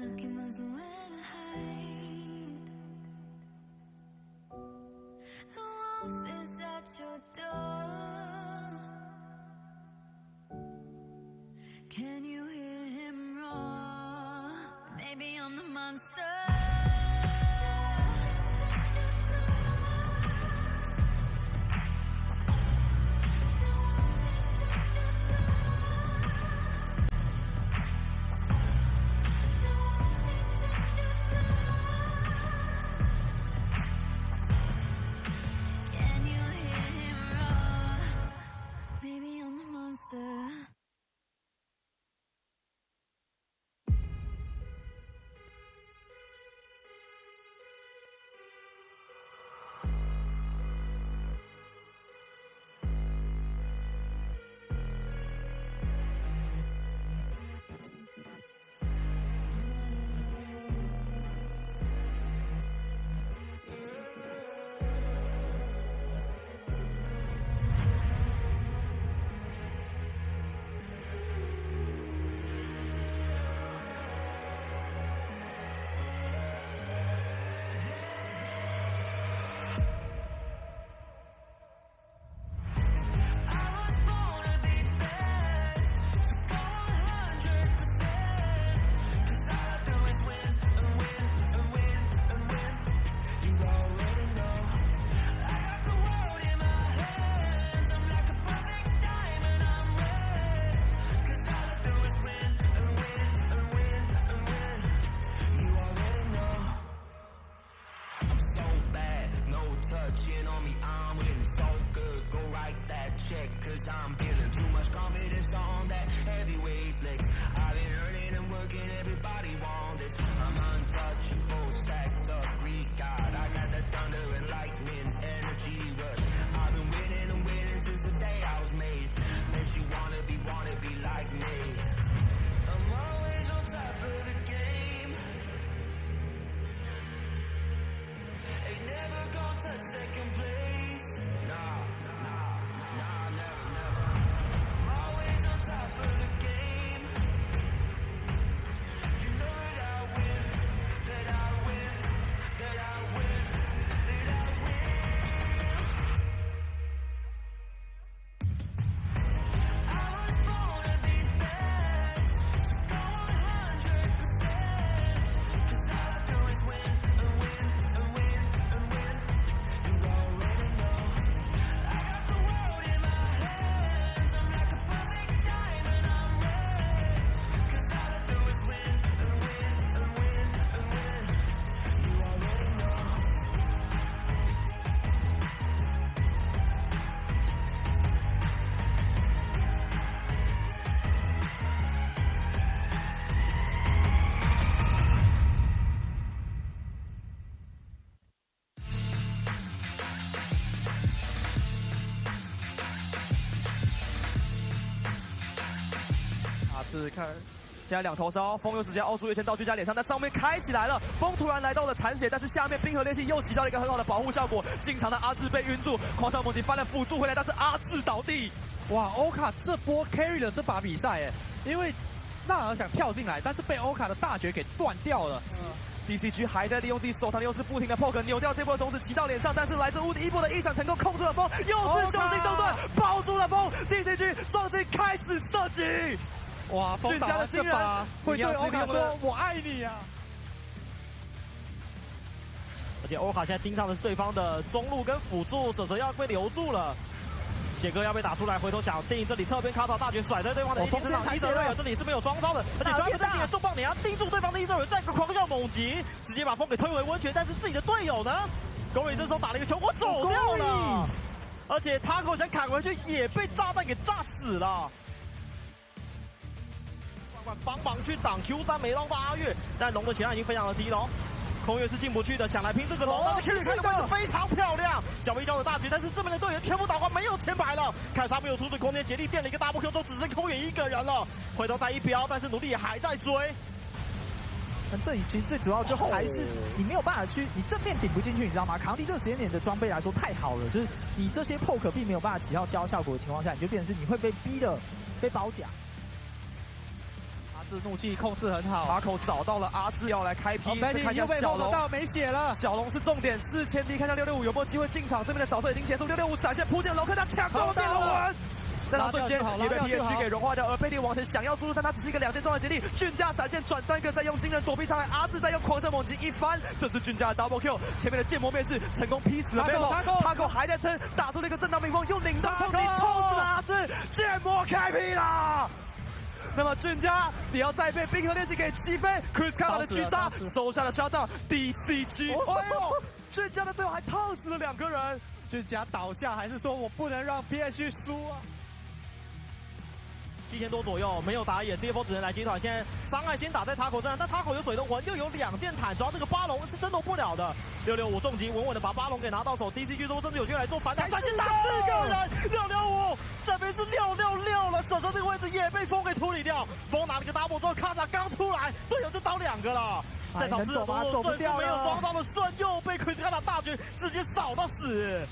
looking for somewhere to hide. The wolf is at your door. Can you hear him roar? Maybe I'm the monster. Touching on me, I'm winning so good. Go write that check, cause I'm feeling too much confidence on that heavyweight flex. I've been earning and working, everybody want this. I'm untouchable, stacked up Greek God. I got that thunder and lightning energy rush. I've been winning and winning since the day I was made. Makes you wanna be like me. I'm always on top of the game. Ain't never gonna touch second place. Nah, never. I'm always on top of the game. You know that I win, that I win, that I win, that I win. I was born to be bad, so go 100%. Cause all I do is win and win and win and win. You already know. I got the world in my hands. I'm like a perfect diamond, I'm red. Cause all I do is win and win and win and win. You already know.是看现在两头烧，风又直接凹出一拳到居家脸上，但上面开起来了，风突然来到了残血，但是下面冰河裂隙又起到了一个很好的保护效果，进场的阿志被晕住，狂上猛击翻了辅助回来，但是阿志倒地。哇，欧卡这波 carry 了这把比赛哎，因为纳尔想跳进来，但是被欧卡的大绝给断掉了。DCG 还在利用自己手上的优势，不停的 poke 扭掉这波的种子骑到脸上，但是来自无敌一波的一场成功控住了风，又是雄心中断，包住了风。DCG 双击开始射击。哇，风打了这把会对欧卡说我爱你啊！而且欧卡现在盯上的是对方的中路跟辅助，蛇蛇要被留住了。杰哥要被打出来，回头想定这里侧边卡塔大绝甩在对方的风之上，伊瑟瑞尔这里是没有双招的，而且抓住这里的重磅，你要盯住对方的伊瑟瑞尔，再一个狂笑猛击，直接把风给推回温泉。但是自己的队友呢？狗尾这时候打了一个球，我走掉了，而且塔口想砍回去也被炸弹给炸死了。帮忙去挡 Q3没捞到阿月，但龙的血量已经非常的低了。空月是进不去的，想来拼这个龙，但是 Q3 的位置非常漂亮，小飞交的大局，但是这边的队员全部打光，没有前排了，凯撒没有出的空间，竭力垫了一个大步 Q 之后，只剩空远一个人了，回头再一飙，但是努力也还在追。但这里其实最主要就还是你没有办法去，你正面顶不进去，你知道吗？扛地这个时间点的装备来说太好了，就是你这些 poke 并没有办法起到消效果的情况下，你就变成是你会被逼的被包夹。是怒气控制很好。马口找到了阿志要来开劈，看一下小龙到没血了，小龙是重点，4000滴看一下665有没有机会进场，这边的扫射已经结束，665闪现扑进龙克他抢到电龙纹。但他瞬间也被 PSG 给融化掉，而贝利往前想要输入，但他只是一个2件装的接力。俊家闪现转3个，再用惊人躲避上来，阿志再用狂射猛击一翻，这是俊家的 double kill。前面的剑魔面试成功劈死了贝洛，塔口还在撑，打出了一个震荡冰封，用领动冲击冲死了阿志，剑魔开劈啦！那么俊家只要再被冰河练习给击飞 ，Chris 卡的狙杀收下了 shutdown DCG。哎呦，俊家的最后还烫死了2个人。俊家倒下，还是说我不能让 PSG 输啊？7000多左右，没有打野 ，CFO 只能来接团。现在伤害先打在塔口身上，但塔口有水的魂，又有2件坦，主要这个巴龙是争斗不了的。665重击稳稳的把巴龙给拿到手 ，DCG 中甚至有机会来做反弹，3线打4个人，665这边是666了，手上这个位置也被风给处理掉。风拿了个 double 之后，卡萨刚出来，队友就倒2个了。在场是走不掉，没有双招的顺，又被奎斯卡塔大绝直接扫到死。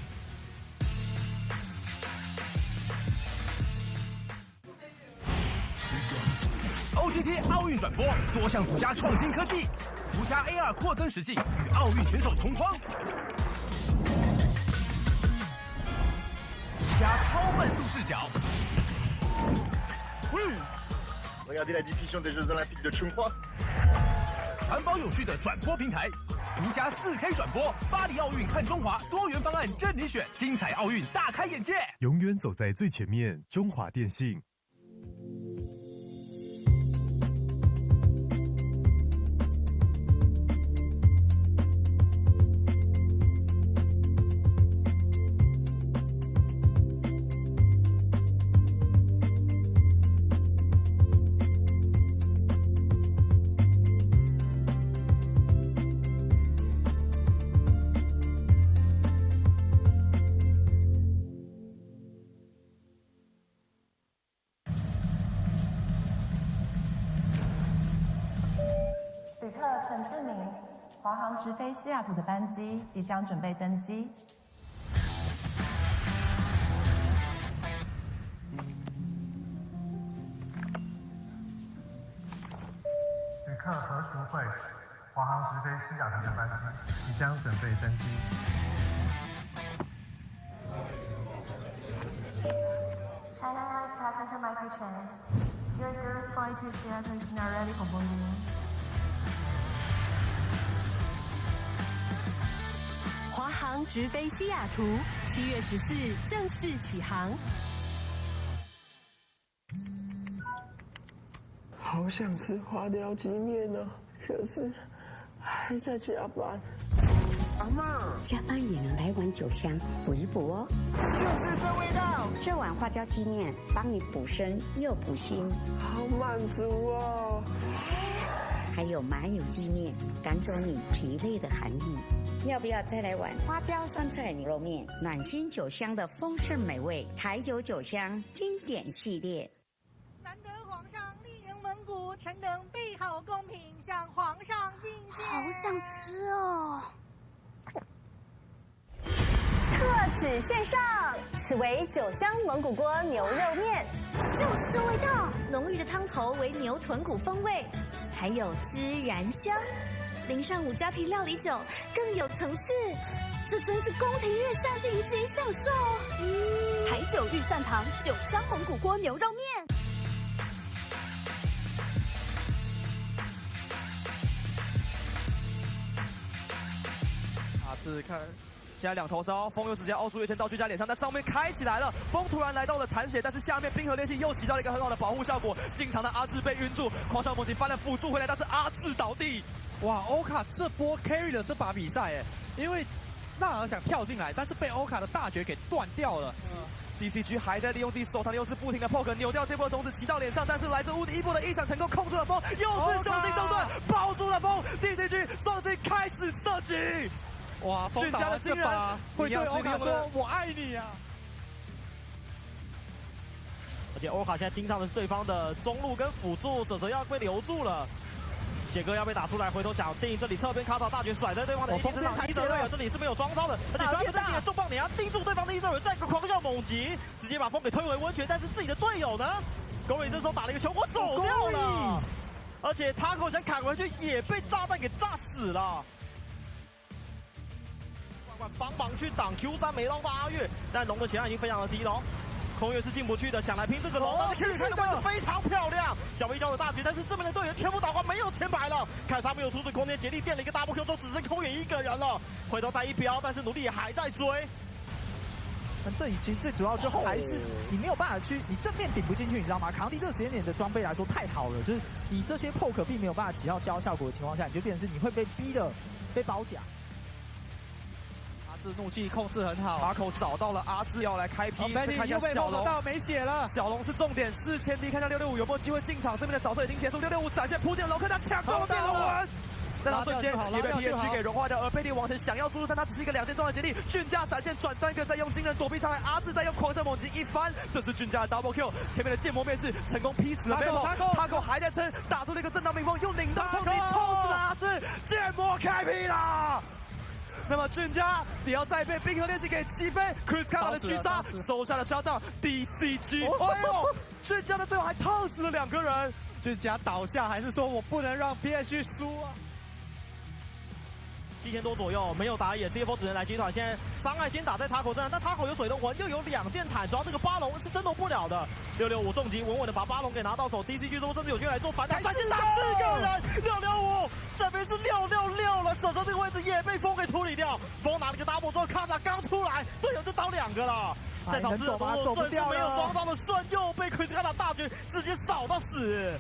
OGT 奥运转播多项独家创新科技，独家 AR 扩增实境与奥运选手同框，加超慢速视角。Regardez la diffusion des Jeux Olympiques de Chongqing。环保有序的转播平台，独家4K 转播，巴黎奥运看中华，多元方案任你选，精彩奥运大开眼界。永远走在最前面，中华电信。陈志明，华航直飞西雅图的班机即将准备登机。旅客何淑慧，华航直飞西雅图的班机即将准备登机。China Airlines passenger Michael Chen, your direct flight to Seattle is now ready for boarding. 华航直飞西雅图，7月14正式起航。好想吃花雕鸡面哦，可是还在加班。阿嬷，加班也能来碗酒香补一补哦。就是这味道，这碗花雕鸡面帮你补身又补心，好满足哦。还有麻油鸡面，赶走你疲累的寒意。要不要再来碗花雕酸菜牛肉面？暖心酒香的丰盛美味，台酒酒香经典系列。难得皇上莅迎蒙古，臣等备好贡品向皇上进献。好想吃哦！特此献上，此为酒香蒙古锅牛肉面，就是味道。浓郁的汤头为牛豚骨风味，还有孜然香，淋上五加皮料理酒，更有层次。这真是宫廷御膳顶级享受。台酒御膳堂酒香蒙古锅牛肉面。是看现在2头烧，风又直接凹出一圈到居家脸上，但上面开起来了，风突然来到了残血，但是下面冰河裂隙又起到了一个很好的保护效果，进场的阿志被晕住，狂笑猛击翻了辅助回来，但是阿志倒地。哇，欧卡这波 carry 了这把比赛哎，因为纳尔想跳进来，但是被欧卡的大绝给断掉了。DCG 还在利用自己手上的优势，不停的 poke 扭掉这波的种子骑到脸上，但是来自无敌一波的一闪成功控住了风，又是雄心动盾，包住了风 ，DCG 双 C 开始射击。哇，俊家的这把会对欧卡说“我爱你”啊！而且欧卡现在盯上的是对方的中路跟辅助，舍舍要被留住了。血哥要被打出来，回头想定这里侧边卡塔大绝甩在对方的 AD 身上，一手队友这里是没有双招的，而且专门自己的重磅碾压盯住对方的一手队友，再一个狂笑猛击，直接把风给推回温泉。但是自己的队友呢？狗尾这时候打了一个球，我走掉了。而且塔口想砍回去也被炸弹给炸死了。帮忙去挡 Q3没捞到阿月，但龙的血量已经非常的低了。空月是进不去的，想来拼这个龙，但是 Q3 的位置非常漂亮，小 V 交的大局，但是这边的队员全部倒光，没有前排了。凯撒没有出水空间，杰利垫了一个 double Q 之后，只剩空远一个人了。回头再一飙，但是努力也还在追。那这里其实最主要就还是你没有办法去，你正面顶不进去，你知道吗？卡迪这个时间点的装备来说太好了，就是你这些 poke 并没有办法起到效果的情况下，你就变成是你会被逼的被包夹。阿志怒气控制很好，塔口找到了阿志要来开劈，看一下小龙到没血了，小龙是重点，4000滴，看一下665有没有机会进场。这边的扫射已经结束，665闪现扑进龙，看他抢到电龙纹。但他瞬间也被 PSG 给融化掉，而贝利往前想要输入，但他只是一个2件装的杰利。俊家闪现转3个，再用惊人躲避上来，阿志再用狂射猛击一翻，这是俊家的 double kill。前面的剑魔面试成功劈死了 Memo， 塔口还在撑，打出了一个震荡冰封，用领当冲击冲死了阿志，剑魔开劈啦！那么俊家只要再被冰河练习给击飞 ，Chris 看到了狙杀，收下了杀到 DCG。哎呦，俊家的最后还烫死了2个人。俊家倒下，还是说我不能让 PSG 输啊？7000多左右，没有打野 ，CFO 只能来接团。现在伤害先打在塔口身上，但塔口有水龙魂，又有2件坦，主要这个巴龙是争夺不了的。665重击稳稳的把巴龙给拿到手 ，DCG 中甚至有机会来做反打，闪现打4个人，665这边是666了，手上这个位置也被风给处理掉。风拿了个 double 之后，卡萨刚出来，队友就倒2个了。在场走吗？走不掉了，没有双方的顺，又被奎斯卡塔大绝直接扫到死。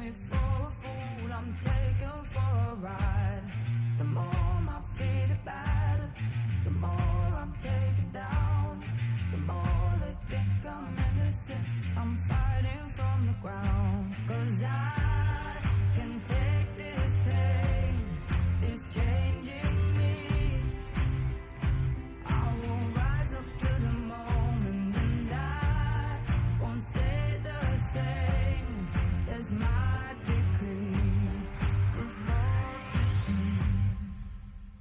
me for a fool, I'm taken for a ride. The more my feet are battered, the more I'm taken down. The more they think I'm innocent, I'm fighting from the ground. 'Cause I can take this pain, it's changing me. I will rise up to the moment and I won't stay the same. There's my decree.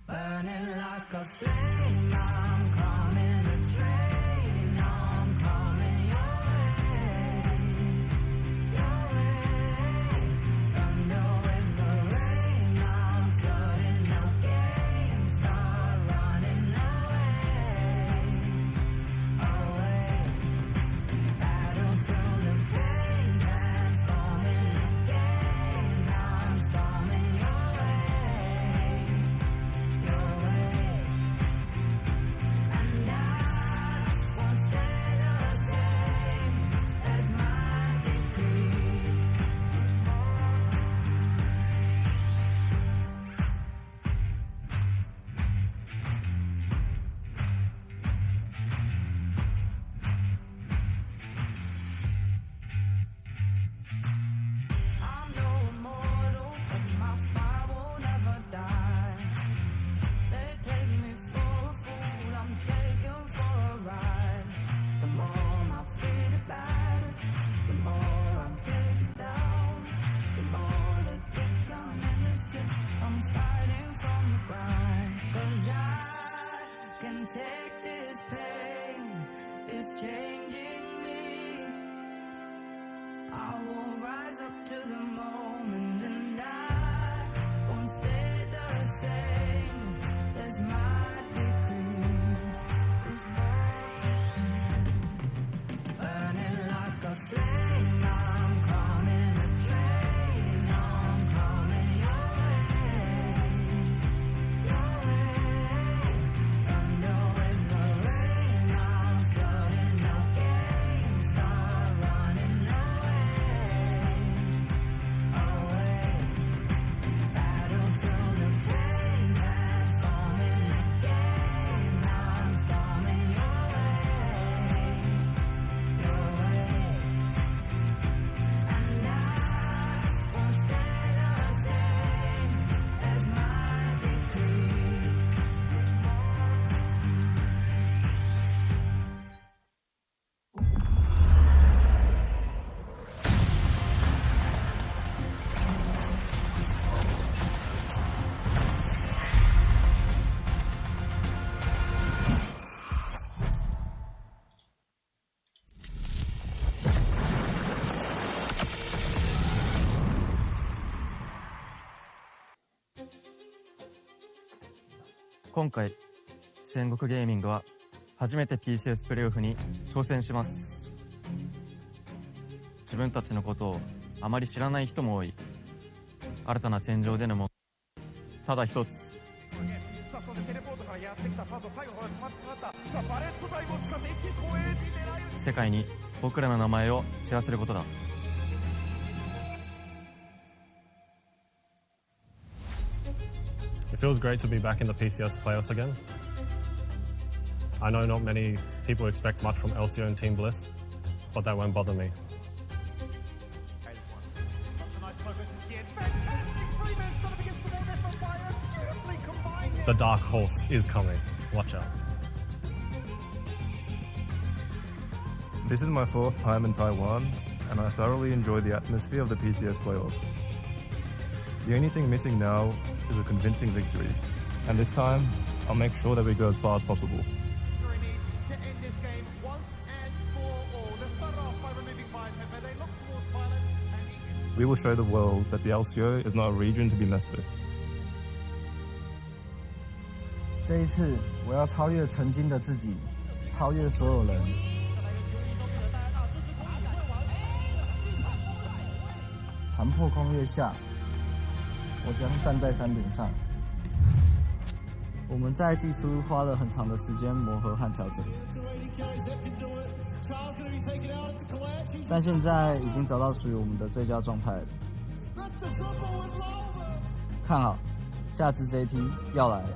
Burning like a flame, I'm coming the train, I'm coming your way, your way. Thunder with the rain, I'm flooding the game, start running away, away. Battle through the pain, transforming the game, I'm storming your way, your way. And I won't stay the same as my decree. I'm no immortal, but my fire will never die. They take me for a fool, I'm taken for a ride. The more my feet are battered, the more I'm taken down. The more they think I'm innocent, I'm fighting from the ground. 'Cause I can take this pain, it's changing me. I will rise up to the moment and I won't stay the same. There's my decree. Burning like a flame, I'm coming the train, I'm coming your way, your way. Thunder with the rain, I'm flooding the game, start running away, away. Battle through the pain, transforming the game, I'm storming your way, your way. And I won't stay the same as my decree. 今回、戦国ゲーミングは初めて PCS プレイオフに挑戦します。自分たちのことをあまり知らない人も多い。新たな戦場でのもただ一つ。世界に僕らの名前を知らせることだ。It feels great to be back in the PCS playoffs again. I know not many people expect much from LCO and Team Bliss, but that won't bother me. The dark horse is coming. Watch out. This is my fourth time in Taiwan, and I thoroughly enjoy the atmosphere of the PCS playoffs. The only thing missing now is a convincing victory, and this time, I'll make sure that we go as far as possible. We will show the world that the LCO is not a region to be messed with. 这一次，我要超越曾经的自己，超越所有人。残破空月下，我将站在山顶上。我们在技术花了很长的时间磨合和调整，但现在已经找到属于我们的最佳状态了。看好，下支 JT 要来了。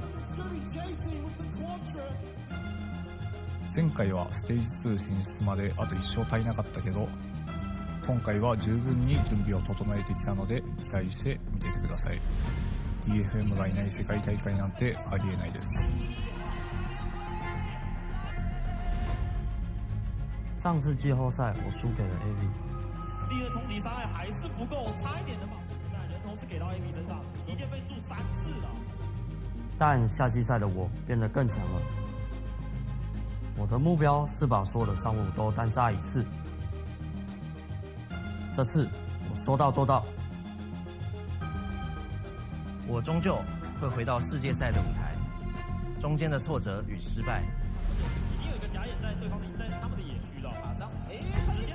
前回はステージ2進出まであと1勝足りなかったけど、今回は十分に準備を整えてきたので期待して見ていてください。 DFM がいない世界大会なんてありえないです。上次季后赛我输给了 AV， 第二冲击伤害还是不够，差一点的保护，但人头是给到 AV 身上，一键被注3次了。但下季赛的我变得更强了。我的目标是把所有的商务都单杀1次，这次我说到做到。我终究会回到世界赛的舞台，中间的挫折与失败，已经有一个假眼在对方的在他们的野区了，马上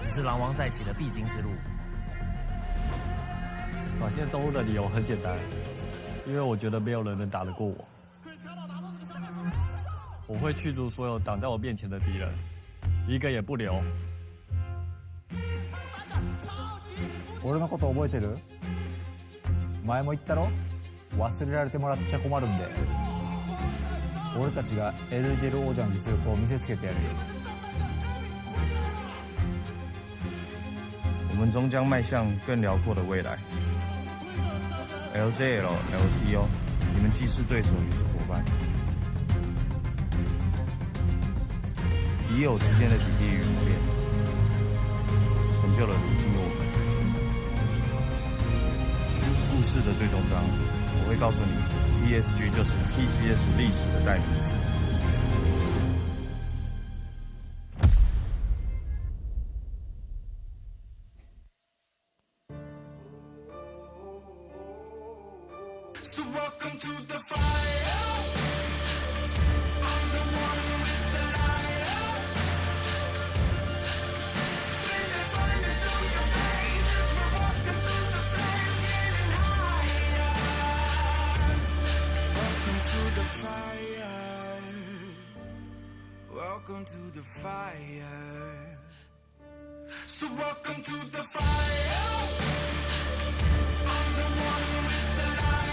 只是狼王再起的必经之路。现在中路的理由很简单，因为我觉得没有人能打得过我。我会驱逐所有挡在我面前的敌人，一个也不留。俺のこと覚えてる？前も言ったろ？忘れられてもらっちゃ困るんで。俺たちがエルジェル王者の実力を見せつけてやるよ。我们终将迈向更辽阔的未来。LJL、LCO， 你们既是对手也是伙伴。已有时间的体力与磨练，成就了如今的我们。故事的最终章，我会告诉你 ，ESG 就是 PCS 历史的代名词。So welcome to the fire. I'm the one with the light. Feel it burning through your veins as we're walking through the flames, getting higher. Welcome to the fire. Welcome to the fire. So welcome to the fire. I'm the one with the light.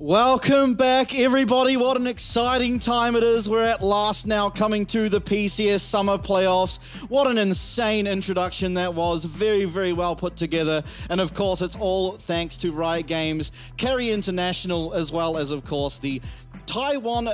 Welcome back, everybody. What an exciting time it is. We're at last now coming to the PCS Summer Playoffs. What an insane introduction that was. Very, very well put together. And of course, it's all thanks to Riot Games, Carry International, as well as, of course, the Taiwan,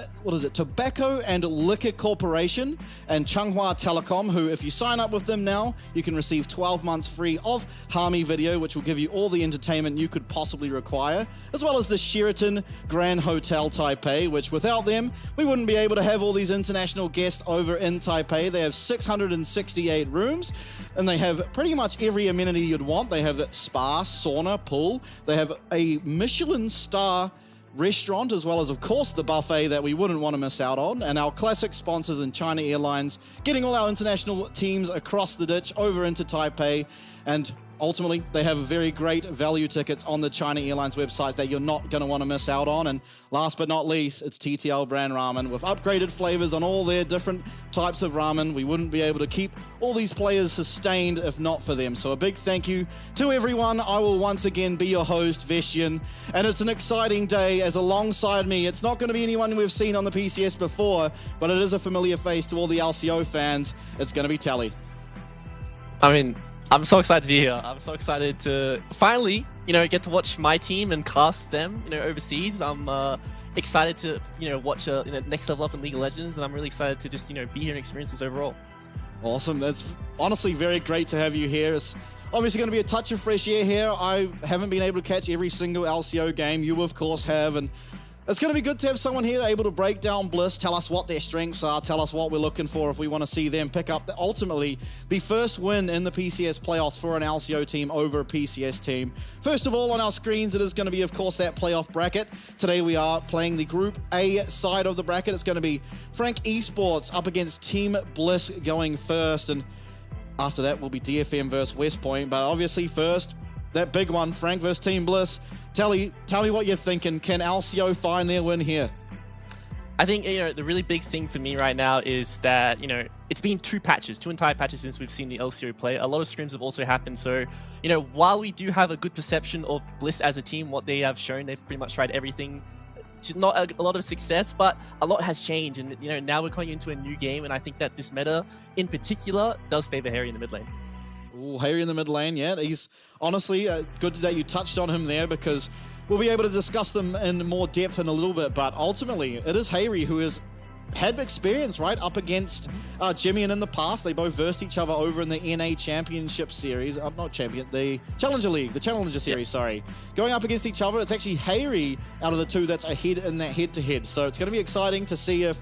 Tobacco and Liquor Corporation and Changhua Telecom, who, if you sign up with them now, you can receive 12 months free of Harmy Video, which will give you all the entertainment you could possibly require, as well as the Sheraton Grand Hotel Taipei, which without them, we wouldn't be able to have all these international guests over in Taipei. They have 668 rooms, and they have pretty much every amenity you'd want. They have spa, sauna, pool. They have a Michelin star restaurant, as well as, of course, the buffet that we wouldn't want to miss out on, and our classic sponsors in China Airlines, getting all our international teams across the ditch over into Taipei. And ultimately, they have very great value tickets on the China Airlines websites that you're not going to want to miss out on. And last but not least, it's TTL brand ramen with upgraded flavors on all their different types of ramen. We wouldn't be able to keep all these players sustained if not for them. So a big thank you to everyone. I will once again be your host, Veshian, and it's an exciting day as alongside me, it's not going to be anyone we've seen on the PCS before, but it is a familiar face to all the LCO fans. It's going to be Tally. I mean, I'm so excited to be here. I'm so excited to finally, get to watch my team and cast them, overseas. I'm excited to, watch next level up in League of Legends, and I'm really excited to just, be here and experience this overall. Awesome. That's honestly very great to have you here. It's obviously going to be a touch of fresh air here. I haven't been able to catch every single LCO game. You, of course, have, and It's going to be good to have someone here able to break down Bliss, tell us what their strengths are, tell us what we're looking for if we want to see them pick up, ultimately, the first win in the PCS playoffs for an LCO team over a PCS team. First of all, on our screens, it is going to be, of course, that playoff bracket. Today, we are playing the Group A side of the bracket. It's going to be Frank Esports up against Team Bliss going first, and after that will be DFM versus West Point. But obviously, first, that big one, Frank versus Team Bliss. Tell me what you're thinking. Can LCO find their win here? I think, the really big thing for me right now is that, it's been two entire patches since we've seen the LCO play. A lot of scrims have also happened. So, while we do have a good perception of Bliss as a team, what they have shown, they've pretty much tried everything to not a lot of success, but a lot has changed. And, now we're coming into a new game. And I think that this meta in particular does favor Harry in the mid lane. Ooh, Harry in the mid lane, yeah. He's honestly good that you touched on him there, because we'll be able to discuss them in more depth in a little bit. But ultimately, it is Harry who has had experience, right, up against Jimmy in the past. They both versed each other over in the NA Championship Series. The Challenger League, the Challenger Series, sorry. Going up against each other, it's actually Harry out of the two that's ahead in that head-to-head. So it's going to be exciting to see if,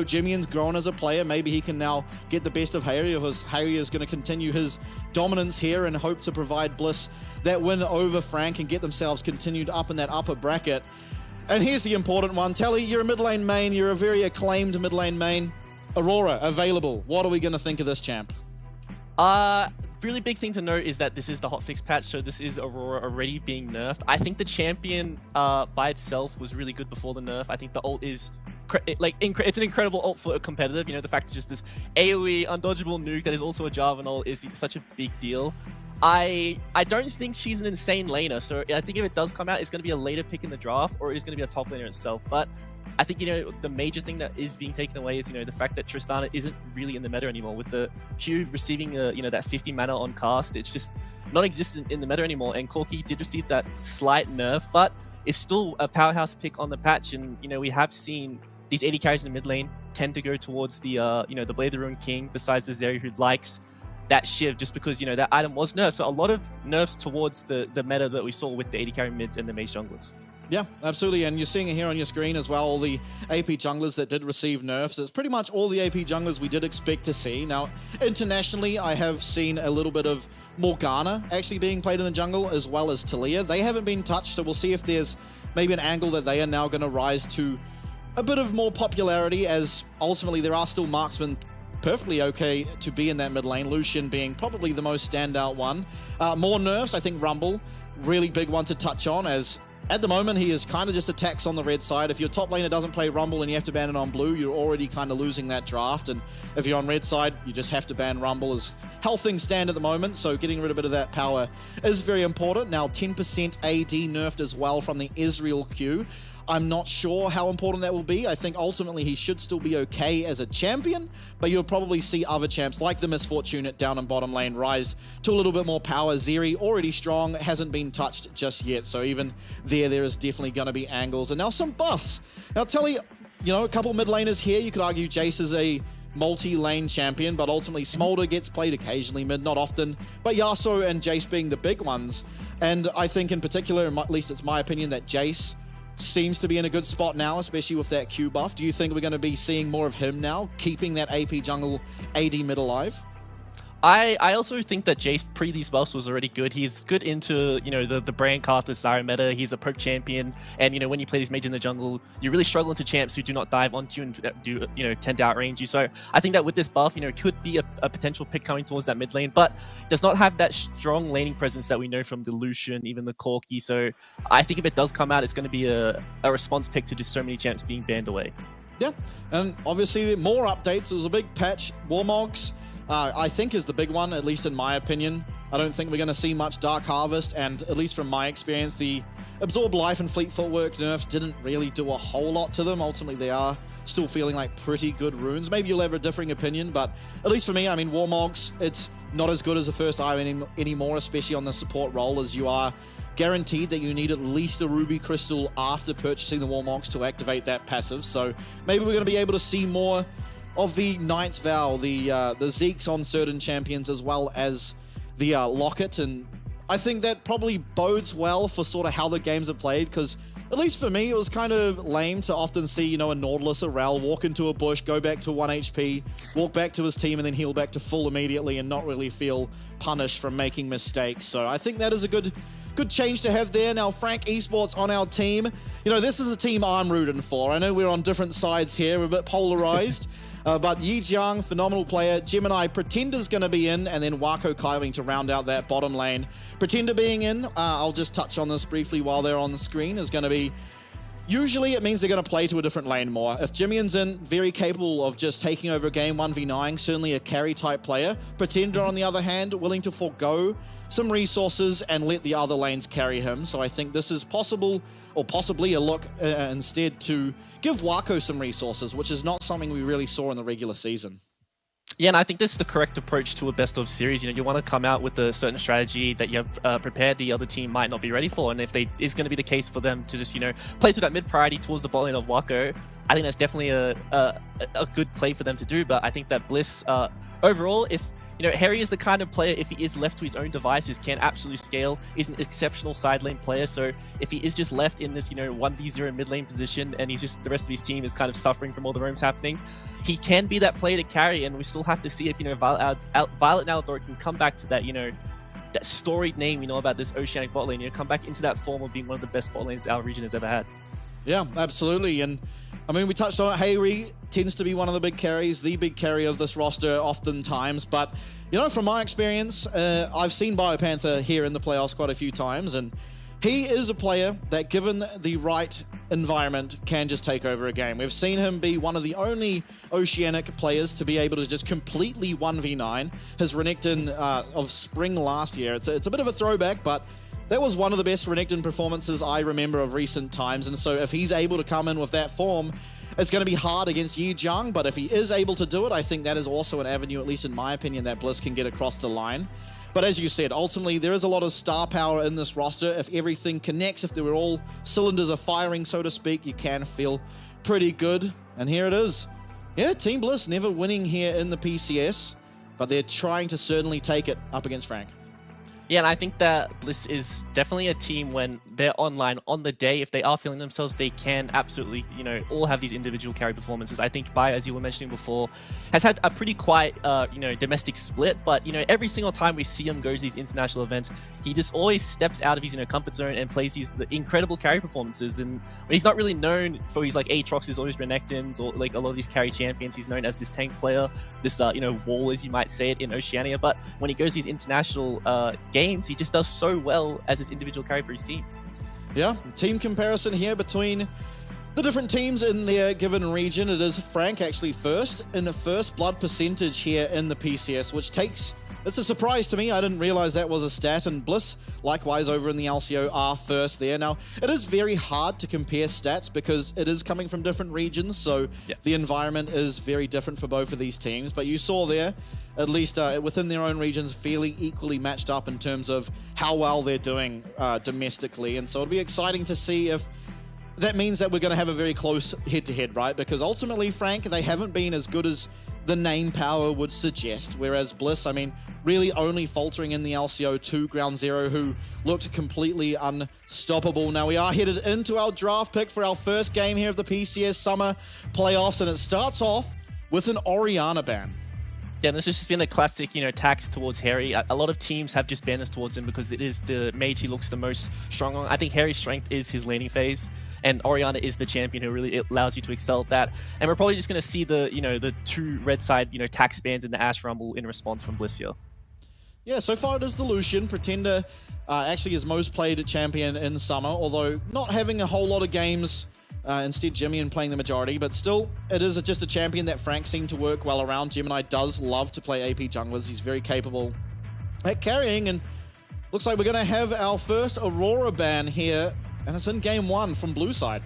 Jimmy's grown as a player. Maybe he can now get the best of Harry, or Harry is going to continue his dominance here and hope to provide Bliss that win over Frank and get themselves continued up in that upper bracket. And here's the important one. Telly, you're a mid lane main. You're a very acclaimed mid lane main. Aurora, available. What are we going to think of this champ? Really big thing to note is that this is the hotfix patch, so this is Aurora already being nerfed. I think the champion by itself was really good before the nerf. I think the ult is it's an incredible ult for a competitive. The fact it's just this AoE undodgeable nuke that is also a Jarvan ult is such a big deal. I don't think she's an insane laner, so I think if it does come out, it's going to be a later pick in the draft, or it's going to be a top laner itself. But I think, the major thing that is being taken away is, the fact that Tristana isn't really in the meta anymore. With the Q receiving, that 50 mana on cast, it's just non-existent in the meta anymore. And Corki did receive that slight nerf, but is still a powerhouse pick on the patch. And, we have seen these 80 carries in the mid lane tend to go towards the, the Blade of the Ruined King, besides the Zeri, who likes that Shiv, just because, that item was nerfed. So a lot of nerfs towards the meta that we saw with the 80 carry mids and the mage junglers. Yeah, absolutely. And you're seeing it here on your screen as well, all the AP junglers that did receive nerfs. It's pretty much all the AP junglers we did expect to see. Now, internationally, I have seen a little bit of Morgana actually being played in the jungle, as well as Talia. They haven't been touched, so we'll see if there's maybe an angle that they are now going to rise to a bit of more popularity, as ultimately there are still marksmen perfectly okay to be in that mid lane, Lucian being probably the most standout one. More nerfs, I think Rumble, really big one to touch on, as at the moment he is kind of just attacks on the red side. If your top laner doesn't play Rumble and you have to ban it on blue, you're already kind of losing that draft, and if you're on red side, you just have to ban Rumble as how things stand at the moment, so getting rid of a bit of that power is very important. Now 10% AD nerfed as well from the Israel Q. I'm not sure how important that will be. I think ultimately he should still be okay as a champion, but you'll probably see other champs like the Misfortune at down and bottom lane rise to a little bit more power. Zeri, already strong, hasn't been touched just yet, so even there is definitely going to be angles. And now some buffs. Now Telly, a couple mid laners here. You could argue Jace is a multi-lane champion, but ultimately Smolder gets played occasionally mid, not often, but Yasuo and Jace being the big ones. And I think in particular, at least it's my opinion, that Jace seems to be in a good spot now, especially with that Q buff. Do you think we're going to be seeing more of him now, keeping that AP jungle AD mid alive? I also think that Jace pre these buffs was already good. He's good into, the brand cast, the Zyra meta. He's a poke champion. And, when you play these mage in the jungle, you really struggle into champs who do not dive onto you and do, tend to outrange you. So I think that with this buff, could be a potential pick coming towards that mid lane, but does not have that strong laning presence that we know from the Lucian, even the Corki. So I think if it does come out, it's going to be a response pick to just so many champs being banned away. Yeah, and obviously more updates. It was a big patch. Warmogs, I think, is the big one, at least in my opinion. I don't think we're going to see much Dark Harvest, and at least from my experience, the Absorb Life and Fleet Footwork nerfs didn't really do a whole lot to them. Ultimately, they are still feeling like pretty good runes. Maybe you'll have a differing opinion, but at least for me, Warmogs, it's not as good as the first item anymore, especially on the support role, as you are guaranteed that you need at least a Ruby Crystal after purchasing the Warmogs to activate that passive. So maybe we're going to be able to see more of the Knight's Vow, the Zeeks on certain champions, as well as the Locket. And I think that probably bodes well for sort of how the games are played, because at least for me, it was kind of lame to often see, you know, a Nautilus, a Rel walk into a bush, go back to 1 HP, walk back to his team, and then heal back to full immediately and not really feel punished from making mistakes. So I think that is a good change to have there. Now, Frank Esports on our team. You know, this is a team I'm rooting for. I know we're on different sides here. We're a bit polarized. But Yijiang, phenomenal player. Gemini, Pretender's going to be in, and then Wako Kaiwing to round out that bottom lane. Pretender being in, I'll just touch on this briefly while they're on the screen, is going to be... Usually it means they're going to play to a different lane more. If Jimian's in, very capable of just taking over a game 1v9, certainly a carry type player. Pretender, on the other hand, willing to forego some resources and let the other lanes carry him. So I think this is possible, or possibly a look instead to give Wako some resources, which is not something we really saw in the regular season. Yeah, and I think this is the correct approach to a best of series. You know, you want to come out with a certain strategy that you have prepared the other team might not be ready for, and if they is going to be the case for them to just, you know, play to that mid priority towards the bot lane of Wako, I think that's definitely a good play for them to do. But I think that Bliss overall, if you know, Harry is the kind of player, if he is left to his own devices, can absolutely scale, is an exceptional side lane player. So if he is just left in this, you know, 1v0 mid lane position and he's just, the rest of his team is kind of suffering from all the roams happening, he can be that player to carry. And we still have to see if, you know, Violet and Alador can come back to that, you know, that storied name, you know, about this Oceanic bot lane, you know, come back into that form of being one of the best bot lanes our region has ever had. Yeah, absolutely. And I mean, we touched on it. Hayri tends to be one of the big carries, the big carry of this roster oftentimes. But, you know, from my experience, I've seen BioPanther here in the playoffs quite a few times. And he is a player that, given the right environment, can just take over a game. We've seen him be one of the only Oceanic players to be able to just completely 1v9. His Renekton of spring last year, it's a bit of a throwback, but that was one of the best Renekton performances I remember of recent times, and so if he's able to come in with that form, it's going to be hard against Yijiang, but if he is able to do it, I think that is also an avenue, at least in my opinion, that Bliss can get across the line. But as you said, ultimately, there is a lot of star power in this roster. If everything connects, if there were all cylinders are firing, so to speak, you can feel pretty good. And here it is. Yeah, Team Bliss never winning here in the PCS, but they're trying to certainly take it up against Frank. Yeah, and I think that Bliss is definitely a team when they're online on the day, if they are feeling themselves, they can absolutely, you know, all have these individual carry performances. I think Bio, as you were mentioning before, has had a pretty quiet, you know, domestic split, but, you know, every single time we see him go to these international events, he just always steps out of his, you know, comfort zone and plays these incredible carry performances. And he's not really known for his, like, Aatroxes or his Renektons or, like, a lot of these carry champions. He's known as this tank player, this, you know, wall, as you might say it, in Oceania. But when he goes to these international games, he just does so well as his individual carry for his team. Yeah, team comparison here between the different teams in their given region. It is Frank actually first in the first blood percentage here in the PCS, which takes... It's a surprise to me. I didn't realize that was a stat. And Bliss, likewise, over in the LCO, are first there. Now, it is very hard to compare stats because it is coming from different regions, so the environment is very different for both of these teams. But you saw there, at least within their own regions, fairly equally matched up in terms of how well they're doing domestically. And so it'll be exciting to see if that means that we're going to have a very close head-to-head, right? Because ultimately, Frank, they haven't been as good as the name power would suggest, whereas Bliss, I mean, really only faltering in the LCO2 Ground Zero, who looked completely unstoppable. Now we are headed into our draft pick for our first game here of the PCS Summer Playoffs, and it starts off with an Orianna ban. Yeah, and this has just been a classic, you know, tax towards Harry. A lot of teams have just banned this towards him because it is the mage he looks the most strong on. I think Harry's strength is his laning phase, and Orianna is the champion who really allows you to excel at that. And we're probably just going to see the, you know, the two red side, you know, tax bans in the Ash Rumble in response from Bliss here. Yeah, so far it is the Lucian. Pretender actually is most played champion in Summer, although not having a whole lot of games. Instead, Jimmy playing the majority, but still, it is just a champion that Frank seemed to work well around. Gemini does love to play AP junglers. He's very capable at carrying, and looks like we're going to have our first Aurora ban here, and it's in game 1 from blue side.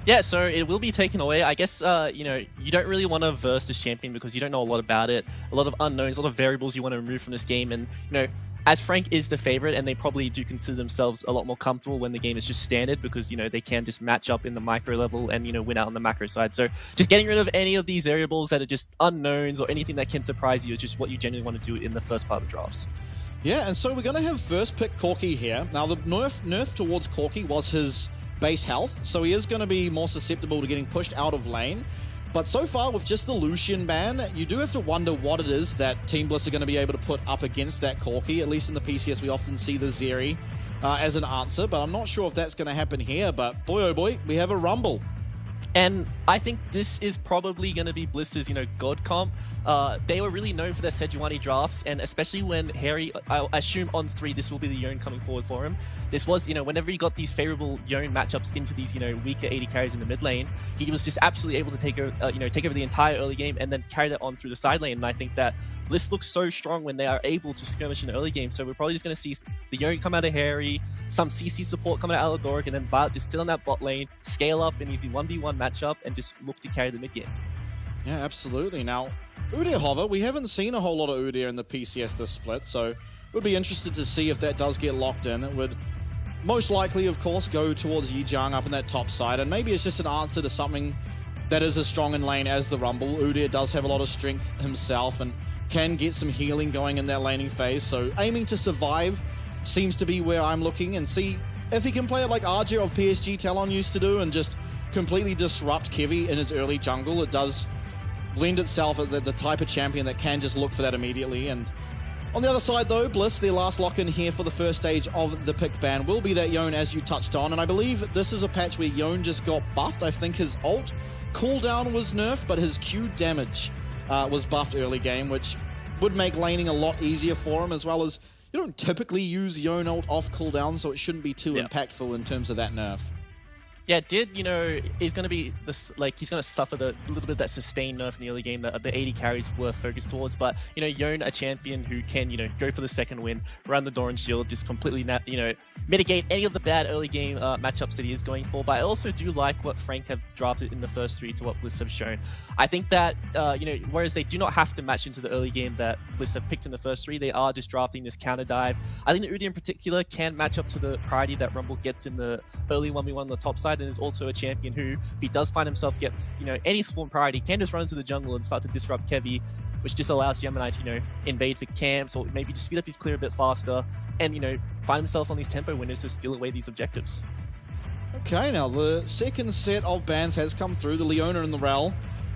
Yeah, so it will be taken away. I guess, you know, you don't really want to verse this champion because you don't know a lot about it, a lot of unknowns, a lot of variables you want to remove from this game, and, you know, as Frank is the favorite, and they probably do consider themselves a lot more comfortable when the game is just standard because, you know, they can just match up in the micro level and, you know, win out on the macro side. So just getting rid of any of these variables that are just unknowns or anything that can surprise you is just what you genuinely want to do in the first part of drafts. Yeah, and so we're going to have first pick Corki here. Now, the nerf towards Corki was his base health, so he is going to be more susceptible to getting pushed out of lane. But so far, with just the Lucian ban, you do have to wonder what it is that Team Bliss are going to be able to put up against that Corki. At least in the PCS, we often see the Zeri as an answer, but I'm not sure if that's going to happen here. But boy, oh boy, we have a Rumble. And I think this is probably going to be Bliss's, God comp. They were really known for their Sejuani drafts, and especially when Harry, I assume on 3, this will be the Yone coming forward for him. This was, whenever he got these favorable Yone matchups into these, weaker AD carries in the mid lane, he was just absolutely able to take over the entire early game and then carry that on through the side lane. And I think that Bliss looks so strong when they are able to skirmish in the early game. So we're probably just going to see the Yone come out of Harry, some CC support come out of Allegoric, and then Violet just sit on that bot lane, scale up in easy 1v1 matchup, and just look to carry the mid game. Yeah, absolutely. Now, Udyr Hover, we haven't seen a whole lot of Udyr in the PCS this split, so would be interested to see if that does get locked in. It would most likely, of course, go towards Yijiang up in that top side, and maybe it's just an answer to something that is as strong in lane as the Rumble. Udyr does have a lot of strength himself and can get some healing going in that laning phase, so aiming to survive seems to be where I'm looking, and see if he can play it like RJ of PSG Talon used to do and just completely disrupt Kevy in his early jungle. It does lend itself at the type of champion that can just look for that immediately. And on the other side though, Bliss, their last lock-in here for the first stage of the pick ban will be that Yone, as you touched on, and I believe this is a patch where Yone just got buffed. I think his ult cooldown was nerfed, but his Q damage was buffed early game, which would make laning a lot easier for him, as well as you don't typically use Yone ult off cooldown, so it shouldn't be too impactful in terms of that nerf. Yeah, is going to be this, he's going to suffer the little bit of that sustained nerf in the early game that the AD carries were focused towards. But, Yone, a champion who can, go for the second win, run the Doran Shield, just completely, mitigate any of the bad early game matchups that he is going for. But I also do like what Frank have drafted in the first 3 to what Bliss have shown. I think that, whereas they do not have to match into the early game that Bliss have picked in the first 3, they are just drafting this counter dive. I think the Udyr in particular can match up to the priority that Rumble gets in the early 1v1 on the top side, and is also a champion who, if he does find himself gets, any spawn priority, can just run into the jungle and start to disrupt Kevy, which just allows Gemini to, invade for camps, or maybe just speed up his clear a bit faster, and, find himself on these tempo winners to steal away these objectives. Okay, now the second set of bans has come through. The Leona and the Rel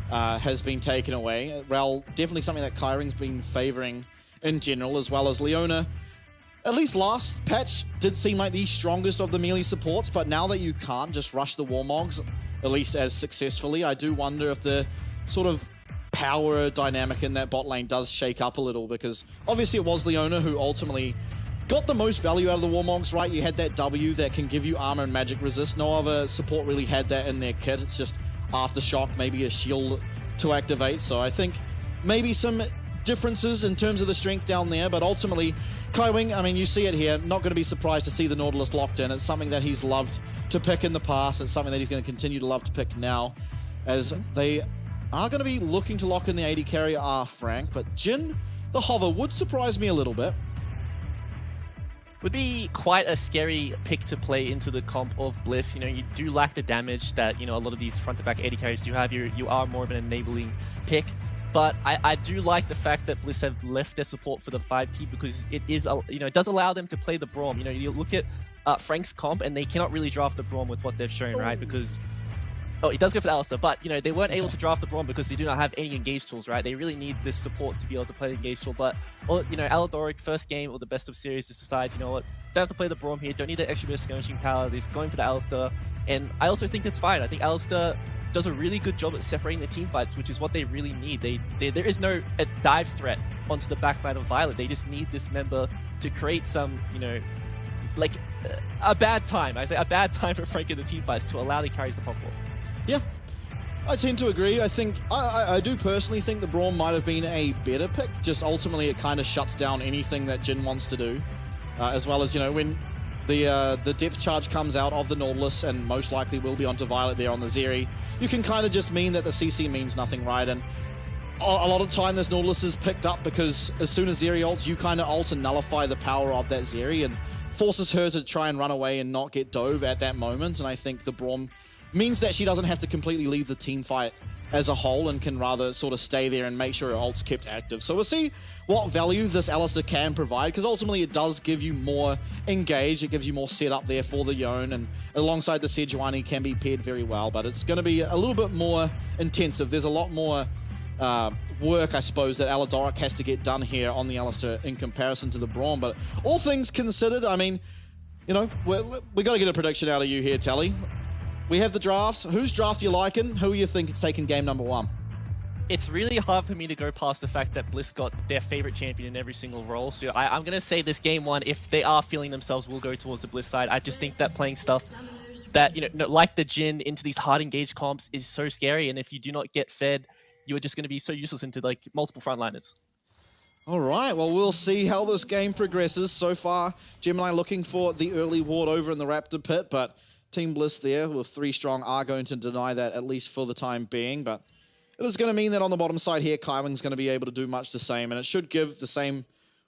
has been taken away. Rel, definitely something that Kairing's been favoring in general, as well as Leona. At least last patch did seem like the strongest of the melee supports, but now that you can't just rush the Warmogs, at least as successfully, I do wonder if the sort of power dynamic in that bot lane does shake up a little, because obviously it was Leona who ultimately got the most value out of the Warmogs, right? You had that W that can give you armor and magic resist. No other support really had that in their kit. It's just Aftershock, maybe a shield to activate. So I think maybe some differences in terms of the strength down there, but ultimately Kaiwing, I mean, you see it here, not going to be surprised to see the Nautilus locked in. It's something that he's loved to pick in the past. It's something that he's going to continue to love to pick now, as they are going to be looking to lock in the AD carrier, Frank, but Jin, the Hover, would surprise me a little bit. Would be quite a scary pick to play into the comp of Bliss. You do lack the damage that, a lot of these front-to-back AD carries do have. You are more of an enabling pick. But I do like the fact that Bliss have left their support for the 5P, because it is, it does allow them to play the Braum. You look at Frank's comp, and they cannot really draft the Braum with what they've shown, right? Because, he does go for the Alistar, but, they weren't able to draft the Braum because they do not have any engage tools, right? They really need this support to be able to play the engage tool. But, Allegoric, first game or the best of series, just decides, you know what, don't have to play the Braum here, don't need that extra bit of skirmishing power, they're going for the Alistar. And I also think it's fine. I think Alistar does a really good job at separating the team fights, which is what they really need. There is no dive threat onto the backline of Violet. They just need this member to create some, a bad time. I say a bad time for Frank in the team fights to allow the carries to pop off. Yeah, I tend to agree. I think, I do personally think the Braum might have been a better pick. Just ultimately it kind of shuts down anything that Jin wants to do. As well as, when the depth charge comes out of the Nautilus, and most likely will be onto Violet there on the Zeri, you can kind of just mean that the CC means nothing, right? And a lot of the time this Nautilus is picked up because as soon as Zeri ults, you kind of ult and nullify the power of that Zeri and forces her to try and run away and not get dove at that moment. And I think the Braum means that she doesn't have to completely leave the team fight as a whole and can rather sort of stay there and make sure her ult's kept active. So we'll see what value this Alistar can provide, because ultimately it does give you more engage, it gives you more setup there for the Yone, and alongside the Sejuani can be paired very well, but it's going to be a little bit more intensive. There's a lot more work, I suppose, that Aladoric has to get done here on the Alistar in comparison to the Braum, but all things considered, I mean, you know, we got to get a prediction out of you here, Tally. We have the drafts. Whose draft you liking? Who you think is taking game number 1? It's really hard for me to go past the fact that Bliss got their favorite champion in every single role. So I'm going to say this game 1, if they are feeling themselves, will go towards the Bliss side. I just think that playing stuff that, you know, like the Jhin into these hard engaged comps is so scary. And if you do not get fed, you're just going to be so useless into like multiple frontliners. All right, well, we'll see how this game progresses. So far, Gemini looking for the early ward over in the Raptor pit, but Team Bliss there with 3 strong are going to deny that, at least for the time being. But it is going to mean that on the bottom side here, Kyling's going to be able to do much the same, and it should give the same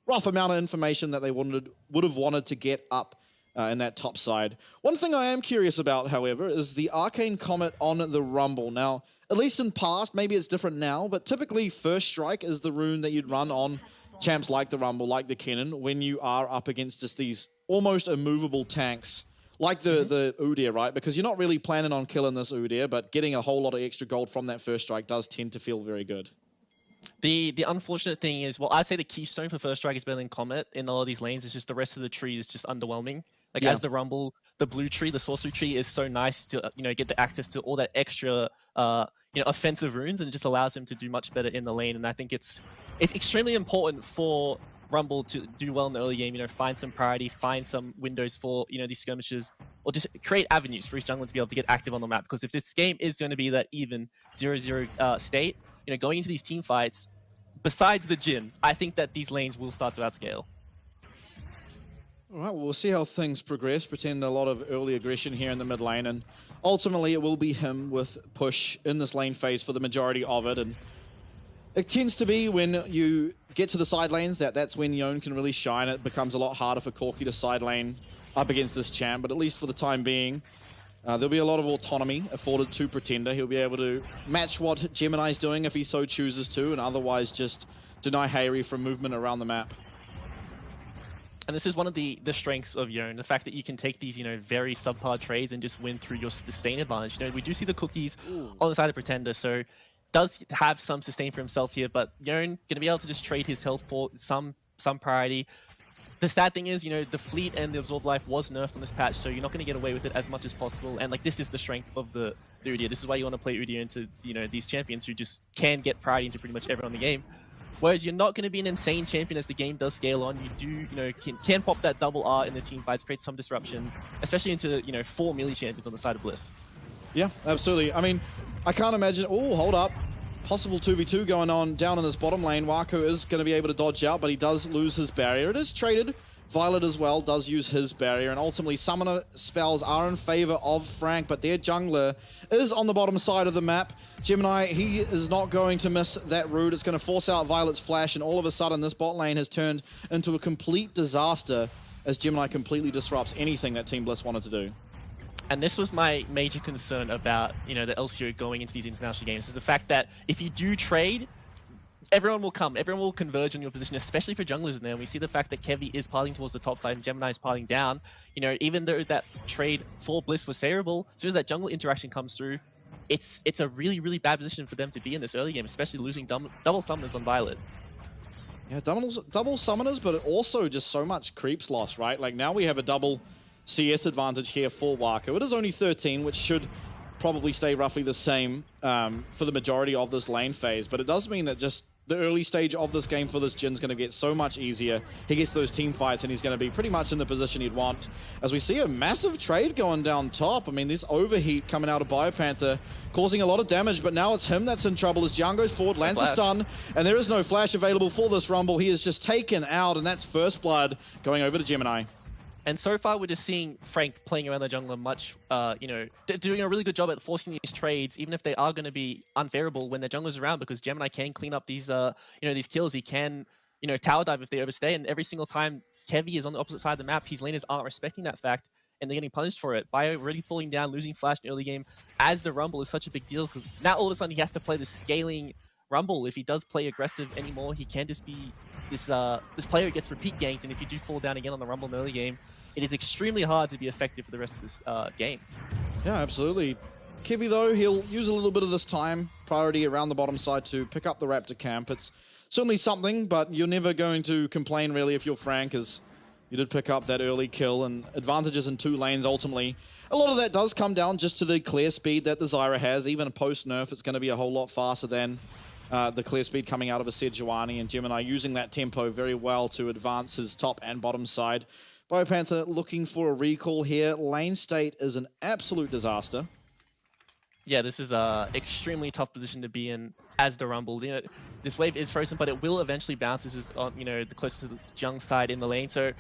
rough amount of information that they would have wanted to get up in that top side. One thing I am curious about, however, is the Arcane Comet on the Rumble. Now, at least in past, maybe it's different now, but typically First Strike is the rune that you'd run on champs like the Rumble, like the Kennen, when you are up against just these almost immovable tanks, like the Udyr, right? Because you're not really planning on killing this Udyr, but getting a whole lot of extra gold from that First Strike does tend to feel very good. The unfortunate thing is, well, I'd say the keystone for First Strike is better than Comet in a lot of these lanes. It's just the rest of the tree is just underwhelming. Like, as the Rumble, the blue tree, the sorcery tree is so nice to, you know, get the access to all that extra, you know, offensive runes, and it just allows him to do much better in the lane. And I think it's extremely important for Rumble to do well in the early game, you know, find some priority, find some windows for, you know, these skirmishes, or just create avenues for each jungler to be able to get active on the map. Because if this game is going to be that even 0-0 state, you know, going into these team fights, besides the Jhin, I think that these lanes will start to outscale. All right, well, we'll see how things progress. Pretend a lot of early aggression here in the mid lane, and ultimately it will be him with push in this lane phase for the majority of it. And it tends to be when you get to the side lanes that's when Yone can really shine. It becomes a lot harder for Corki to side lane up against this champ, but at least for the time being, there'll be a lot of autonomy afforded to Pretender. He'll be able to match what Gemini's doing if he so chooses to, and otherwise just deny Hayri from movement around the map. And this is one of the strengths of Yone, the fact that you can take these, you know, very subpar trades and just win through your sustain advantage. You know, we do see the cookies on the side of Pretender, so does have some sustain for himself here, but Yone going to be able to just trade his health for some priority. The sad thing is, you know, the fleet and the absorb life was nerfed on this patch, so you're not going to get away with it as much as possible. And like, this is the strength of the Udyr. This is why you want to play Udyr into, you know, these champions who just can get priority into pretty much everyone in the game. Whereas you're not going to be an insane champion as the game does scale on. You do, you know, can pop that double R in the team fights, create some disruption, especially into, you know, 4 melee champions on the side of Bliss. Yeah, absolutely. I mean, I can't imagine... Oh, hold up. Possible 2v2 going on down in this bottom lane. Wako is going to be able to dodge out, but he does lose his barrier. It is traded. Violet as well does use his barrier, and ultimately summoner spells are in favor of Frank, but their jungler is on the bottom side of the map. Gemini, he is not going to miss that route. It's going to force out Violet's flash, and all of a sudden this bot lane has turned into a complete disaster as Gemini completely disrupts anything that Team Bliss wanted to do. And this was my major concern about, you know, the LCO going into these international games, is the fact that if you do trade, everyone will come. Everyone will converge on your position, especially for junglers in there. And we see the fact that Kevi is piling towards the top side and Gemini is piling down. You know, even though that trade for Bliss was favorable, as soon as that jungle interaction comes through, it's a really, really bad position for them to be in this early game, especially losing double summoners on Violet. Yeah, double summoners, but also just so much creeps lost, right? Like, now we have a double CS advantage here for Wako. It is only 13, which should probably stay roughly the same for the majority of this lane phase, but it does mean that just the early stage of this game for this Jin's going to get so much easier. He gets those team fights and he's going to be pretty much in the position he'd want. As we see a massive trade going down top. I mean, this overheat coming out of Biopanther causing a lot of damage, but now it's him that's in trouble as Jiang goes forward, lands a stun, and there is no flash available for this Rumble. He is just taken out, and that's first blood going over to Gemini. And so far, we're just seeing Frank playing around the jungler much, you know, doing a really good job at forcing these trades, even if they are going to be unfavorable when their jungler's around, because Gemini can clean up these, you know, these kills. He can, you know, tower dive if they overstay, and every single time Kevi is on the opposite side of the map, his laners aren't respecting that fact, and they're getting punished for it. Bio already falling down, losing Flash in early game as the Rumble is such a big deal because now all of a sudden he has to play the scaling Rumble. If he does play aggressive anymore, he can just be this player who gets repeat ganked, and if you do fall down again on the Rumble in the early game, it is extremely hard to be effective for the rest of this game. Yeah, absolutely. Kivy, though, he'll use a little bit of this time, priority around the bottom side to pick up the Raptor camp. It's certainly something, but you're never going to complain, really, if you're Frank, as you did pick up that early kill and advantages in 2 lanes, ultimately. A lot of that does come down just to the clear speed that the Zyra has. Even post-nerf, it's going to be a whole lot faster than the clear speed coming out of a Sejuani, and Gemini using that tempo very well to advance his top and bottom side. BioPanther looking for a recall here. Lane state is an absolute disaster. Yeah, this is a extremely tough position to be in as the Rumble. You know, this wave is frozen, but it will eventually bounce. This is on, the closest to the Jung side in the lane. So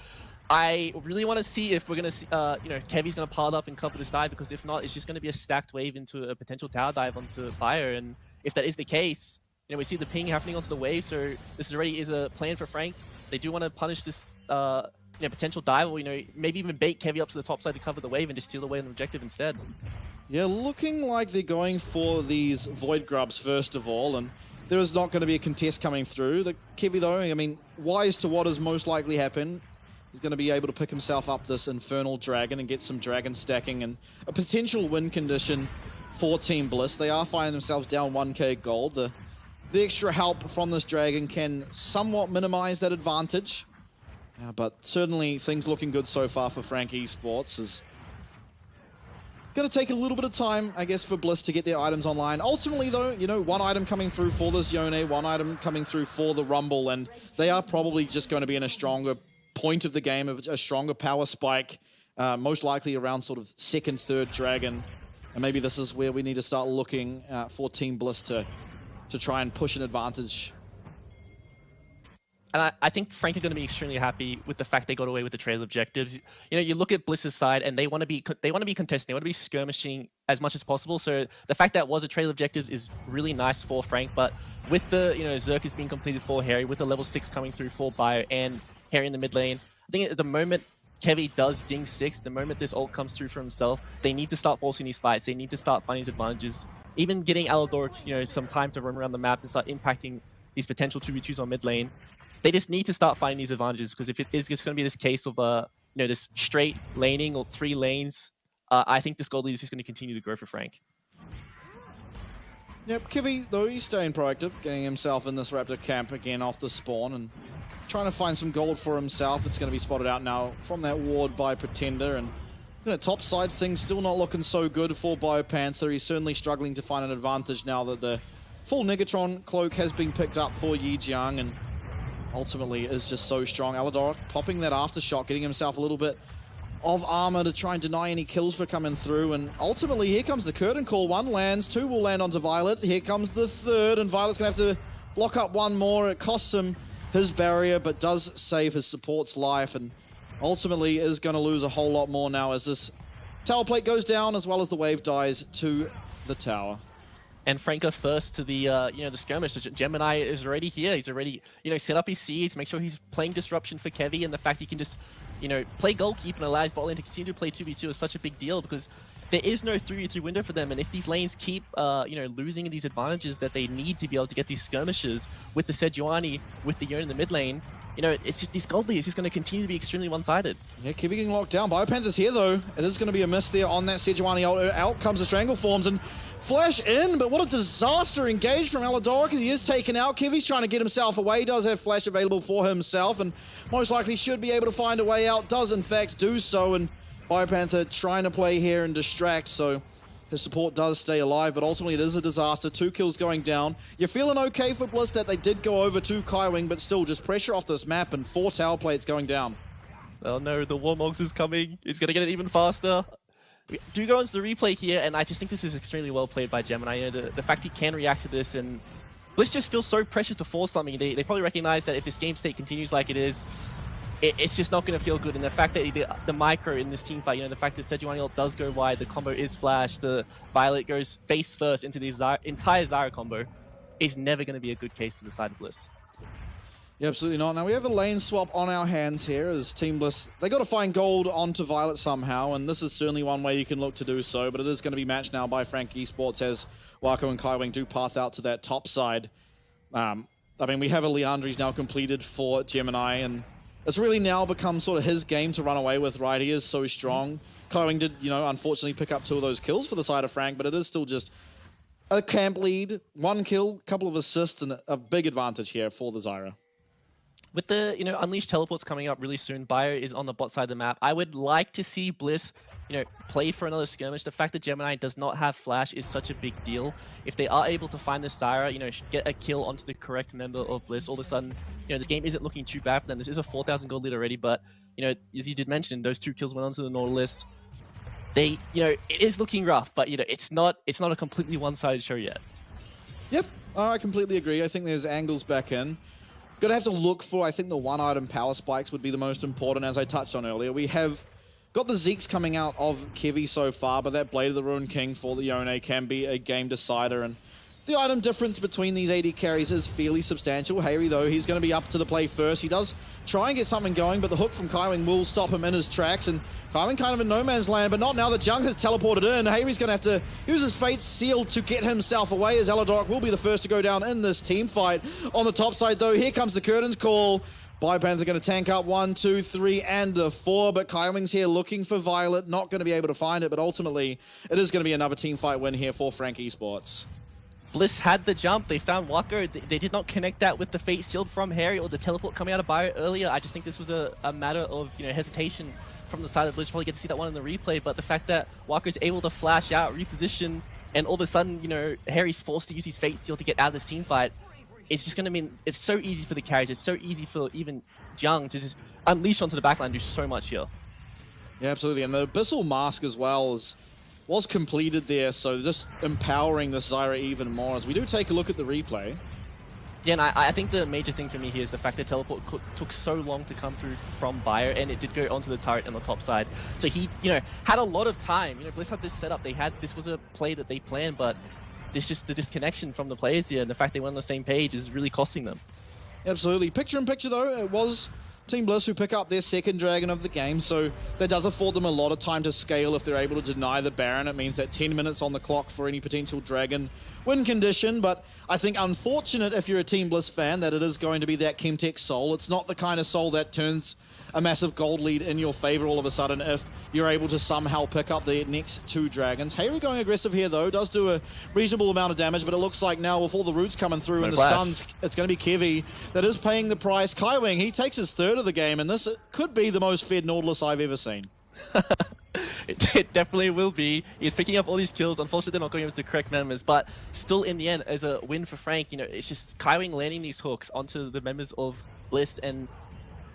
I really want to see if we're going to see, Kevy's going to pile up and cover this dive, because if not, it's just going to be a stacked wave into a potential tower dive onto Bio. And if that is the case, we see the ping happening onto the wave. So this already is a plan for Frank. They do want to punish this, potential dive, or maybe even bait Kevy up to the top side to cover the wave and just steal away on the objective instead. Yeah, looking like they're going for these Void Grubs first of all, and there is not going to be a contest coming through. The Kevy, though, I mean, wise to what is most likely happen, he's going to be able to pick himself up this Infernal Dragon and get some Dragon stacking and a potential win condition for Team Bliss. They are finding themselves down 1k gold. The extra help from this Dragon can somewhat minimize that advantage, but certainly things looking good so far for Frank Esports. Is going to take a little bit of time, I guess, for Bliss to get their items online. Ultimately, though, one item coming through for this Yone, one item coming through for the Rumble, and they are probably just going to be in a stronger point of the game, a stronger power spike, most likely around sort of 2nd, 3rd Dragon. And maybe this is where we need to start looking for Team Bliss to try and push an advantage. And I think Frank is going to be extremely happy with the fact they got away with the trail objectives. You look at Bliss's side, and they want to be contesting, they want to be skirmishing as much as possible. So the fact that it was a trail objectives is really nice for Frank. But with the Zerk being completed for Harry, with the level 6 coming through for Bio and Harry in the mid lane, I think at the moment Kevy does ding 6, the moment this ult comes through for himself, they need to start forcing these fights. They need to start finding these advantages. Even getting Alador, some time to run around the map and start impacting these potential 2v2s on mid lane. They just need to start finding these advantages, because if it is just going to be this case of this straight laning or 3 lanes, I think this gold lead is just going to continue to grow for Frank. Yep, Kivy, though, he's staying proactive, getting himself in this Raptor camp again off the spawn and trying to find some gold for himself. It's going to be spotted out now from that ward by Pretender, and top side things still not looking so good for BioPanther. He's certainly struggling to find an advantage now that the full Negatron cloak has been picked up for Yijiang, and ultimately is just so strong. Alador popping that aftershock, getting himself a little bit of armor to try and deny any kills for coming through. And ultimately, here comes the curtain call. 1 lands, 2 will land onto Violet. Here comes the 3rd, and Violet's going to have to block up 1 more. It costs him his barrier, but does save his support's life, and ultimately is going to lose a whole lot more now as this tower plate goes down, as well as the wave dies to the tower. And Franco first to the the skirmish. Gemini is already here. He's already set up his seeds, make sure he's playing disruption for Kevy, and the fact he can just play goalkeeper and allow his bot lane to continue to play 2v2 is such a big deal, because there is no 3v3 window for them. And if these lanes keep losing these advantages that they need to be able to get these skirmishes with the Sejuani, with the Yone in the mid lane, it's just, this gold lead is just going to continue to be extremely one-sided. Yeah, Kevy getting locked down. BioPanther's here, though. It is going to be a miss there on that Sejuani. Out comes the Strangle Forms, and flash in, but what a disaster engage from Alador, because he is taken out. Kevy's trying to get himself away. Does have flash available for himself, and most likely should be able to find a way out. Does, in fact, do so, and BioPanther trying to play here and distract, so his support does stay alive, but ultimately it is a disaster. 2 kills going down. You're feeling okay for Bliss that they did go over to Kaiwing, but still just pressure off this map, and 4 tower plates going down. Oh no, the Warmogs is coming. It's going to get it even faster. We do go into the replay here, and I just think this is extremely well played by Gemini. The fact he can react to this, and Bliss just feels so pressured to force something. They probably recognize that if this game state continues like it is, it's just not going to feel good. And the fact that the micro in this team fight, the fact that Sejuani ult does go wide, the combo is flash, the Violet goes face first into the entire Zyra combo, is never going to be a good case for the side of Bliss. Yeah, absolutely not. Now we have a lane swap on our hands here as Team Bliss. They got to find gold onto Violet somehow, and this is certainly one way you can look to do so, but it is going to be matched now by FAK Esports as Wako and Kaiwing do path out to that top side. I mean, we have a Leandri's now completed for Gemini, and it's really now become sort of his game to run away with, right? He is so strong. Kaiwing did, you know, unfortunately pick up 2 of those kills for the side of Frank, but it is still just a camp lead, 1 kill, couple of assists, and a big advantage here for the Zyra. With the, you know, Unleashed teleports coming up really soon, Bio is on the bot side of the map. I would like to see Bliss, you know, play for another skirmish. The fact that Gemini does not have Flash is such a big deal. If they are able to find this Zyra, you know, get a kill onto the correct member of Bliss, all of a sudden, you know, this game isn't looking too bad for them. This is a 4,000 gold lead already, but, you know, as you did mention, those 2 kills went onto the Nautilus. They, you know, it is looking rough, but, you know, it's not a completely one-sided show yet. Yep, I completely agree. I think there's angles back in. Gonna have to look for, I think the 1-item power spikes would be the most important, as I touched on earlier. We have got the Zeeks coming out of Kevy so far, but that Blade of the Ruined King for the Yone can be a game decider, and the item difference between these AD carries is fairly substantial. Harry, though, he's going to be up to the play first. He does try and get something going, but the hook from Kaiwing will stop him in his tracks, and Kaiwing kind of in no man's land, but not now that Junk has teleported in. Harry's going to have to use his Fate Seal to get himself away, as Eladoric will be the first to go down in this team fight. On the top side, though, here comes the Curtains call. Bypans are going to tank up 1, 2, 3, and the 4, but Kaiwing's here looking for Violet, not going to be able to find it, but ultimately, it is going to be another team fight win here for FAK Esports. Bliss had the jump, they found Wako, they did not connect that with the Fate Sealed from Harry or the teleport coming out of Bio earlier. I just think this was a matter of, you know, hesitation from the side of Bliss. Probably get to see that one in the replay, but the fact that Wako is able to flash out, reposition, and all of a sudden, you know, Harry's forced to use his Fate Seal to get out of this team fight, it's just going to mean it's so easy for the carries, it's so easy for even Jiang to just unleash onto the backline and do so much here. Yeah, absolutely, and the Abyssal Mask as well was completed there, so just empowering this Zyra even more as we do take a look at the replay. Yeah, and I think the major thing for me here is the fact that teleport took so long to come through from Bio, and it did go onto the turret on the top side. So he, you know, had a lot of time. You know, Bliss had this set up. This was a play that they planned, but there's just the disconnection from the players here, and the fact they weren't on the same page is really costing them. Absolutely. Picture in picture, though, it was Team Bliss who pick up their 2nd dragon of the game, so that does afford them a lot of time to scale if they're able to deny the Baron. It means that 10 minutes on the clock for any potential dragon win condition, but I think unfortunate if you're a Team Bliss fan that it is going to be that Chemtech soul. It's not the kind of soul that turns a massive gold lead in your favor all of a sudden if you're able to somehow pick up the next 2 dragons. Hayri going aggressive here, though, does do a reasonable amount of damage, but it looks like now with all the roots coming through and the stuns, it's going to be Kevy that is paying the price. Kaiwing, he takes his 3rd of the game, and this could be the most fed Nautilus I've ever seen. It definitely will be. He's picking up all these kills. Unfortunately, they're not going with the correct members, but still in the end, as a win for Frank, you know, it's just Kaiwing landing these hooks onto the members of Bliss, and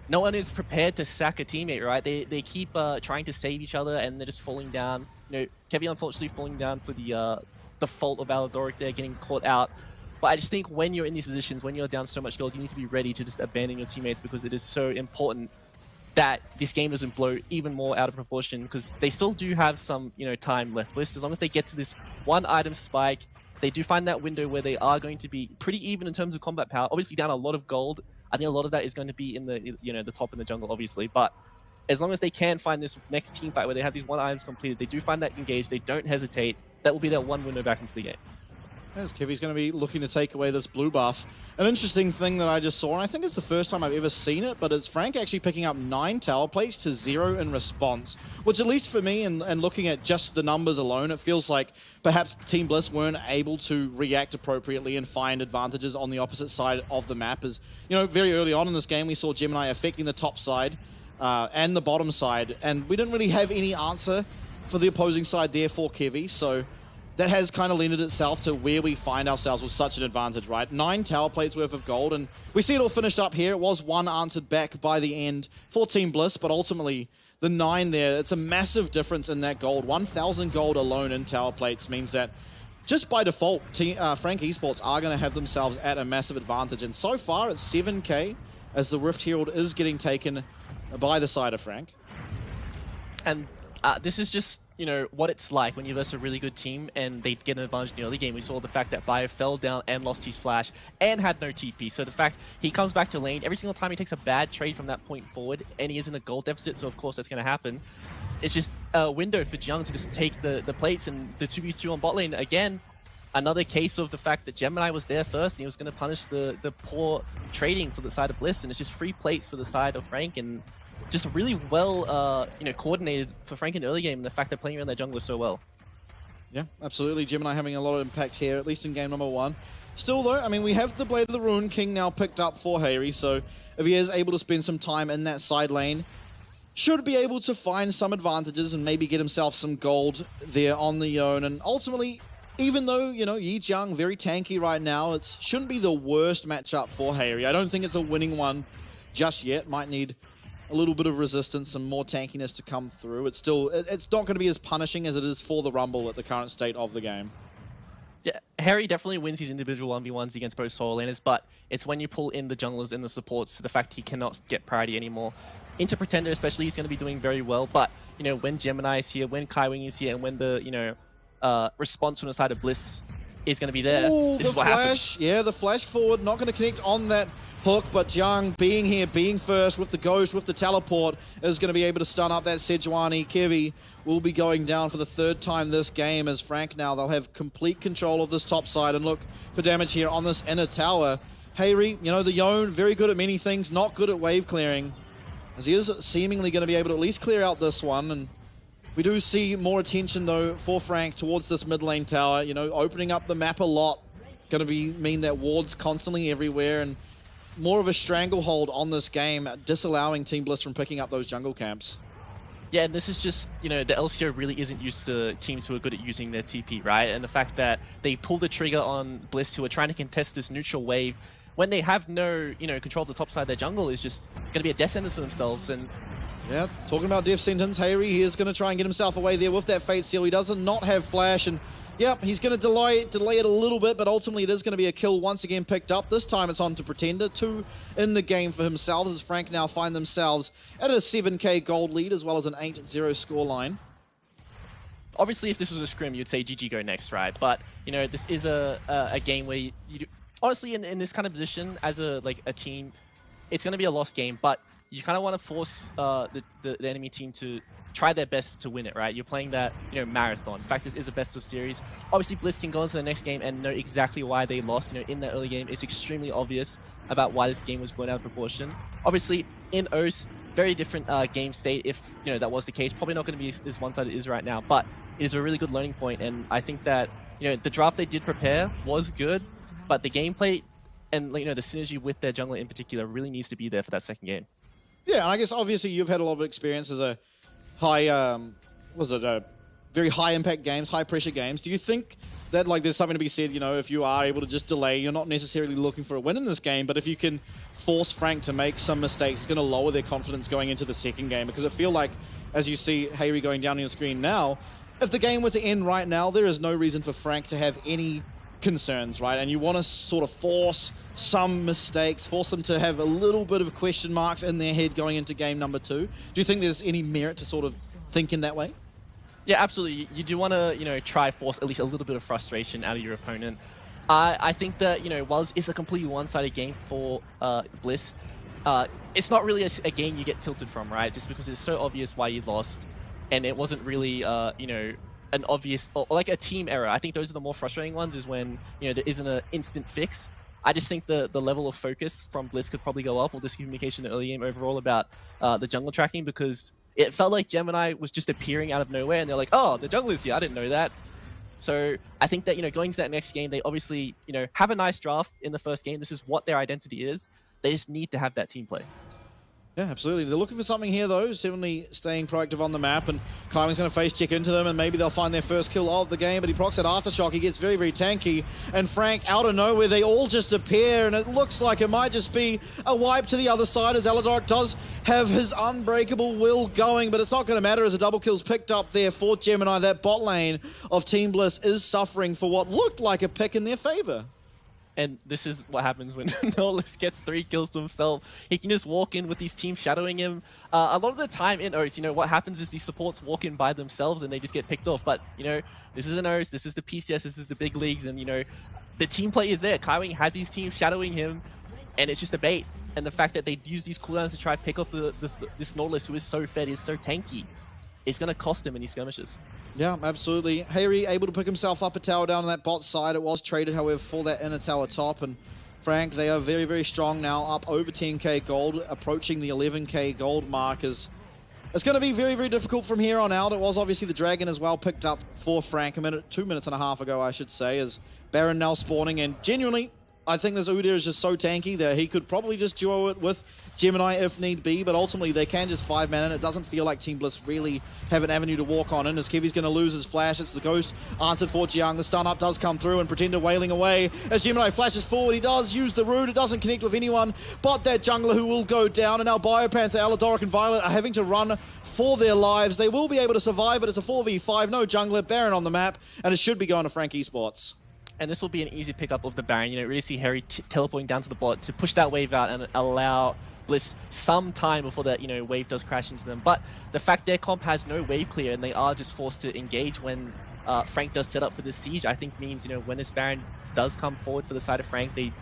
no one is prepared to sack a teammate, right? They keep trying to save each other, and they're just falling down. You know, Kevy unfortunately falling down for the fault of Aladoric there, getting caught out. But I just think when you're in these positions, when you're down so much gold, you need to be ready to just abandon your teammates, because it is so important that this game doesn't blow even more out of proportion, because they still do have some, you know, time left. Bliss, as long as they get to this 1-item spike, they do find that window where they are going to be pretty even in terms of combat power. Obviously down a lot of gold. I think a lot of that is going to be in the, you know, the top in the jungle, obviously. But as long as they can find this next team fight where they have these 1 items completed, they do find that engaged, they don't hesitate, that will be their one window back into the game. Yes, Kevy's going to be looking to take away this blue buff. An interesting thing that I just saw, and I think it's the first time I've ever seen it, but it's Frank actually picking up 9 tower plates to 0 in response, which at least for me, and looking at just the numbers alone, it feels like perhaps Team Bliss weren't able to react appropriately and find advantages on the opposite side of the map. As you know, very early on in this game, we saw Gemini affecting the top side and the bottom side, and we didn't really have any answer for the opposing side there for Kevy, so that has kind of lended itself to where we find ourselves with such an advantage, right? 9 tower plates worth of gold, and we see it all finished up here. It was 1 answered back by the end for Team Bliss, but ultimately the 9 there, it's a massive difference in that gold. 1,000 gold alone in tower plates means that just by default, FAK Esports are going to have themselves at a massive advantage, and so far it's 7k as the Rift Herald is getting taken by the side of Frank. And this is just, you know, what it's like when you versus a really good team and they get an advantage in the early game. We saw the fact that Bio fell down and lost his flash and had no TP. So the fact he comes back to lane, every single time he takes a bad trade from that point forward, and he is in a gold deficit, so of course that's going to happen. It's just a window for Jiang to just take the plates, and the 2v2 on bot lane, again, another case of the fact that Gemini was there first and he was going to punish the poor trading for the side of Bliss, and it's just free plates for the side of Frank, and just really well, you know, coordinated for Frank in the early game, and the fact they're playing around their jungler so well. Yeah, absolutely. Gemini having a lot of impact here, at least in game number 1. Still, though, I mean, we have the Blade of the Rune King now picked up for Harry, so if he is able to spend some time in that side lane, should be able to find some advantages and maybe get himself some gold there on the Yone. And ultimately, even though, you know, Yi Jiang very tanky right now, it shouldn't be the worst matchup for Harry. I don't think it's a winning one just yet. Might need a little bit of resistance and more tankiness to come through. It's not going to be as punishing as it is for the Rumble at the current state of the game. Yeah, Harry definitely wins his individual 1v1s against both solo laners, but it's when you pull in the junglers and the supports, the fact he cannot get priority anymore. Into Pretender especially, he's going to be doing very well, but, you know, when Gemini is here, when Kaiwing is here, and when the, you know, response from the side of Bliss is going to be there, this is what happens. Yeah, the flash forward, not going to connect on that hook, but Jiang being here, being first with the ghost, with the teleport, is going to be able to stun up that Sejuani. Kiwi will be going down for the 3rd time this game as Frank now, they'll have complete control of this top side and look for damage here on this inner tower. Hayri, you know, the Yone, very good at many things, not good at wave clearing, as he is seemingly going to be able to at least clear out this one. And we do see more attention, though, for Frank towards this mid lane tower, you know, opening up the map a lot. Going to mean that wards constantly everywhere, and more of a stranglehold on this game, disallowing Team Bliss from picking up those jungle camps. Yeah, and this is just, you know, the LCO really isn't used to teams who are good at using their TP, right? And the fact that they pull the trigger on Bliss, who are trying to contest this neutral wave, when they have no, you know, control of the top side of their jungle, is just going to be a death sentence for themselves. And yeah, talking about death sentence, Hayri, he is going to try and get himself away there with that Fate Seal. He does not have flash, and yep, he's going to delay it a little bit, but ultimately it is going to be a kill once again picked up. This time it's on to Pretender, 2 in the game for himself, as Frank now find themselves at a 7k gold lead, as well as an 8-0 scoreline. Obviously, if this was a scrim, you'd say GG go next, right? But, you know, this is a game where you honestly, in this kind of position, as a team, it's going to be a lost game, but you kind of want to force the enemy team to try their best to win it, right? You're playing that, you know, marathon. In fact, this is a best of series. Obviously, Bliss can go into the next game and know exactly why they lost. You know, in that early game, it's extremely obvious about why this game was blown out of proportion. Obviously, in O's, very different game state. If, you know, that was the case, probably not going to be as one-sided it is right now, but it is a really good learning point, and I think that, you know, the draft they did prepare was good, but the gameplay and, you know, the synergy with their jungler in particular really needs to be there for that second game. Yeah, and I guess obviously you've had a lot of experience as a high, very high impact games, high pressure games. Do you think that, like, there's something to be said, you know, if you are able to just delay, you're not necessarily looking for a win in this game, but if you can force Frank to make some mistakes, it's going to lower their confidence going into the second game? Because I feel like, as you see Hayri going down on your screen now, if the game were to end right now, there is no reason for Frank to have any concerns, right? And you want to sort of force some mistakes, force them to have a little bit of question marks in their head going into game number 2. Do you think there's any merit to sort of think in that way? Yeah, absolutely. You do want to, you know, try force at least a little bit of frustration out of your opponent. I think that, you know, while it's a completely one-sided game for Bliss, it's not really a game you get tilted from, right? Just because it's so obvious why you lost, and it wasn't really, you know, an obvious, or like a team error. I think those are the more frustrating ones, is when, you know, there isn't an instant fix. I just think the level of focus from Bliss could probably go up, or this communication in the early game overall about the jungle tracking, because it felt like Gemini was just appearing out of nowhere, and they're like, oh, the jungler's here, I didn't know that. So I think that, you know, going to that next game, they obviously, you know, have a nice draft in the first game. This is what their identity is. They just need to have that team play. Yeah, absolutely. They're looking for something here, though. Certainly staying proactive on the map, and Kyling's going to face check into them, and maybe they'll find their first kill of the game, but he procs that Aftershock. He gets very, very tanky, and Frank, out of nowhere, they all just appear, and it looks like it might just be a wipe to the other side, as Elador does have his unbreakable will going, but it's not going to matter as a double kill's picked up there for Gemini. That bot lane of Team Bliss is suffering for what looked like a pick in their favor. And this is what happens when Nolus gets 3 kills to himself. He can just walk in with these teams shadowing him. A lot of the time in OS, what happens is these supports walk in by themselves and they just get picked off. But, this is an OS, this is the PCS, this is the big leagues, and, the team play is there. Kaiwing has these teams shadowing him, and it's just a bait. And the fact that they use these cooldowns to try to pick off this Nautilus, who is so fed, is so tanky, it's going to cost him in these skirmishes. Yeah, absolutely. Hayri able to pick himself up a tower down on that bot side. It was traded, however, for that inner tower top. And Frank, they are very, very strong now, up over 10k gold, approaching the 11k gold mark. It's going to be very, very difficult from here on out. It was obviously the Dragon as well picked up for Frank 2 minutes and a half ago, I should say, as Baron now spawning. And genuinely, I think this Udyr is just so tanky that he could probably just duo it with Gemini if need be, but ultimately they can just 5-man, and it doesn't feel like Team Bliss really have an avenue to walk on in, as Kevy's going to lose his flash. It's the Ghost answered for Jiang. The stun up does come through, and Pretender wailing away as Gemini flashes forward. He does use the root. It doesn't connect with anyone but that jungler, who will go down, and now Biopanther, Aladoric, and Violet are having to run for their lives. They will be able to survive, but it's a 4v5, no jungler, Baron on the map, and it should be going to Frank Esports. And this will be an easy pickup of the Baron. Really see Harry teleporting down to the bot to push that wave out and allow Bliss some time before that, wave does crash into them. But the fact their comp has no wave clear and they are just forced to engage when Frank does set up for this siege, I think means, when this Baron does come forward for the side of Frank, they,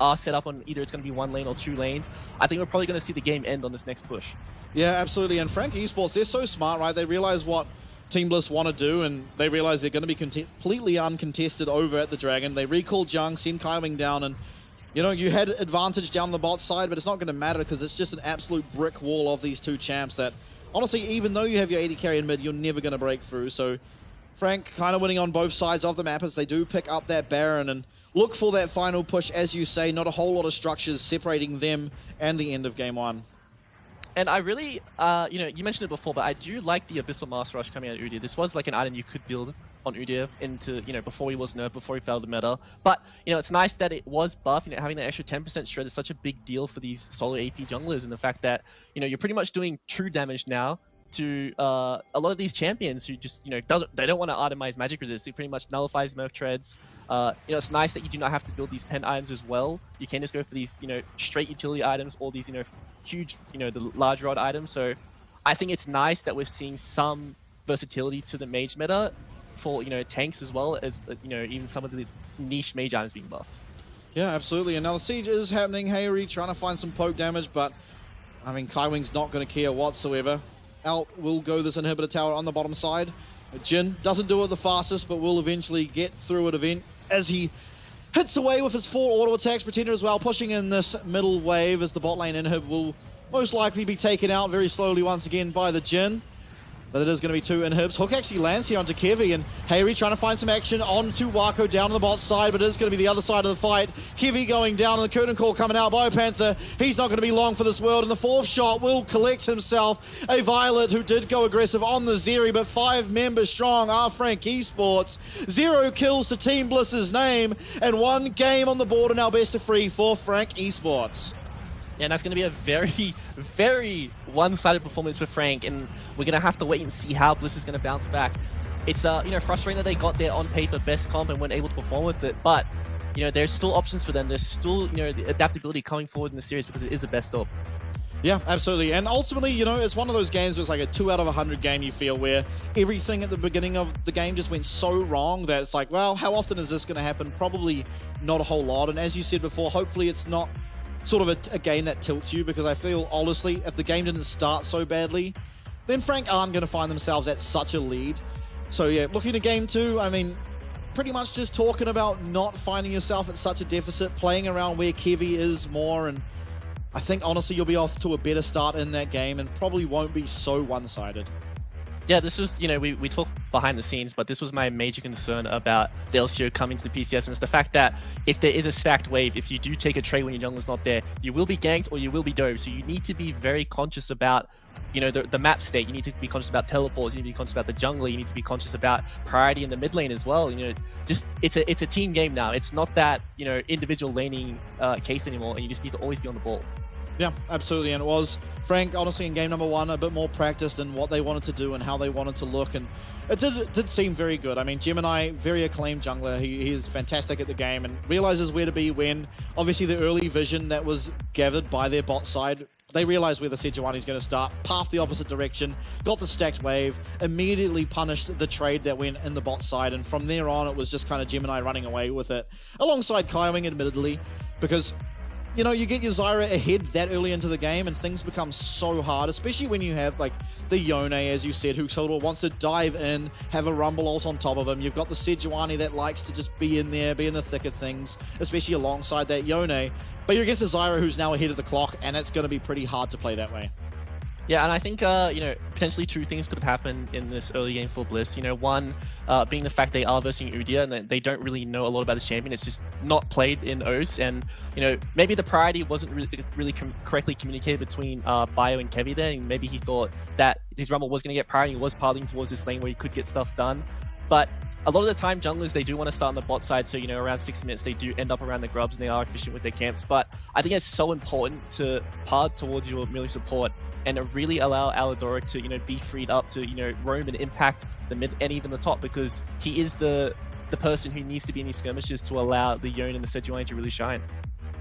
are set up on either it's going to be 1 lane or 2 lanes. I think we're probably going to see the game end on this next push. Yeah, absolutely. And Frank Esports, they're so smart, right? They realize what Team Bliss want to do, and they realize they're going to be completely uncontested over at the Dragon. They recall Jung, send Kaiwing down, and you had advantage down the bot side, but it's not going to matter because it's just an absolute brick wall of these two champs that, honestly, even though you have your AD carry in mid, you're never going to break through. So Frank kind of winning on both sides of the map as they do pick up that Baron and look for that final push. As you say, not a whole lot of structures separating them and the end of game 1. And I really, you mentioned it before, but I do like the Abyssal Master Rush coming out of Udyr. This was like an item you could build on Udyr into, before he was nerfed, before he fell to meta. But, it's nice that it was buffed. Having that extra 10% shred is such a big deal for these solo AP junglers, and the fact that, you're pretty much doing true damage now to a lot of these champions who just, they don't want to itemize magic resist. It pretty much nullifies Merc treads. It's nice that you do not have to build these pen items as well. You can just go for these, straight utility items, or these, huge, the large rod items. So I think it's nice that we're seeing some versatility to the mage meta for, tanks as well as, even some of the niche mage items being buffed. Yeah, absolutely. And now the siege is happening. Hayri trying to find some poke damage, but, Kaiwing's not going to care whatsoever. Out will go this inhibitor tower on the bottom side. Jin doesn't do it the fastest, but will eventually get through it as he hits away with his 4 auto attacks. Pretender as well, pushing in this middle wave as the bot lane inhib will most likely be taken out very slowly once again by the Jin. But it is going to be 2 inhibs. Hook actually lands here onto Kevy, and Hayri trying to find some action onto Wako down on the bot side, but it is going to be the other side of the fight. Kevy going down, and the curtain call coming out. Biopanther, he's not going to be long for this world, and the 4th shot will collect himself a Violet, who did go aggressive on the Zeri, but 5 members strong are Frank Esports. 0 kills to Team Bliss's name, and 1 game on the board, and now best of 3 for Frank Esports. Yeah, and that's going to be a very, very one-sided performance for Frank, and we're going to have to wait and see how Bliss is going to bounce back. It's frustrating that they got their on-paper best comp and weren't able to perform with it, but there's still options for them. There's still the adaptability coming forward in the series because it is a best of. Yeah, absolutely. And ultimately, it's one of those games where it's like a 2 out of 100 game, you feel, where everything at the beginning of the game just went so wrong that it's like, well, how often is this going to happen? Probably not a whole lot. And as you said before, hopefully it's not sort of a game that tilts you, because I feel, honestly, if the game didn't start so badly, then Frank aren't going to find themselves at such a lead. So yeah, looking at game 2, pretty much just talking about not finding yourself at such a deficit, playing around where Kevy is more, and I think, honestly, you'll be off to a better start in that game and probably won't be so one-sided. Yeah, this was, we talk behind the scenes, but this was my major concern about the LCO coming to the PCS, and it's the fact that if there is a stacked wave, if you do take a trade when your jungler's not there, you will be ganked or you will be dove. So you need to be very conscious about, the map state. You need to be conscious about teleports, you need to be conscious about the jungler, you need to be conscious about priority in the mid lane as well. Just it's a team game now. It's not that, individual laning case anymore, and you just need to always be on the ball. Yeah, absolutely, and it was, Frank, honestly, in game number 1, a bit more practiced in what they wanted to do and how they wanted to look, and it did seem very good. I mean, Gemini, very acclaimed jungler. He is fantastic at the game and realizes where to be when, obviously, the early vision that was gathered by their bot side, they realized where the Sejuani is going to start, path the opposite direction, got the stacked wave, immediately punished the trade that went in the bot side, and from there on, it was just kind of Gemini running away with it, alongside Kaiwing, admittedly, because you know, you get your Zyra ahead that early into the game and things become so hard, especially when you have like the Yone, as you said, who sort of wants to dive in, have a Rumble ult on top of him. You've got the Sejuani that likes to just be in there, be in the thick of things, especially alongside that Yone. But you're against a Zyra who's now ahead of the clock, and it's going to be pretty hard to play that way. Yeah, and I think, you know, potentially 2 things could have happened in this early game for Bliss. You know, one being the fact they are versing Udyr and that they don't really know a lot about this champion. It's just not played in OS, and, you know, maybe the priority wasn't really correctly communicated between Bio and Kevy there, and maybe he thought that his Rumble was going to get priority, he was pathing towards this lane where he could get stuff done. But a lot of the time, junglers, they do want to start on the bot side, so, you know, around 60 minutes, they do end up around the grubs, and they are efficient with their camps. But I think it's so important to path towards your melee support and really allow Aladoric to, you know, be freed up to, you know, roam and impact the mid and even the top, because he is the person who needs to be in these skirmishes to allow the Yone and the Sejuani to really shine.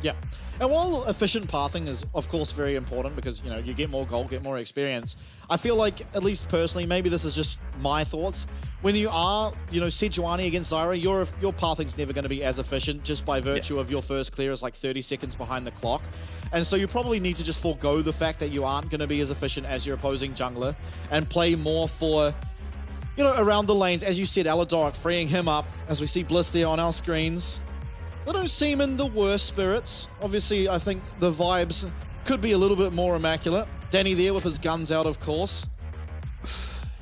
Yeah, and while efficient pathing is, of course, very important because, you know, you get more gold, get more experience, I feel like, at least personally, maybe this is just my thoughts, when you are, you know, Sejuani against Zyra, your pathing's never going to be as efficient just by virtue of your first clear is like 30 seconds behind the clock. And so you probably need to just forego the fact that you aren't going to be as efficient as your opposing jungler and play more for, you know, around the lanes. As you said, Aladoric freeing him up, as we see Bliss there on our screens. They don't seem in the worst spirits. Obviously, I think the vibes could be a little bit more immaculate. Danny there with his guns out, of course.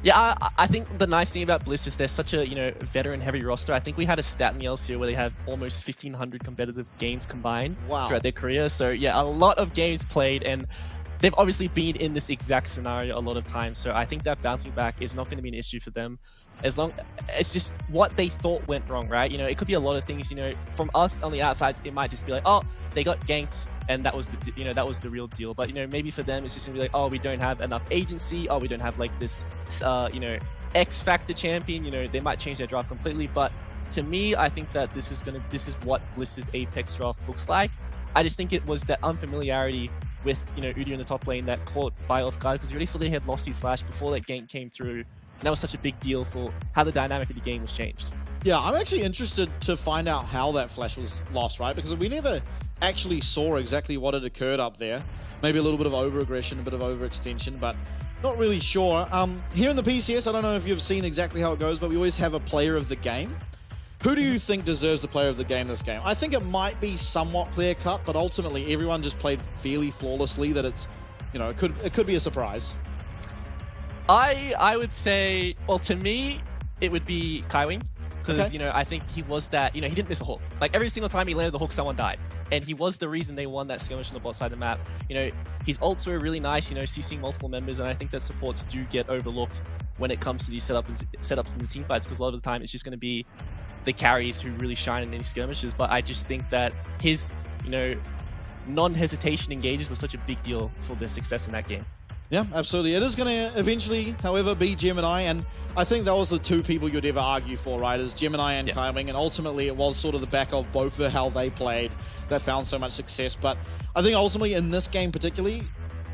Yeah, I think the nice thing about Bliss is they're such a, you know, veteran-heavy roster. I think we had a stat in the LCO where they had almost 1,500 competitive games combined throughout their career. So, yeah, a lot of games played, and they've obviously been in this exact scenario a lot of times. So I think that bouncing back is not going to be an issue for them. As long, it's just what they thought went wrong, right? You know, it could be a lot of things. You know, from us on the outside, it might just be like, oh, they got ganked, and that was the, you know, that was the real deal. But, you know, maybe for them, it's just gonna be like, oh, we don't have enough agency. Oh, we don't have like this, you know, X Factor champion. You know, they might change their draft completely. But to me, I think that this is what Bliss's Apex draft looks like. I just think it was that unfamiliarity with, you know, Udyr in the top lane that caught Bio off guard, because you already saw they had lost his flash before that gank came through. And that was such a big deal for how the dynamic of the game was changed. Yeah, I'm actually interested to find out how that flash was lost, right? Because we never actually saw exactly what had occurred up there. Maybe a little bit of over-aggression, a bit of overextension, but not really sure. Here in the PCS, I don't know if you've seen exactly how it goes, but we always have a player of the game. Who do you think deserves the player of the game this game? I think it might be somewhat clear-cut, but ultimately everyone just played fairly flawlessly that it's, you know, it could be a surprise. I would say, well, to me, it would be Kaiwing. Because, you know, I think he was that, you know, he didn't miss a hook. Like, every single time he landed the hook, someone died. And he was the reason they won that skirmish on the bot side of the map. You know, his ults were really nice, you know, CCing multiple members, and I think that supports do get overlooked when it comes to these setups in the team fights, because a lot of the time it's just going to be the carries who really shine in these skirmishes. But I just think that his, you know, non-hesitation engages was such a big deal for their success in that game. Yeah, absolutely. It is going to eventually, however, be Gemini, and I think that was the two people you'd ever argue for, right, is Gemini and Kaiwing, and ultimately it was sort of the back of both of how they played that found so much success. But I think ultimately in this game particularly,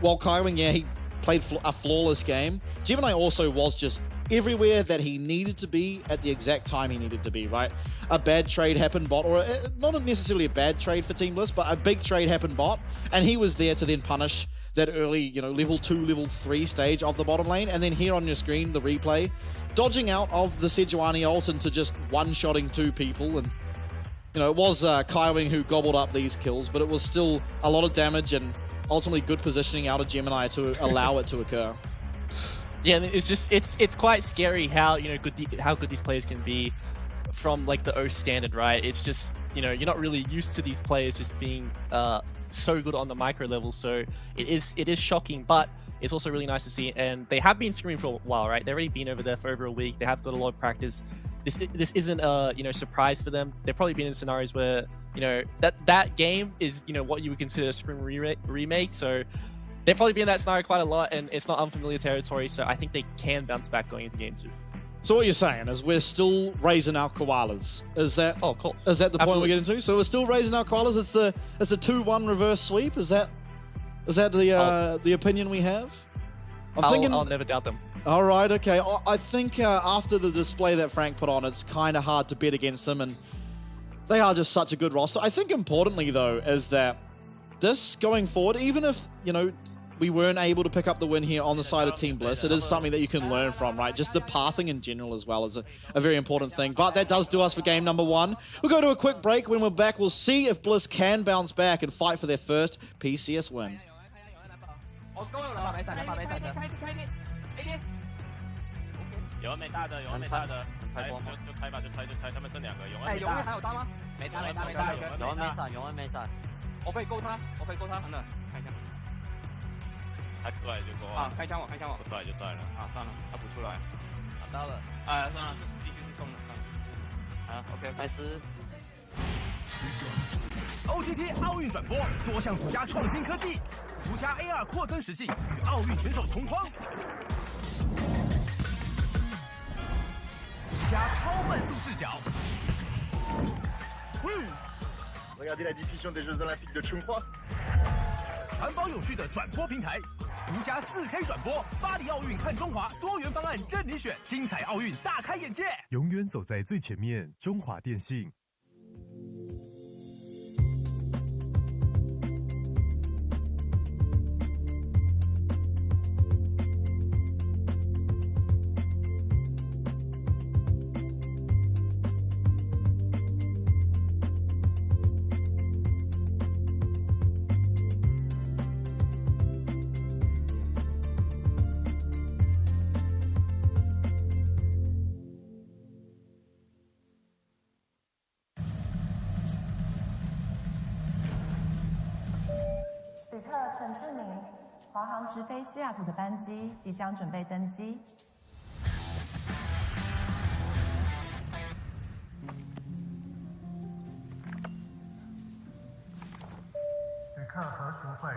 while Kaiwing, yeah, he played a flawless game, Gemini also was just everywhere that he needed to be at the exact time he needed to be, right? A bad trade happened bot, or not necessarily a bad trade for Team Bliss, but a big trade happened bot, and he was there to then punish that early, you know, level 2, level 3 stage of the bottom lane. And then here on your screen, the replay, dodging out of the Sejuani ult into just one-shotting 2 people. And, you know, it was Kaiwing who gobbled up these kills, but it was still a lot of damage and ultimately good positioning out of Gemini to allow it to occur. Yeah, it's just, it's quite scary how, you know, how good these players can be from, like, the O standard, right? It's just, you know, you're not really used to these players just being so good on the micro level, so it is shocking, but it's also really nice to see. And they have been screaming for a while, right? They've already been over there for over a week. They have got a lot of practice. this isn't a surprise for them. They've probably been in scenarios where that game is what you would consider a spring remake. So they've probably been in that scenario quite a lot, and it's not unfamiliar territory. So I think they can bounce back going into game 2. So what you're saying is we're still raising our koalas. Is that? Oh, of course. Is that the point Absolutely. we're getting to? So we're still raising our koalas. It's the 2-1 reverse sweep. Is that the opinion we have? I'll never doubt them. All right, okay. I think after the display that Frank put on, it's kind of hard to bet against them, and they are just such a good roster. I think importantly, though, is that this going forward, even if, we weren't able to pick up the win here on the side of Team Bliss, it is something that you can learn from, right? Just the pathing in general as well is a very important thing. But that does do us for game number 1. We'll go to a quick break. When we're back, we'll see if Bliss can bounce back and fight for their first PCS win. 有完没大的，有完没大的，开就开吧，就开，他们剩2个，有完没大。有完还有大吗？没大，有完没闪，有完没闪。我可以勾他，真的，看一下。他出来就勾啊！开枪我，不出来就算了啊，算了，他不出来。拿到了。算了，继续是送的，算了。好 ，OK， 开始。OTT 奥运转播多项独家创新科技，独家 AR 扩增实性与奥运选手同框，加超慢速视角。Regardez la diffusion des Jeux Olympiques de Chongqing。环保有序的转播平台，独家4K 转播，巴黎奥运看中华，多元方案任你选，精彩奥运大开眼界，永远走在最前面，中华电信。旅客陈志明，华航直飞西雅图的班机即将准备登机。旅客何淑慧，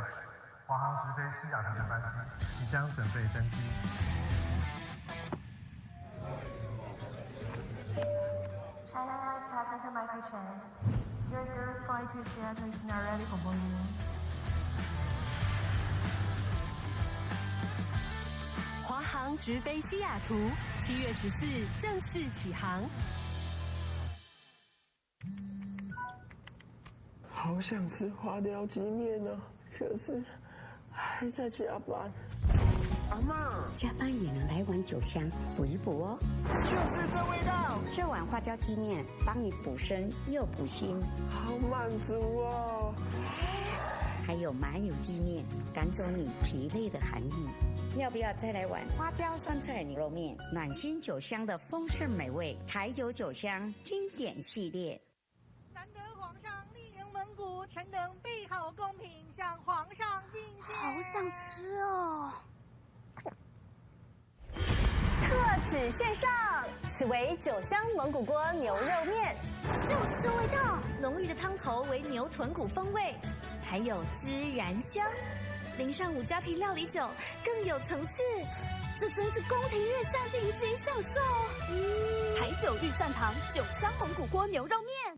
华航直飞西雅图的班机即将准备登机。China Airlines passenger Michael Chen, your direct flight to Seattle is now ready for boarding. 华航直飞西雅图，7月14正式起航。好想吃花雕鸡面哦，可是还在加班。阿嬷，加班也能来碗酒香补一补哦。就是这味道，这碗花雕鸡面帮你补身又补心，好满足哦。还有麻油鸡面，赶走你疲累的寒意。要不要再来碗花雕酸菜牛肉面？暖心酒香的丰盛美味，台酒酒香经典系列。难得皇上莅临蒙古，臣等备好贡品向皇上进献。好想吃哦！特此献上，此为酒香蒙古锅牛肉面，就是这味道，浓郁的汤头为牛豚骨风味，还有孜然香，淋上五加皮料理酒，更有层次。这真是宫廷御膳顶级享受。台酒御膳堂酒香蒙古锅牛肉面。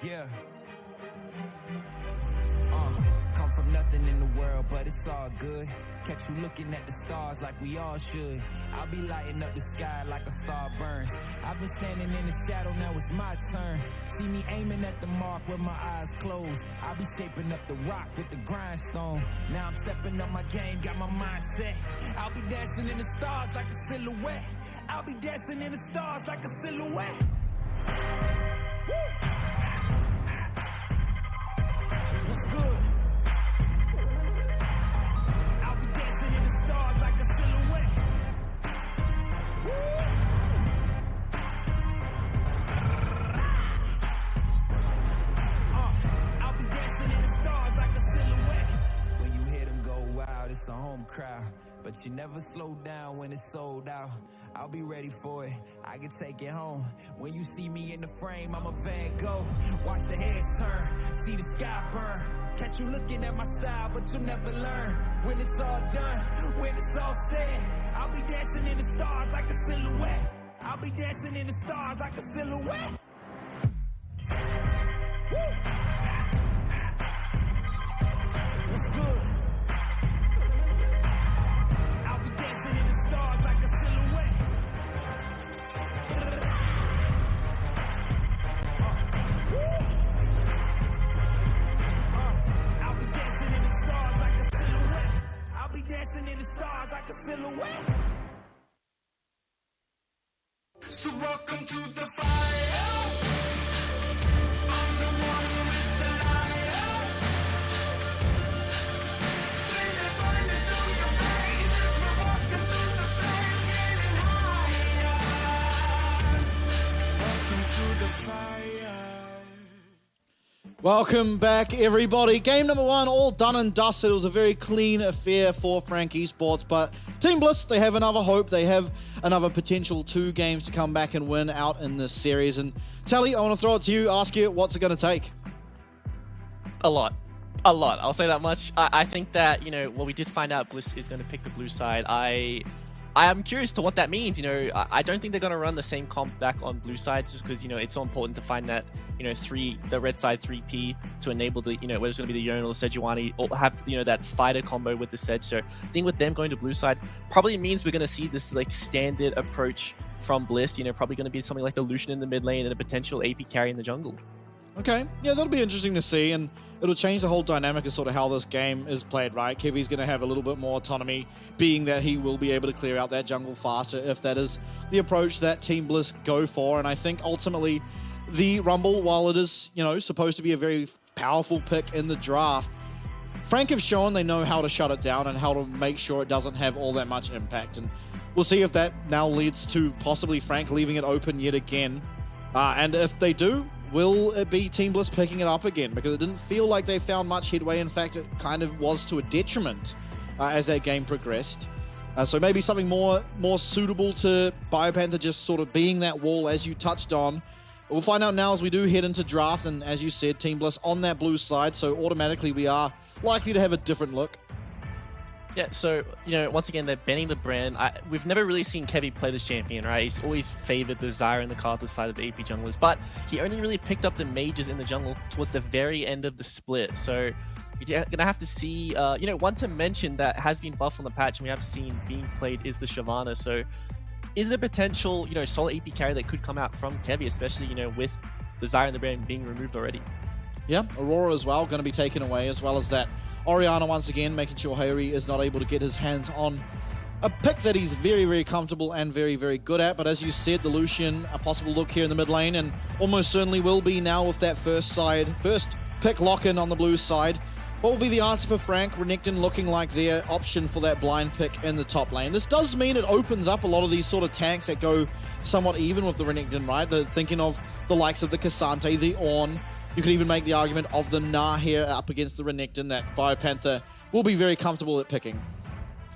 Yeah. Come from nothing in the world, but it's all good. Catch you looking at the stars like we all should. I'll be lighting up the sky like a star burns. I've been standing in the shadow, now it's my turn. See me aiming at the mark with my eyes closed. I'll be shaping up the rock with the grindstone. Now I'm stepping up my game, got my mind set. I'll be dancing in the stars like a silhouette. I'll be dancing in the stars like a silhouette. What's good? I'll be dancing in the stars like a silhouette. I'll be dancing in the stars like a silhouette. When you hear them go wild, it's a home crowd. But you never slow down when it's sold out. I'll be ready for it, I can take it home. When you see me in the frame, I'm a Van Gogh. Watch the heads turn, see the sky burn. Catch you looking at my style, but you'll never learn. When it's all done, when it's all said, I'll be dancing in the stars like a silhouette. I'll be dancing in the stars like a silhouette. What's good? I'll be dancing in the stars like a silhouette. I'll be dancing in the stars like a silhouette. I'll be dancing in the stars like a silhouette. So welcome to the fire. I'm the one with the light. Feel it burning through your veins. Just walking through the flames, getting higher. Welcome to the fire. Welcome back, everybody. Game number one, all done and dusted. It was a very clean affair for Frank Esports, but Team Bliss, they have another hope. They have another potential 2 games to come back and win out in this series. And Tally, I want to throw it to you, ask you, what's it going to take? A lot. A lot. I'll say that much. I think that, well, we did find out Bliss is going to pick the blue side. I am curious to what that means. I don't think they're going to run the same comp back on blue sides just because, it's so important to find that, the red side 3P to enable the, whether it's going to be the Yone or the Sejuani or have, that fighter combo with the Sej. So I think with them going to blue side probably means we're going to see this like standard approach from Bliss, probably going to be something like the Lucian in the mid lane and a potential AP carry in the jungle. Okay, yeah, that'll be interesting to see, and it'll change the whole dynamic of sort of how this game is played, right? Kevy's going to have a little bit more autonomy, being that he will be able to clear out that jungle faster if that is the approach that Team Bliss go for. And I think ultimately the Rumble, while it is, supposed to be a very powerful pick in the draft, Frank have shown they know how to shut it down and how to make sure it doesn't have all that much impact. And we'll see if that now leads to possibly Frank leaving it open yet again. And if they do, will it be Team Bliss picking it up again? Because it didn't feel like they found much headway. In fact, it kind of was to a detriment as that game progressed. So maybe something more suitable to Biopanther just sort of being that wall as you touched on. We'll find out now as we do head into draft. And as you said, Team Bliss on that blue side. So automatically we are likely to have a different look. Yeah, so, once again, they're banning the brand. We've never really seen Kevy play this champion, right? He's always favored the Zyra and the Karthus side of the AP junglers, but he only really picked up the mages in the jungle towards the very end of the split. So you're going to have to see, one to mention that has been buffed on the patch and we have seen being played is the Shyvana. So is there potential, solo AP carry that could come out from Kevy, especially, with the Zyra and the brand being removed already? Yeah, Aurora as well, going to be taken away, as well as that Orianna once again, making sure Hayuri is not able to get his hands on a pick that he's very, very comfortable and very, very good at. But as you said, the Lucian, a possible look here in the mid lane, and almost certainly will be now with that first pick lock-in on the blue side. What will be the answer for Frank? Renekton looking like their option for that blind pick in the top lane. This does mean it opens up a lot of these sort of tanks that go somewhat even with the Renekton, right? Thinking of the likes of the Cassante, the Ornn. You could even make the argument of the Gnar here up against the Renekton that Biopanther will be very comfortable at picking.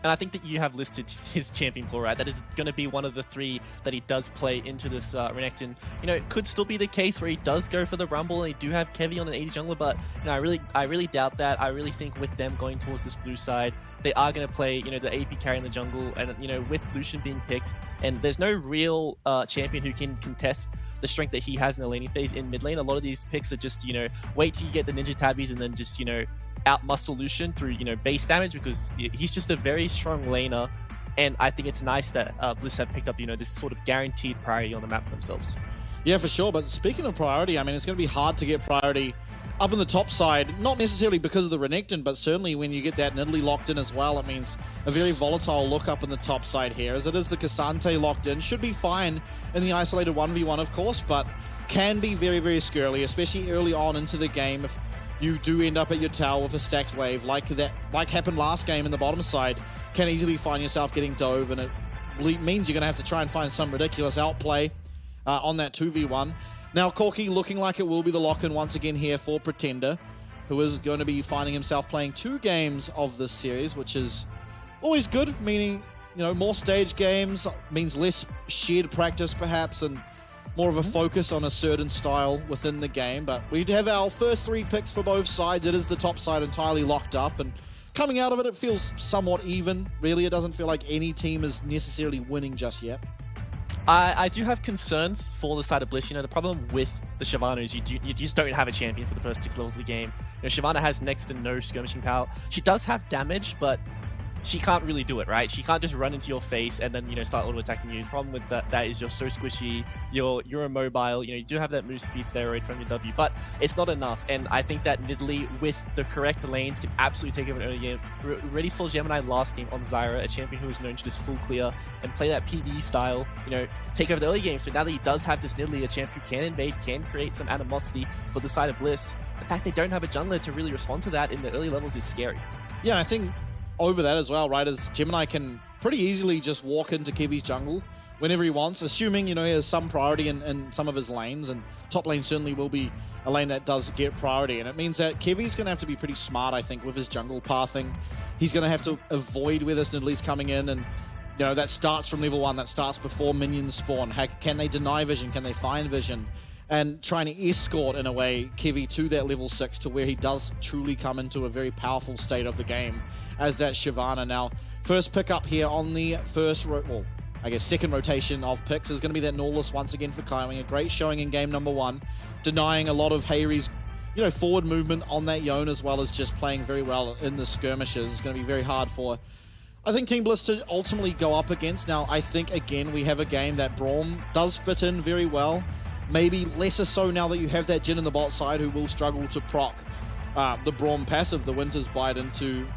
And I think that you have listed his champion pool, right? That is going to be one of the 3 that he does play into this Renekton. It could still be the case where he does go for the Rumble and he do have Kevy on an AD jungler, but I really doubt that. I really think with them going towards this blue side, they are going to play, the AP carry in the jungle, and with Lucian being picked, and there's no real champion who can contest the strength that he has in the laning phase in mid lane. A lot of these picks are just, you know, wait till you get the ninja tabbies and then just, you know, out muscle Lucian through, you know, base damage, because he's just a very strong laner. And I think it's nice that Bliss have picked up, you know, this sort of guaranteed priority on the map for themselves. Yeah, for sure. But speaking of priority, I mean, it's going to be hard to get priority up on the top side, not necessarily because of the Renekton, but certainly when you get that Nidalee locked in as well, it means a very volatile look up on the top side here, as it is the Cassante locked in. Should be fine in the isolated 1v1, of course, but can be very, very squirrely, especially early on into the game if you do end up at your tower with a stacked wave like happened last game in the bottom side. Can easily find yourself getting dove, and it means you're going to have to try and find some ridiculous outplay on that 2v1. Now, Corki looking like it will be the lock-in once again here for Pretender, who is going to be finding himself playing 2 games of this series, which is always good, meaning, you know, more stage games means less shared practice perhaps, and more of a focus on a certain style within the game. But we have our first 3 picks for both sides. It is the top side entirely locked up, and coming out of it, it feels somewhat even. Really, it doesn't feel like any team is necessarily winning just yet. I do have concerns for the side of Bliss. You know, the problem with the Shyvana is you just don't have a champion for the first 6 levels of the game. You know, Shyvana has next to no skirmishing power. She does have damage, but she can't really do it, right? She can't just run into your face and then, you know, start auto-attacking you. The problem with that is you're so squishy, you're immobile, you know, you do have that move speed steroid from your W, but it's not enough. And I think that Nidalee, with the correct lanes, can absolutely take over an early game. We already saw Gemini last game on Zyra, a champion who is known to just full clear and play that PvE style, you know, take over the early game. So now that he does have this Nidalee, a champ who can invade, can create some animosity for the side of Bliss, the fact they don't have a jungler to really respond to that in the early levels is scary. Yeah, I think over that as well, right, as Gemini can pretty easily just walk into Kevy's jungle whenever he wants, assuming, you know, he has some priority in some of his lanes, and top lane certainly will be a lane that does get priority, and it means that Kevy's going to have to be pretty smart, I think, with his jungle pathing. He's going to have to avoid where this Nidalee's coming in, and, you know, that starts from level 1, that starts before minions spawn. Can they deny vision? Can they find vision? And trying to escort, in a way, Kevy to that level 6 to where he does truly come into a very powerful state of the game as that Shyvana. Now, first pick up here on the second rotation of picks is going to be that Nautilus once again for Kaiwing. A great showing in game number 1, denying a lot of Hayri's, you know, forward movement on that Yone, as well as just playing very well in the skirmishes. It's going to be very hard for, I think, Team Bliss to ultimately go up against. Now, I think, again, we have a game that Braum does fit in very well. Maybe lesser so now that you have that Jhin in the bot side, who will struggle to proc the Braum passive, the Winter's Bite, into, you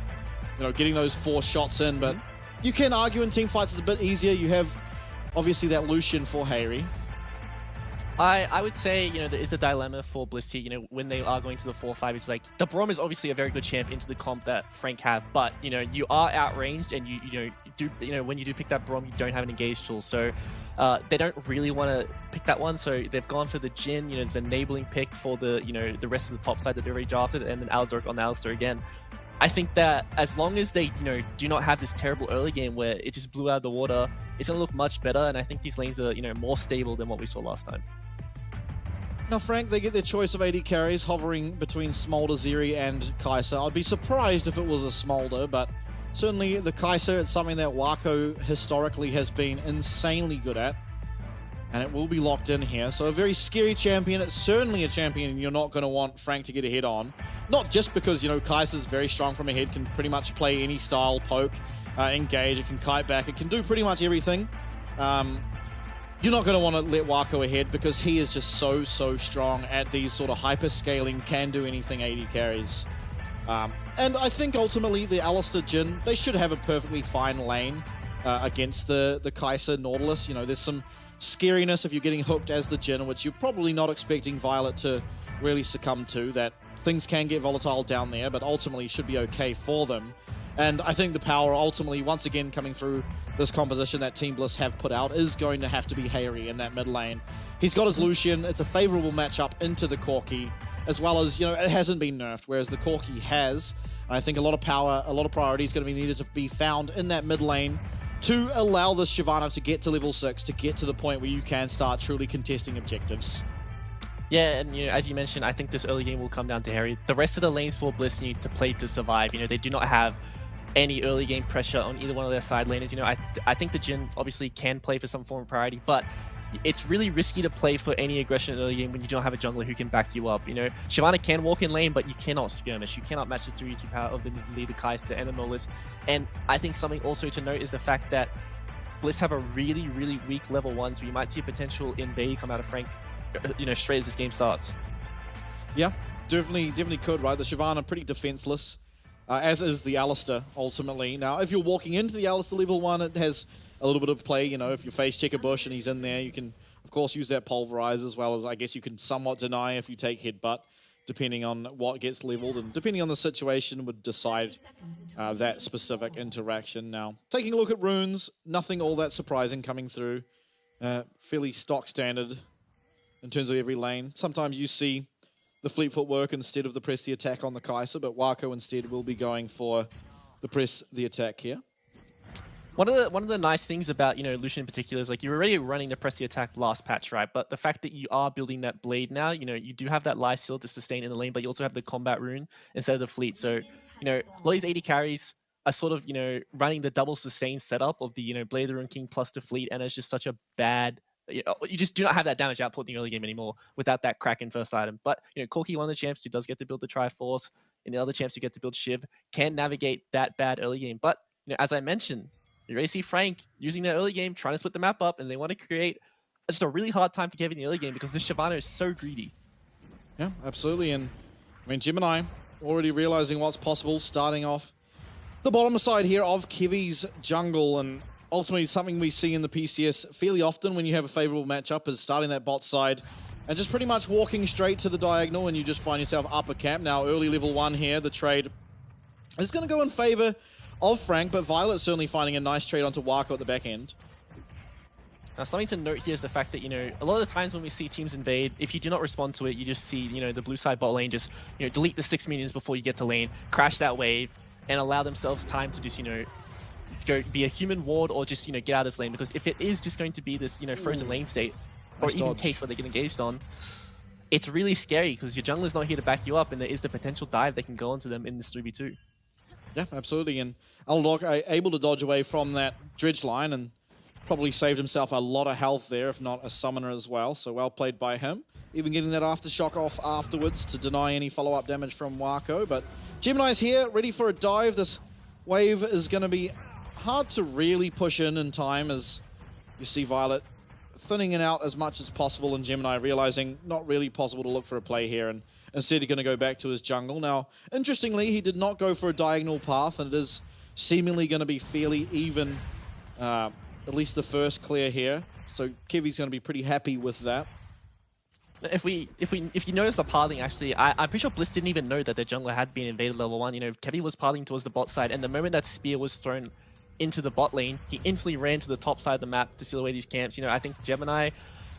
know, getting those 4 shots in. But you can argue in team fights it's a bit easier. You have, obviously, that Lucian for Hayri. I would say, you know, there is a dilemma for Bliss here, you know, when they are going to the 4-5. It's like, the Braum is obviously a very good champ into the comp that Frank have, but, you know, you are outranged, and when you do pick that Braum, you don't have an engage tool, so they don't really want to pick that one, so they've gone for the Jhin. You know, it's an enabling pick for the, you know, the rest of the top side that they already drafted, and then Aldork on Alistair again. I think that as long as they, you know, do not have this terrible early game where it just blew out of the water, it's going to look much better, and I think these lanes are, you know, more stable than what we saw last time. Now, Frank, they get their choice of AD carries hovering between Smolder, Zeri, and Kai'Sa. I'd be surprised if it was a Smolder, but certainly the Kai'Sa, it's something that Wako historically has been insanely good at, and it will be locked in here. So a very scary champion. It's certainly a champion you're not going to want Frank to get ahead on. Not just because, you know, Kai'Sa's very strong from ahead, can pretty much play any style, poke, engage, it can kite back, it can do pretty much everything. You're not going to want to let Wako ahead because he is just so strong at these sort of hyper-scaling, can-do-anything AD carries. And I think ultimately the Alistair Jhin, they should have a perfectly fine lane against the Kai'Sa Nautilus. You know, there's some scariness if you're getting hooked as the Jhin, which you're probably not expecting Violet to really succumb to, that things can get volatile down there, but ultimately should be okay for them. And I think the power ultimately, once again, coming through this composition that Team Bliss have put out, is going to have to be Hayri in that mid lane. He's got his Lucian. It's a favorable matchup into the Corki, as well as, you know, it hasn't been nerfed, whereas the Corki has. And I think a lot of power, a lot of priority is going to be needed to be found in that mid lane to allow this Shyvana to get to level 6, to get to the point where you can start truly contesting objectives. Yeah, and, you know, as you mentioned, I think this early game will come down to Hayri. The rest of the lanes for Bliss need to play to survive. You know, they do not have any early game pressure on either one of their side laners. You know, I think the Jhin obviously can play for some form of priority, but it's really risky to play for any aggression early game when you don't have a jungler who can back you up. You know, Shyvana can walk in lane, but you cannot skirmish. You cannot match the 3v2 power of the Nidalee, the Kai'Sa, and the Nolus. And I think something also to note is the fact that Bliss have a really, really weak level 1, so you might see a potential invade come out of Frank, you know, straight as this game starts. Yeah, definitely could, right? The Shyvana pretty defenseless, as is the Alistar, ultimately. Now, if you're walking into the Alistar level 1, it has a little bit of play. You know, if you face check a bush and he's in there, you can, of course, use that Pulverize, as well as, I guess, you can somewhat deny if you take Headbutt, depending on what gets leveled, and depending on the situation would decide that specific interaction. Now, taking a look at runes, nothing all that surprising coming through. Fairly stock standard in terms of every lane. Sometimes you see the fleet footwork instead of the press the attack on the Kai'Sa, but Wako instead will be going for the press the attack here. One of the nice things about, you know, Lucian in particular is like you're already running the press the attack last patch, right? But the fact that you are building that blade now, you know, you do have that life steal to sustain in the lane, but you also have the combat rune instead of the fleet. So, you know, a lot of these 80 carries are sort of, you know, running the double sustain setup of the, you know, Blade of the Rune King plus the fleet, and it's just such a bad, you just do not have that damage output in the early game anymore without that Kraken first item. But, you know, Corki, one of the champs who does get to build the Triforce, and the other champs who get to build Shiv, can navigate that bad early game. But, you know, as I mentioned, you already see Frank using their early game, trying to split the map up, and they want to create just a really hard time for Kevin in the early game because this Shyvana is so greedy. Yeah, absolutely. And, I mean, Gemini already realizing what's possible, starting off the bottom side here of Kevy's jungle, and ultimately something we see in the PCS fairly often when you have a favorable matchup is starting that bot side and just pretty much walking straight to the diagonal, and you just find yourself upper camp. Now, early level 1 here, the trade is going to go in favor of Frank, but Violet certainly finding a nice trade onto Wako at the back end. Now, something to note here is the fact that, you know, a lot of the times when we see teams invade, if you do not respond to it, you just see, you know, the blue side bot lane just, you know, delete the 6 minions before you get to lane, crash that wave, and allow themselves time to just, you know, go be a human ward or just, you know, get out of this lane. Because if it is just going to be this, you know, frozen lane state, or Nice even dodge. case where they get engaged on, it's really scary because your jungler's not here to back you up, and there is the potential dive that can go onto them in this 3v2. Yeah, absolutely. And Aldok able to dodge away from that dredge line and probably saved himself a lot of health there, if not a summoner as well. So well played by him. Even getting that aftershock off afterwards to deny any follow-up damage from Wako. But Gemini's here, ready for a dive. This wave is going to be hard to really push in time, as you see Violet thinning it out as much as possible, and Gemini realizing not really possible to look for a play here, and instead he's going to go back to his jungle. Now, interestingly, he did not go for a diagonal path, and it is seemingly going to be fairly even, at least the first clear here. So Kevy's going to be pretty happy with that. If you notice the pathing, actually, I'm pretty sure Bliss didn't even know that their jungler had been invaded level 1. You know, Kevy was pathing towards the bot side, and the moment that spear was thrown into the bot lane, he instantly ran to the top side of the map to seal away these camps. You know, I think Gemini,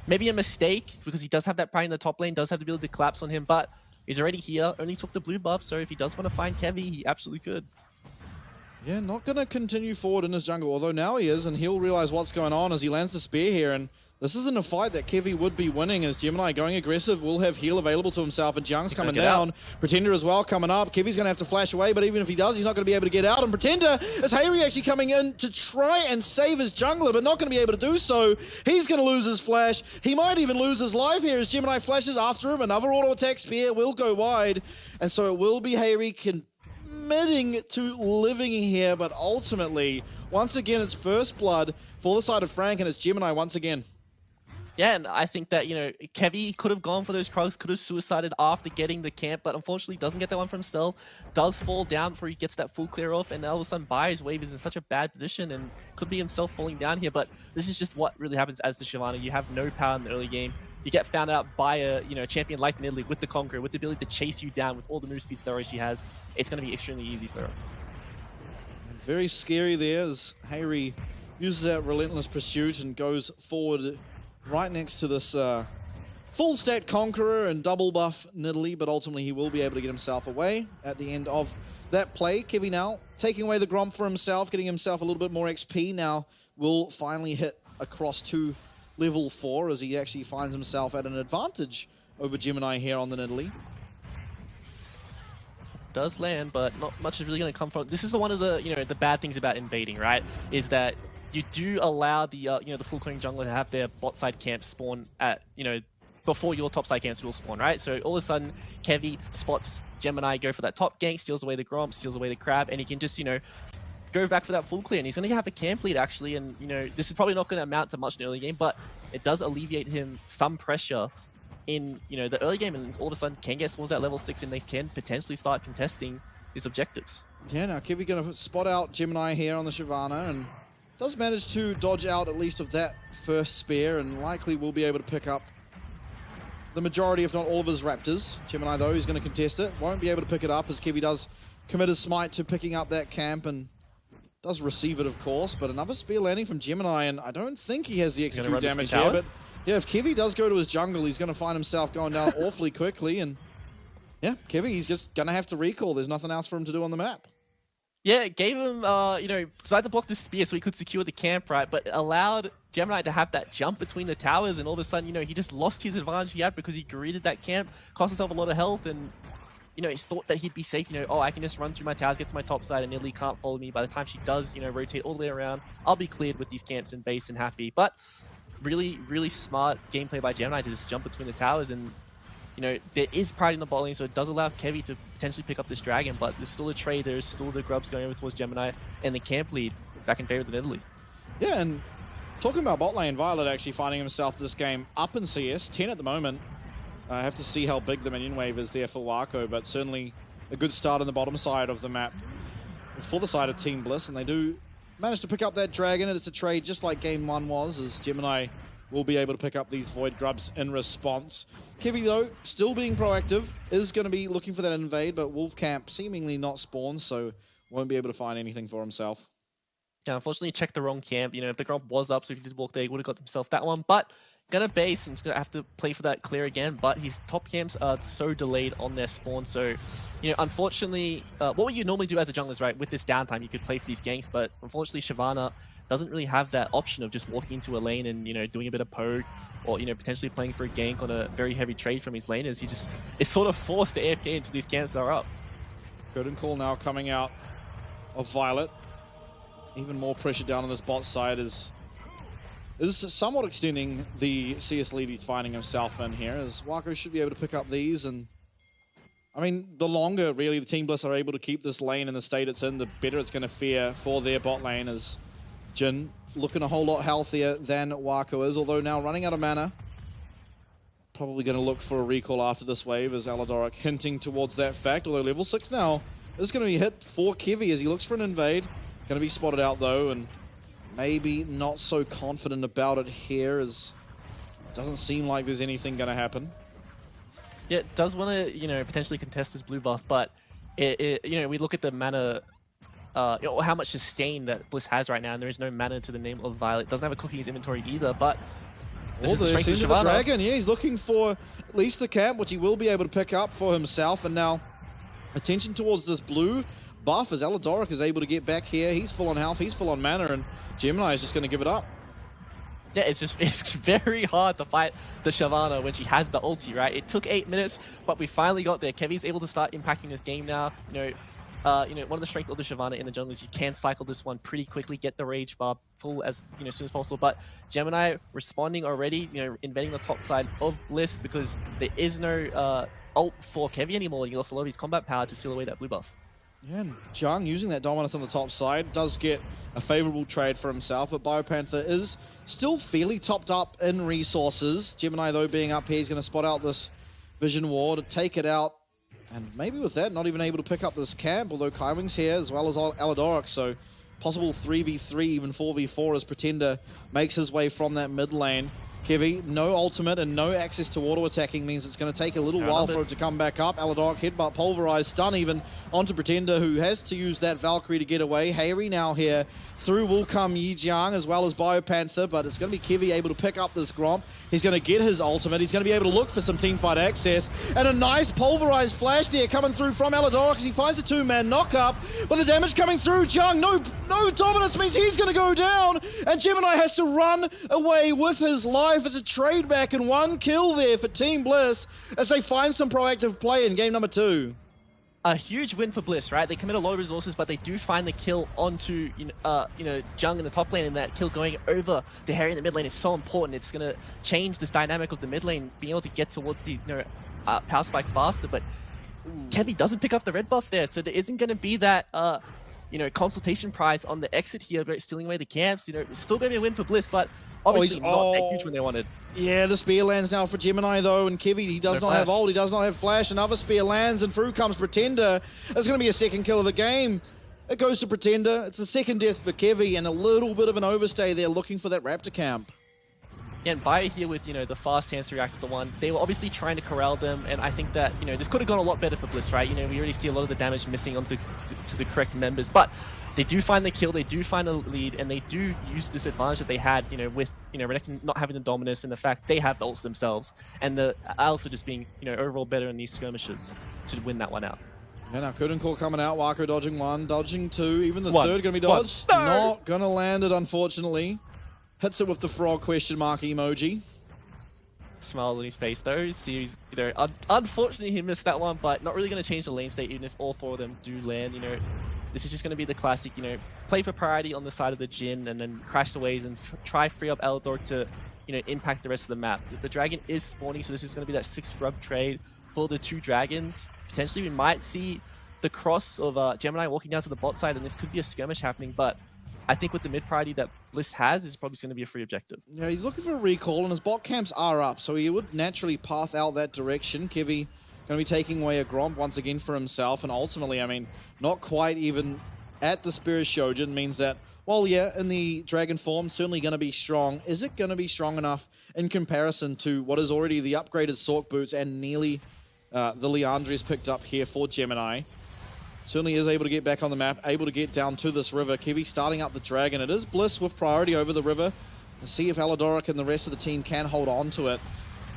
maybe a mistake, because he does have that pride in the top lane, does have the ability to collapse on him, but he's already here, only took the blue buff, so if he does want to find Kevy, he absolutely could. Yeah, not going to continue forward in his jungle, although now he is, and he'll realize what's going on as he lands the spear here, and this isn't a fight that Kevy would be winning, as Gemini going aggressive will have heal available to himself, and Jung's coming down. Pretender as well coming up. Kevy's going to have to flash away, but even if he does, he's not going to be able to get out. And Pretender, as Hayri actually coming in to try and save his jungler, but not going to be able to do so. He's going to lose his flash. He might even lose his life here as Gemini flashes after him. Another auto attack spear will go wide, and so it will be Hayri committing to living here, but ultimately, once again, it's first blood for the side of Frank, and it's Gemini once again. Yeah, and I think that, you know, Kevy could have gone for those Krugs, could have suicided after getting the camp, but unfortunately doesn't get that one for himself, does fall down before he gets that full clear off, and all of a sudden Bayer's wave is in such a bad position and could be himself falling down here, but this is just what really happens as the Shyvana. You have no power in the early game. You get found out by a, you know, champion like Nidalee with the Conqueror, with the ability to chase you down with all the move speed stories she has. It's going to be extremely easy for her. Very scary there as Hayri uses that relentless pursuit and goes forward right next to this full stat Conqueror and double buff Nidalee, but ultimately he will be able to get himself away at the end of that play. Kevy now taking away the Gromp for himself, getting himself a little bit more XP now, will finally hit across to level 4 as he actually finds himself at an advantage over Gemini here on the Nidalee. Does land, but not much is really going to come from. This is one of the, you know, the bad things about invading, right? Is that you do allow the the full clearing jungler to have their bot side camp spawn at before your top side camps will spawn, right? So all of a sudden, Kevy spots Gemini go for that top gank, steals away the Gromp, steals away the Crab, and he can just go back for that full clear, and he's going to have a camp lead actually, and this is probably not going to amount to much in the early game, but it does alleviate him some pressure in the early game, and all of a sudden can get spawns at level 6 and they can potentially start contesting his objectives. Yeah, now Kevy going to spot out Gemini here on the Shyvana, and does manage to dodge out at least of that first spear, and likely will be able to pick up the majority, if not all, of his Raptors. Gemini, though, is going to contest it. Won't be able to pick it up as Kevy does commit his smite to picking up that camp and does receive it, of course. But another spear landing from Gemini, and I don't think he has the execute damage here. But yeah, if Kevy does go to his jungle, he's going to find himself going down awfully quickly. And yeah, Kevy, he's just going to have to recall. There's nothing else for him to do on the map. Yeah, it gave him, decided to block the spear so he could secure the camp, right? But it allowed Gemini to have that jump between the towers, and all of a sudden, he just lost his advantage he had because he greeted that camp, cost himself a lot of health, and, he thought that he'd be safe, oh, I can just run through my towers, get to my top side, and Italy can't follow me. By the time she does, rotate all the way around, I'll be cleared with these camps and base and happy. But really, really smart gameplay by Gemini to just jump between the towers, and there is pride in the bot lane, so it does allow Kevy to potentially pick up this dragon, but there's still a trade, there's still the grubs going over towards Gemini, and the camp lead back in favor of the Italy. Yeah, and talking about bot lane, Violet actually finding himself this game up in CS, 10 at the moment. I have to see how big the minion wave is there for Wako, but certainly a good start on the bottom side of the map for the side of Team Bliss, and they do manage to pick up that dragon, and it's a trade just like Game 1 was, as Gemini will be able to pick up these Void Grubs in response. Kevy, though, still being proactive, is going to be looking for that invade, but Wolf Camp seemingly not spawned, so won't be able to find anything for himself. Yeah, unfortunately, checked the wrong camp. If the Gromp was up, so if he did walk there, he would have got himself that one, but gonna base and he's gonna have to play for that clear again, but his top camps are so delayed on their spawn, so unfortunately, what would you normally do as a jungler, right? With this downtime, you could play for these ganks, but unfortunately, Shyvana doesn't really have that option of just walking into a lane and doing a bit of poke, or potentially playing for a gank on a very heavy trade from his laners. He just is sort of forced to AFK until these camps are up. Curtain call now coming out of Violet. Even more pressure down on this bot side is somewhat extending the CS lead he's finding himself in here, as Wako should be able to pick up these. And I mean, the longer really the Team Bliss are able to keep this lane in the state it's in, the better it's going to fare for their bot lane, as Jhin looking a whole lot healthier than Wako is, although now running out of mana. Probably going to look for a recall after this wave, as Aladoric hinting towards that fact, although level 6 now is going to be hit for Kevy as he looks for an invade. Going to be spotted out though, and maybe not so confident about it here, as it doesn't seem like there's anything going to happen. Yeah, it does want to, potentially contest this blue buff, but we look at the mana, how much sustain that Bliss has right now, and there is no mana to the name of Violet. Doesn't have a cookie in his inventory either, but this is the strength of the dragon. Yeah, he's looking for at least the camp, which he will be able to pick up for himself, and now attention towards this blue buff as Aladoric is able to get back here. He's full on health, he's full on mana, and Gemini is just going to give it up. Yeah, it's very hard to fight the Shyvana when she has the ulti, right? It took 8 minutes, but we finally got there. Kevy's able to start impacting this game now. One of the strengths of the Shyvana in the jungle is you can cycle this one pretty quickly, get the rage bar full as soon as possible. But Gemini responding already, invading the top side of Bliss, because there is no ult for Kevy anymore. He lost a lot of his combat power to steal away that blue buff. Yeah, and Jung using that dominance on the top side does get a favorable trade for himself, but Biopanther is still fairly topped up in resources. Gemini, though, being up here, he's going to spot out this Vision Ward to take it out, and maybe with that, not even able to pick up this camp, although Kaiwing's here as well as Aladoric, so possible 3v3, even 4v4 as Pretender makes his way from that mid lane. Kevy, no ultimate and no access to auto-attacking means it's going to take a little while for it to come back up. Aladoric headbutt, pulverized, stun even onto Pretender, who has to use that Valkyrie to get away. Hayri now here. Through will come Yijiang as well as Biopanther, but it's going to be Kevy able to pick up this Gromp. He's going to get his ultimate. He's going to be able to look for some teamfight access. And a nice pulverized flash there coming through from Aladoric as he finds a two-man knock-up. But the damage coming through, Jung, no dominance means he's going to go down. And Gemini has to run away with his life. It's a trade back and one kill there for Team Bliss as they find some proactive play in game number 2. a huge win for Bliss, right? They commit a lot of resources, but they do find the kill onto Jung in the top lane, and that kill going over to Harry in the mid lane is so important. It's going to change this dynamic of the mid lane, being able to get towards these power spike faster. But Kevy doesn't pick up the red buff there, so there isn't going to be that consultation prize on the exit here, but stealing away the camps. It's still going to be a win for Bliss, but obviously not that huge when they wanted. Yeah, the spear lands now for Gemini, though, and Kevy, he does not have ult, he does not have flash. Another spear lands, and through comes Pretender. It's going to be a second kill of the game. It goes to Pretender. It's the second death for Kevy, and a little bit of an overstay there, looking for that Raptor camp. Yeah, and Bayer here with, the fast chance to react to the one. They were obviously trying to corral them, and I think that, this could have gone a lot better for Bliss, right? We already see a lot of the damage missing onto to the correct members, but they do find the kill, they do find a lead, and they do use this advantage that they had, with, Renekton not having the dominance and the fact they have the ults themselves, and the also just being, overall better in these skirmishes to win that one out. And now Kudencore coming out, Wako dodging one, dodging two, even the third going to be dodged. Not going to land it, unfortunately. Hits it with the frog question mark emoji. Smile on his face though. Seems, unfortunately he missed that one, but not really going to change the lane state even if all four of them do land. This is just going to be the classic, play for priority on the side of the Jhin and then crash the waves and try free up Eldor to, impact the rest of the map. The dragon is spawning, so this is going to be that 6 rub trade for the 2 dragons. Potentially we might see the cross of Gemini walking down to the bot side, and this could be a skirmish happening, but I think with the mid priority that Bliss has, is probably going to be a free objective. Yeah, he's looking for a recall, and his bot camps are up, so he would naturally path out that direction. Kevy going to be taking away a Gromp once again for himself, and ultimately, not quite even at the Spirit Shojin means that, well, yeah, in the Dragon form, certainly going to be strong. Is it going to be strong enough in comparison to what is already the upgraded Sork boots and nearly the Liandry's picked up here for Gemini? Certainly is able to get back on the map, able to get down to this river. Kevy starting up the Dragon. It is Bliss with priority over the river. Let's see if Aladoric and the rest of the team can hold on to it.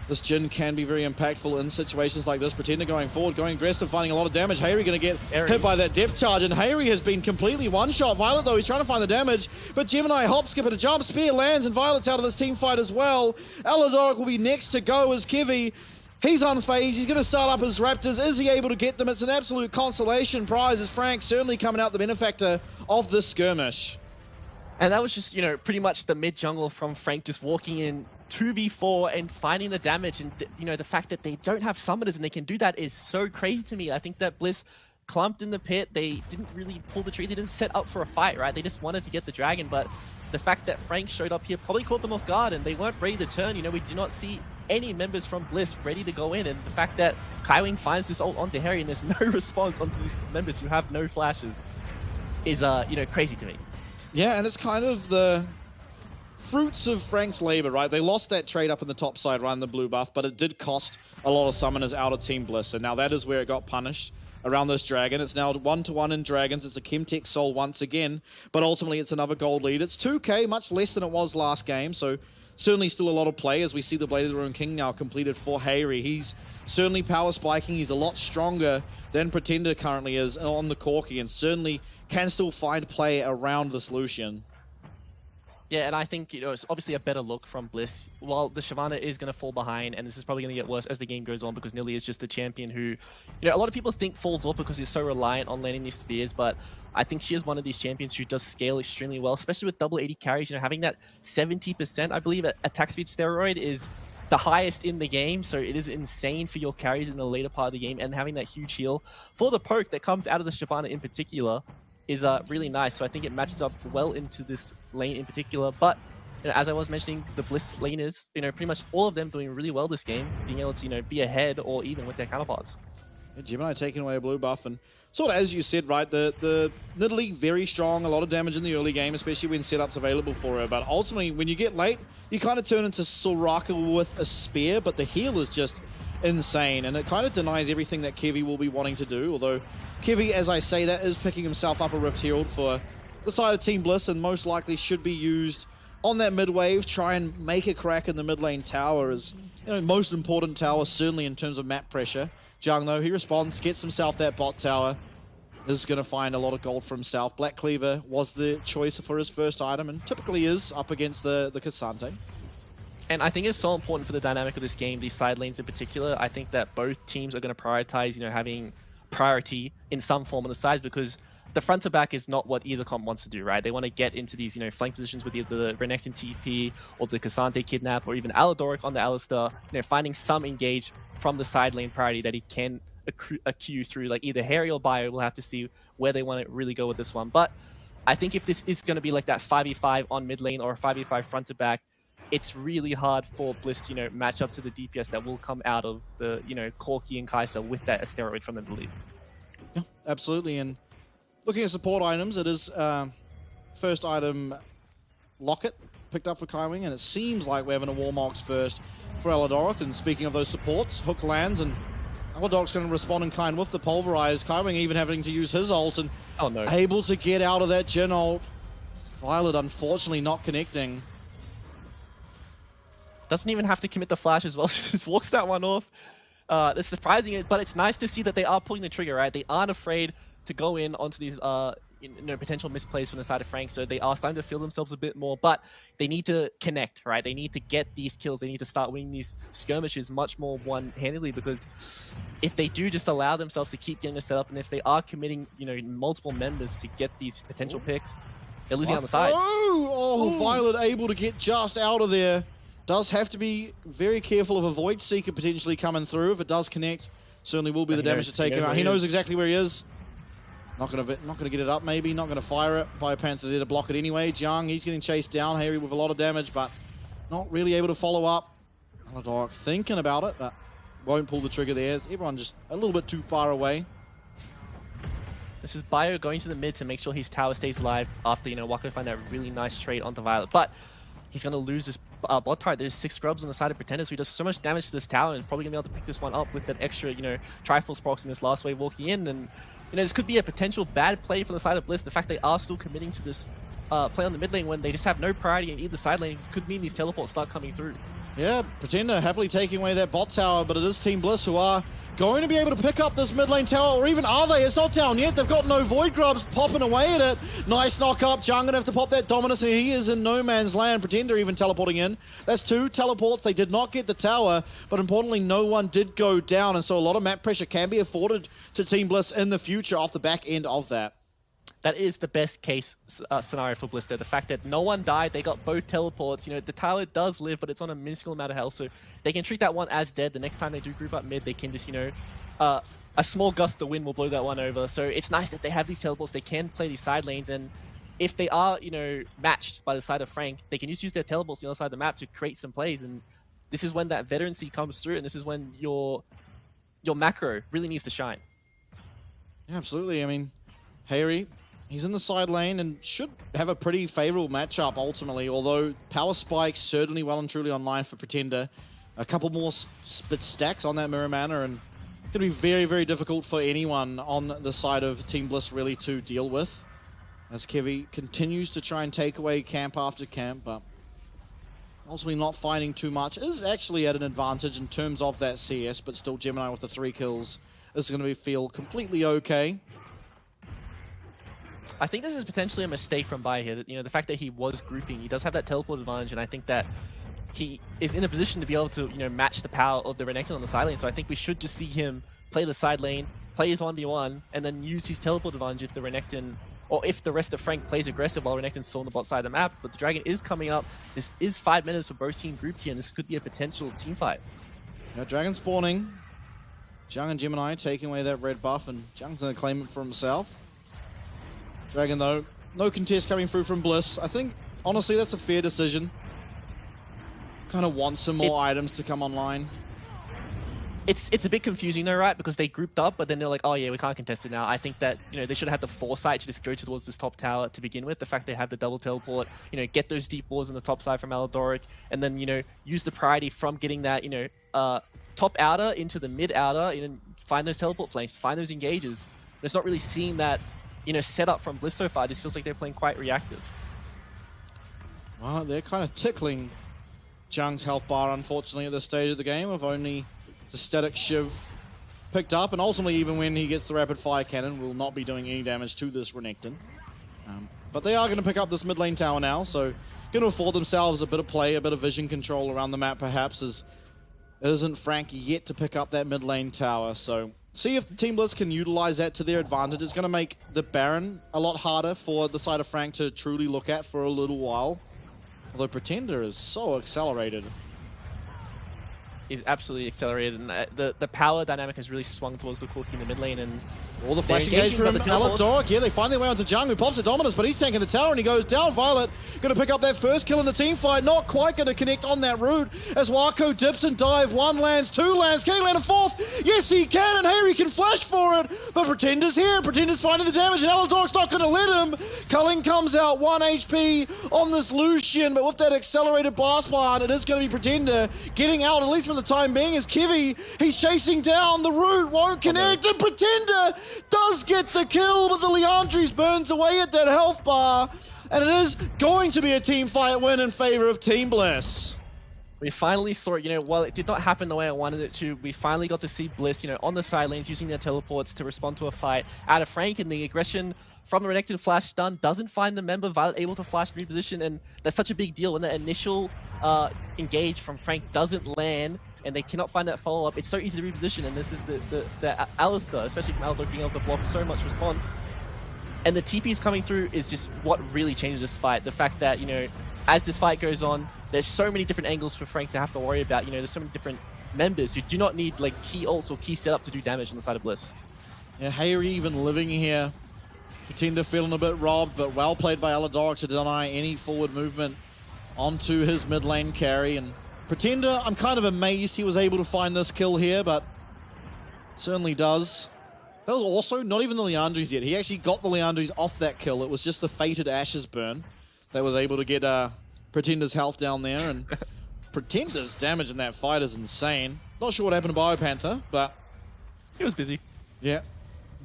This Jhin can be very impactful in situations like this. Pretender going forward, going aggressive, finding a lot of damage. Hayri going to get hit by that depth charge, and Hayri has been completely one-shot. Violet, though, he's trying to find the damage, but Gemini hop, skip, and a jump. Spear lands, and Violet's out of this team fight as well. Aladoric will be next to go as Kevy. He's unfazed. He's going to start up his Raptors. Is he able to get them? It's an absolute consolation prize as Frank certainly coming out the benefactor of this skirmish. And that was just, pretty much the mid-jungle from Frank just walking in 2v4 and finding the damage. And, the fact that they don't have summoners and they can do that is so crazy to me. I think that Bliss clumped in the pit. They didn't really pull the trigger. They didn't set up for a fight, right? They just wanted to get the dragon. But the fact that Frank showed up here probably caught them off guard and they weren't ready to turn. We do not see any members from Bliss ready to go in. And the fact that Kaiwing finds this ult onto Harry and there's no response onto these members who have no flashes is, crazy to me. Yeah, and it's kind of the fruits of Frank's labor, right? They lost that trade up in the top side, right, in the blue buff, but it did cost a lot of summoners out of Team Bliss, and now that is where it got punished around this dragon. It's now 1-1 in dragons. It's a Chemtech Soul once again, but ultimately it's another gold lead. It's 2k, much less than it was last game, so certainly still a lot of play as we see the Blade of the Ruined King now completed for Hayri. He's certainly power spiking. He's a lot stronger than Pretender currently is on the Corki, and certainly can still find play around this Lucian. Yeah, and I think, it's obviously a better look from Bliss. While the Shyvana is going to fall behind, and this is probably going to get worse as the game goes on because Nilly is just a champion who, a lot of people think falls off because he's so reliant on landing these spears, but I think she is one of these champions who does scale extremely well, especially with double 80 carries. Having that 70%, I believe, attack speed steroid is the highest in the game, so it is insane for your carries in the later part of the game, and having that huge heal for the poke that comes out of the Shyvana in particular is really nice. So I think it matches up well into this lane in particular. But as I was mentioning, the Bliss laners, pretty much all of them doing really well this game, being able to be ahead or even with their counterparts. Yeah, Gemini taking away a blue buff, and sort of as you said, right, the Nidalee very strong, a lot of damage in the early game, especially when setup's available for her. But ultimately, when you get late, you kind of turn into Soraka with a spear, but the heal is just insane, and it kind of denies everything that Kevy will be wanting to do, although Kevy, as I say that, is picking himself up a Rift Herald for the side of Team Bliss, and most likely should be used on that mid wave, try and make a crack in the mid lane tower as, most important tower, certainly in terms of map pressure. Jung, though, he responds, gets himself that bot tower, is going to find a lot of gold for himself. Black Cleaver was the choice for his first item, and typically is up against the Cassante. And I think it's so important for the dynamic of this game, these side lanes in particular. I think that both teams are going to prioritize, having priority in some form on the sides, because the front to back is not what either comp wants to do, right? They want to get into these, flank positions with either the Renekton TP or the Cassante Kidnap or even Aladoric on the Alistar, finding some engage from the side lane priority that he can accrue through like either Harry or Bio. We'll have to see where they want to really go with this one. But I think if this is going to be like that 5v5 on mid lane or a 5v5 front to back, it's really hard for Bliss to, match up to the DPS that will come out of the, Corki and Kai'Sa with that asteroid from the lead. Yeah, absolutely. And looking at support items, it is first item Locket picked up for Kaiwing, and it seems like we're having a Warmox first for Aladoric. And speaking of those supports, Hook lands, and Aladoric's going to respond in kind with the Pulverize. Kaiwing even having to use his ult and able to get out of that Jhin ult. Violet unfortunately not connecting. Doesn't even have to commit the flash as well, just walks that one off. It's surprising, but it's nice to see that they are pulling the trigger, right? They aren't afraid to go in onto these potential misplays from the side of Frank, so they are starting to feel themselves a bit more, but they need to connect, right? They need to get these kills. They need to start winning these skirmishes much more one-handedly, because if they do just allow themselves to keep getting this set up, and if they are committing, multiple members to get these potential picks, they're losing on the sides. Violet able to get just out of there. Does have to be very careful of a Void Seeker potentially coming through. If it does connect, certainly will be the damage to take him out. He knows exactly where he is. Not gonna get it up, maybe. Not gonna fire it. Biopanther there to block it anyway. Jiang, he's getting chased down. Harry with a lot of damage, but not really able to follow up. Aladoric thinking about it, but won't pull the trigger there. Everyone just a little bit too far away. This is Bio going to the mid to make sure his tower stays alive after, Wako find that really nice trade onto Violet. But he's going to lose this bot turret. There's 6 scrubs on the side of Pretender, so he does so much damage to this tower, and probably going to be able to pick this one up with that extra, Triforce procs in this last wave walking in. And, this could be a potential bad play for the side of Bliss. The fact they are still committing to this play on the mid lane when they just have no priority in either side lane could mean these teleports start coming through. Yeah, Pretender happily taking away that bot tower, but it is Team Bliss who are going to be able to pick up this mid lane tower, or even are they? It's not down yet. They've got no Void Grubs popping away at it. Nice knock up. Jung gonna have to pop that Dominus, and he is in no man's land. Pretender even teleporting in. That's 2 teleports. They did not get the tower, but importantly, no one did go down, and so a lot of map pressure can be afforded to Team Bliss in the future off the back end of that. That is the best case scenario for Bliss there. The fact that no one died, they got both teleports. The tower does live, but it's on a minuscule amount of health, so they can treat that one as dead. The next time they do group up mid, they can just, a small gust of wind will blow that one over. So it's nice that they have these teleports. They can play these side lanes, and if they are, matched by the side of Frank, they can just use their teleports on the other side of the map to create some plays. And this is when that veterancy comes through, and this is when your macro really needs to shine. Yeah, absolutely. I mean, Harry, he's in the side lane and should have a pretty favorable matchup ultimately, although Power Spike's certainly well and truly online for Pretender. A couple more stacks on that Mirror Mana, and it's going to be very, very difficult for anyone on the side of Team Bliss really to deal with, as Kevy continues to try and take away camp after camp, but ultimately not finding too much. Is actually at an advantage in terms of that CS, but still Gemini with the 3 kills is going to feel completely okay. I think this is potentially a mistake from Bai here. The fact that he was grouping, he does have that teleport advantage, and I think that he is in a position to be able to, match the power of the Renekton on the side lane. So I think we should just see him play the side lane, play his 1v1, and then use his teleport advantage if the Renekton, or if the rest of Frank plays aggressive while Renekton's still on the bot side of the map. But the Dragon is coming up. This is 5 minutes for both team grouped here, and this could be a potential team fight. Yeah, Dragon spawning. Jung and Gemini taking away that red buff, and Jung's going to claim it for himself. Dragon, though, no contest coming through from Bliss. I think, honestly, that's a fair decision. Kind of want some more items to come online. It's a bit confusing though, right? Because they grouped up, but then they're like, oh yeah, we can't contest it now. I think that, they should have had the foresight to just go towards this top tower to begin with. The fact they have the double teleport, get those deep walls on the top side from Aladoric, and then, use the priority from getting that, top outer into the mid outer, and find those teleport flanks, find those engages. But it's not really seeing that, set up from Bliss so far. It just feels like they're playing quite reactive. Well, they're kind of tickling Jung's health bar, unfortunately, at this stage of the game, with only the static Shiv picked up, and ultimately, even when he gets the rapid fire cannon, will not be doing any damage to this Renekton. But they are going to pick up this mid lane tower now, so going to afford themselves a bit of play, a bit of vision control around the map, perhaps, as it isn't Frank yet to pick up that mid lane tower, so see if Team Blitz can utilize that to their advantage. It's going to make the Baron a lot harder for the side of Frank to truly look at for a little while. Although Pretender is so accelerated. He's absolutely accelerated, and the power dynamic has really swung towards the Corki in the mid lane, and all the flash engage from Dog. Yeah, they find their way onto Jung, who pops a Dominus, but he's tanking the tower and he goes down. Violet going to pick up that first kill in the team fight. Not quite going to connect on that route as Wako dips and dive. 1 lands, 2 lands. Can he land a 4th? Yes, he can, and Harry can flash for it. But Pretender's here. Pretender's finding the damage, and Dog's not going to let him. Culling comes out 1 HP on this Lucian, but with that accelerated blast plant, it is going to be Pretender getting out, at least for the time being, as Kivy, he's chasing down the route, won't connect, and Pretender does get the kill, but the Leandries burns away at that health bar, and it is going to be a team fight win in favor of Team Bliss. We finally saw it, you know, while it did not happen the way I wanted it to, we finally got to see Bliss, you know, on the side lanes using their teleports to respond to a fight out of Frank, and the aggression from the Renekton flash stun doesn't find the member. Violet able to flash and reposition, and that's such a big deal when that initial engage from Frank doesn't land and they cannot find that follow-up. It's so easy to reposition, and this is the Alistar, especially from Alistar, being able to block so much response. And the TPs coming through is just what really changes this fight. The fact that, you know, as this fight goes on, there's so many different angles for Frank to have to worry about. You know, there's so many different members who do not need like key ults or key setup to do damage on the side of Bliss. Yeah, Hayri even living here. Pretender feeling a bit robbed, but well played by Aladog to deny any forward movement onto his mid lane carry. And Pretender, I'm kind of amazed he was able to find this kill here, but certainly does. That was also not even the Leandries yet. He actually got the Leandries off that kill. It was just the fated Ashes burn that was able to get Pretender's health down there. And Pretender's damage in that fight is insane. Not sure what happened to Biopanther, but he was busy. Yeah.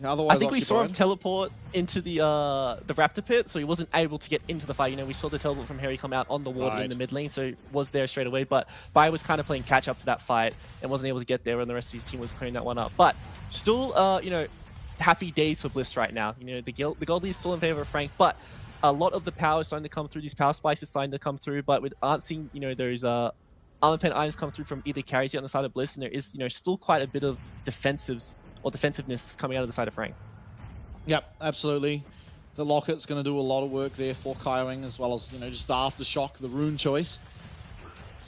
Otherwise, I think we saw him teleport into the Raptor pit, so he wasn't able to get into the fight. You know, we saw the teleport from Harry come out on the ward in the mid lane, so he was there straight away. But Bio was kind of playing catch up to that fight and wasn't able to get there, and the rest of his team was clearing that one up. But still, you know, happy days for Bliss right now. You know, the gold lead is still in favor of Frank, but a lot of the power is starting to come through. These power spikes are starting to come through, but we aren't seeing, you know, those armor pen items come through from either carries yet on the side of Bliss, and there is, you know, still quite a bit of defensiveness coming out of the side of Frank. Yep, absolutely. The Locket's going to do a lot of work there for Kaiwing, as well as, you know, just the Aftershock, the rune choice.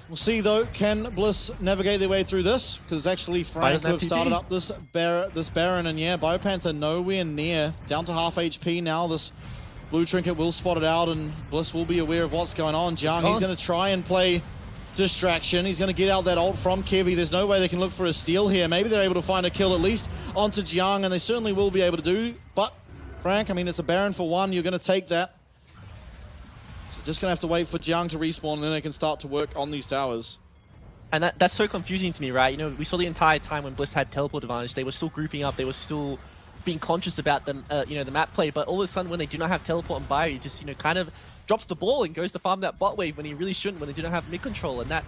We'll see, though, can Bliss navigate their way through this? Because actually Frank who have started up this Baron, and yeah, Biopanther nowhere near. Down to half HP now. This blue trinket will spot it out, and Bliss will be aware of what's going on. Jung, he's going to try and play distraction. He's going to get out that ult from Kevy. There's no way they can look for a steal here. Maybe they're able to find a kill at least onto Jiang, and they certainly will be able to do. But Frank, I mean, it's a Baron for one. You're going to take that. So just going to have to wait for Jiang to respawn, and then they can start to work on these towers. And that's so confusing to me, right? You know, we saw the entire time when Bliss had teleport advantage, they were still grouping up. They were still being conscious about them, you know, the map play. But all of a sudden, when they do not have teleport and bio, he just, you know, kind of drops the ball and goes to farm that bot wave when he really shouldn't, when they do not have mid control, and that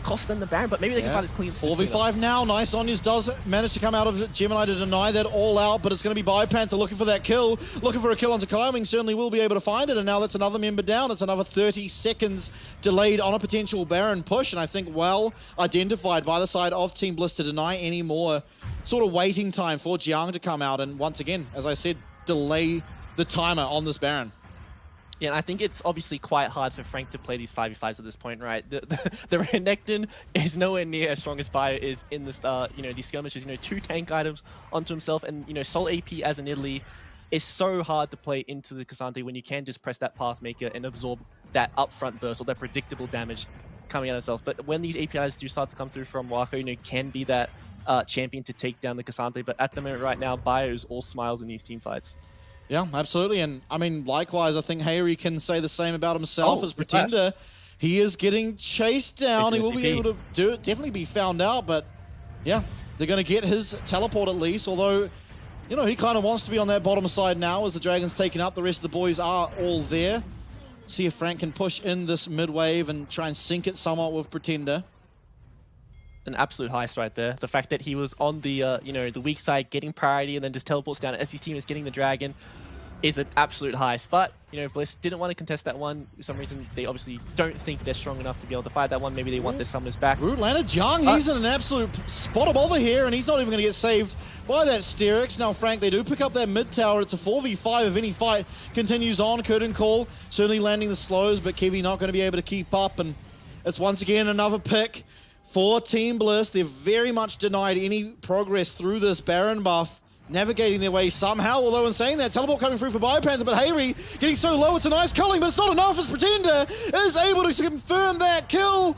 cost them the Baron. But maybe they can find this clean 4v5 now. Nice Onyas does manage to come out of Gemini to deny that all out, but it's going to be Biopanther looking for that kill, looking for a kill onto Kaiwing. Certainly will be able to find it, and now that's another member down. It's another 30 seconds delayed on a potential Baron push, and I think well identified by the side of Team Bliss to deny any more sort of waiting time for Jiang to come out, and once again, as I said, delay the timer on this Baron. Yeah, and I think it's obviously quite hard for Frank to play these 5v5s at this point, right? The Renekton is nowhere near as strong as Bio is in this, you know, these skirmishes. You know, 2 tank items onto himself, and, you know, Soul AP as an Italy is so hard to play into the Cassandre when you can just press that Pathmaker and absorb that upfront burst or that predictable damage coming out of himself. But when these APIs do start to come through from Wako, you know, can be that champion to take down the Cassandre. But at the moment right now, Bio is all smiles in these team fights. Yeah, absolutely. And I mean, likewise, I think Hayri can say the same about himself as Pretender. He is getting chased down. He will be able to do it, definitely be found out. But yeah, they're going to get his teleport at least. Although, you know, he kind of wants to be on that bottom side now as the Dragon's taken up. The rest of the boys are all there. See if Frank can push in this mid wave and try and sink it somewhat with Pretender. An absolute heist right there. The fact that he was on the, you know, the weak side getting priority and then just teleports down as his team is getting the Dragon. is an absolute heist. But, you know, Bliss didn't want to contest that one. For some reason, they obviously don't think they're strong enough to be able to fight that one. Maybe they want their summoners back. Root landed Jung. He's in an absolute spot of bother here, and he's not even going to get saved by that Sterix. Now, Frank, they do pick up that mid tower. It's a 4v5 if any fight continues on. Curtain Call certainly landing the slows, but Kevy not going to be able to keep up, and it's once again another pick for Team Bliss. They've very much denied any progress through this Baron buff, navigating their way somehow, although in saying that, teleport coming through for Biopanzer, but Hayri getting so low, it's a nice culling, but it's not enough as Pretender is able to confirm that kill.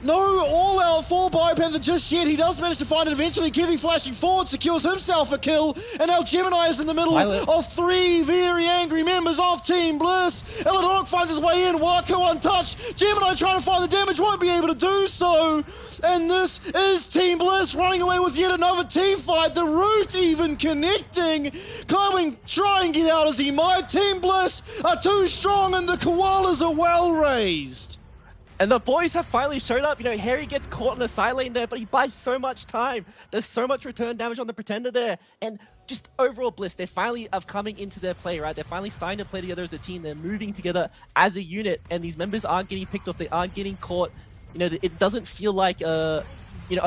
No all-out for Biopanzer just yet. He does manage to find it eventually. Kevy flashing forward, secures himself a kill, and now Gemini is in the middle of three very angry members of Team Bliss. Elidoric finds his way in, Wako untouched. Gemini trying to find the damage, won't be able to do so. And this is Team Bliss running away with yet another team fight. The Root even connecting. Kaiwing try and get out as he might. Team Bliss are too strong and the koalas are well raised. And the boys have finally showed up. You know, Harry gets caught in the side lane there, but he buys so much time. There's so much return damage on the Pretender there. And just overall Bliss, they're finally coming into their play, right? They're finally starting to play together as a team. They're moving together as a unit, and these members aren't getting picked off. They aren't getting caught. You know, it doesn't feel like a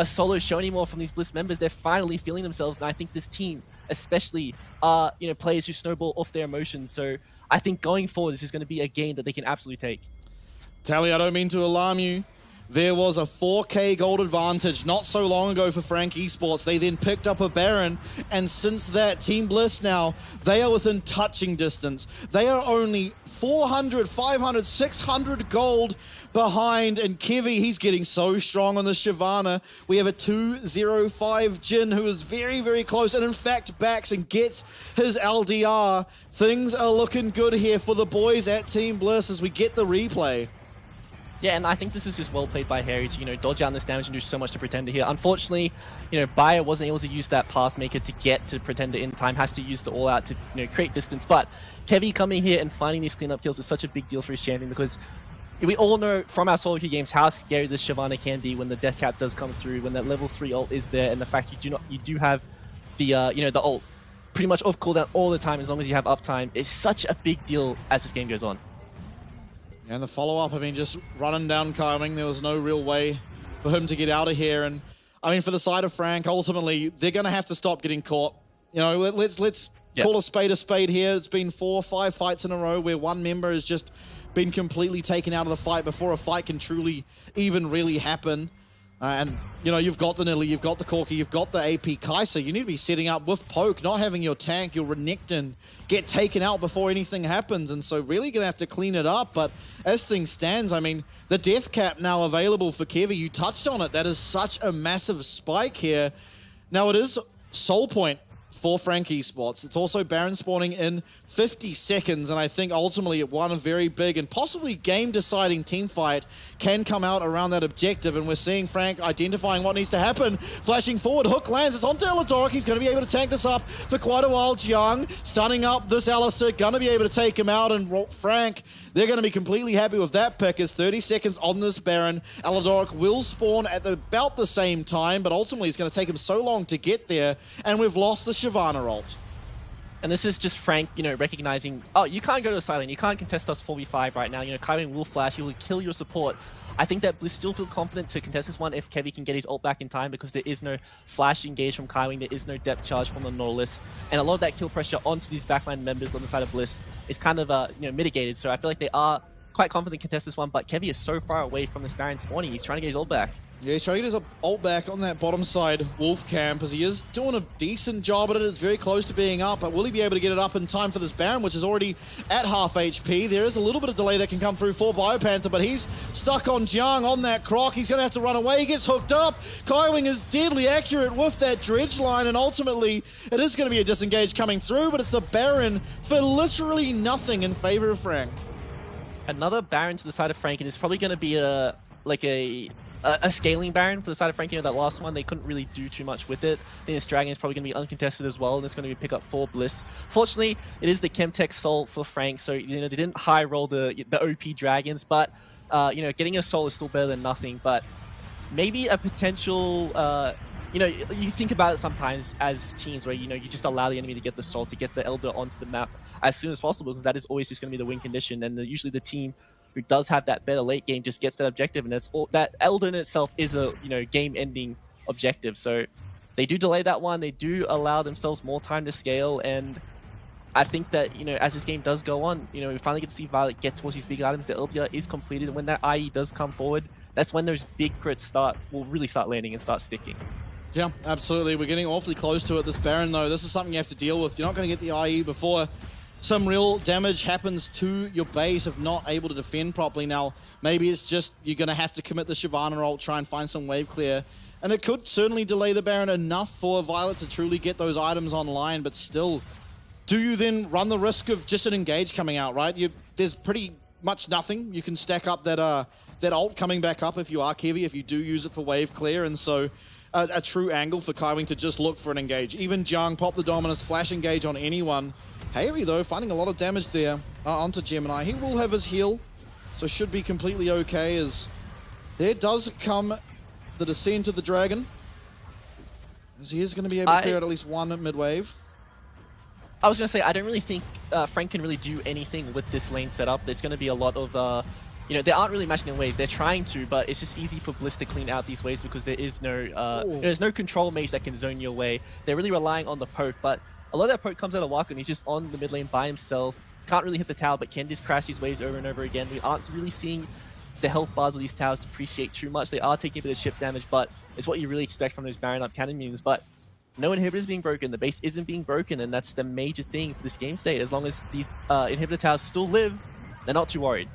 solo show anymore from these Bliss members. They're finally feeling themselves, and I think this team, especially, are players who snowball off their emotions. So I think going forward, this is going to be a game that they can absolutely take. Tally, I don't mean to alarm you. There was a 4K gold advantage not so long ago for Frank Esports. They then picked up a Baron, and since that, Team Bliss now, they are within touching distance. They are only 400, 500, 600 gold behind, and Kevy, he's getting so strong on the Shyvana. We have a 205 Jin who is very, very close, and in fact backs and gets his LDR. Things are looking good here for the boys at Team Bliss as we get the replay. Yeah, and I think this is just well played by Harry to, dodge out this damage and do so much to Pretender here. Unfortunately, Bayer wasn't able to use that Pathmaker to get to Pretender in time, has to use the all-out to, create distance. But Kevy coming here and finding these cleanup kills is such a big deal for his champion, because we all know from our solo queue games how scary this Shyvana can be when the death cap does come through, when that level 3 ult is there, and the fact you do have the the ult pretty much off cooldown all the time as long as you have uptime is such a big deal as this game goes on. And the follow-up, just running down Kaiwing, there was no real way for him to get out of here. And, for the side of Frank, ultimately, they're going to have to stop getting caught. Let's call a spade here. It's been 4 or 5 fights in a row where one member has just been completely taken out of the fight before a fight can truly even really happen. And, you've got the Nilly, you've got the Corki, you've got the AP Kai'Sa. You need to be setting up with Poke, not having your tank, your Renekton, get taken out before anything happens. And so really going to have to clean it up. But as things stands, the death cap now available for Kevy, you touched on it. That is such a massive spike here. Now it is Soul Point for Frank Esports. It's also Baron spawning in 50 seconds, and I think ultimately one very big and possibly game-deciding team fight can come out around that objective, and we're seeing Frank identifying what needs to happen. Flashing forward, hook lands, it's onto Elidoric. He's going to be able to tank this up for quite a while. Jiang stunning up this Alistair, going to be able to take him out, and Frank, they're going to be completely happy with that pick as 30 seconds on this Baron. Elidoric will spawn at about the same time, but ultimately it's going to take him so long to get there, and we've lost the Shyvana ult. And this is just Frank, recognizing, oh, you can't go to the side lane, you can't contest us 4v5 right now. Kaiwing will flash, he will kill your support. I think that Bliss still feel confident to contest this one if Kevy can get his ult back in time, because there is no flash engage from Kaiwing, there is no depth charge from the Nautilus, and a lot of that kill pressure onto these backline members on the side of Bliss is kind of mitigated. So I feel like they are quite confident to contest this one, but Kevy is so far away from this Baron spawning, he's trying to get his ult back. Yeah, he's trying to get his ult back on that bottom side Wolf camp, as he is doing a decent job at it. It's very close to being up, but will he be able to get it up in time for this Baron, which is already at half HP? There is a little bit of delay that can come through for Biopanther, but he's stuck on Jiang on that Croc. He's going to have to run away. He gets hooked up. Kaiwing is deadly accurate with that dredge line, and ultimately it is going to be a disengage coming through, but it's the Baron for literally nothing in favor of Frank. Another Baron to the side of Frank, and it's probably going to be a scaling Baron for the side of Frank. That last one, they couldn't really do too much with it. I think this Dragon is probably going to be uncontested as well, and it's going to be pick up for Bliss. Fortunately, it is the Chemtech Soul for Frank, so they didn't high roll the OP Dragons, but getting a Soul is still better than nothing. But maybe a potential you know, you think about it sometimes as teams where, you know, you just allow the enemy to get the Salt, to get the Elder onto the map as soon as possible, because that is always just going to be the win condition. And usually the team who does have that better late game just gets that objective, and that's all. That Elder in itself is a, you know, game-ending objective. So they do delay that one. They do allow themselves more time to scale, and I think that, you know, as this game does go on, you know, we finally get to see Violet get towards these big items. The LTR is completed, and when that IE does come forward, that's when those big crits will really start landing and start sticking. Yeah, absolutely. We're getting awfully close to it. This Baron, though, this is something you have to deal with. You're not going to get the IE before some real damage happens to your base if not able to defend properly. Now, maybe it's just you're going to have to commit the Shyvana ult, try and find some wave clear. And it could certainly delay the Baron enough for Violet to truly get those items online, but still, do you then run the risk of just an engage coming out, right? There's pretty much nothing. You can stack up that ult coming back up if you are Kevy, if you do use it for wave clear, and so a true angle for Kaiwing to just look for an engage. Even Jung pop the Dominus, flash engage on anyone. Harry, though, finding a lot of damage there onto Gemini. He will have his heal, so should be completely okay, as there does come the descent of the Dragon, as he is going to be able to clear out at least one mid-wave. I was going to say, I don't really think Frank can really do anything with this lane setup. There's going to be a lot of, you know, they aren't really matching in waves. They're trying to, but it's just easy for Bliss to clean out these waves because there is no, there's no control mage that can zone your way. They're really relying on the poke, but a lot of that poke comes out of Wako, and he's just on the mid lane by himself. Can't really hit the tower, but can just crash these waves over and over again. We aren't really seeing the health bars of these towers depreciate too much. They are taking a bit of chip damage, but it's what you really expect from those Baron up cannon minions. But no inhibitor is being broken. The base isn't being broken, and that's the major thing for this game state. As long as these inhibitor towers still live, they're not too worried.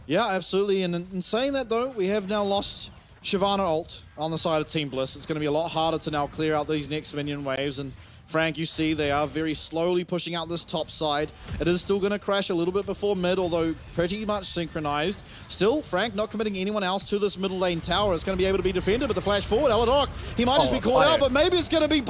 Yeah, absolutely. And in saying that, though, we have now lost Shyvana ult on the side of Team Bliss. It's going to be a lot harder to now clear out these next minion waves. And Frank, you see they are very slowly pushing out this top side. It is still going to crash a little bit before mid, although pretty much synchronized. Still, Frank not committing anyone else to this middle lane tower. It's going to be able to be defended, but the flash forward, Aladok, he might just be caught out, but maybe it's going to be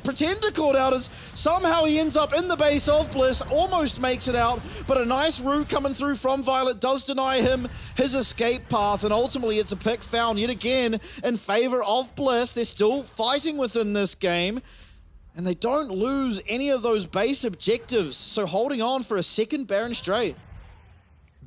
Pretender caught out, as somehow he ends up in the base of Bliss, almost makes it out, but a nice route coming through from Violet does deny him his escape path, and ultimately it's a pick found yet again in favor of Bliss. They're still fighting within this game, and they don't lose any of those base objectives, so holding on for a second Baron straight.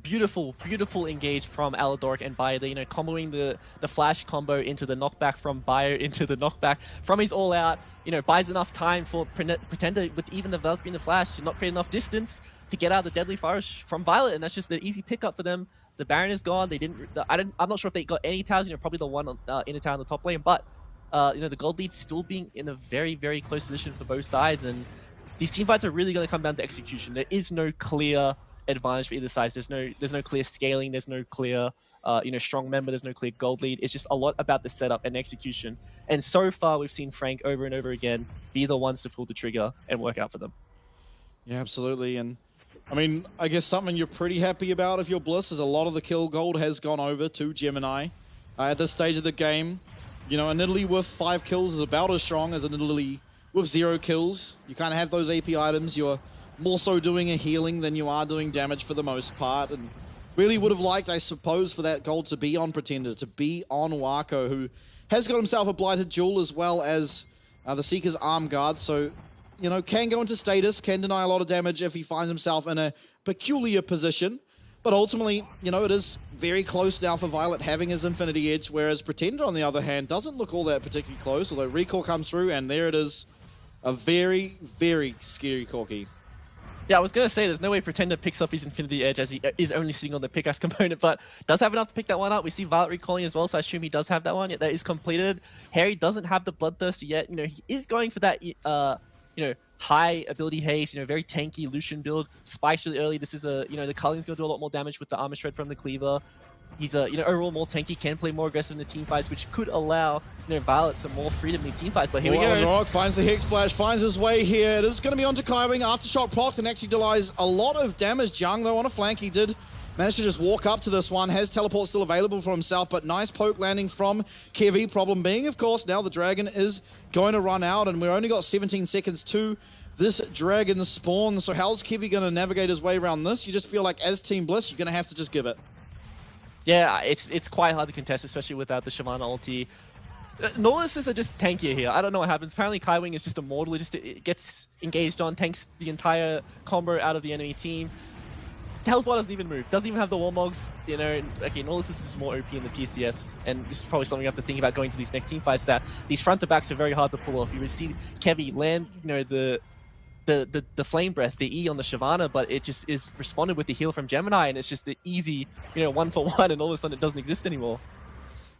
Beautiful, beautiful engage from Aladoric and Bayo. You know, comboing the flash combo into the knockback from Bayo into the knockback from his all out. You know, buys enough time for Pretender with even the Valkyrie and the flash to not create enough distance to get out the deadly flourish from Violet, and that's just an easy pickup for them. The Baron is gone. They didn't. I'm not sure if they got any towers. You know, probably the one in a tower in the top lane, but you know, the gold lead still being in a very, very close position for both sides, and these team fights are really going to come down to execution. There is no clear advantage for either side. There's no clear scaling. There's no clear, you know, strong member. There's no clear gold lead. It's just a lot about the setup and execution. And so far, we've seen Frank over and over again be the ones to pull the trigger and work out for them. Yeah, absolutely. And I mean, I guess something you're pretty happy about if you're Bliss is a lot of the kill gold has gone over to Gemini. At this stage of the game, you know, an Italy with 5 kills is about as strong as an Italy with 0 kills. You kind of have those AP items. You're more so doing a healing than you are doing damage for the most part. And really would have liked, I suppose, for that gold to be on Pretender, to be on Wako, who has got himself a Blighted Jewel as well as the Seeker's Arm Guard. So, you know, can go into status, can deny a lot of damage if he finds himself in a peculiar position. But ultimately, you know, it is very close now for Violet having his Infinity Edge, whereas Pretender, on the other hand, doesn't look all that particularly close, although Recall comes through, and there it is. A very, very scary Corki. Yeah, I was going to say, there's no way Pretender picks up his Infinity Edge as he is only sitting on the pickaxe component, but does have enough to pick that one up. We see Violet recalling as well, so I assume he does have that one. Yet that is completed. Harry doesn't have the Bloodthirster yet. You know, he is going for that, you know, high ability haste, you know, very tanky Lucian build. Spikes really early. This is a, you know, the Culling's going to do a lot more damage with the Armor Shred from the Cleaver. He's you know, overall more tanky, can play more aggressive in the team fights, which could allow, you know, Violet some more freedom in these team fights. But here we go. Rock finds the Hex Flash, finds his way here. It is going to be onto Kaiwing. Aftershock procced and actually delays a lot of damage. Jung, though, on a flank, he did manage to just walk up to this one. Has teleport still available for himself, but nice poke landing from Kevy. Problem being, of course, now the Dragon is going to run out, and we've only got 17 seconds to this Dragon spawn. So how's Kevy going to navigate his way around this? You just feel like, as Team Bliss, you're going to have to just give it. Yeah, it's quite hard to contest, especially without the Shyvana ulti. Nautilus are just tankier here. I don't know what happens. Apparently Kaiwing is just immortal. It gets engaged on, tanks the entire combo out of the enemy team. The health bar doesn't even move. Doesn't even have the Warmogs. You know, okay, Nautilus is just more OP in the PCS, and this is probably something you have to think about going to these next team fights, that these front to backs are very hard to pull off. You would see Kevy land, you know, the flame breath, the E on the Shyvana, but it just is responded with the heal from Gemini, and it's just an easy, you know, 1-for-1, and all of a sudden it doesn't exist anymore.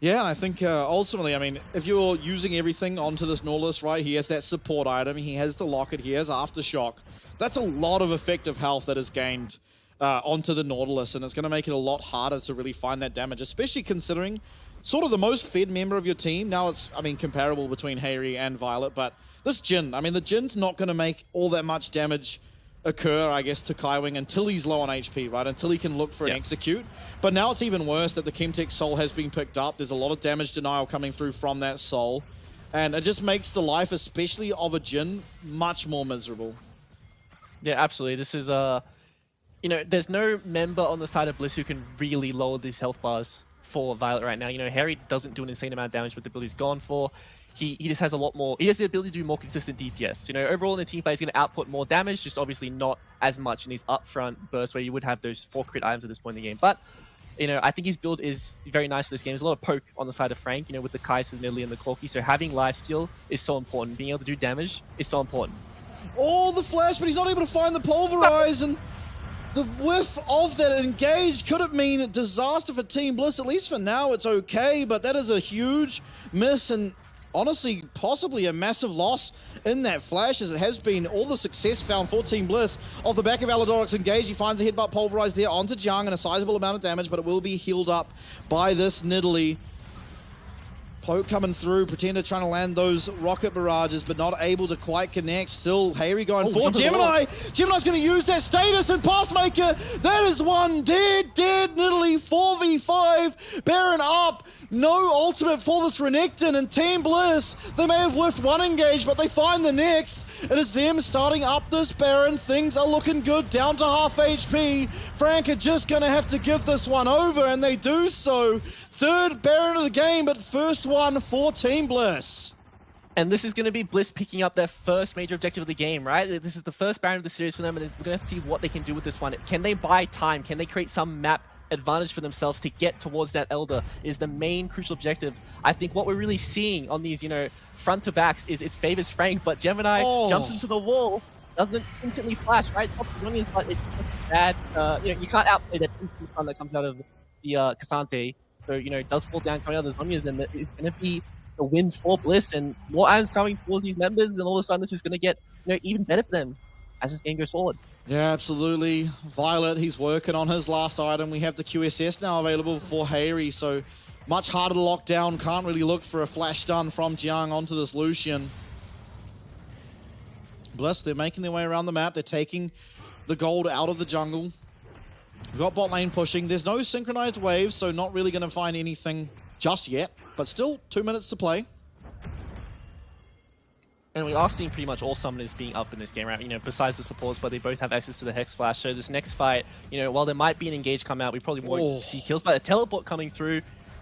Yeah, I think ultimately, I mean, if you're using everything onto this Nautilus, right, he has that support item, he has the locket, he has Aftershock. That's a lot of effective health that is gained onto the Nautilus, and it's going to make it a lot harder to really find that damage, especially considering sort of the most fed member of your team. Now it's, I mean, comparable between Harry and Violet, but this Jhin, I mean, the Jin's not going to make all that much damage occur, I guess, to Kaiwing until he's low on HP, right? Until he can look for an execute. But now it's even worse that the Chemtech Soul has been picked up. There's a lot of damage denial coming through from that Soul, and it just makes the life, especially of a Jhin, much more miserable. Yeah, absolutely. This is you know, there's no member on the side of Bliss who can really lower these health bars for Violet right now. You know, Harry doesn't do an insane amount of damage with the ability he's gone for. He just has a lot more, he has the ability to do more consistent DPS. You know, overall in the team fight, he's going to output more damage, just obviously not as much in these upfront bursts where you would have those 4 crit items at this point in the game. But, you know, I think his build is very nice for this game. There's a lot of poke on the side of Frank, you know, with the Kai'Sa, the Nidalee, and the Corki. So having lifesteal is so important. Being able to do damage is so important. Oh, the flash, but he's not able to find the Pulverize, and the whiff of that engage could it mean disaster for Team Bliss. At least for now, it's okay, but that is a huge miss, and honestly, possibly a massive loss in that flash, as it has been all the success found for Team Bliss. Off the back of Aladoric's engage, he finds a headbutt Pulverize there onto Jiang, and a sizable amount of damage, but it will be healed up by this Nidalee. Poke coming through, Pretender trying to land those rocket barrages, but not able to quite connect. Still, Harry going for Gemini. Gemini's going to use that status, and Pathmaker, that is one dead Nidalee. 4v5, Baron up. No ultimate for this Renekton, and Team Bliss, they may have whiffed one engage, but they find the next. It is them starting up this Baron. Things are looking good, down to half HP. Frank are just going to have to give this one over, and they do so. Third Baron of the game, but first one for Team Bliss. And this is going to be Bliss picking up their first major objective of the game, right? This is the first Baron of the series for them, and we're going to see what they can do with this one. Can they buy time? Can they create some map advantage for themselves to get towards that Elder is the main crucial objective. I think what we're really seeing on these, you know, front to backs is it favors Frank, but Gemini jumps into the wall, doesn't instantly flash, right? Zonia's, but it's bad. You know, you can't outplay that instant stun that comes out of the Cassante. So, you know, it does fall down coming out of the Zonias, and it's going to be a win for Bliss, and more items coming towards these members, and all of a sudden this is going to get, you know, even better for them as this game goes forward. Yeah, absolutely. Violet, he's working on his last item. We have the QSS now available for Harry, so much harder to lock down. Can't really look for a flash stun from Jiang onto this Lucian. Bliss, they're making their way around the map. They're taking the gold out of the jungle. We've got bot lane pushing. There's no synchronized waves, so not really going to find anything just yet, but still 2 minutes to play. And we are seeing pretty much all summoners being up in this game, right? You know, besides the supports, but they both have access to the Hex Flash. So this next fight, you know, while there might be an engage come out, we probably won't see kills, but a teleport coming through.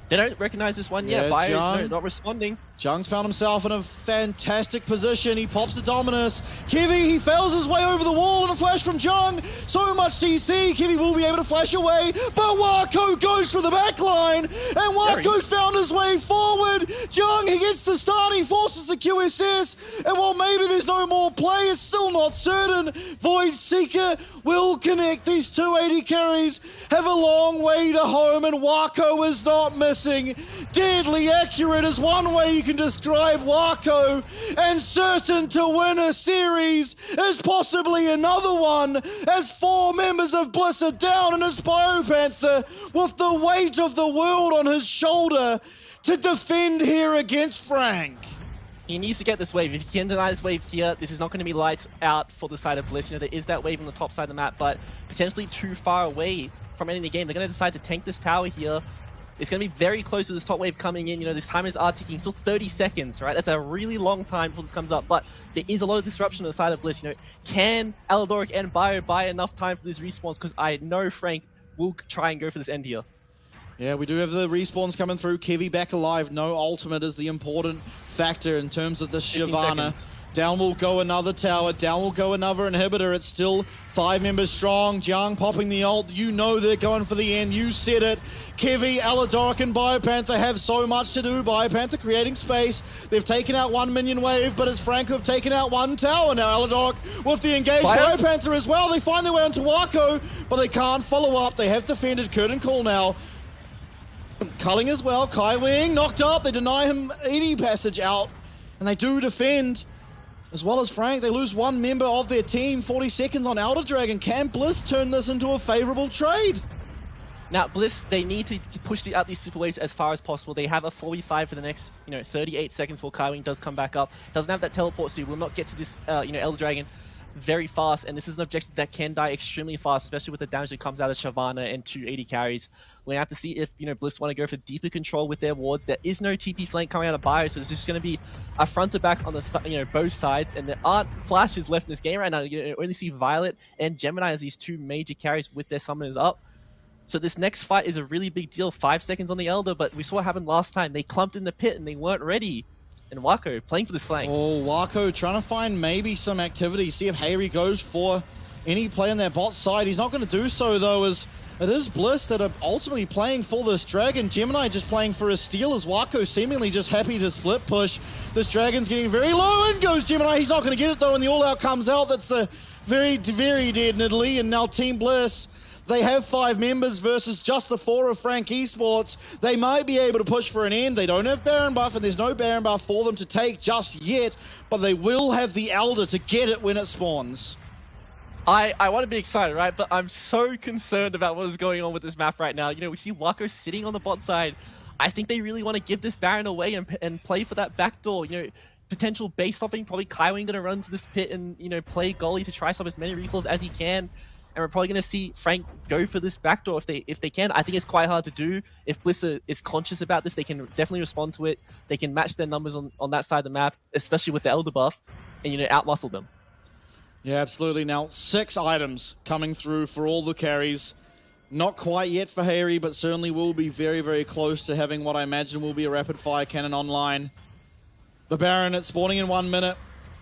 They don't recognize this one yet. Bio not responding. Jiang's found himself in a fantastic position. He pops the Dominus. Kevy, he fails his way over the wall, and a flash from Jiang. So much CC. Kevy will be able to flash away, but Wako goes for the back line, and Wako's found his way forward. Jiang, he gets the start. He forces the QSS, and while maybe there's no more play, it's still not certain. Void Seeker will connect. These 280 carries have a long way to home, and Wako is not missing. Deadly accurate is one way you can describe Wako, and certain to win a series is possibly another one, as 4 members of Bliss are down, and his Biopanther with the weight of the world on his shoulder to defend here against Frank. He needs to get this wave. If he can deny this wave here, this is not going to be lights out for the side of Bliss. You know, there is that wave on the top side of the map, but potentially too far away from ending the game. They're going to decide to tank this tower here. It's going to be very close to this top wave coming in. You know, this timers are ticking. Still 30 seconds, right? That's a really long time before this comes up, but there is a lot of disruption on the side of Bliss. You know, can Aladoric and Bio buy enough time for these respawns? Because I know Frank will try and go for this end here. Yeah, we do have the respawns coming through. Kevy back alive. No ultimate is the important factor in terms of the Shyvana. Down will go another tower. Down will go another inhibitor. It's still 5 members strong. Jiang popping the ult. You know they're going for the end. You said it. Kevy, Aladoric, and Biopanther have so much to do. Biopanther creating space. They've taken out 1 minion wave, but it's Frank who've taken out 1 tower. Now Aladoric with the engaged Biopanther as well. They find their way onto Wako, but they can't follow up. They have defended Curtain Call now. Culling as well. Kai Wing knocked up. They deny him any passage out, and they do defend. As well as Frank, they lose 1 member of their team. 40 seconds on Elder Dragon. Can Bliss turn this into a favorable trade? Now, Bliss, they need to push out these super waves as far as possible. They have a 45 for the next, 38 seconds before Kai Wing does come back up. Doesn't have that teleport, so he will not get to this, Elder Dragon very fast. And this is an objective that can die extremely fast, especially with the damage that comes out of Shyvana and 280 carries. We're going to have to see if, Bliss want to go for deeper control with their wards. There is no TP flank coming out of Bio, so this is going to be a front to back on the, both sides. And there aren't flashes left in this game right now. You only see Violet and Gemini as these 2 major carries with their summoners up. So this next fight is a really big deal. 5 seconds on the Elder, but we saw what happened last time. They clumped in the pit and they weren't ready. And Wako playing for this flank. Oh, Wako trying to find maybe some activity. See if Hayri goes for any play on that bot side. He's not going to do so, though, as it is Bliss that are ultimately playing for this Dragon. Gemini just playing for a steal as Wako seemingly just happy to split push. This Dragon's getting very low. In goes Gemini. He's not going to get it, though, and the all-out comes out. That's a very, very dead Nidalee. And now Team Bliss, they have 5 members versus just the 4 of Frank Esports. They might be able to push for an end. They don't have Baron buff, and there's no Baron buff for them to take just yet, but they will have the Elder to get it when it spawns. I want to be excited, right? But I'm so concerned about what is going on with this map right now. We see Wako sitting on the bot side. I think they really want to give this Baron away and play for that backdoor. Potential base stopping. Probably Kai Wing going to run to this pit and, play goalie to try stop as many recalls as he can. And we're probably going to see Frank go for this backdoor if they can. I think it's quite hard to do. If Bliss is conscious about this, they can definitely respond to it. They can match their numbers on that side of the map, especially with the Elder buff, and outmuscle them. Yeah, absolutely. Now, 6 items coming through for all the carries. Not quite yet for Hayri, but certainly will be very, very close to having what I imagine will be a rapid fire cannon online. The Baron at spawning in 1 minute.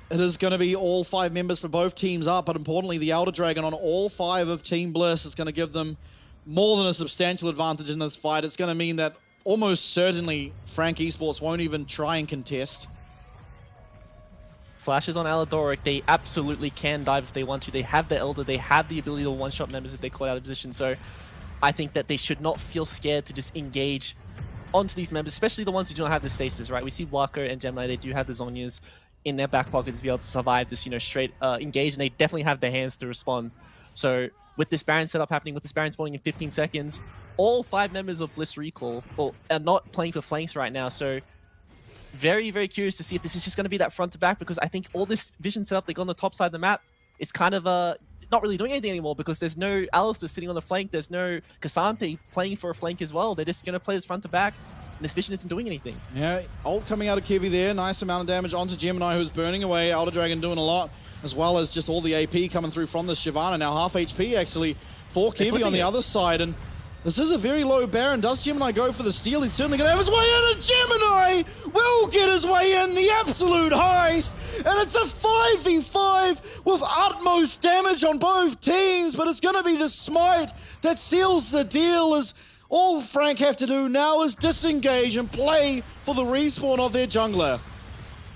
It is going to be all 5 members for both teams up, but importantly, the Elder Dragon on all 5 of Team Bliss is going to give them more than a substantial advantage in this fight. It's going to mean that almost certainly Frank Esports won't even try and contest. Flashes on Aladoric, they absolutely can dive if they want to. They have the Elder, they have the ability to one-shot members if they call out of position, so I think that they should not feel scared to just engage onto these members, especially the ones who don't have the stasis, right? We see Wako and Gemini, they do have the Zhonya's in their back pockets to be able to survive this, straight engage, and they definitely have the hands to respond. So with this Baron setup happening, with this Baron spawning in 15 seconds, all 5 members of Bliss Recall are not playing for flanks right now, so very, very curious to see if this is just going to be that front to back, because I think all this vision setup they got on the top side of the map is kind of not really doing anything anymore, because there's no Alistair sitting on the flank, there's no Cassante playing for a flank as well. They're just going to play this front to back. And this vision isn't doing anything. Yeah, ult coming out of Kevy there. Nice amount of damage onto Gemini, who's burning away. Elder Dragon doing a lot, as well as just all the AP coming through from the Shyvana. Now half HP actually for Kevy on the other side. And this is a very low Baron. Does Gemini go for the steal? He's certainly going to have his way in. And Gemini will get his way in. The absolute heist. And it's a 5v5 with utmost damage on both teams. But it's going to be the smite that seals the deal, as all Frank have to do now is disengage and play for the respawn of their jungler.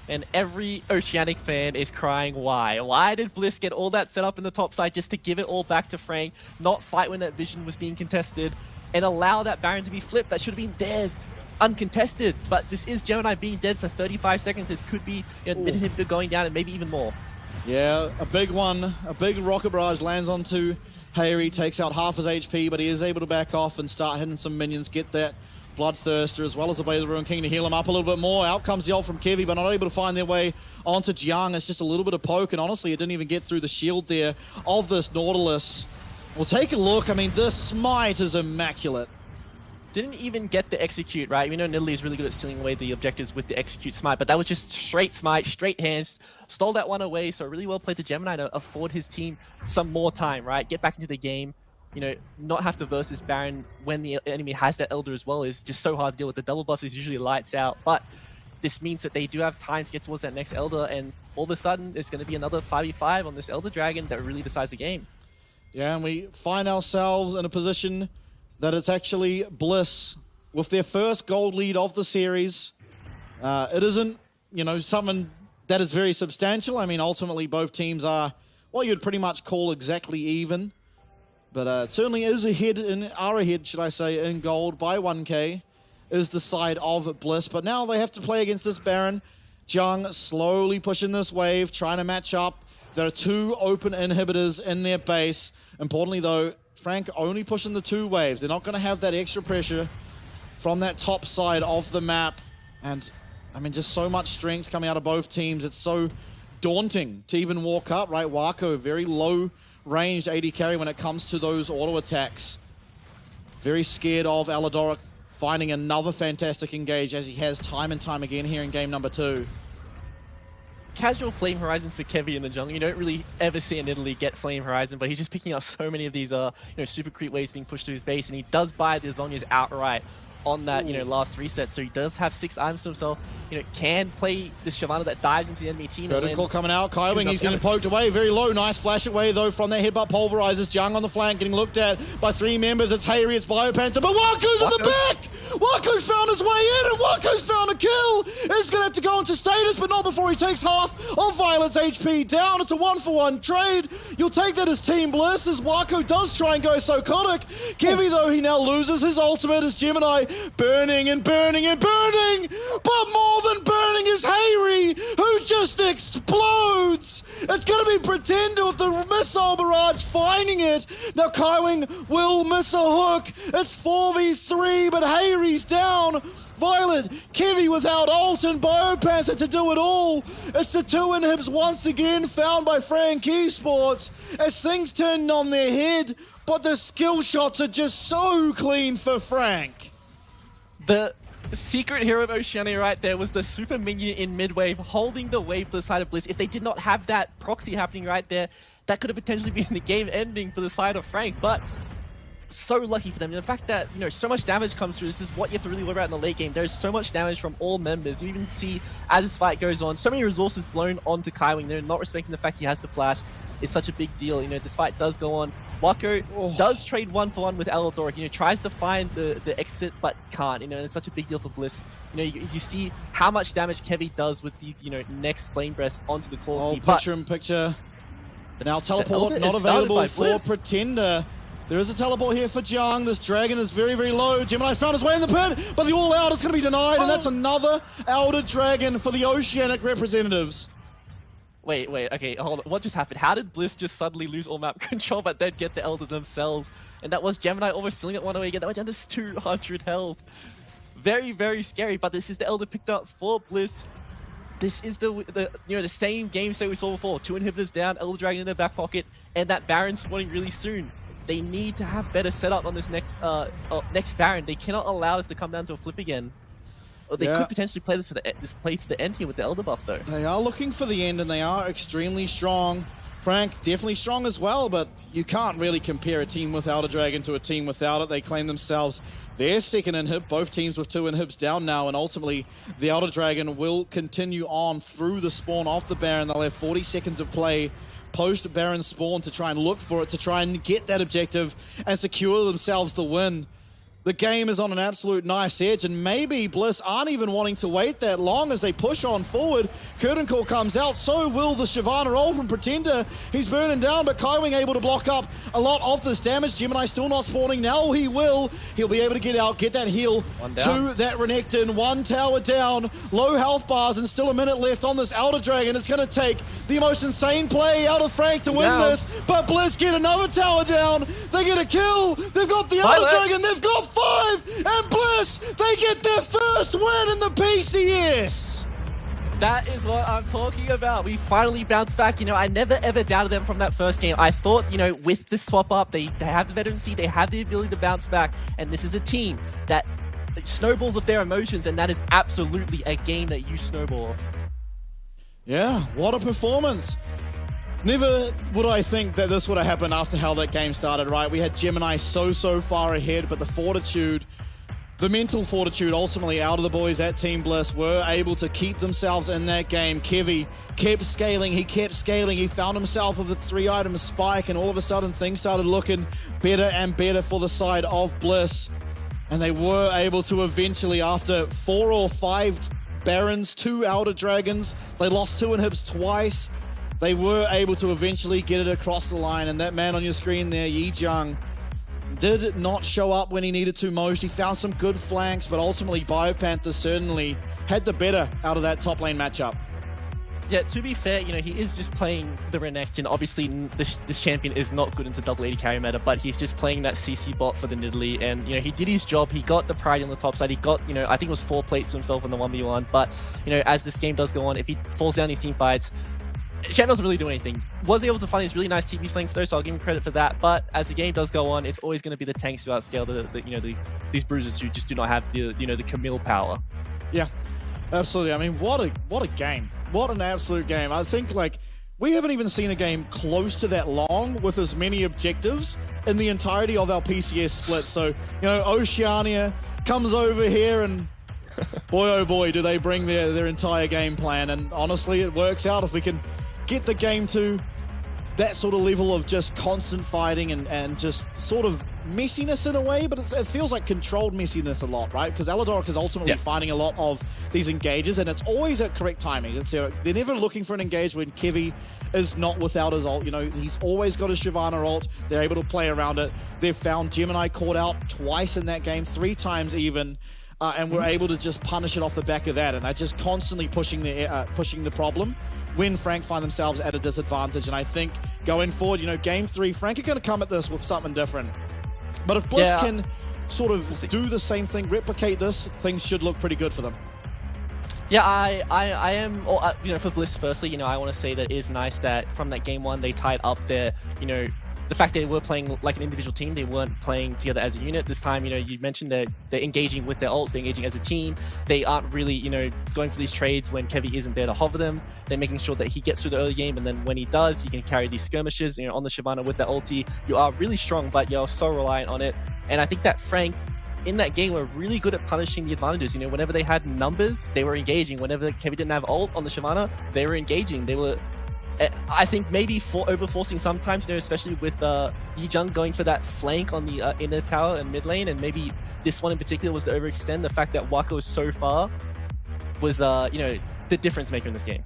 And every Oceanic fan is crying, why? Why did Bliss get all that set up in the top side just to give it all back to Frank, not fight when that vision was being contested, and allow that Baron to be flipped? That should have been theirs, uncontested. But this is Gemini being dead for 35 seconds. This could be mid-inhibitor going down and maybe even more. Yeah, a big one. A big rocket barrage lands onto Hayri, takes out half his HP, but he is able to back off and start hitting some minions, get that Bloodthirster, as well as the Blade of the Ruin King to heal him up a little bit more. Out comes the ult from Kevy, but not able to find their way onto Jiang. It's just a little bit of poke, and honestly, it didn't even get through the shield there of this Nautilus. Well, take a look. I mean, this smite is immaculate. Didn't even get the execute, right? We know Nidalee is really good at stealing away the objectives with the execute smite, but that was just straight smite, straight hands, stole that one away, so really well played to Gemini to afford his team some more time, right? Get back into the game. you know, not have to verse this Baron when the enemy has that Elder as well is just so hard to deal with. The double buff is usually lights out, but this means that they do have time to get towards that next Elder, and all of a sudden it's going to be another 5v5 on this Elder Dragon that really decides the game. Yeah, and we find ourselves in a position that it's actually Bliss with their first gold lead of the series. It isn't, you know, something that is very substantial. I mean, ultimately both teams are, well, you'd pretty much call exactly even. But it certainly is ahead, should I say, in gold by 1k is the side of Bliss. But now they have to play against this Baron. Jung slowly pushing this wave, trying to match up. There are 2 open inhibitors in their base. Importantly, though, Frank only pushing the 2 waves. They're not going to have that extra pressure from that top side of the map. And, I mean, just so much strength coming out of both teams. It's so daunting to even walk up, right? Wako, very low ranged AD carry when it comes to those auto attacks. Very scared of Aladoric finding another fantastic engage as he has time and time again here in game number 2. Casual Flame Horizon for Kevy in the jungle. You don't really ever see an Italy get Flame Horizon, but he's just picking up so many of these you know, super creep waves being pushed to his base, and he does buy the Zhonya's outright on that, you know, last reset. So he does have 6 items to himself. You know, can play this Shyvana that dives into the enemy team. Curtain call coming out. Kaiwing, he's getting poked away. Very low. Nice flash away, though, from that headbutt pulverizes. Jung on the flank, getting looked at by 3 members. It's Hayri, it's Biopanther, but Waku's in the back! Waku's found his way in, and Waku's found a kill! It's going to have to go into status, but not before he takes half of Violet's HP down. It's a 1-for-1 trade. You'll take that as Team Bliss, as Waku does try and go Psychotic. Kevy, though, he now loses his ultimate as Gemini burning and burning and burning, but more than burning is Hayri, who just explodes. It's going to be Pretender with the missile barrage finding it. Now Kaiwing will miss a hook. It's 4v3, but Hayri's down. Violet, Kevy without ult and Biopanther to do it all. It's the 2 inhibs once again found by Frank Esports as things turn on their head, but the skill shots are just so clean for Frank. The secret hero of Oceania right there was the super minion in mid-wave holding the wave for the side of Bliss. If they did not have that proxy happening right there, that could have potentially been the game ending for the side of Frank. But so lucky for them. And the fact that, you know, so much damage comes through, this is what you have to really worry about in the late game. There's so much damage from all members. You even see, as this fight goes on, so many resources blown onto Kaiwing. They're not respecting the fact he has to flash. It's such a big deal. You know, this fight does go on. Wako does trade 1-for-1 with Aladoric. You know, tries to find the exit, but can't. You know, and it's such a big deal for Bliss. You know, you see how much damage Kevy does with these, you know, next Flame Breath onto the core. Picture in picture. Now teleport not available for Pretender. There is a teleport here for Jung. This dragon is very, very low. Gemini's found his way in the pit, but the all-out is going to be denied, and that's another Elder Dragon for the Oceanic representatives. Wait, okay, hold on. What just happened? How did Bliss just suddenly lose all map control but then get the Elder themselves? And that was Gemini almost stealing it one away again. That went down to 200 health. Very, very scary, but this is the Elder picked up for Bliss. This is the you know, the same game state we saw before. 2 inhibitors down, Elder Dragon in their back pocket, and that Baron spawning really soon. They need to have better setup on this next Baron. They cannot allow this to come down to a flip again. Or they could potentially play this for the end here with the Elder buff, though. They are looking for the end, and they are extremely strong. Frank, definitely strong as well, but you can't really compare a team with Elder Dragon to a team without it. They claim themselves their second inhib, both teams with 2 inhibs down now, and ultimately the Elder Dragon will continue on through the spawn of the Baron. They'll have 40 seconds of play post Baron spawn to try and look for it, to try and get that objective and secure themselves the win. The game is on an absolute nice edge, and maybe Bliss aren't even wanting to wait that long as they push on forward. Curtain call comes out, so will the Shyvana roll from Pretender. He's burning down, but Kaiwing able to block up a lot of this damage. Gemini still not spawning. Now he will. He'll be able to get out, get that heal to that Renekton. 1 tower down, low health bars, and still a minute left on this Elder Dragon. It's going to take the most insane play out of Frank to win this, but Bliss get another tower down. They get a kill. They've got the Elder Dragon. They've got 5, and Bliss, they get their first win in the PCS. That is what I'm talking about. We finally bounced back. You know, I never ever doubted them from that first game. I thought, you know, with the swap up, they have the veterancy, they have the ability to bounce back, and this is a team that snowballs of their emotions, and that is absolutely a game that you snowball off. Yeah, what a performance. Never would I think that this would have happened after how that game started, right? We had Gemini so far ahead, but the fortitude, the mental fortitude ultimately out of the boys at Team Bliss were able to keep themselves in that game. Kevy kept scaling, he found himself with a 3-item spike, and all of a sudden things started looking better and better for the side of Bliss. And they were able to eventually, after 4 or 5 Barons, 2 Elder Dragons, they lost 2 inhibs twice, they were able to eventually get it across the line. And that man on your screen there, Yi Jung, did not show up when he needed to most. He found some good flanks, but ultimately BioPanther certainly had the better out of that top lane matchup. Yeah, to be fair, you know, he is just playing the Renekton. Obviously, this champion is not good into double AD carry meta, but he's just playing that CC bot for the Nidalee, and, you know, he did his job. He got the priority on the top side. He got, you know, I think it was 4 plates to himself in the 1v1, but, you know, as this game does go on, if he falls down these team fights, Champ doesn't really do anything. Was able to find these really nice TP flanks though, so I'll give him credit for that. But as the game does go on, it's always going to be the tanks who outscale the you know, these bruisers who just do not have the, you know, the Camille power. Yeah, absolutely. I mean, what a game. What an absolute game. I think, like, we haven't even seen a game close to that long with as many objectives in the entirety of our PCS split. So, you know, Oceania comes over here and boy, oh boy, do they bring their entire game plan. And honestly, it works out if we can get the game to that sort of level of just constant fighting and just sort of messiness in a way, but it feels like controlled messiness a lot, right? Because Aladoric is ultimately finding a lot of these engages, and it's always at correct timing. It's, they're never looking for an engage when Kevy is not without his ult. You know, he's always got his Shyvana ult. They're able to play around it. They've found Gemini caught out twice in that game, 3 times even. And we're able to just punish it off the back of that, and they're just constantly pushing the problem when Frank find themselves at a disadvantage. And I think going forward, you know, game 3, Frank are going to come at this with something different. But if Bliss can sort of do the same thing, replicate this, things should look pretty good for them. Yeah, I am, you know, for Bliss, firstly, you know, I want to say that it is nice that from that game 1, they tied up their, you know, the fact that they were playing like an individual team, they weren't playing together as a unit. This time, you know, you mentioned that they're engaging with their ults, they're engaging as a team. They aren't really, you know, going for these trades when Kevy isn't there to hover them. They're making sure that he gets through the early game, and then when he does, he can carry these skirmishes, you know, on the Shyvana with that ulti. You are really strong, but you're so reliant on it. And I think that Frank, in that game, were really good at punishing the advantages. You know, whenever they had numbers, they were engaging. Whenever Kevy didn't have ult on the Shyvana, they were engaging. They were, I think, maybe over-forcing sometimes, you know, especially with Yi Jung going for that flank on the inner tower and mid lane, and maybe this one in particular was the overextend. The fact that Wako was so far was, you know, the difference maker in this game.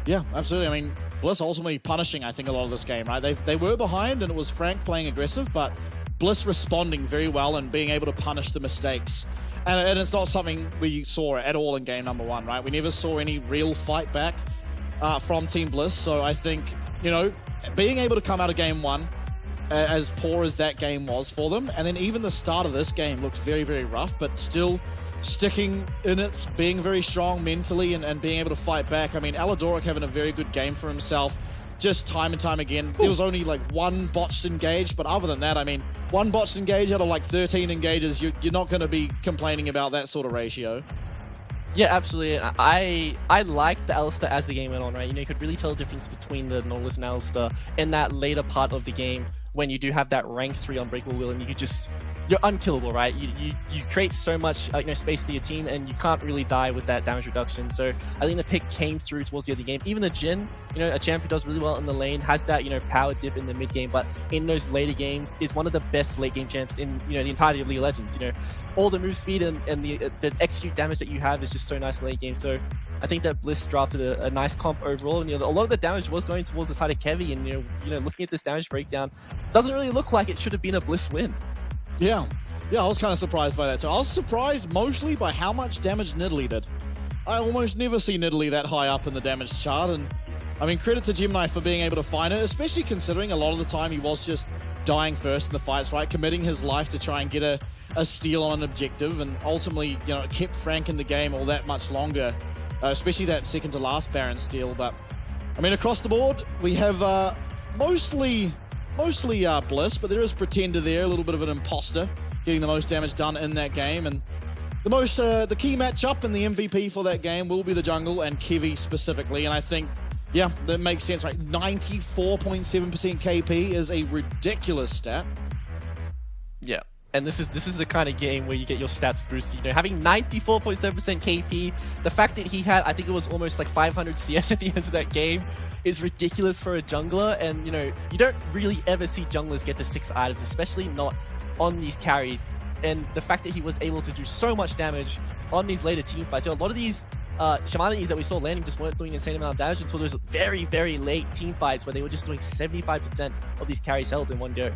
Yeah, absolutely. I mean, Bliss ultimately punishing, I think, a lot of this game, right? They were behind, and it was Frank playing aggressive, but Bliss responding very well and being able to punish the mistakes. And it's not something we saw at all in game number 1, right? We never saw any real fight back from Team Bliss. So I think, you know, being able to come out of game 1 as poor as that game was for them, and then even the start of this game looked very, very rough, but still sticking in it, being very strong mentally and being able to fight back. I mean, Aladoric having a very good game for himself, just time and time again. There was only like 1 botched engage, but other than that, I mean, 1 botched engage out of like 13 engages, you're not going to be complaining about that sort of ratio. Yeah, absolutely. I liked the Alistar as the game went on, right? You know, you could really tell the difference between the Nautilus and Alistar in that later part of the game when you do have that rank 3 Unbreakable Will, and you just, you're unkillable, right? You create so much you know, space for your team, and you can't really die with that damage reduction. So I think the pick came through towards the end of the game. Even the Jhin, you know, a champ who does really well in the lane, has that, you know, power dip in the mid game, but in those later games is one of the best late game champs in, you know, the entirety of League of Legends. You know, all the move speed and the execute damage that you have is just so nice in late game. So I think that Bliss drafted a nice comp overall, and, you know, a lot of the damage was going towards the side of Kevy, and, you know, looking at this damage breakdown, doesn't really look like it should have been a Bliss win. Yeah, I was kind of surprised by that too. I was surprised mostly by how much damage Nidalee did. I almost never see Nidalee that high up in the damage chart, and I mean, credit to Gemini for being able to find it, especially considering a lot of the time he was just dying first in the fights, right? Committing his life to try and get a steal on an objective, and ultimately, you know, it kept Frank in the game all that much longer, especially that second to last Baron steal. But I mean, across the board, we have mostly Bliss, but there is Pretender there, a little bit of an imposter, getting the most damage done in that game. And the key matchup and the MVP for that game will be the jungle and Kevy specifically. And I think, Yeah, that makes sense, right? 94.7% KP is a ridiculous stat. Yeah. And this is the kind of game where you get your stats boosted. You know, having 94.7% KP, the fact that he had, I think it was almost like 500 CS at the end of that game, is ridiculous for a jungler. And you know, you don't really ever see junglers get to 6 items, especially not on these carries. And the fact that he was able to do so much damage on these later team fights. So a lot of these Shamani's that we saw landing just weren't doing an insane amount of damage until those very, very late team fights where they were just doing 75% of these carries held in one go.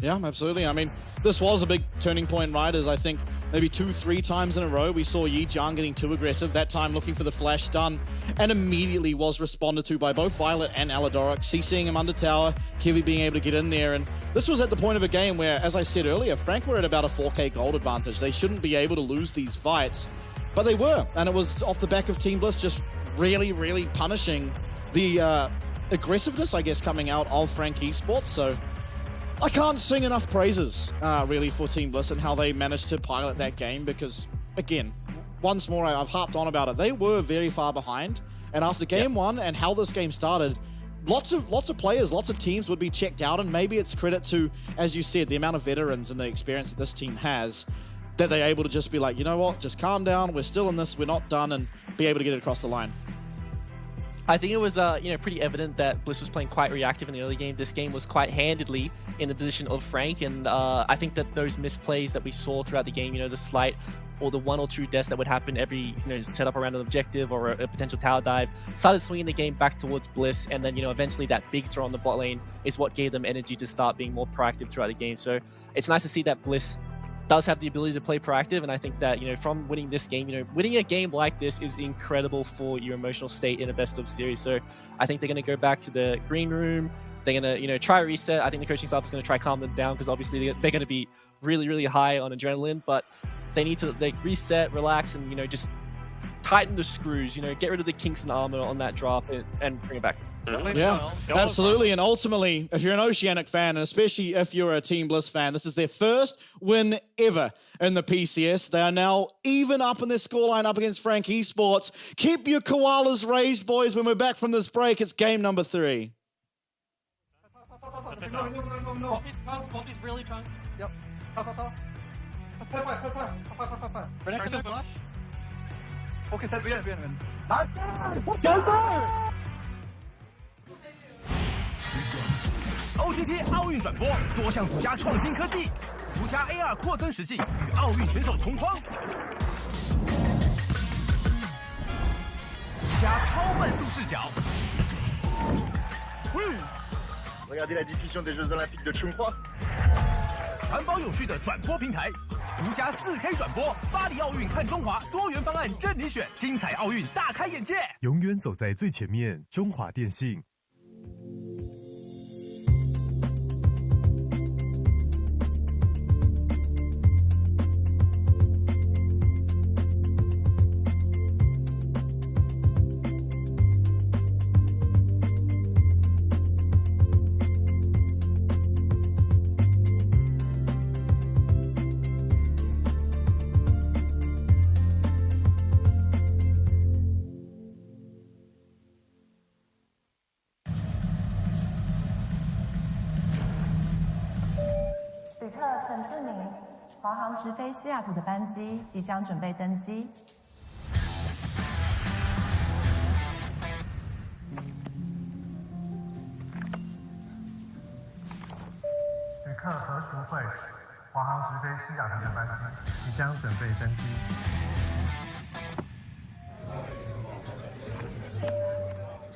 Yeah, absolutely. I mean, this was a big turning point, right? As I think maybe 2-3 times in a row, we saw Yi Jiang getting too aggressive, that time looking for the flash stun, and immediately was responded to by both Violet and Aladoric, CCing him under tower, Kiwi being able to get in there. And this was at the point of a game where, as I said earlier, Frank were at about a 4K gold advantage. They shouldn't be able to lose these fights, but they were. And it was off the back of Team Bliss just really, really punishing the aggressiveness, I guess, coming out of Frank Esports. So I can't sing enough praises, really, for Team Bliss and how they managed to pilot that game because, again, once more, I've harped on about it. They were very far behind, and after game one and how this game started, lots of players, lots of teams would be checked out, and maybe it's credit to, as you said, the amount of veterans and the experience that this team has, that they're able to just be like, you know what, just calm down, we're still in this, we're not done, and be able to get it across the line. I think it was pretty evident that Bliss was playing quite reactive in the early game. This game was quite handedly in the position of Frank, and I think that those misplays that we saw throughout the game, the slight or the 1 or 2 deaths that would happen every set up around an objective or a potential tower dive, started swinging the game back towards Bliss, and then eventually that big throw on the bot lane is what gave them energy to start being more proactive throughout the game. So it's nice to see that Bliss does have the ability to play proactive, and I think that from winning this game, winning a game like this is incredible for your emotional state in a best of series. So I think they're going to go back to the green room. They're going to try a reset. I think the coaching staff is going to try calm them down because obviously they're going to be really, really high on adrenaline, but they need to reset, relax, and just tighten the screws. Get rid of the kinks and armor on that drop and bring it back. Yeah, absolutely. And ultimately, if you're an Oceanic fan, and especially if you're a Team Bliss fan, this is their first win ever in the PCS. They are now even up in their scoreline up against Frank Esports. Keep your koalas raised, boys. When we're back from this break, it's game number 3. Poppy's really trying. Yep. Okay, set bien. OTT 奥运转播多项独家创新科技，独家 AR 扩增实境与奥运选手同框，加超慢速视角。Regardez la diffusion des Jeux Olympiques de Chongqing。环保有序的转播平台，独家4K 转播，巴黎奥运看中华，多元方案任你选，精彩奥运大开眼界。永远走在最前面，中华电信。陈志明，华航直飞西雅图的班机即将准备登机。旅客何淑慧，华航直飞西雅图的班机即将准备登机。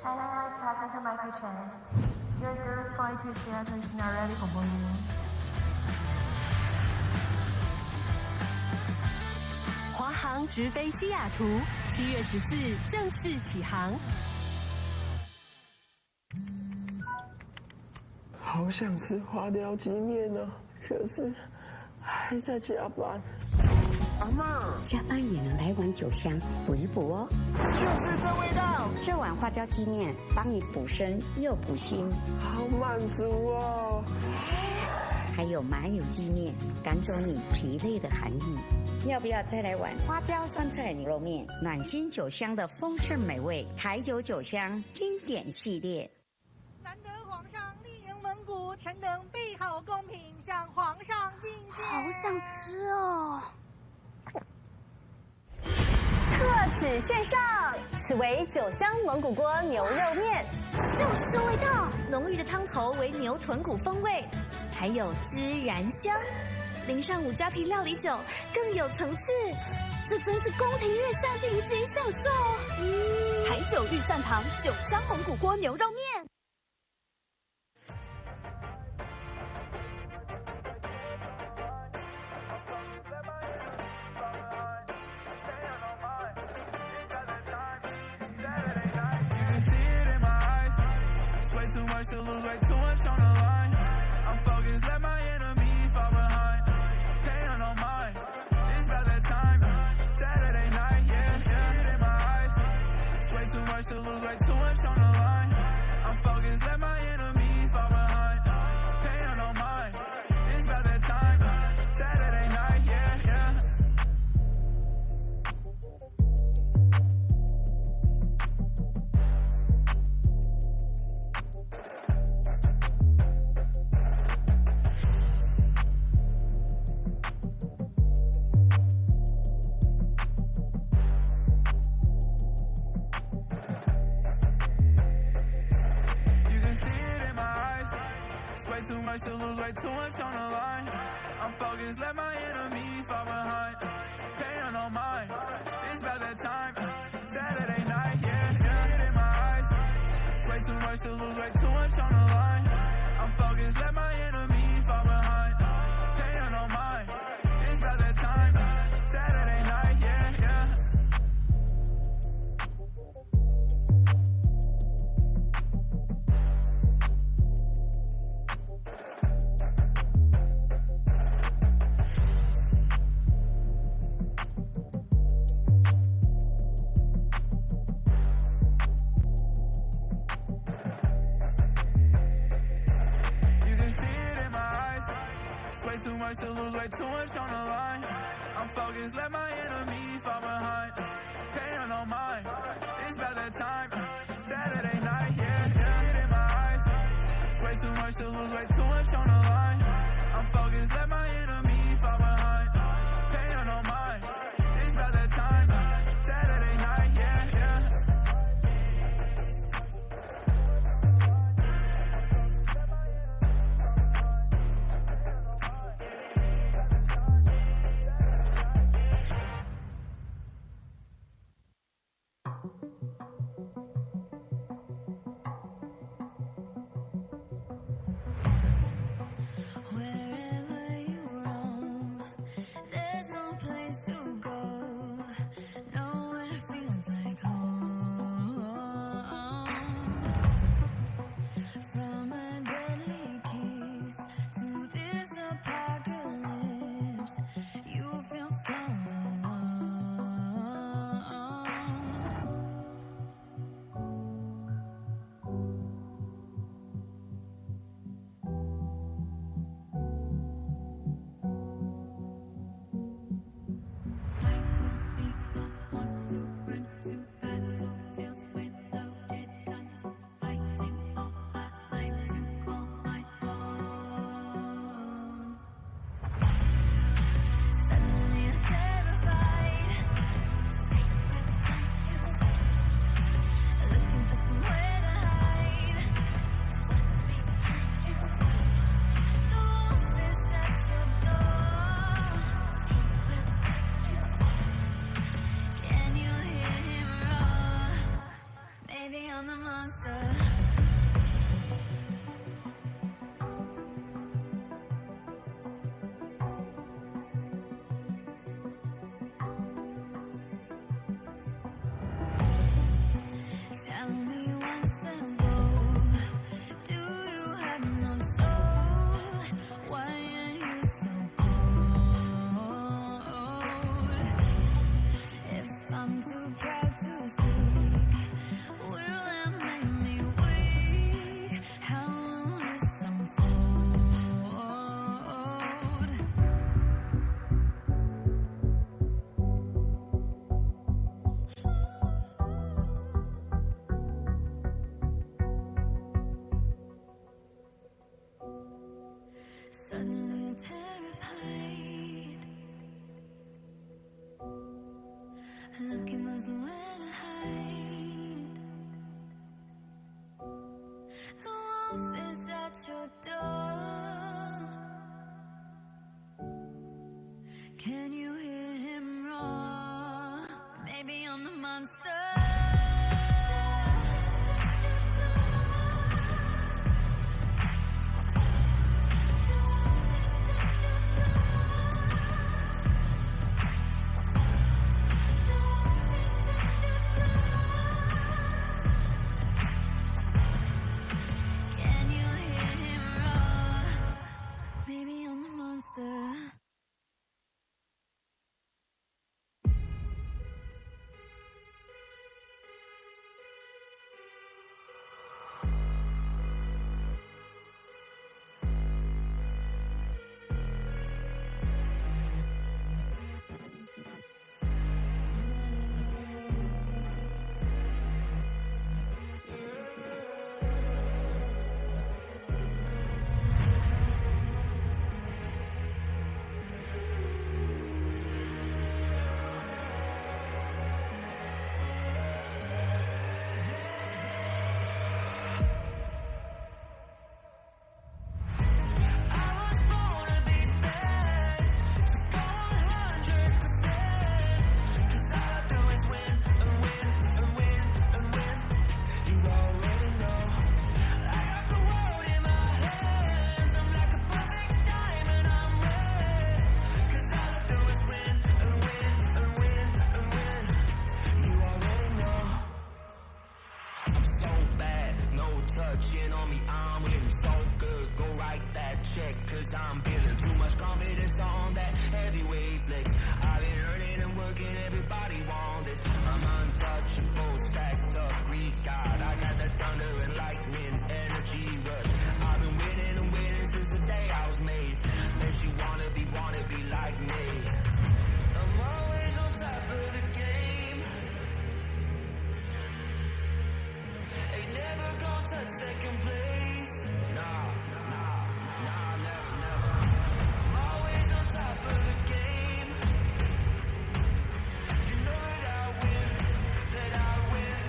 China Airlines passenger Michael Chen, your direct flight to Seattle is now ready for boarding. 华航直飞西雅图，7月14正式起航。好想吃花雕鸡面啊，可是还在加班。阿嬷，加班也能来碗酒香补一补哦。就是这味道，这碗花雕鸡面帮你补身又补心，好满足哦。还有麻油鸡面，赶走你疲累的寒意。要不要再来碗花雕酸菜牛肉面？暖心酒香的丰盛美味，台酒酒香经典系列。难得皇上莅迎蒙古，臣等备好贡品向皇上进献。好想吃哦！特此献上，此为酒香蒙古锅牛肉面，就是这味道，浓郁的汤头为牛臀骨风味，还有孜然香，淋上五加皮料理酒，更有层次。这真是宫廷御膳顶级享受。台酒御膳堂酒香蒙古锅牛肉面。To lose way too much on the line. I'm focused, let my enemies fall behind. Pain on mine, it's about that time. Saturday night, yeah, yeah. In my eyes, it's way too much to lose way too much on the line. I'm focused, let my enemies fall behind. Pain on mine, it's about that time. Saturday night, yeah, yeah. Too much to lose, way too much on the line. I'm focused, let my enemies fall behind. Pain on mine, it's about that time. Saturday night, yeah, yeah. In my eyes, way too much to lose, way too much on the line. I'm focused, let my enemies fall behind. Pain on mine, it's about that time. Saturday night, yeah, yeah. Too much to lose, way too much on the line. I'm focused, let my enemies fall behind. Pain on mine, it's about that time. Saturday night, yeah, yeah. In my eyes, way too much to lose, way too much on the line. I'm focused, let my enemies fall behind. Pain on mine, it's about that time. Saturday night, yeah, yeah. terrified. Looking for somewhere to hide. The wolf is at your door. Can you hear him roar? Maybe I'm the monster. Can you hear him roar? Maybe I'm the monster. Touching on me, I'm getting so good. Go write that check, cause I'm building too much confidence on that heavyweight flex. I've been earning and working, everybody want this. I'm untouchable, stacked up, Greek God. I got the thunder and lightning, energy rush. I've been winning and winning since the day I was made. Bet you wanna be like me. I'm always on top of the game. Ain't never gonna touch second place. Nah, never. I'm always on top of the game. You know that I win, that I win,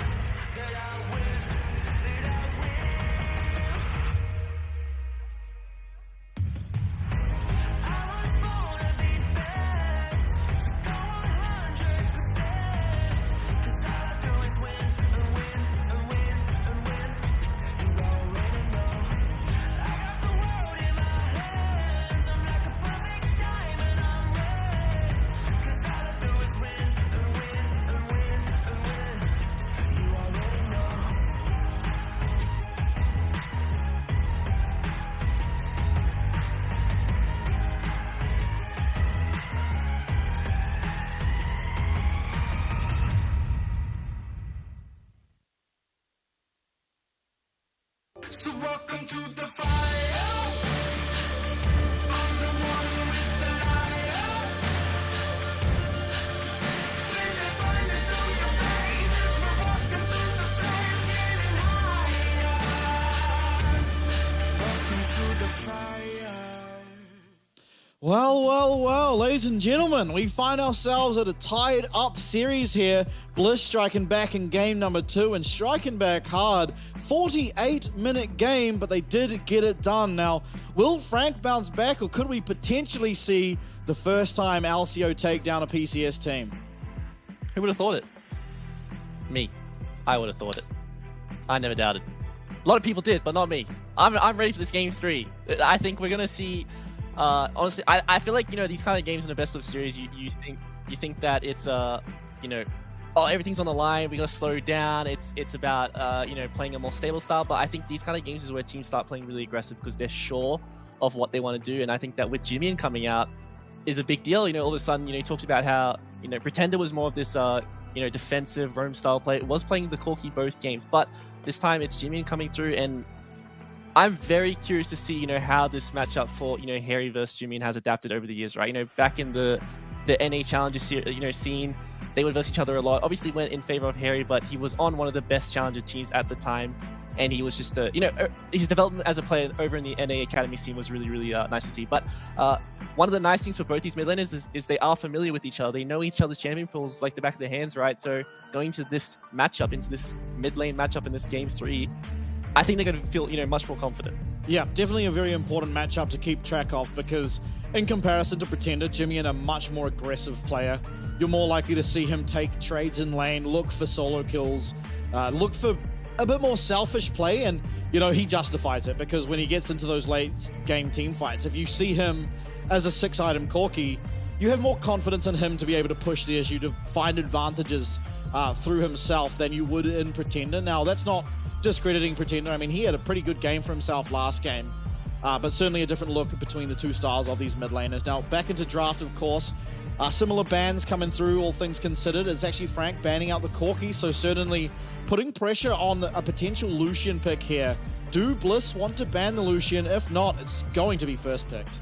that I win, that I win. I was born to be bad, so go 100%. Cause all I do is win and win and win and win. You already know. I got the world in my hands. I'm like a perfect diamond, I'm red. Cause all I do is win and win and win and win. You already know. So welcome to the fire. I'm the one with the light. Feel it burning through your veins. So welcome to the flames, getting higher. Welcome to the fire. Well, ladies and gentlemen, we find ourselves at a tied up series here. Bliss striking back in game number 2 and striking back hard. 48-minute game, but they did get it done. Now, will Frank bounce back, or could we potentially see the first time Alcio take down a PCS team? Who would have thought it? Me. I would have thought it. I never doubted. A lot of people did, but not me. I'm ready for this game 3. I think we're gonna see. Honestly, I feel like, you know, these kind of games in the best of series, you think that it's you know, oh, everything's on the line, we gotta slow down. It's about you know, playing a more stable style. But I think these kind of games is where teams start playing really aggressive because they're sure of what they want to do. And I think that with Jimin coming out is a big deal. You know, all of a sudden, you know, he talks about how, you know, Pretender was more of this you know, defensive roam style play. It was playing the Corki both games, but this time it's Jimin coming through, and I'm very curious to see, you know, how this matchup for, you know, Harry versus Jimin has adapted over the years, right? You know, back in the NA Challenger, you know, scene, they would verse each other a lot. Obviously went in favor of Harry, but he was on one of the best Challenger teams at the time. and he was just his development as a player over in the NA Academy scene was really nice to see. But one of the nice things for both these mid laners is they are familiar with each other. They know each other's champion pools like the back of their hands, right? So going to this matchup, into this mid lane matchup in this game 3, I think they're going to feel much more confident. Yeah, definitely a very important matchup to keep track of, because in comparison to Pretender, Jimian a much more aggressive player. You're more likely to see him take trades in lane, look for solo kills, look for a bit more selfish play, and he justifies it, because when he gets into those late game team fights, if you see him as a 6-item Corki, you have more confidence in him to be able to push the issue, to find advantages through himself than you would in Pretender. Now, that's not discrediting Pretender. I mean, he had a pretty good game for himself last game, but certainly a different look between the two styles of these mid laners. Now, back into draft, of course. Similar bans coming through, all things considered. It's actually Frank banning out the Corki, so certainly putting pressure on a potential Lucian pick here. Do Bliss want to ban the Lucian? If not, it's going to be first picked.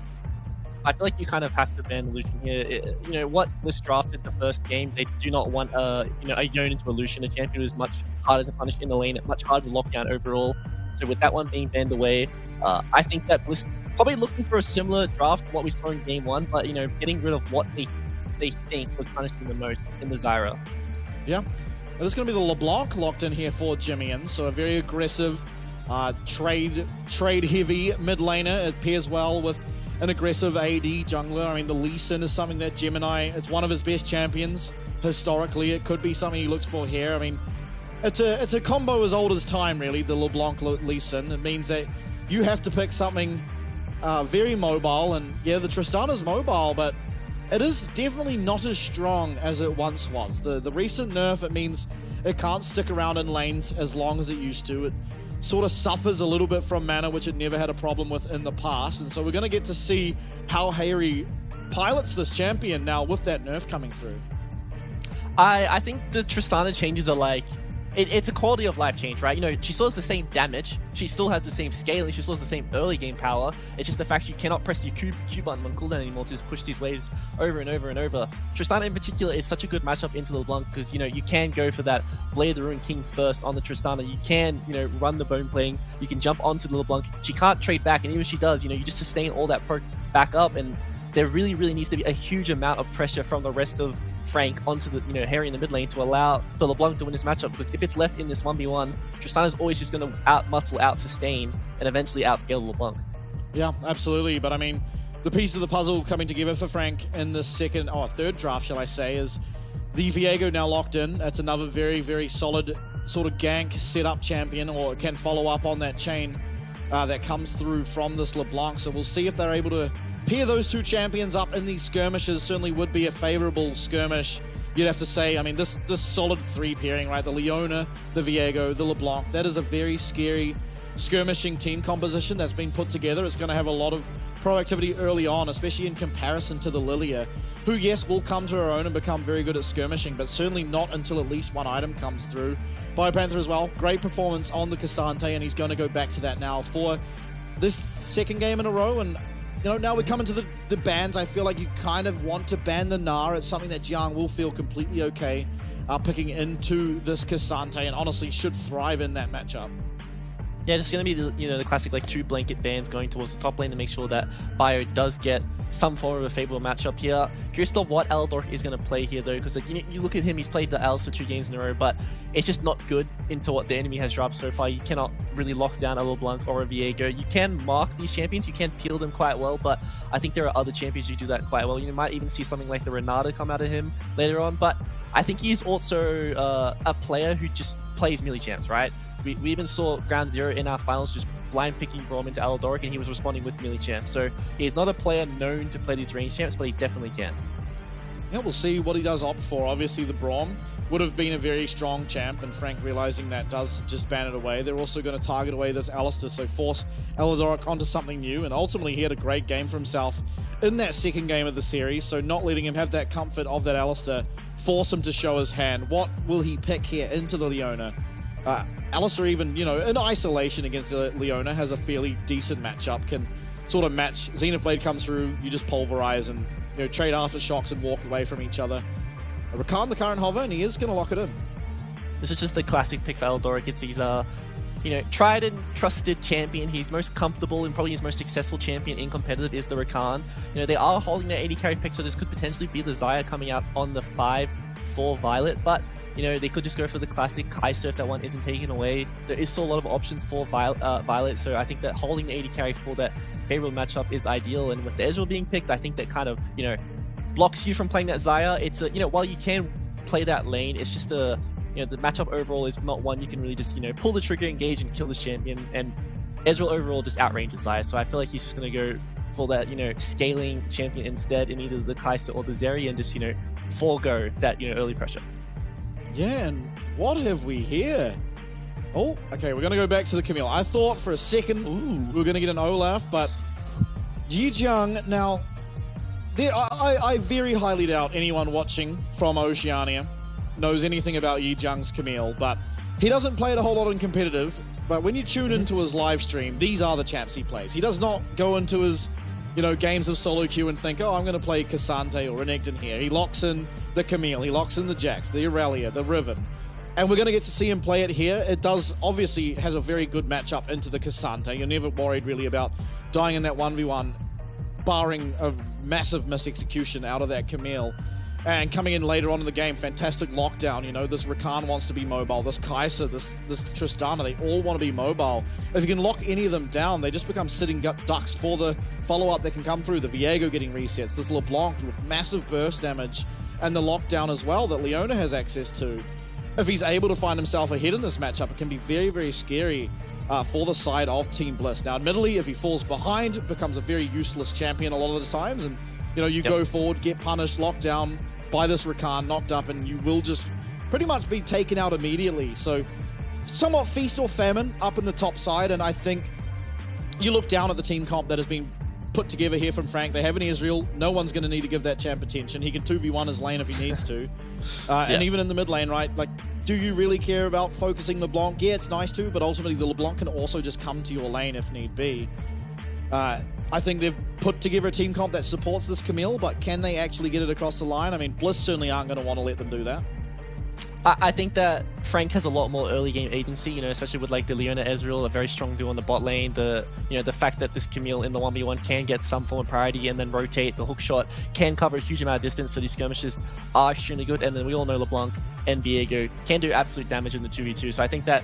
I feel like you kind of have to ban the Lucian here. What Bliss drafted the first game, they do not want a Yone into a Lucian. A champion who is much harder to punish in the lane, much harder to lock down overall. So with that one being banned away, I think that Bliss probably looking for a similar draft to what we saw in game 1, but getting rid of what they think was punishing the most in the Zyra. Yeah, it's going to be the LeBlanc locked in here for Jimian, so a very aggressive, trade heavy mid laner. It pairs well with an aggressive AD jungler. I mean, the Lee Sin is something that Gemini, it's one of his best champions historically. It could be something he looks for here. I mean, it's a combo as old as time, really, the LeBlanc Lee Sin. It means that you have to pick something very mobile, and yeah, the Tristana's mobile, but it is definitely not as strong as it once was. The recent nerf, it means it can't stick around in lanes as long as it used to. It sort of suffers a little bit from mana, which it never had a problem with in the past, and so we're going to get to see how Harry pilots this champion now with that nerf coming through. I think the Tristana changes are like, it's a quality of life change, right? She still has the same damage, she still has the same scaling, she still has the same early game power. It's just the fact you cannot press your Q button on cooldown anymore to just push these waves over and over and over. Tristana in particular is such a good matchup into the LeBlanc, because you can go for that Blade of the Ruined King first on the Tristana. You can run the bone playing, you can jump onto the LeBlanc. She can't trade back, and even if she does, you just sustain all that perk back up, and there really needs to be a huge amount of pressure from the rest of Frank onto the Harry in the mid lane to allow the LeBlanc to win this matchup, because if it's left in this 1v1, Tristana's always just going to out-muscle, out-sustain, and eventually outscale LeBlanc. Yeah, absolutely. But I mean, the piece of the puzzle coming together for Frank in the third draft, shall I say, is the Viego now locked in. That's another very solid sort of gank setup champion, or can follow up on that chain that comes through from this LeBlanc. So we'll see if they're able to pair those two champions up in these skirmishes. Certainly would be a favorable skirmish, you'd have to say. I mean, this solid 3 pairing, right? The Leona, the Viego, the LeBlanc. That is a very scary skirmishing team composition that's been put together. It's going to have a lot of proactivity early on, especially in comparison to the Lilia, who, yes, will come to her own and become very good at skirmishing, but certainly not until at least one item comes through. Biopanther as well. Great performance on the Cassante, and he's going to go back to that now for this second game in a row. And now we come into the bans. I feel like you kind of want to ban the Gnar. It's something that Jiang will feel completely okay picking into this Cassante, and honestly should thrive in that matchup. Yeah, just going to be the classic 2 blanket bans going towards the top lane to make sure that Bio does get some form of a favorable matchup here. Curious to what Alador is going to play here though, because you look at him, he's played the Alice for 2 games in a row, but it's just not good into what the enemy has dropped so far. You cannot really lock down a LeBlanc or a Viego. You can mark these champions, you can peel them quite well, but I think there are other champions who do that quite well. You might even see something like the Renata come out of him later on, but I think he's also a player who just plays melee champs, right? We even saw Ground Zero in our finals just blind picking Braum into Aladoric, and he was responding with melee champs. So he's not a player known to play these range champs, but he definitely can. Yeah, we'll see what he does opt for. Obviously, the Braum would have been a very strong champ, and Frank realizing that does just ban it away. They're also going to target away this Alistair, so force Aladoric onto something new, and ultimately he had a great game for himself in that second game of the series, so not letting him have that comfort of that Alistair, force him to show his hand. What will he pick here into the Leona? Alistair, even, in isolation against the Leona, has a fairly decent matchup, can sort of match. Xenoblade comes through, you just pulverize and trade aftershocks and walk away from each other. Rakan the current hover, and he is going to lock it in. This is just the classic pick for Aladoric. It's these tried and trusted champion. He's most comfortable and probably his most successful champion in competitive is the Rakan. They are holding their 80 carry pick, so this could potentially be the Xayah coming out on the 5 for Violet, but they could just go for the classic Kai'Sa if that one isn't taken away. There is still a lot of options for Violet, so I think that holding the 80 carry for that favorable matchup is ideal, and with the Ezreal being picked, I think that kind of, blocks you from playing that Xayah. It's while you can play that lane, it's just the matchup overall is not one you can really just, pull the trigger, engage, and kill this champion, and Ezreal overall just outranges Xayah, so I feel like he's just going to go for that, scaling champion instead in either the Kai'Sa or the Zeri and just, forego that, early pressure. Yeah, and what have we here? Oh, okay, we're going to go back to the Camille. I thought for a second we were going to get an Olaf, but Yijang, now, I very highly doubt anyone watching from Oceania knows anything about Yijang's Camille, but he doesn't play it a whole lot in competitive, but when you tune into his live stream, these are the champs he plays. He does not go into his, games of solo queue and think, oh, I'm going to play Cassante or Renekton here. He locks in the Camille, he locks in the Jax, the Aurelia, the Riven, and we're going to get to see him play it here. It does, obviously, has a very good matchup into the Cassante. You're never worried really about dying in that 1v1, barring a massive mis-execution out of that Camille. And coming in later on in the game, fantastic lockdown. This Rakan wants to be mobile. This Kai'Sa, this Tristana, they all want to be mobile. If you can lock any of them down, they just become sitting ducks for the follow-up that can come through. The Viego getting resets, this LeBlanc with massive burst damage, and the lockdown as well that Leona has access to. If he's able to find himself ahead in this matchup, it can be very, very scary for the side of Team Bliss. Now, admittedly, if he falls behind, it becomes a very useless champion a lot of the times, and go forward, get punished, locked down by this Rakan, knocked up, and you will just pretty much be taken out immediately. So somewhat feast or famine up in the top side, and I think you look down at the team comp that has been put together here from Frank. They have an Ezreal. No one's going to need to give that champ attention. He can 2v1 his lane if he needs to. And even in the mid lane, right? Like, do you really care about focusing LeBlanc? Yeah, it's nice to, but ultimately the LeBlanc can also just come to your lane if need be. I think they've put together a team comp that supports this Camille, but can they actually get it across the line? I mean, Bliss certainly aren't going to want to let them do that. I think that Frank has a lot more early game agency, especially with like the Leona Ezreal, a very strong duo on the bot lane. The fact that this Camille in the 1v1 can get some form of priority and then rotate, the hook shot can cover a huge amount of distance, so these skirmishes are extremely good. And then we all know LeBlanc and Viego can do absolute damage in the 2v2. So I think that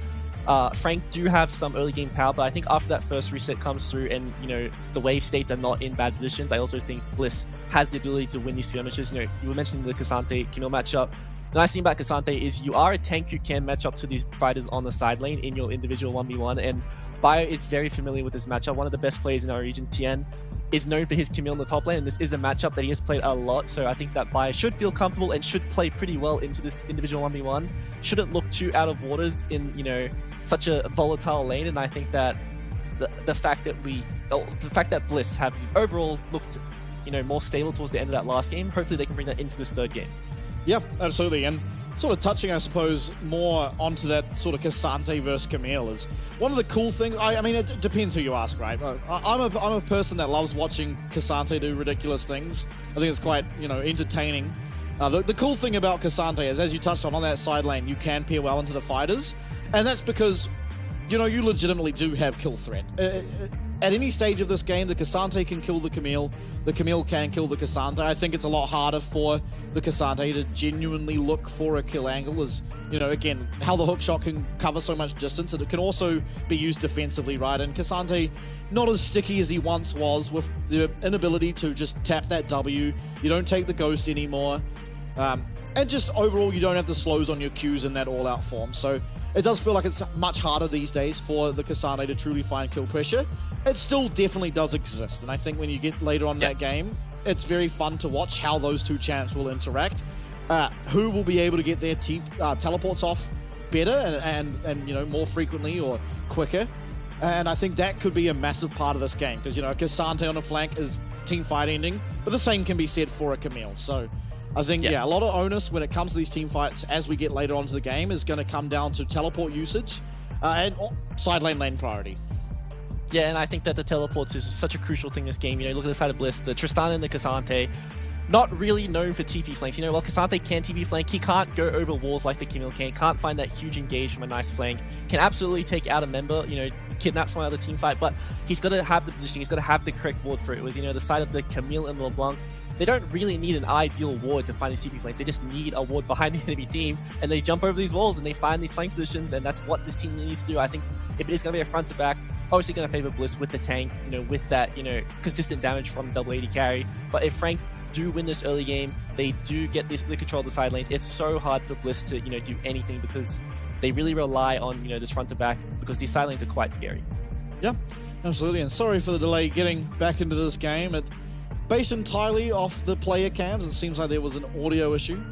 Frank do have some early game power, but I think after that first reset comes through and, the wave states are not in bad positions, I also think Bliss has the ability to win these skirmishes. You were mentioning the Cassante Camille matchup. The nice thing about Cassante is you are a tank who can match up to these fighters on the side lane in your individual 1v1, and Bio is very familiar with this matchup. One of the best players in our region, Tien, is known for his Camille in the top lane, and this is a matchup that he has played a lot, so I think that Bio should feel comfortable and should play pretty well into this individual 1v1. Shouldn't look too out of waters in, such a volatile lane, and I think that the fact that Bliss have overall looked, more stable towards the end of that last game, hopefully they can bring that into this third game. Yeah, absolutely. And sort of touching, I suppose, more onto that sort of Cassante versus Camille is one of the cool things. I mean, it depends who you ask, right? I'm a person that loves watching Cassante do ridiculous things. I think it's quite, entertaining. The cool thing about Cassante is, as you touched on that side lane, you can peer well into the fighters. And that's because, you legitimately do have kill threat. At any stage of this game, the Cassante can kill the Camille can kill the Cassante. I think it's a lot harder for the Cassante to genuinely look for a kill angle, as, again, how the hookshot can cover so much distance, and it can also be used defensively, right? And Cassante, not as sticky as he once was, with the inability to just tap that W. You don't take the ghost anymore. And just overall, you don't have the slows on your Qs in that all-out form. So it does feel like it's much harder these days for the Cassante to truly find kill pressure. It still definitely does exist. And I think when you get later on in that game, it's very fun to watch how those two champs will interact. Who will be able to get their teleports off better and more frequently or quicker. And I think that could be a massive part of this game. Because, Cassante on the flank is team fight ending. But the same can be said for a Camille. So I think, a lot of onus when it comes to these team fights as we get later on to the game is going to come down to teleport usage and side lane priority. Yeah, and I think that the teleports is such a crucial thing in this game. Look at the side of Bliss, the Tristana and the Cassante. not really known for TP flanks. You know, while K'Sante can TP flank, he can't go over walls like the Camille can, can't find that huge engage from a nice flank, can absolutely take out a member, you know, kidnap someone out of the team fight, but he's got to have the positioning, he's got to have the correct ward for it. It was, you know, the side of the Camille and LeBlanc. They don't really need an ideal ward to find these TP flanks. They just need a ward behind the enemy team, and they jump over these walls and they find these flank positions, and that's what this team needs to do. I think if it is going to be a front to back, obviously going to favor Bliss with the tank, you know, with that, you know, consistent damage from double AD carry. But if Frank do win this early game, they do get the control of the side lanes. It's so hard for Bliss to, you know, do anything because they really rely on, you know, this front to back because these side lanes are quite scary. Yeah, absolutely. And sorry for the delay getting back into this game. Based entirely off the player cams, it seems like there was an audio issue.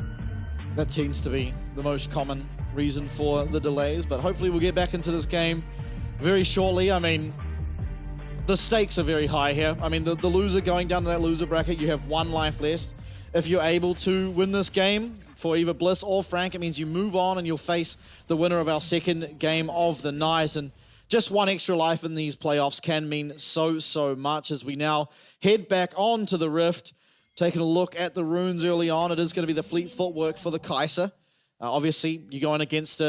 That tends to be the most common reason for the delays, but hopefully we'll get back into this game very shortly. I mean, the stakes are very high here. I mean, the loser going down to that loser bracket, you have 1 life less. If you're able to win this game for either Bliss or Frank, it means you move on and you'll face the winner of our second game of the night. And just 1 extra life in these playoffs can mean so much as we now head back on to the Rift. Taking a look at the runes early on, it is going to be the fleet footwork for the Kai'Sa. Obviously, you're going against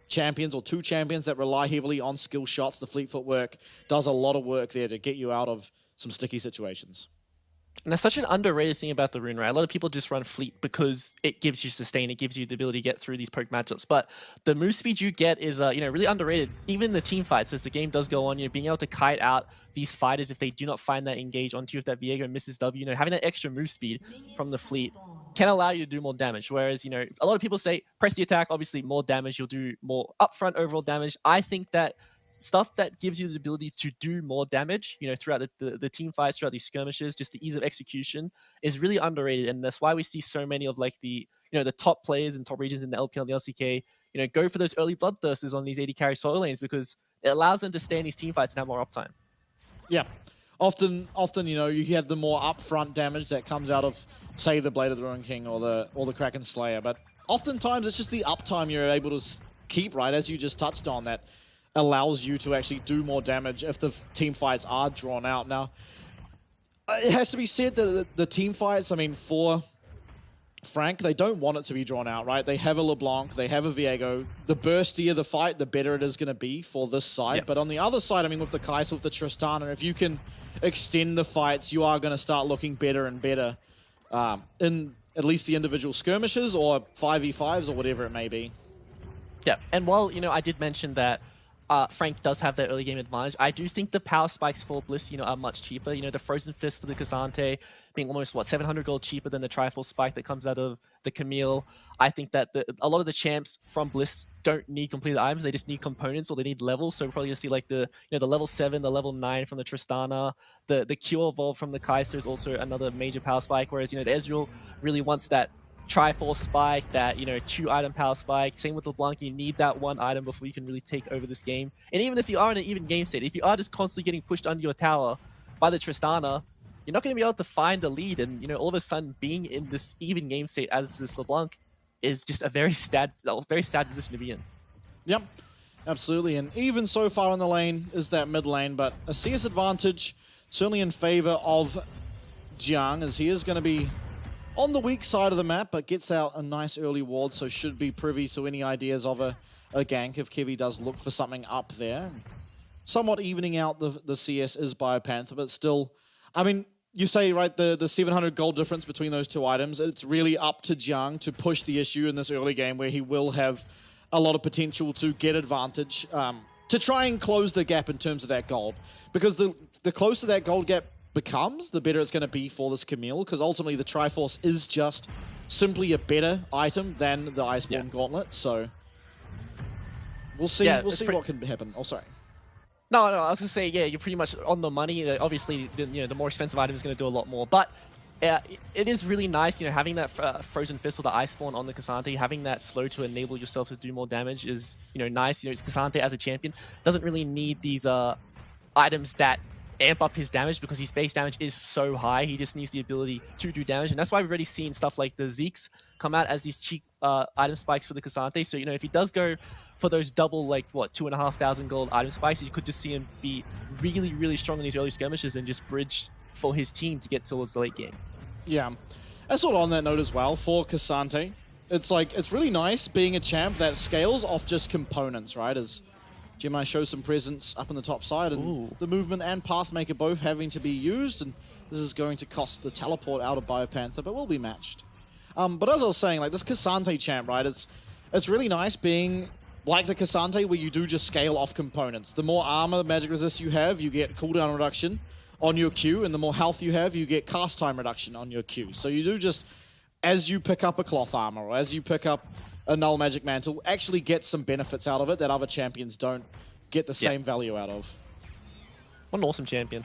champions or 2 champions that rely heavily on skill shots. The fleet footwork does a lot of work there to get you out of some sticky situations. And that's such an underrated thing about the rune, right? A lot of people just run fleet because it gives you sustain, it gives you the ability to get through these poke matchups. But the move speed you get is, you know, really underrated. Even in the team fights, as the game does go on, you know, being able to kite out these fighters if they do not find that engage onto you, if that Viego misses W, you know, having that extra move speed from the fleet can allow you to do more damage. Whereas, you know, a lot of people say press the attack, obviously more damage, you'll do more upfront overall damage. I think that stuff that gives you the ability to do more damage, you know, throughout the team fights, throughout these skirmishes, just the ease of execution is really underrated. And that's why we see so many of like the, you know, the top players and top regions in the LPL and the LCK, you know, go for those early bloodthirsters on these AD carry solo lanes because it allows them to stay in these team fights and have more uptime. Yeah. Often, you know, you have the more upfront damage that comes out of, say, the Blade of the Ruin King or the Kraken Slayer. But oftentimes it's just the uptime you're able to keep, right, as you just touched on, that allows you to actually do more damage if the team fights are drawn out. Now, it has to be said that the team fights, I mean, for Frank, they don't want it to be drawn out, right? They have a LeBlanc, they have a Viego. The burstier the fight, the better it is going to be for this side. Yep. But on the other side, I mean, with the Kai'Sa, with the Tristana, if you can extend the fights, you are going to start looking better and better in at least the individual skirmishes or 5v5s or whatever it may be. Yeah, and while, you know, I did mention that Frank does have that early game advantage, I do think the power spikes for Bliss, you know, are much cheaper. You know, the Frozen Fist for the K'Sante being almost, 700 gold cheaper than the Triforce spike that comes out of the Camille. I think that a lot of the champs from Bliss don't need completed items, they just need components or they need levels. So we're probably going to see like the, you know, the level 7, the level 9 from the Tristana, the Q Evolve from the Kai'Sa is also another major power spike, whereas, you know, the Ezreal really wants that Triforce spike, that, you know, 2-item power spike. Same with LeBlanc, you need that 1 item before you can really take over this game. And even if you are in an even game state, if you are just constantly getting pushed under your tower by the Tristana, you're not going to be able to find a lead. And, you know, all of a sudden being in this even game state as this LeBlanc is just a very sad position to be in. Yep, absolutely. And even so far in the lane is that mid lane, but a CS advantage certainly in favor of Jiang, as he is going to be on the weak side of the map, but gets out a nice early ward, so should be privy to any ideas of a gank if Kevy does look for something up there. Somewhat evening out the CS is Biopanther, but still, I mean, you say, right, the 700 gold difference between those 2 items, it's really up to Jiang to push the issue in this early game where he will have a lot of potential to get advantage, to try and close the gap in terms of that gold. Because the closer that gold gap becomes, the better it's going to be for this Camille, because ultimately the Triforce is just simply a better item than the Iceborne Gauntlet, so we'll see what can happen. Oh, sorry. No, I was going to say, yeah, you're pretty much on the money. Obviously, the more expensive item is going to do a lot more, but it is really nice, you know, having that Frozen Fist or the Iceborne on the K'Sante, having that slow to enable yourself to do more damage is, you know, nice. You know, it's K'Sante as a champion doesn't really need these items that amp up his damage because his base damage is so high. He just needs the ability to do damage, and that's why we've already seen stuff like the Zeeks come out as these cheap item spikes for the K'Sante. So, you know, if he does go for those double, like, 2,500 gold item spikes, you could just see him be really strong in these early skirmishes and just bridge for his team to get towards the late game. Yeah, sort of on that note as well, for K'Sante, it's really nice being a champ that scales off just components, right? As Gemini shows some presence up in the top side, and the movement and Pathmaker both having to be used, and this is going to cost the teleport out of Biopanther, but will be matched. But as I was saying, like this K'Sante champ, right? It's really nice being like the K'Sante where you do just scale off components. The more armor, magic resist you have, you get cooldown reduction on your Q, and the more health you have, you get cast time reduction on your Q. So you do just, as you pick up a cloth armor, or as you pick up a null magic mantle, actually get some benefits out of it that other champions don't get the same value out of. What an awesome champion.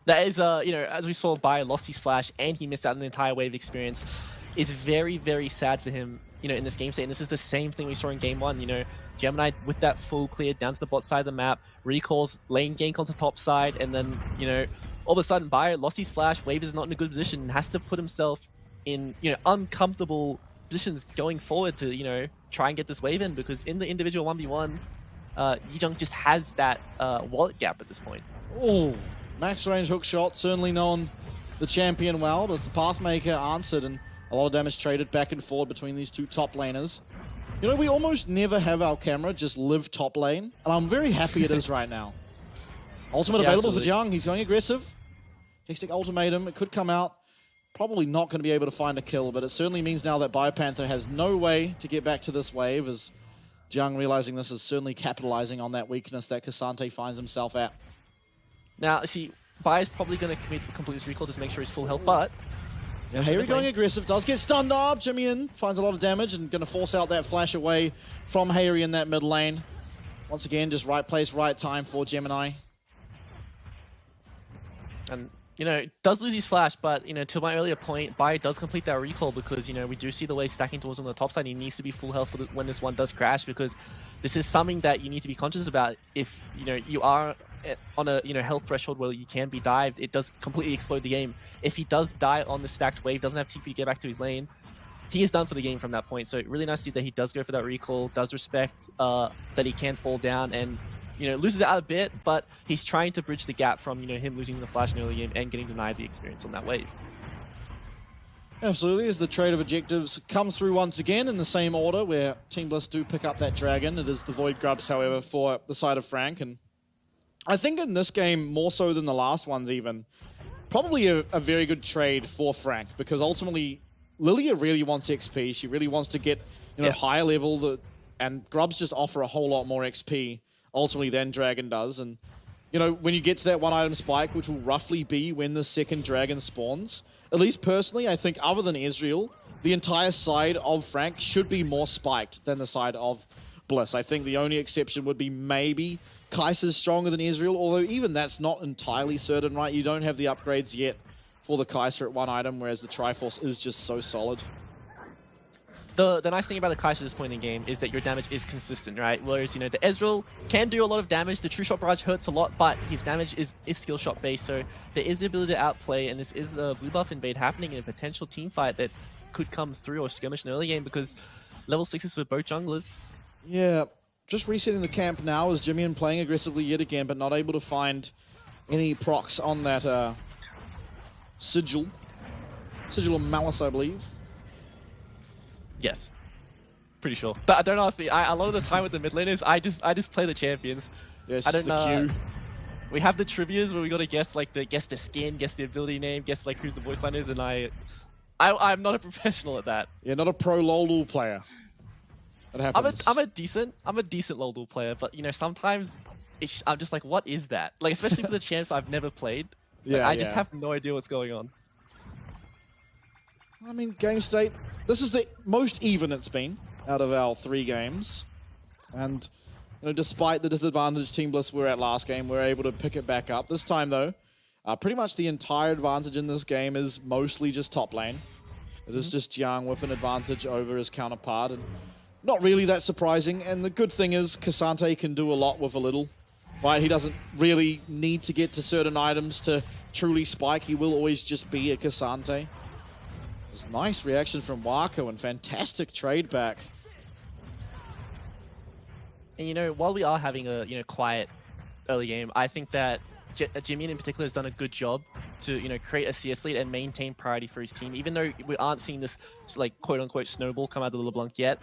That is, you know, as we saw, Bai lost his flash and he missed out on the entire wave experience. Is very, very sad for him, you know, in this game state. And this is the same thing we saw in game 1, you know, Gemini with that full clear down to the bot side of the map, recalls, lane gank onto top side, and then, you know, all of a sudden Bai lost his flash, wave is not in a good position, and has to put himself in, you know, uncomfortable positions going forward to, you know, try and get this wave in, because in the individual 1v1, Yijong just has that wallet gap at this point. Oh, max range hook shot, certainly known the champion well, as the Pathmaker answered, and a lot of damage traded back and forward between these two top laners. You know, we almost never have our camera just live top lane, and I'm very happy it is right now. Ultimate available for Jung, he's going aggressive. Hextech ultimatum, it could come out. Probably not going to be able to find a kill, but it certainly means now that Biopanther has no way to get back to this wave, as Jung realizing this is certainly capitalizing on that weakness that K'Sante finds himself at. Now, see, Bai is probably going to complete this recall just to make sure he's full health, but... Yeah, Harry going aggressive, does get stunned up. Jimmy finds a lot of damage and going to force out that flash away from Harry in that mid lane. Once again, just right place, right time for Gemini. And, you know, does lose his flash, but, you know, to my earlier point, Bai does complete that recall because, you know, we do see the wave stacking towards him on the top side. He needs to be full health when this one does crash, because this is something that you need to be conscious about. If, you know, you are on a, you know, health threshold where you can be dived, it does completely explode the game. If he does die on the stacked wave, doesn't have TP to get back to his lane, he is done for the game from that point. So really nice to see that he does go for that recall, does respect that he can fall down, and, you know, loses it out a bit, but he's trying to bridge the gap from, you know, him losing the flash in the early game and getting denied the experience on that wave. Absolutely, as the trade of objectives comes through once again in the same order, where Team Bliss do pick up that dragon. It is the Void Grubs, however, for the side of Frank, and I think in this game, more so than the last ones even, probably a very good trade for Frank, because ultimately Lilia really wants XP. She really wants to get, you know, higher level, and Grubs just offer a whole lot more XP ultimately than Dragon does. And, you know, when you get to that one item spike, which will roughly be when the second Dragon spawns, at least personally, I think other than Ezreal, the entire side of Frank should be more spiked than the side of Bliss. I think the only exception would be maybe Kai'Sa's stronger than Ezreal, although even that's not entirely certain, right? You don't have the upgrades yet for the Kai'Sa at one item, whereas the Triforce is just so solid. The nice thing about the Kai'Sa at this point in the game is that your damage is consistent, right? Whereas, you know, the Ezreal can do a lot of damage, the True Shot Barrage hurts a lot, but his damage is skill shot based, so there is the ability to outplay, and this is a blue buff invade happening in a potential team fight that could come through or skirmish in the early game, because level 6s for both junglers. Yeah, just resetting the camp now as Jimmy playing aggressively yet again, but not able to find any procs on that Sigil. Sigil of Malice, I believe. Yes. Pretty sure. But don't ask me, a lot of the time with the mid laners, I just play the champions. Yeah, it's I just don't the Q. We have the trivias where we gotta guess guess the skin, guess the ability name, guess like who the voice line is, and I'm not a professional at that. Yeah, not a pro LoL player. That happens. I'm a decent LoL player, but, you know, sometimes I'm just like, what is that? Like, especially for the champs I've never played. Yeah, I just have no idea what's going on. I mean, game state, this is the most even it's been out of our 3 games. And, you know, despite the disadvantage Team Bliss were at last game, we're able to pick it back up. This time, though, pretty much the entire advantage in this game is mostly just top lane. It is just Jiang with an advantage over his counterpart, and not really that surprising. And the good thing is K'Sante can do a lot with a little. Right, he doesn't really need to get to certain items to truly spike. He will always just be a K'Sante. There's nice reaction from Wako and fantastic trade back. And, you know, while we are having a, you know, quiet early game, I think that Jimmy in particular has done a good job to, you know, create a CS lead and maintain priority for his team. Even though we aren't seeing this, like, quote-unquote snowball come out of the LeBlanc yet,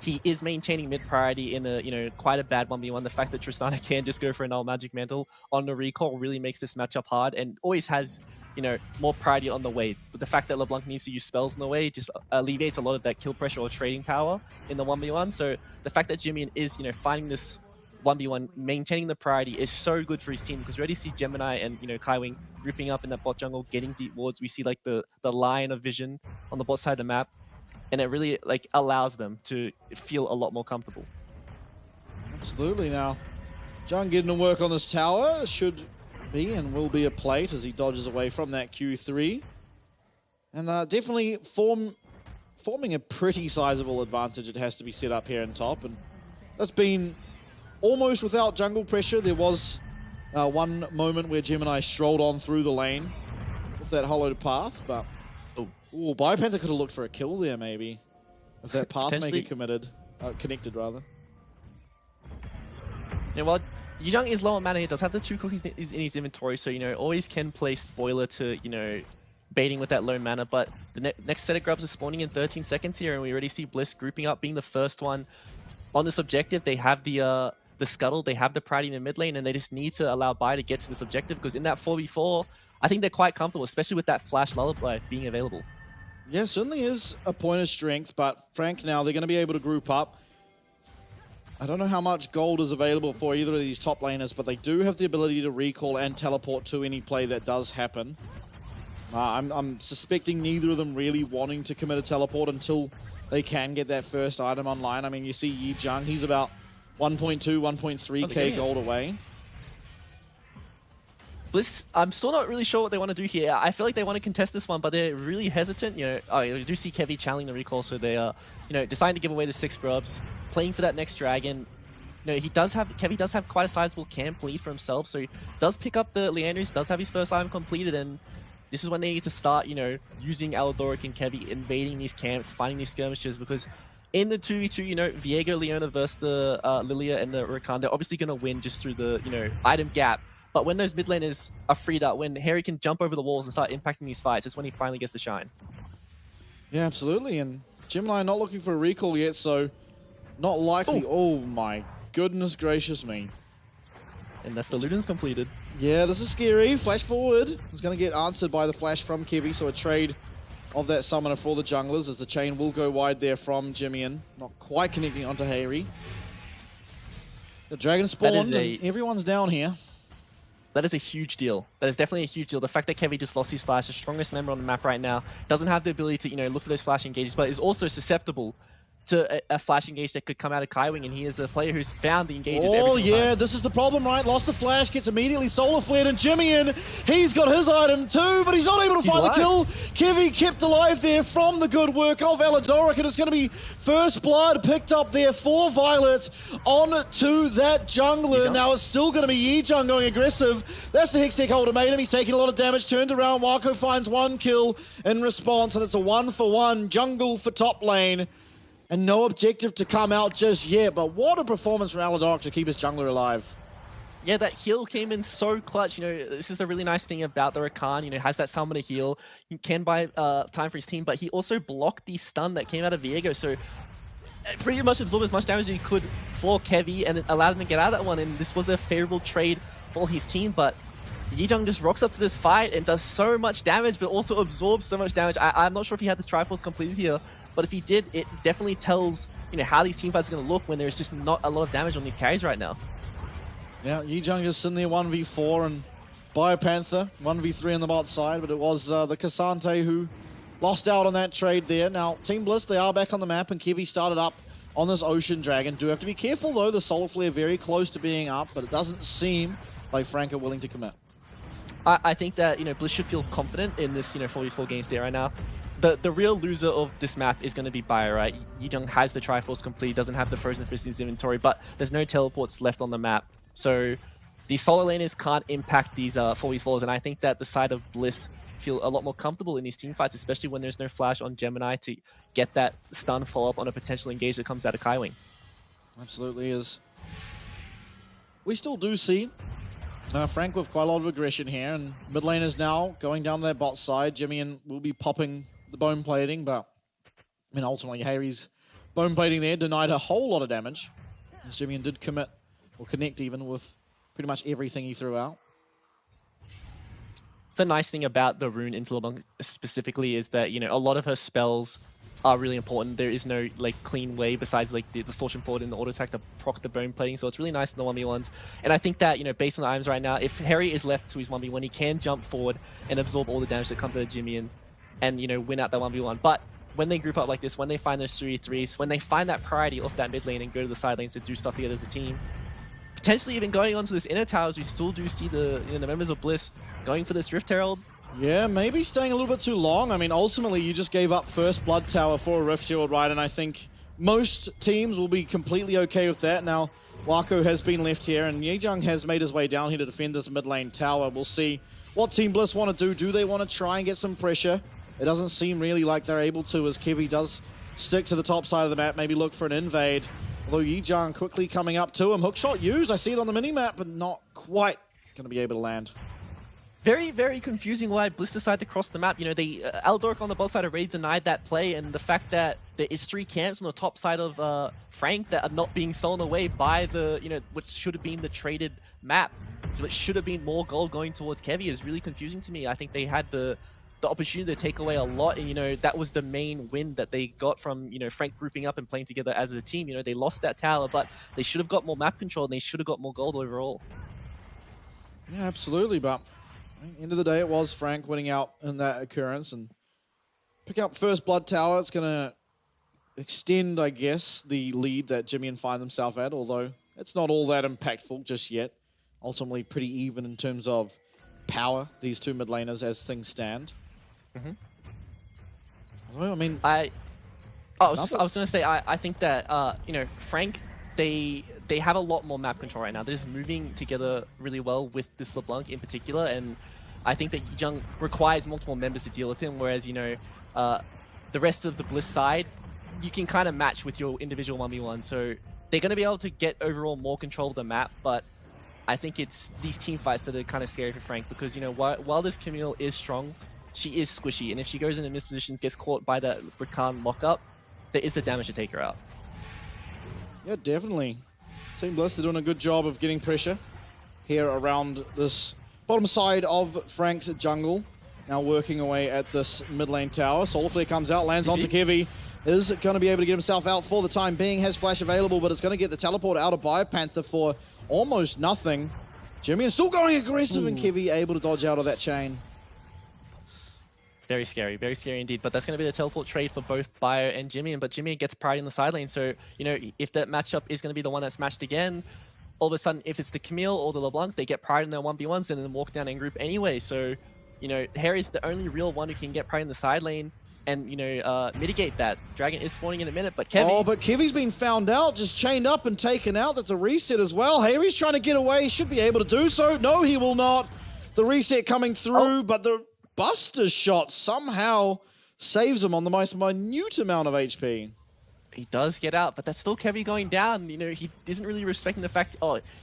he is maintaining mid priority in a, you know, quite a bad 1v1. The fact that Tristana can just go for a null magic mantle on the recall really makes this matchup hard and always has, you know, more priority on the way. But the fact that LeBlanc needs to use spells in the way just alleviates a lot of that kill pressure or trading power in the 1v1. So the fact that Jimmy is, you know, finding this 1v1, maintaining the priority is so good for his team, because we already see Gemini and, you know, Kaiwing grouping up in that bot jungle, getting deep wards. We see like the line of vision on the bot side of the map, and it really like allows them to feel a lot more comfortable. Absolutely. Now, Jung getting to work on this tower should be and will be a plate as he dodges away from that Q3. And definitely forming a pretty sizable advantage. It has to be set up here in top, and that's been almost without jungle pressure. There was one moment where Gemini strolled on through the lane with that hollowed path, but Biopanther could have looked for a kill there maybe if that pathmaker connected rather. Yeah, well, Yijang is low on mana. He does have the 2 cookies in his inventory, so, you know, always can play spoiler to, you know, baiting with that low mana. But the next set of grubs are spawning in 13 seconds here, and we already see Bliss grouping up, being the first one on this objective. They have the scuttle, they have the priority in the mid lane, and they just need to allow Bai to get to this objective, because in that 4v4, I think they're quite comfortable, especially with that flash lullaby being available. Yeah, certainly is a point of strength, but Frank, now they're going to be able to group up. I don't know how much gold is available for either of these top laners, but they do have the ability to recall and teleport to any play that does happen. I'm suspecting neither of them really wanting to commit a teleport until they can get that first item online. I mean, you see Yijang, he's about 1.2, 1.3k gold away. Bliss, I'm still not really sure what they want to do here. I feel like they want to contest this one, but they're really hesitant. You know, you do see Kevy channeling the recall, so they are, you know, deciding to give away the 6 grubs, playing for that next dragon. You know, Kevy does have quite a sizable camp lead for himself, so he does pick up the Leandris, does have his first item completed, and this is when they need to start, you know, using Aladoric and Kevy, invading these camps, finding these skirmishes, because in the 2v2, you know, Viego, Leona versus the Lilia and the Rakan, they're obviously going to win just through the, you know, item gap. But when those mid laners are freed up, when Harry can jump over the walls and start impacting these fights, it's when he finally gets to shine. Yeah, absolutely. And Gemini not looking for a recall yet, so not likely. Ooh. Oh my goodness gracious me. And that's the Luden's completed. Yeah, this is scary. Flash forward is going to get answered by the flash from Kevy, so a trade of that summoner for the junglers, as the chain will go wide there from Jimmian. Not quite connecting onto Harry. The dragon spawned and everyone's down here. That is a huge deal. That is definitely a huge deal. The fact that Kevy just lost his flash, the strongest member on the map right now, doesn't have the ability to, you know, look for those flash engages, but is also susceptible to a flash engage that could come out of Kaiwing, and he is a player who's found the engages every single time. This is the problem, right? Lost the flash, gets immediately solar flared, and Jimmian, he's got his item too, but he's not able to find the kill. Kevy kept alive there from the good work of Aladoric, and it's going to be first blood picked up there for Violet onto that jungler. Now it's still going to be Yijang going aggressive. That's the Hextech ultimatum. He's taking a lot of damage, turned around. Wako finds 1 kill in response, and it's a 1-for-1 jungle for top lane. And no objective to come out just yet, but what a performance from Aladoric to keep his jungler alive. Yeah, that heal came in so clutch. You know, this is a really nice thing about the Rakan. You know, has that summoner heal. He can buy time for his team, but he also blocked the stun that came out of Viego. So pretty much absorbed as much damage as he could for Kevy, and it allowed him to get out of that one. And this was a favorable trade for his team, but Yijang just rocks up to this fight and does so much damage, but also absorbs so much damage. I'm not sure if he had this Triforce completed here, but if he did, it definitely tells, you know, how these team fights are going to look when there's just not a lot of damage on these carries right now. Yeah, Yijang just in there 1v4 and Biopanther 1v3 on the bot side, but it was the Cassante who lost out on that trade there. Now, Team Bliss, they are back on the map, and Kevy started up on this Ocean Dragon. Do have to be careful, though. The Solar Flare very close to being up, but it doesn't seem like Frank are willing to commit. I think that, you know, Bliss should feel confident in this, you know, 4v4 game state right now. The real loser of this map is going to be Bio, right? Yijang has the Triforce complete, doesn't have the Frozen Fist in his inventory, but there's no teleports left on the map. So the solo laners can't impact these 4v4s, and I think that the side of Bliss feel a lot more comfortable in these team fights, especially when there's no flash on Gemini to get that stun follow-up on a potential engage that comes out of Kaiwing. Absolutely is. We still do see Frank with quite a lot of aggression here, and mid lane is now going down their bot side. Jimmy will be popping the bone plating, but I mean, ultimately, Harry's bone plating there denied a whole lot of damage. As Jimmy did commit, or connect even, with pretty much everything he threw out. The nice thing about the rune into LeBlanc specifically is that, you know, a lot of her spells are really important. There is no like clean way besides like the distortion forward and the auto attack to proc the bone plating, so it's really nice in the 1v1s. And I think that, you know, based on the items right now, if Harry is left to his 1v1, he can jump forward and absorb all the damage that comes out of Jimmy and you know, win out that 1v1. But when they group up like this, when they find those 3-3s, when they find that priority off that mid lane and go to the side lanes to do stuff together as a team, potentially even going onto this inner towers, we still do see the, you know, the members of Bliss going for this Rift Herald. Yeah, maybe staying a little bit too long. I mean, ultimately, you just gave up first Blood Tower for a Rift Herald, right? And I think most teams will be completely okay with that. Now, Wako has been left here, and Yejung has made his way down here to defend this mid lane tower. We'll see what Team Bliss want to do. Do they want to try and get some pressure? It doesn't seem really like they're able to, as Kevy does stick to the top side of the map, maybe look for an invade. Although Yejung quickly coming up to him. Hookshot used, I see it on the mini-map, but not quite going to be able to land. Very, very confusing why Bliss decided to cross the map. You know, they Aldork on the bot side of Raid denied that play, and the fact that there is 3 camps on the top side of Frank that are not being stolen away by the, you know, what should have been the traded map, which should have been more gold going towards Kevy, is really confusing to me. I think they had the opportunity to take away a lot, and, you know, that was the main win that they got from, you know, Frank grouping up and playing together as a team. You know, they lost that tower, but they should have got more map control, and they should have got more gold overall. Yeah, absolutely, but at the end of the day, it was Frank winning out in that occurrence, and pick up first Blood Tower. It's going to extend, I guess, the lead that Jimmy find themselves at, although it's not all that impactful just yet. Ultimately, pretty even in terms of power, these two mid laners as things stand. Well, I mean, I was going to say, I think that, you know, Frank, they have a lot more map control right now. They're just moving together really well with this LeBlanc in particular, and I think that Yejung requires multiple members to deal with him, whereas, you know, the rest of the Bliss side, you can kind of match with your individual 1v1, so they're going to be able to get overall more control of the map, but I think it's these team fights that are kind of scary for Frank, because, you know, while this Camille is strong, she is squishy, and if she goes into mispositions, gets caught by that Rakan lockup, there is the damage to take her out. Yeah, definitely. Team Bliss are doing a good job of getting pressure here around this bottom side of Frank's jungle. Now working away at this mid lane tower. Solar Flare comes out, lands onto Kevy. Is going to be able to get himself out for the time being. Has flash available, but it's going to get the teleport out of Biopanther for almost nothing. Jimmy is still going aggressive, and Kevy able to dodge out of that chain. Very scary indeed. But that's going to be the teleport trade for both Bio and Jimmy. But Jimmy gets priority in the side lane. So, you know, if that matchup is going to be the one that's matched again, all of a sudden, if it's the Camille or the LeBlanc, they get priority in their 1v1s and then walk down in group anyway. So, you know, Harry's the only real one who can get priority in the side lane and, you know, mitigate that. Dragon is spawning in a minute, but Kevy... Oh, but Kevy's been found out, just chained up and taken out. That's a reset as well. Harry's trying to get away. He should be able to do so. No, he will not. The reset coming through, but the Buster shot somehow saves him on the most minute amount of HP. He does get out, but that's still Kevy going down. You know, he isn't really respecting the fact,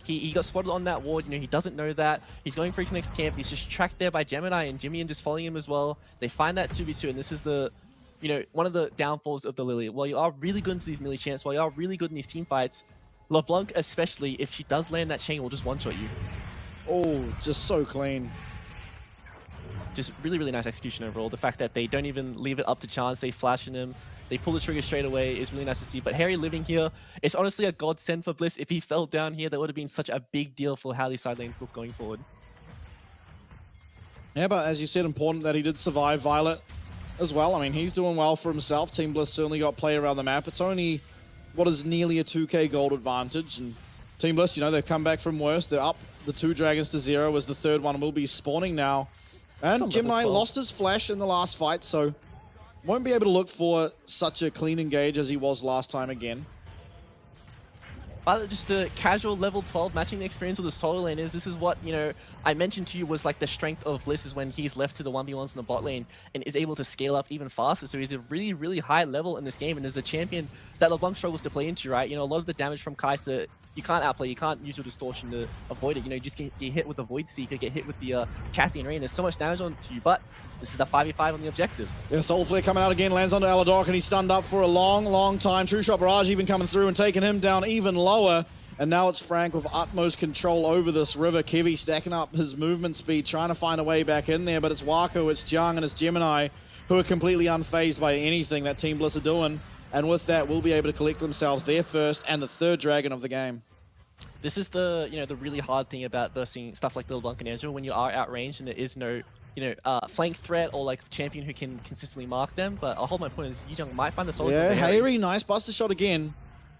he got spotted on that ward. You know, he doesn't know that. He's going for his next camp. He's just tracked there by Gemini, and Jimmy and just following him as well. They find that 2v2, and this is the, you know, one of the downfalls of the Lily. While you are really good into these melee champs, while you are really good in these team fights, LeBlanc especially, if she does land that chain, will just one-shot you. Oh, just so clean. Just really, really nice execution overall. The fact that they don't even leave it up to chance, they flash in him, they pull the trigger straight away is really nice to see. But Harry living here, it's honestly a godsend for Bliss. If he fell down here, that would have been such a big deal for how these side lanes look going forward. Yeah, but as you said, important that he did survive Violet as well. I mean, he's doing well for himself. Team Bliss certainly got play around the map. It's only what is nearly a 2k gold advantage. And Team Bliss, you know, they've come back from worse. They're up the 2 dragons to 0 as the third one will be spawning now. And Gemini lost his flash in the last fight, so won't be able to look for such a clean engage as he was last time again. Violet just a casual level 12 matching the experience of the solo laners. This is what, you know, I mentioned to you was like the strength of Bliss is when he's left to the 1v1s in the bot lane and is able to scale up even faster. So he's a really, really high level in this game, and there's a champion that LeBlanc struggles to play into, right? You know, a lot of the damage from Kai'Sa, you can't outplay, you can't use your distortion to avoid it. You know, you just get hit with the Void Seeker, get hit with the Cathian Rain. There's so much damage onto you, but this is the 5v5 on the objective. Yeah, Soul Flare coming out again, lands onto Aladoric, and he's stunned up for a long, long time. True Shot Barrage even coming through and taking him down even lower. And now it's Frank with utmost control over this river. Kevy stacking up his movement speed, trying to find a way back in there, but it's Wako, it's Jung, and it's Gemini who are completely unfazed by anything that Team Bliss are doing. And with that, will be able to collect themselves their first and the third dragon of the game. This is the, you know, the really hard thing about versing stuff like LeBlanc and Ezreal when you are outranged and there is no, you know, flank threat or like champion who can consistently mark them. But I'll hold my point is Yijang might find the solo. Yeah, Hayri, nice buster shot again.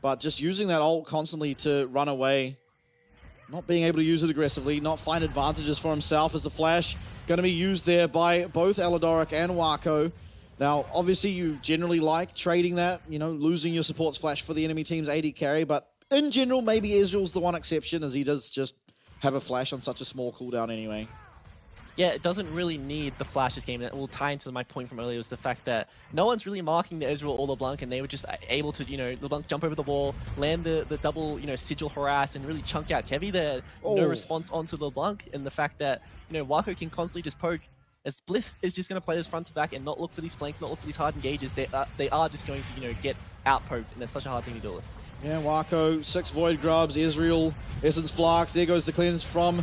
But just using that ult constantly to run away, not being able to use it aggressively, not find advantages for himself as the flash going to be used there by both Aladoric and Wako. Now, obviously, you generally like trading that, you know, losing your support's flash for the enemy team's AD carry, but in general, maybe Ezreal's the one exception as he does just have a flash on such a small cooldown anyway. Yeah, it doesn't really need the flash this game. And it will tie into my point from earlier was the fact that no one's really marking the Ezreal or LeBlanc, and they were just able to, you know, LeBlanc jump over the wall, land the double, you know, sigil harass, and really chunk out Kevy there. No response onto LeBlanc, and the fact that, you know, Wako can constantly just poke. As Bliss is just going to play this front to back and not look for these flanks, not look for these hard engages, they are just going to, you know, get out poked, and that's such a hard thing to deal with. Yeah, Wako, 6 Void Grubs, Ezreal, Essence Flax, there goes the cleanse from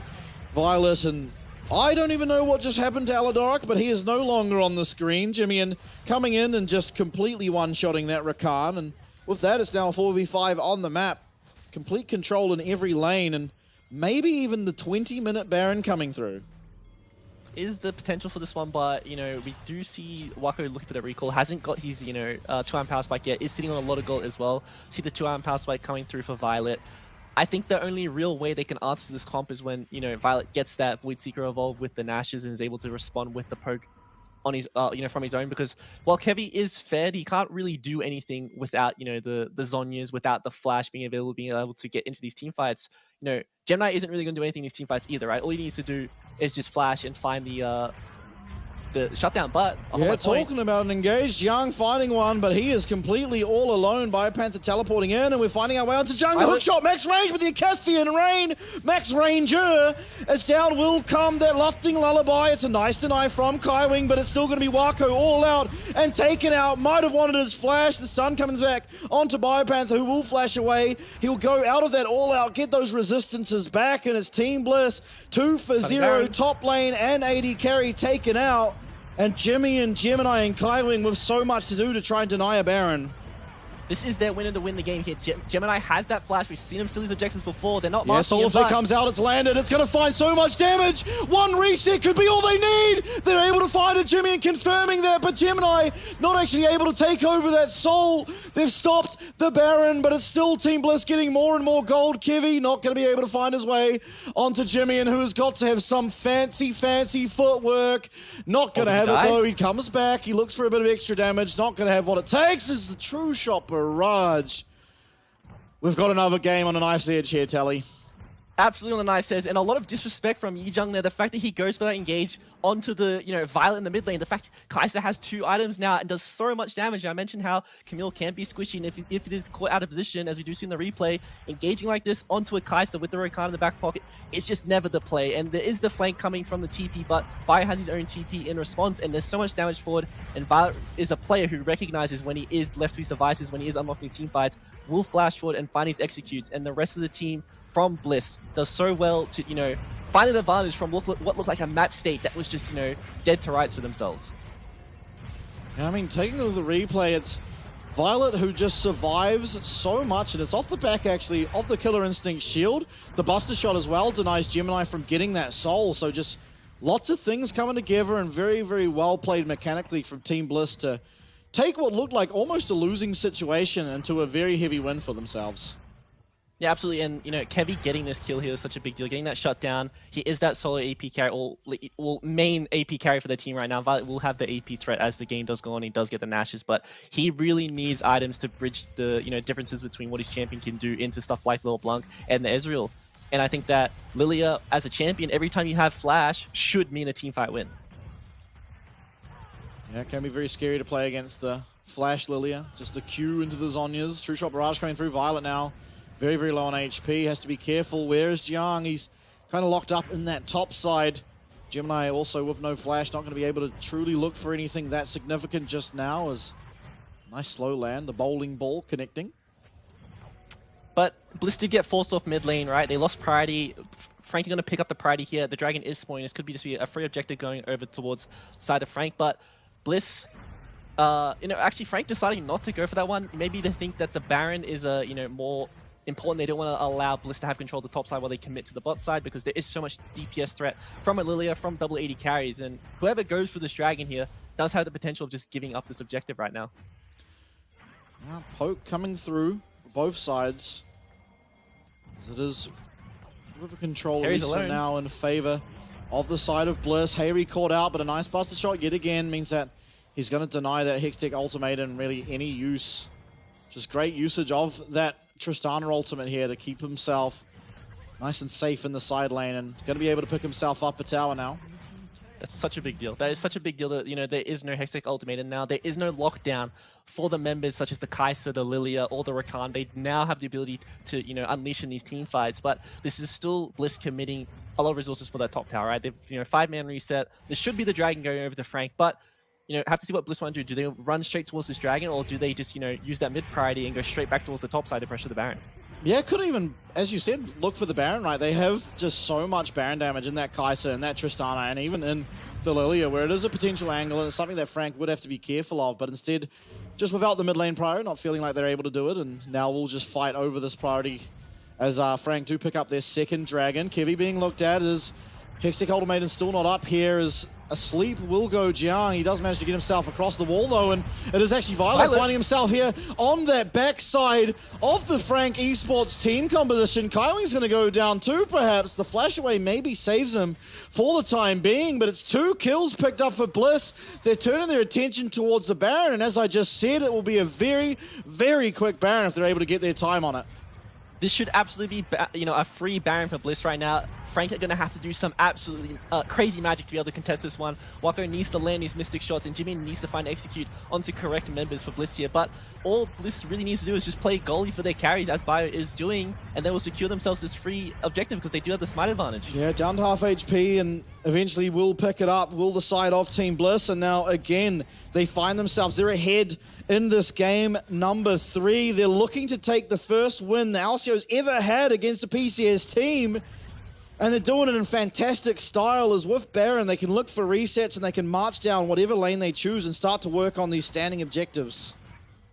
Violet, and I don't even know what just happened to Aladoric, but he is no longer on the screen. Jimmy coming in and just completely one-shotting that Rakan, and with that, it's now a 4v5 on the map. Complete control in every lane, and maybe even the 20-minute Baron coming through. Is the potential for this one, but, you know, we do see Wako looking for the recall. Hasn't got his, you know, 2-iron power spike yet. Is sitting on a lot of gold as well. See the 2-iron power spike coming through for Violet. I think the only real way they can answer this comp is when, you know, Violet gets that Void Seeker evolved with the Nashes and is able to respond with the poke on his, you know, from his own. Because while Kevy is fed, he can't really do anything without, you know, the Zhonya's, without the flash being able to get into these team fights. You know, Gemini isn't really going to do anything in these team fights either, right? All he needs to do is just flash and find the shutdown. But yeah, talking about an engaged Young finding one, but he is completely all alone. Panther teleporting in, and we're finding our way onto Jung. The hook shot, max range with the Cathian Rain. Max Ranger, as down will come that Lufting Lullaby. It's a nice deny from Kaiwing, but it's still going to be Wako all out and taken out. Might have wanted his flash. The stun coming back onto Panther, who will flash away. He'll go out of that all out, get those resistances back, and it's Team Bliss 2 for 0, top lane and AD carry taken out. And Jimmy and Gemini and Kaiwing with so much to do to try and deny a Baron. This is their winner to win the game here. Gemini has that flash. We've seen him steal his objectives before. They're not marking. Yeah, Solar Flare comes out. It's landed. It's going to find so much damage. One reset could be all they need. They're able to find it. Jimmy and confirming that, but Gemini not actually able to take over that soul. They've stopped the Baron, but it's still Team Bliss getting more and more gold. Kevy not going to be able to find his way onto Jimmy, and who has got to have some fancy footwork. Not going to have it though. He comes back. He looks for a bit of extra damage. Not going to have what it takes. Is the True Shot Barrage. We've got another game on a knife's edge here, Tally. Absolutely on the knife's edge, and a lot of disrespect from Yijang there. The fact that he goes for that engage onto the, you know, Violet in the mid lane. The fact Kai'Sa has 2 items now and does so much damage. I mentioned how Camille can be squishy, and if it is caught out of position, as we do see in the replay, engaging like this onto a Kai'Sa with the Rakan in the back pocket, it's just never the play. And there is the flank coming from the TP, but Violet has his own TP in response, and there's so much damage forward, and Violet is a player who recognizes when he is left to his devices, when he is unlocking his team fights, will flash forward and find his executes, and the rest of the team from Bliss does so well to, you know, find an advantage from what looked like a map state that was just, you know, dead to rights for themselves. I mean, taking a look at the replay, it's Violet who just survives so much, and it's off the back, actually, of the Killer Instinct shield. The Buster Shot as well denies Gemini from getting that soul, so just lots of things coming together, and very, very well played mechanically from Team Bliss to take what looked like almost a losing situation into a very heavy win for themselves. Yeah, absolutely. And, you know, Kevy getting this kill here is such a big deal. Getting that shut down. He is that solo AP carry, or main AP carry for the team right now. Violet will have the AP threat as the game does go on. He does get the Nashes, but he really needs items to bridge the, you know, differences between what his champion can do into stuff like Lil Blanc and the Ezreal. And I think that Lilia, as a champion, every time you have Flash, should mean a teamfight win. Yeah, it can be very scary to play against the Flash Lilia. Just the Q into the Zhonyas. True Shot Barrage coming through. Violet now very, very low on HP. Has to be careful. Where is Jiang? He's kind of locked up in that top side. Gemini also with no Flash, not going to be able to truly look for anything that significant just now. As nice slow land. The bowling ball connecting. But Bliss did get forced off mid lane, right? They lost priority. Frank is going to pick up the priority here. The Dragon is spawning. This could be just a free objective going over towards the side of Frank. But Bliss, you know, actually Frank deciding not to go for that one. Maybe they think that the Baron is you know, more important. They don't want to allow Bliss to have control of the top side while they commit to the bot side, because there is so much DPS threat from a Lilia, from double 80 carries. And whoever goes for this Dragon here does have the potential of just giving up this objective right now. Yeah, poke coming through for both sides. As it is with a control at least for now in favor of the side of Bliss. Hayri caught out, but a nice busted shot yet again means that he's going to deny that Hextech ultimate and really any use. Just great usage of that Tristana ultimate here to keep himself nice and safe in the side lane, and going to be able to pick himself up a tower now. That's such a big deal. That is such a big deal that, you know, there is no Hextech ultimate, and now there is no lockdown for the members such as the Kai'Sa, the Lilia, or the Rakan. They now have the ability to, you know, unleash in these team fights, but this is still Bliss committing a lot of resources for that top tower, right? They've, you know, 5-man reset. This should be the Dragon going over to Frank, but, you know, have to see what Bliss want to do. Do they run straight towards this Dragon, or do they just, you know, use that mid priority and go straight back towards the top side to pressure the Baron? Yeah, could even, as you said, look for the Baron, right? They have just so much Baron damage in that Kai'Sa and that Tristana, and even in the Lilia, where it is a potential angle and it's something that Frank would have to be careful of, but instead, just without the mid lane prior, not feeling like they're able to do it, and now we'll just fight over this priority as Frank do pick up their second Dragon. Kevy being looked at as Hextech Ultimatum still not up here, is asleep will go Jiang. He does manage to get himself across the wall though, and it is actually Violet finding himself here on that backside of the Frank Esports team composition. Kyling's going to go down too, perhaps. The flash away maybe saves him for the time being, but it's 2 kills picked up for Bliss. They're turning their attention towards the Baron, and as I just said, it will be a very, very quick Baron if they're able to get their time on it. This should absolutely be, you know, a free Baron for Bliss right now. Frank are going to have to do some absolutely crazy magic to be able to contest this one. Wako needs to land these Mystic shots, and Jimmy needs to find execute onto correct members for Bliss here. But all Bliss really needs to do is just play goalie for their carries, as Bio is doing, and they will secure themselves this free objective because they do have the smite advantage. Yeah, down to half HP, and eventually will pick it up, will the side of Team Bliss, and now again, they find themselves, they're ahead in this game number 3. They're looking to take the first win the Alcio's ever had against a PCS team. And they're doing it in fantastic style, as with Baron, they can look for resets and they can march down whatever lane they choose and start to work on these standing objectives.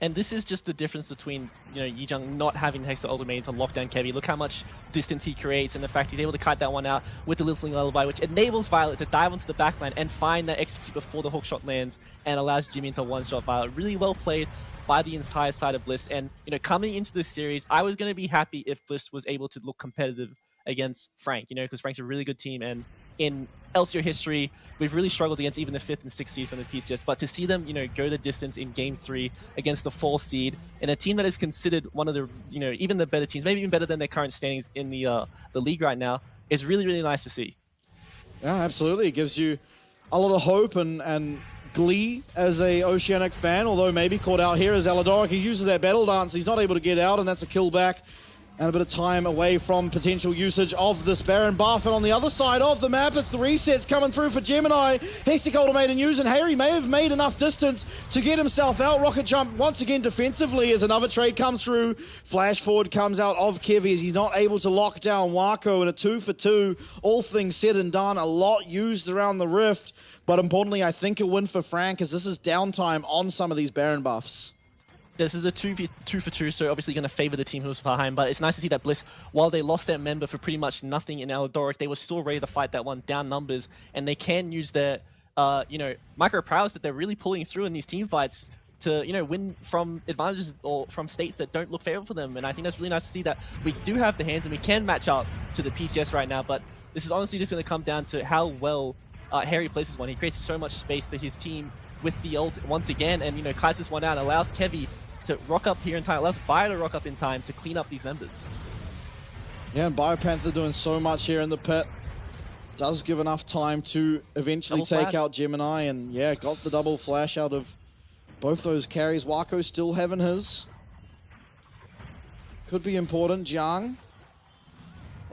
And this is just the difference between, you know, Yijang not having Hextech Ultimate to lock down Kevy. Look how much distance he creates, and the fact he's able to kite that one out with the Listening Lullaby, which enables Violet to dive onto the backline and find that execute before the hookshot lands and allows Jimmy to one-shot Violet. Really well played by the entire side of Bliss. And, you know, coming into this series, I was going to be happy if Bliss was able to look competitive against Frank, you know, because Frank's a really good team, and in LCO history, we've really struggled against even the 5th and 6th seed from the PCS, but to see them, you know, go the distance in Game 3 against the 4th seed, and a team that is considered one of the, you know, even the better teams, maybe even better than their current standings in the league right now, is really, really nice to see. Yeah, absolutely. It gives you a lot of hope and glee as a Oceanic fan, although maybe caught out here as Aladoric. He uses that battle dance, he's not able to get out, and that's a kill back. And a bit of time away from potential usage of this Baron buff. And on the other side of the map, it's the resets coming through for Gemini. Hextech Ultimate and use, and Harry may have made enough distance to get himself out. Rocket Jump once again defensively as another trade comes through. Flash forward comes out of Kevy as he's not able to lock down Wako, and a 2-for-2. All things said and done, a lot used around the Rift. But importantly, I think a win for Frank, as this is downtime on some of these Baron buffs. This is a 2-for-2, so obviously going to favor the team who was behind, but it's nice to see that Bliss, while they lost their member for pretty much nothing in Aladoric, they were still ready to fight that one down numbers, and they can use their, you know, micro prowess that they're really pulling through in these team fights to, you know, win from advantages or from states that don't look favorable for them. And I think that's really nice to see that we do have the hands and we can match up to the PCS right now. But this is honestly just going to come down to how well Harry plays this one. He creates so much space for his team with the ult once again. And, you know, Kai's this one out, allows Kevy to rock up here in time, allows Bio to rock up in time to clean up these members. Yeah, and BioPanther doing so much here in the pit. Does give enough time to eventually take out Gemini, and yeah, got the double flash out of both those carries. Wako still having his. Could be important. Jiang.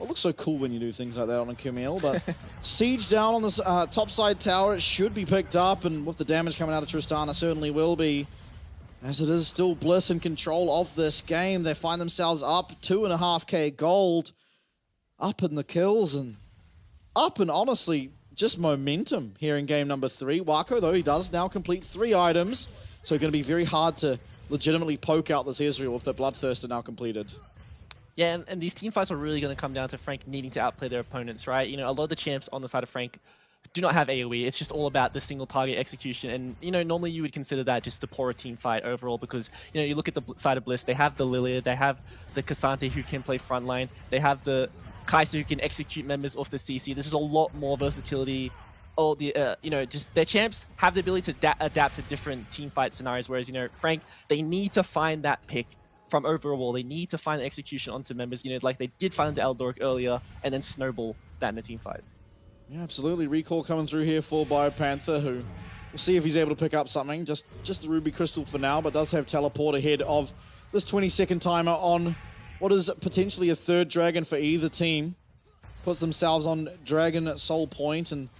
It looks so cool when you do things like that on a Camille, but siege down on this top side tower. It should be picked up, and with the damage coming out of Tristana, certainly will be. As it is still Bliss in control of this game. They find themselves up 2.5k gold. Up in the kills and up in, honestly, just momentum here in game number 3. Wako, though, he does now complete 3 items. So going to be very hard to legitimately poke out this Ezreal if the Bloodthirst are now completed. Yeah, and these team fights are really going to come down to Frank needing to outplay their opponents, right? You know, a lot of the champs on the side of Frank do not have AoE. It's just all about the single target execution. And, you know, normally you would consider that just the poorer team fight overall because, you know, you look at the side of Bliss, they have the Lilia, they have the Cassante who can play frontline, they have the Kai'Sa who can execute members off the CC. This is a lot more versatility. All the, you know, just their champs have the ability to adapt to different team fight scenarios, whereas, you know, Frank, they need to find that pick from overall. They need to find the execution onto members, you know, like they did find into Eldoric earlier, and then snowball that in a team fight. Yeah, absolutely. Recall coming through here for BioPanther, who we'll see if he's able to pick up something. Just the Ruby Crystal for now, but does have teleport ahead of this 20-second timer on what is potentially a 3rd dragon for either team. Puts themselves on Dragon Soul Point, and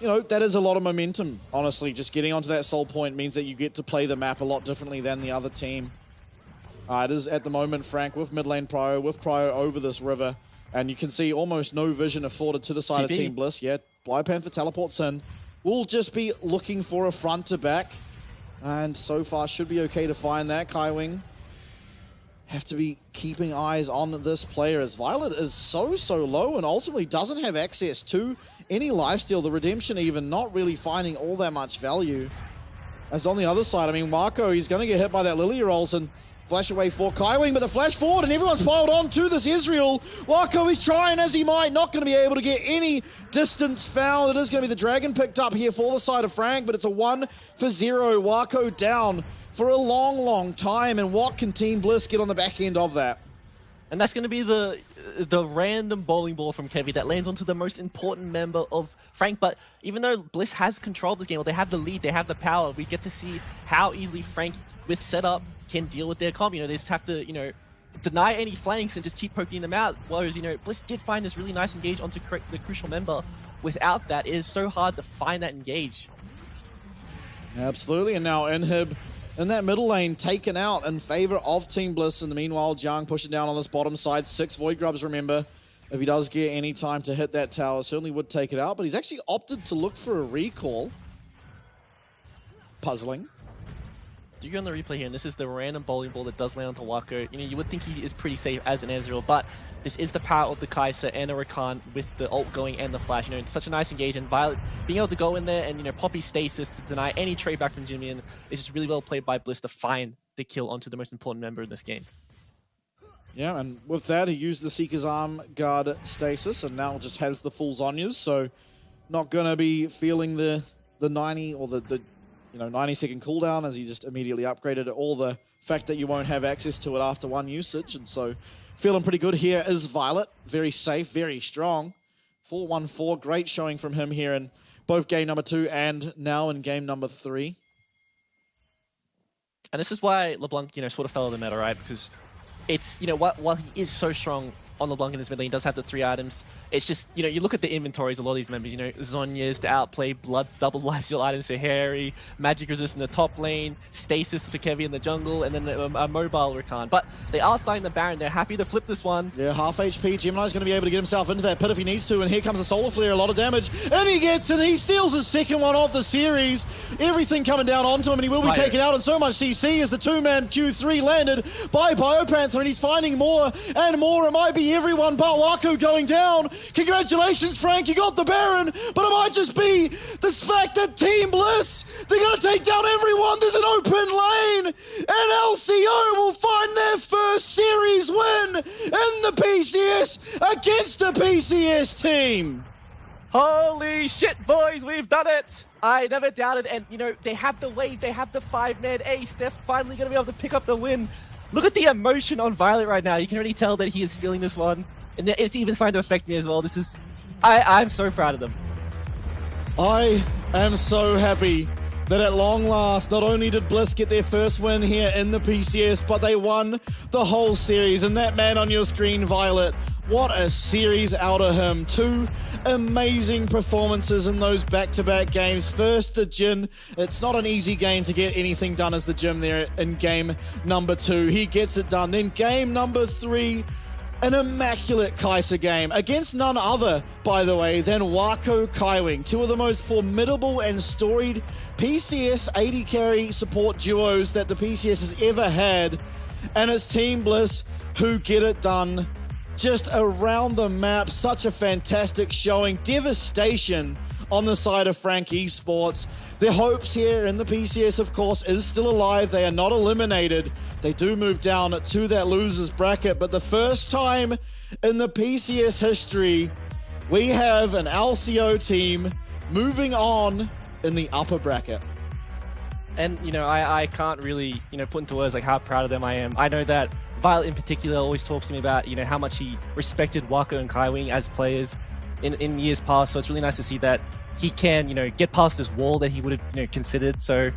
you know, that is a lot of momentum, honestly. Just getting onto that Soul Point means that you get to play the map a lot differently than the other team. It is at the moment Frank with mid lane Prio, with Prio over this river. And you can see almost no vision afforded to the side of Team Bliss. Yeah, BioPanther teleports in. We'll just be looking for a front to back. And so far should be okay to find that. Kaiwing have to be keeping eyes on this player as Violet is so low and ultimately doesn't have access to any lifesteal. The Redemption even not really finding all that much value. As on the other side, I mean, Marco, he's going to get hit by that Lilia ult and flash away for Kaiwing, but the flash forward and everyone's piled on to this Ezreal. Wako is trying as he might, not going to be able to get any distance found. It is going to be the dragon picked up here for the side of Frank, but it's a 1-for-0. Wako down for a long time, and what can Team Bliss get on the back end of that? And that's going to be the random bowling ball from Kevy that lands onto the most important member of Frank. But even though Bliss has controlled this game, or they have the lead, they have the power, we get to see how easily Frank, with setup, can deal with their comp. You know, they just have to, you know, deny any flanks and just keep poking them out. Whereas, you know, Bliss did find this really nice engage onto the crucial member. Without that, it is so hard to find that engage. Absolutely, and now Inhib in that middle lane taken out in favor of Team Bliss. In the meanwhile, Jiang pushing down on this bottom side. 6 Void Grubs, remember. If he does get any time to hit that tower, certainly would take it out, but he's actually opted to look for a recall. Puzzling. Do you go on the replay here, and this is the random bowling ball that does land onto Wako. You know, you would think he is pretty safe as an Ezreal, but this is the power of the Kai'Sa and the Rakan with the ult going and the flash. You know, it's such a nice engage, and Violet being able to go in there and, you know, Poppy stasis to deny any trade back from Jimmy, and it's just really well played by Bliss to find the kill onto the most important member in this game. Yeah, and with that, he used the Seeker's Arm guard stasis, and now just has the full Zhonya's, so not going to be feeling the 90 or the 90-second cooldown as he just immediately upgraded it, or the fact that you won't have access to it after one usage. And so feeling pretty good here is Violet. Very safe, very strong. 4-1-4, great showing from him here in both game number 2 and now in game number 3. And this is why LeBlanc, you know, sort of fell in the meta, right? Because it's, you know, while he is so strong on LeBlanc in this mid lane, he does have the 3 items. It's just, you know, you look at the inventories of a lot of these members, you know, Zhonya's to outplay, blood, double lifesteal items for Harry, magic resist in the top lane, stasis for Kevy in the jungle, and then a mobile Rakan. But they are starting the Baron. They're happy to flip this one. Yeah, half HP. Gemini's going to be able to get himself into that pit if he needs to, and here comes a Solar Flare, a lot of damage, and he gets it. He steals his second one of the series. Everything coming down onto him, and he will be taken out, and so much CC as the 2-man Q3 landed by BioPanther, and he's finding more and more. It might be see everyone but Wako going down. Congratulations, Frank, you got the Baron, but it might just be this fact that Team Bliss, they're going to take down everyone. There's an open lane, and LCO will find their first series win in the PCS against the PCS team. Holy shit, boys, we've done it! I never doubted, and you know, they have the wave, they have the 5-man ace, they're finally going to be able to pick up the win. Look at the emotion on Violet right now. You can already tell that he is feeling this one, and it's even starting to affect me as well. This is, I'm so proud of them. I am so happy that at long last, not only did Bliss get their first win here in the PCS, but they won the whole series. And that man on your screen, Violet, what a series out of him. 2 amazing performances in those back-to-back games. First, the Jin. It's not an easy game to get anything done as the Jin there in game number 2. He gets it done. Then game number 3, an immaculate Kai'Sa game against none other, by the way, than Wako Kaiwing. 2 of the most formidable and storied PCS AD carry support duos that the PCS has ever had. And it's Team Bliss who get it done. Just around the map, such a fantastic showing. Devastation on the side of Frank Esports. Their hopes here in the PCS, of course, is still alive. They are not eliminated. They do move down to that losers bracket, but the first time in the PCS history, we have an LCO team moving on in the upper bracket. And, you know, I can't really, you know, put into words like how proud of them I am. I know that Violet in particular always talks to me about, you know, how much he respected Wako and Kaiwing as players in years past. So it's really nice to see that he can, you know, get past this wall that he would have, you know, considered. So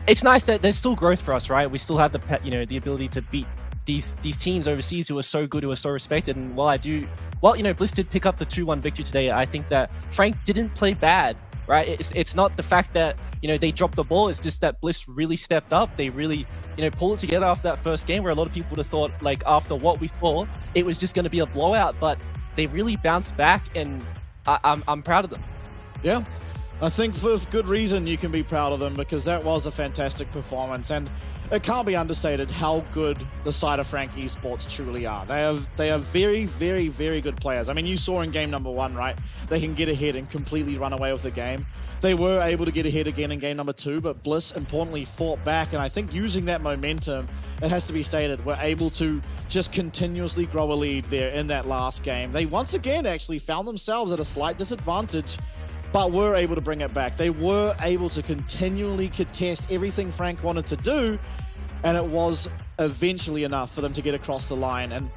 it's nice that there's still growth for us, right? We still have the, you know, the ability to beat these teams overseas who are so good, who are so respected. And while you know, Bliss did pick up the 2-1 victory today, I think that Frank didn't play bad. Right? It's not the fact that, you know, they dropped the ball. It's just that Bliss really stepped up. They really, you know, pulled it together after that first game, where a lot of people would have thought, like, after what we saw, it was just going to be a blowout. But they really bounced back, and I'm proud of them. Yeah, I think for good reason you can be proud of them, because that was a fantastic performance, and it can't be understated how good the side of Frank Esports truly are. They are very, very, very good players. I mean, you saw in game number 1, right? They can get ahead and completely run away with the game. They were able to get ahead again in game number 2, but Bliss importantly fought back, and I think using that momentum, it has to be stated, were able to just continuously grow a lead there in that last game. They once again actually found themselves at a slight disadvantage, but were able to bring it back. They were able to continually contest everything Frank wanted to do, and it was eventually enough for them to get across the line. And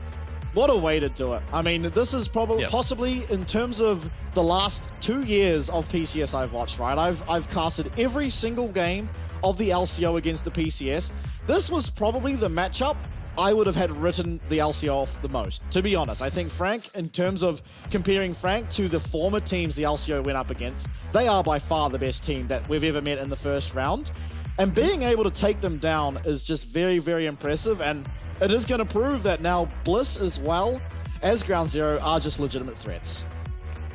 what a way to do it. I mean, this is probably possibly in terms of the last 2 years of PCS I've watched, right? I've casted every single game of the LCO against the PCS. This was probably the matchup I would have had written the LCO off the most, to be honest. I think Frank, in terms of comparing Frank to the former teams the LCO went up against, they are by far the best team that we've ever met in the first round. And being able to take them down is just very, very impressive. And it is going to prove that now Bliss as well as Ground Zero are just legitimate threats.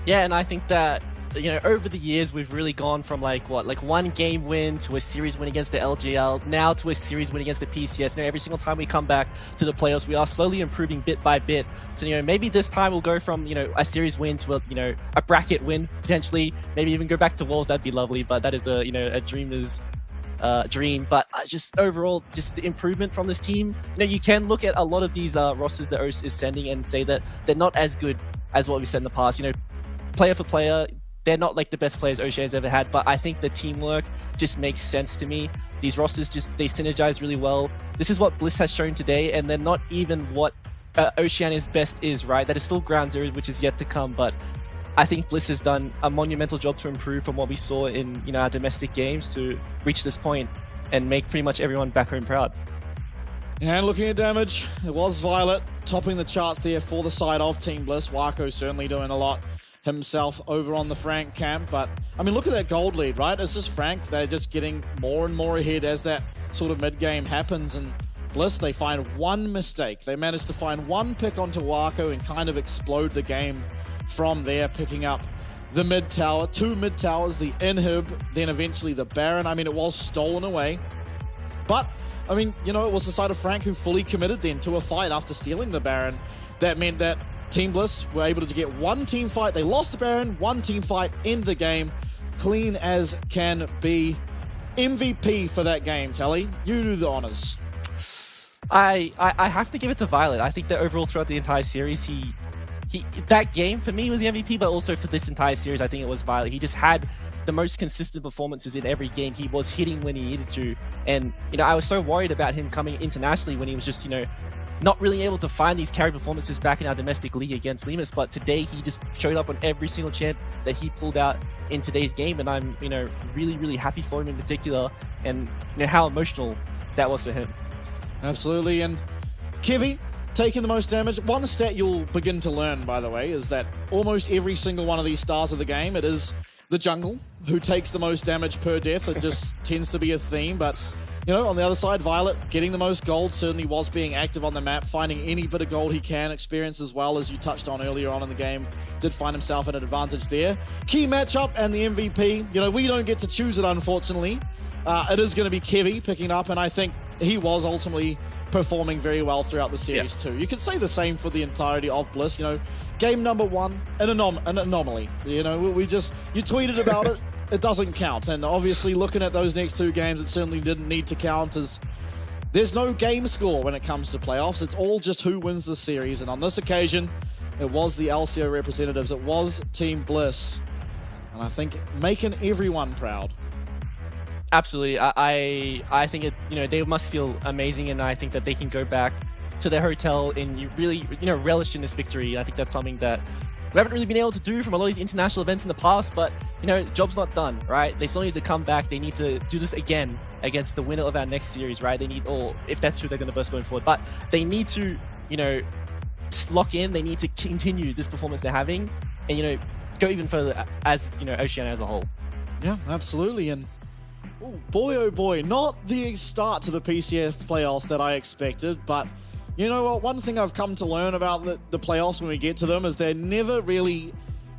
Yeah, and I think that, you know, over the years, we've really gone from like 1 game win to a series win against the LGL, now to a series win against the PCS. You know, every single time we come back to the playoffs, we are slowly improving bit by bit. So, you know, maybe this time we'll go from, you know, a series win to a, you know, a bracket win, potentially. Maybe even go back to Worlds, that'd be lovely, but that is a, you know, a dreamer's dream. But just overall, just the improvement from this team. You know, you can look at a lot of these rosters that OS is sending and say that they're not as good as what we've said in the past. You know, player for player, they're not like the best players Ocean has ever had, but I think the teamwork just makes sense to me. These rosters they synergize really well. This is what Bliss has shown today, and they're not even what Oceania's best is, right? That is still Ground Zero, which is yet to come, but I think Bliss has done a monumental job to improve from what we saw in, you know, our domestic games to reach this point and make pretty much everyone back home proud. And looking at damage, it was Violet topping the charts there for the side of Team Bliss. Wako certainly doing a lot himself over on the Frank camp, but I mean, look at that gold lead, right? It's just Frank. They're just getting more and more ahead as that sort of mid-game happens, and Bliss, they find one mistake. They manage to find one pick onto Wako and kind of explode the game from there, picking up the mid tower, 2 mid towers, the inhib, then eventually the Baron. I mean, it was stolen away, but I mean, you know, it was the side of Frank who fully committed then to a fight after stealing the Baron. That meant that Team Bliss were able to get one team fight. They lost the Baron, one team fight, end the game. Clean as can be. MVP for that game, Tally. You do the honors. I have to give it to Violet. I think that overall throughout the entire series, he that game for me was the MVP, but also for this entire series, I think it was Violet. He just had the most consistent performances in every game. He was hitting when he needed to, and you know, I was so worried about him coming internationally when he was just, you know, not really able to find these carry performances back in our domestic league against Limas. But today he just showed up on every single champ that he pulled out in today's game, and I'm, you know, really happy for him in particular, and you know how emotional that was for him. Absolutely. And Kevy taking the most damage. One stat you'll begin to learn, by the way, is that almost every single one of these stars of the game, it is the jungle who takes the most damage per death. It just tends to be a theme. But you know, on the other side, Violet getting the most gold, certainly was being active on the map, finding any bit of gold he can, experience as well, as you touched on earlier on in the game, did find himself at an advantage there. Key matchup and the MVP, you know, we don't get to choose it, unfortunately. It is going to be Kevy picking up, and I think he was ultimately performing very well throughout the series too. You could say the same for the entirety of Bliss. You know, game number one, an anomaly. You know, you tweeted about it. It doesn't count. And obviously looking at those next two games, it certainly didn't need to count, as there's no game score when it comes to playoffs. It's all just who wins the series. And on this occasion, it was the LCO representatives. It was Team Bliss. And I think making everyone proud. Absolutely. I think it, you know, they must feel amazing, and I think that they can go back to their hotel and really, you know, relish in this victory. I think that's something that we haven't really been able to do from a lot of these international events in the past, but you know, job's not done, right? They still need to come back. They need to do this again against the winner of our next series, right? They need, or if that's true, they're going to burst going forward, but they need to, you know, lock in. They need to continue this performance they're having, and you know, go even further as, you know, Oceania as a whole. Yeah, absolutely. And oh boy, not the start to the PCS playoffs that I expected, but you know what? One thing I've come to learn about the playoffs when we get to them is they never really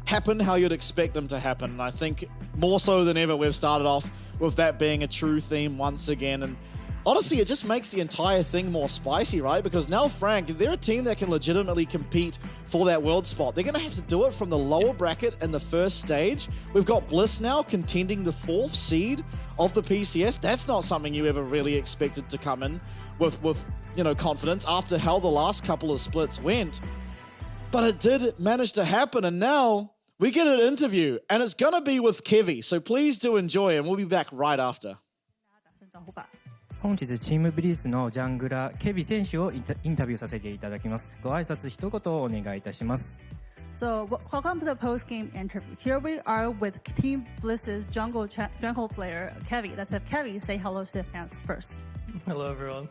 happen how you'd expect them to happen. And I think more so than ever, we've started off with that being a true theme once again. And honestly, it just makes the entire thing more spicy, right? Because now Frank, they're a team that can legitimately compete for that world spot. They're going to have to do it from the lower bracket in the first stage. We've got Bliss now contending the 4th seed of the PCS. That's not something you ever really expected to come in with you know, confidence after how the last couple of splits went. But it did manage to happen, and now we get an interview, and it's going to be with Kevy. So please do enjoy, and we'll be back right after. 本日チームブリースのジャングラーケビ選手をインタビューさせていただきます。ご挨拶一言お願いいたします。So welcome to the post-game interview. Here we are with Team Bliss's jungle player Kevy. Let's have Kevy say hello to the fans first. Hello everyone.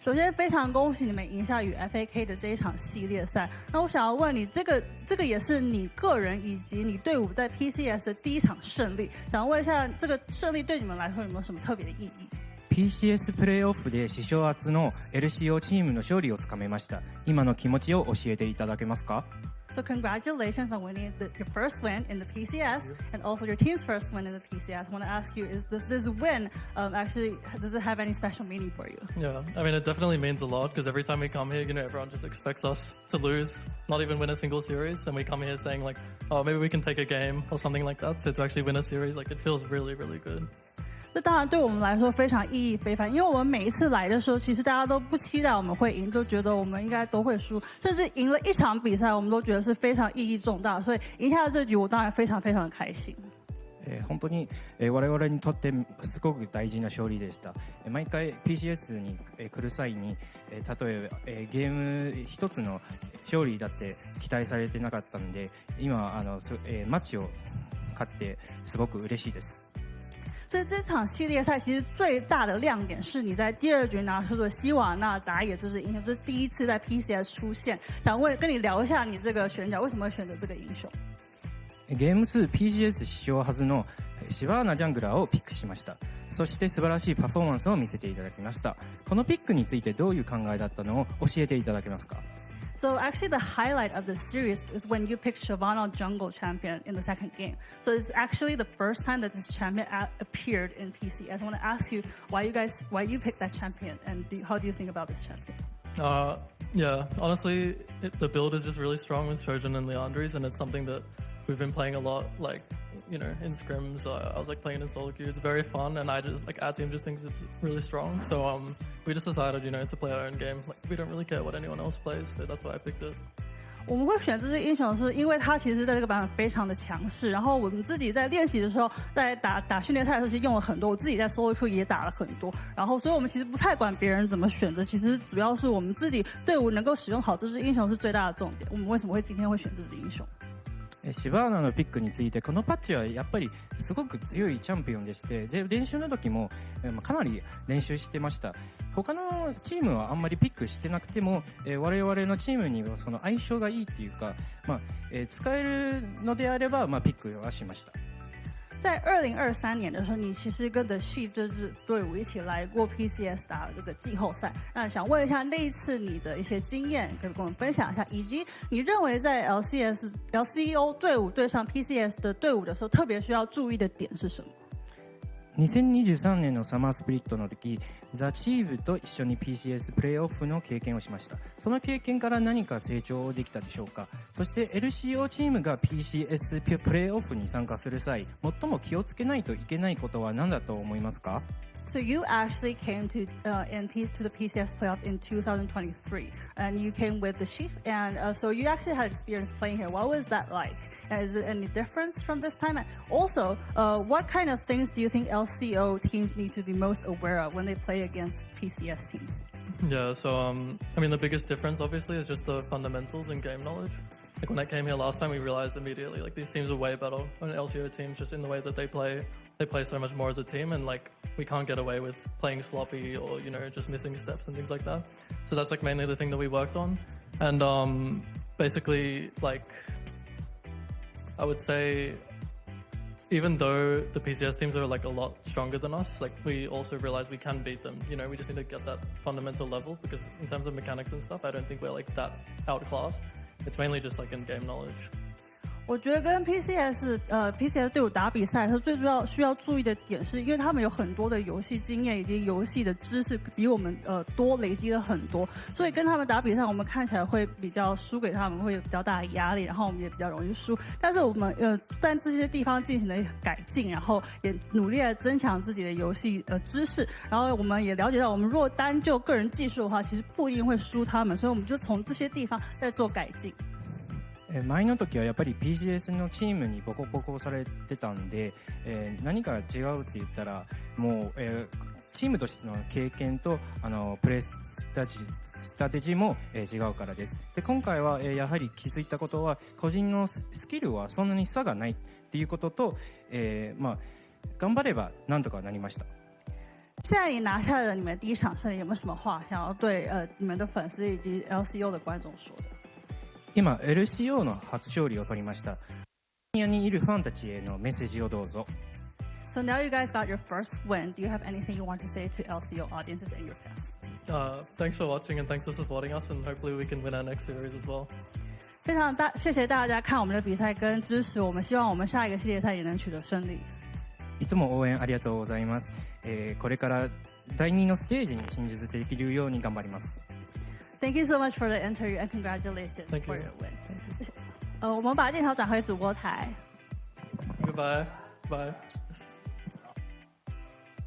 首先非常恭喜你们赢下与 FAK 的这一场系列赛。那我想要问你，这个也是你个人以及你队伍在 PCS 的第一场胜利。想问一下，这个胜利对你们来说有没有什么特別的意義？ PCS プレイオフで史上初の LCO チームの勝利をつかめました。今の気持ちを教えていただけますか？ So congratulations on winning your first win in the PCS and also your team's first win in the PCS. I want to ask you, does this win actually, does it have any special meaning for you? Yeah, I mean, it definitely means a lot because every time we come here, you know, everyone just expects us to lose, not even win a single series. And we come here saying like, oh, maybe we can take a game or something like that. So to actually win a series, like it feels really, really good. 这当然对我们来说非常意义非凡，因为我们每一次来的时候，其实大家都不期待我们会赢，就觉得我们应该都会输，甚至赢了一场比赛，我们都觉得是非常意义重大，所以赢下这局，我当然非常非常的开心。本当に我々にとってすごく大事な勝利でした。毎回 PCS に来る際に、たとえゲーム一つの勝利だって期待されてなかったんで、今マッチを勝ってすごく嬉しいです。这场系列赛其实最大的亮点是你在第2局拿出的希瓦纳打野这支英雄，这是第一次在 PCS 出现。想跟你聊一下你这个选角为什么会选择这个英雄？ゲーム2 PCS 史上初のシバーナジャングラーをピックしました。そして素晴らしいパフォーマンスを見せていただきました。このピックについてどういう考えだったのを教えていただけますか？ So actually the highlight of this series is when you picked Shyvana jungle champion in the second game. So it's actually the first time that this champion appeared in PCS. I want to ask you why you picked that champion, and how do you think about this champion? Yeah, honestly, the build is just really strong with Trojan and Leandries, and it's something that we've been playing a lot, like, you know, in scrims. I was like playing in solo queue. It's very fun, and our team just thinks it's really strong. So we just decided, you know, to play our own game. Like, we don't really care what anyone else plays, so that's why I picked it. 我们会选这支英雄是因为他其实在这个版本非常的强势，然后我们自己在练习的时候，在打训练赛的时候，其实用了很多，我自己在 solo queue 也打了很多，然后所以我们其实不太管别人怎么选择，其实主要是我们自己队伍能够使用好这支英雄是最大的重点。我们为什么会今天会选这支英雄？シバーナのピックについて、このパッチはやっぱりすごく強いチャンピオンでして、で練習の時もかなり練習してました。他のチームはあんまりピックしてなくても、我々のチームにはその相性がいいっていうか、使えるのであれば、ピックはしました。在2023年的时候，你其实跟 The Sheep 这支队伍一起来过 PCS 打这个季后赛。那想问一下，那一次你的一些经验，可以跟我们分享一下，以及你认为在 LCO 隊伍对上 PCS 的队伍的时候，特别需要注意的点是什么？2023年のサマースプリットの時、ザ・チーズと一緒に PCS プレーオフの経験をしました。その経験から何か成長できたでしょうか？そして LCO チームが PCS プレーオフに参加する際、最も気をつけないといけないことは何だと思いますか？ So you actually came to the PCS playoff in 2023, and you came with the Chief, and so you actually had experience playing here. What was that like? Is it any difference from this time? And also, what kind of things do you think LCO teams need to be most aware of when they play against PCS teams? Yeah, so I mean, the biggest difference obviously is just the fundamentals and game knowledge. Like when I came here last time, we realized immediately like these teams are way better than LCO teams, just in the way that they play. They play so much more as a team, and like we can't get away with playing sloppy or, you know, just missing steps and things like that. So that's like mainly the thing that we worked on. And basically, like, I would say, even though the PCS teams are like a lot stronger than us, like we also realize we can beat them. You know, we just need to get that fundamental level, because in terms of mechanics and stuff, I don't think we're like that outclassed. It's mainly just like in game knowledge. 我觉得跟 PCS 队伍打比赛的时候，最主要需要注意的点是，因为他们有很多的游戏经验以及游戏的知识比我们多，累积了很多，所以跟他们打比赛，我们看起来会比较输给他们，会有比较大的压力，然后我们也比较容易输。但是我们在这些地方进行了改进，然后也努力来增强自己的游戏知识，然后我们也了解到，我们如果单就个人技术的话，其实不一定会输他们，所以我们就从这些地方在做改进。前の時はやっぱり PCS のチームにボコボコされてたんで、何か違うって言ったらもう、チームとしての経験とプレースタテジも、違うからです。で今回は、やはり気づいたことは個人のスキルはそんなに差がないっていうことと、頑張ればなんとかなりました。现在你拿下了你们第一场胜利，有没有什么话想要对你们的粉丝以及 LCO 的观众说的？今 LCO の初勝利を取りました。ニアにいるファンたちへのメッセージをどうぞ。So now you guys got your first win. Do you have anything you want to say to LCO audiences and your fans? Thanks for watching and thanks for supporting us, and hopefully we can win our next series as well. 非常谢谢大家看我们的比赛跟支持我们，希望我们下一个系列赛也能取得胜利。いつも応援ありがとうございます。これから第2のステージに進出できるように頑張ります。Thank you so much for the interview and congratulations for your win. 我们把镜头转回主播台。Goodbye. Bye.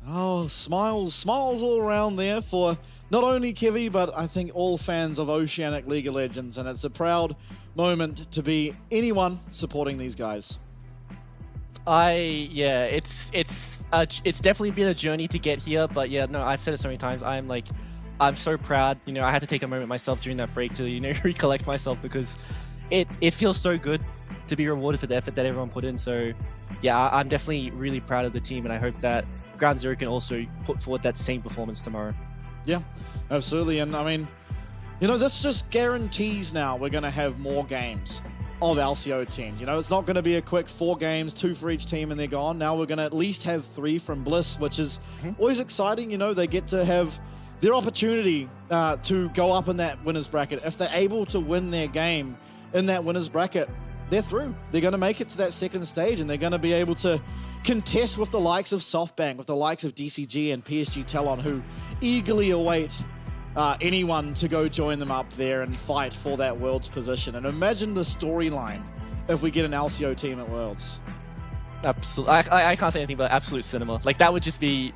Oh, smiles all around there for not only Kevy, but I think all fans of Oceanic League of Legends, and it's a proud moment to be anyone supporting these guys. It's definitely been a journey to get here, but yeah, no, I've said it so many times. I'm so proud. You know, I had to take a moment myself during that break to, you know, recollect myself, because it feels so good to be rewarded for the effort that everyone put in. So yeah, I'm definitely really proud of the team, and I hope that Ground Zero can also put forward that same performance tomorrow. Yeah, absolutely. And I mean, you know, this just guarantees now we're going to have more games of LCO teams. You know, it's not going to be a quick 4 games, 2 for each team and they're gone. Now we're going to at least have 3 from Bliss, which is always exciting. You know, they get to have their opportunity to go up in that winners bracket, if they're able to win their game in that winners bracket, they're through. They're going to make it to that second stage, and they're going to be able to contest with the likes of SoftBank, with the likes of DCG and PSG Talon, who eagerly await anyone to go join them up there and fight for that Worlds position. And imagine the storyline if we get an LCO team at Worlds. Absolutely, I can't say anything but absolute cinema. Like, that would just be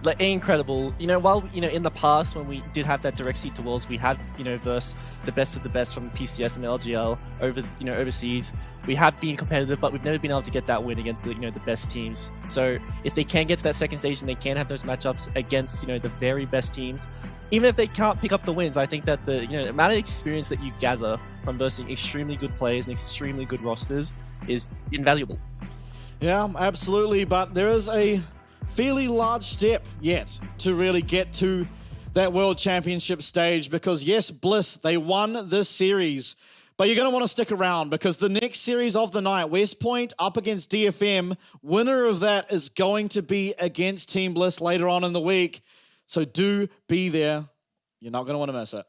like incredible. You know, while, you know, in the past when we did have that direct seed to Worlds, we had, you know, versus the best of the best from PCS and LGL over, you know, overseas. We have been competitive, but we've never been able to get that win against the, you know, the best teams. So if they can get to that second stage and they can have those matchups against, you know, the very best teams, even if they can't pick up the wins, I think that the, you know, amount of experience that you gather from versing extremely good players and extremely good rosters is invaluable. Yeah, absolutely. But there is a fairly large step yet to really get to that World Championship stage, because yes, Bliss, they won this series, but you're going to want to stick around because the next series of the night, West Point up against DFM, winner of that is going to be against Team Bliss later on in the week. So do be there. You're not going to want to miss it.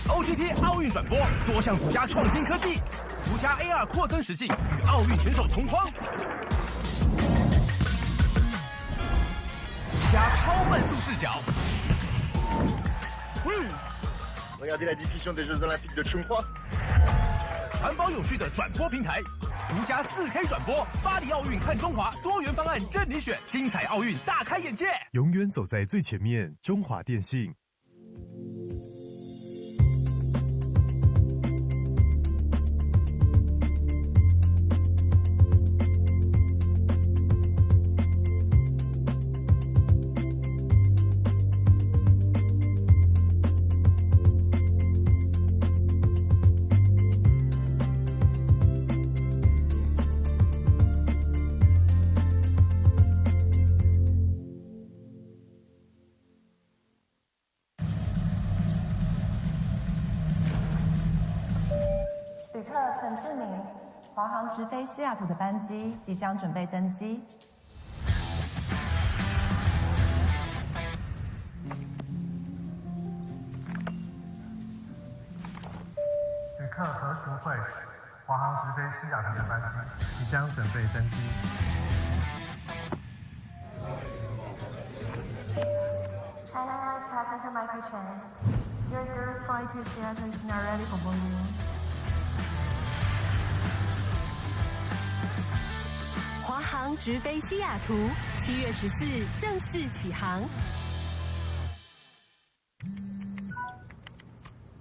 OGT 奥运转播，多项独家创新科技，独家 AR 扩增实境，与奥运选手同框，加超慢速视角。Regardez la diffusion des Jeux Olympiques de Chongqing。环保有序的转播平台，独家4K 转播，巴黎奥运看中华，多元方案任你选，精彩奥运大开眼界。永远走在最前面，中华电信。旅客陈志明，华航直飞西雅图的班机即将准备登机。旅客何淑慧，华航直飞西雅图的班机即将准备登机。China Airlines passenger Michael Chen, your third flight to Seattle is now ready for boarding. 华航直飞西雅图，7月14正式起航。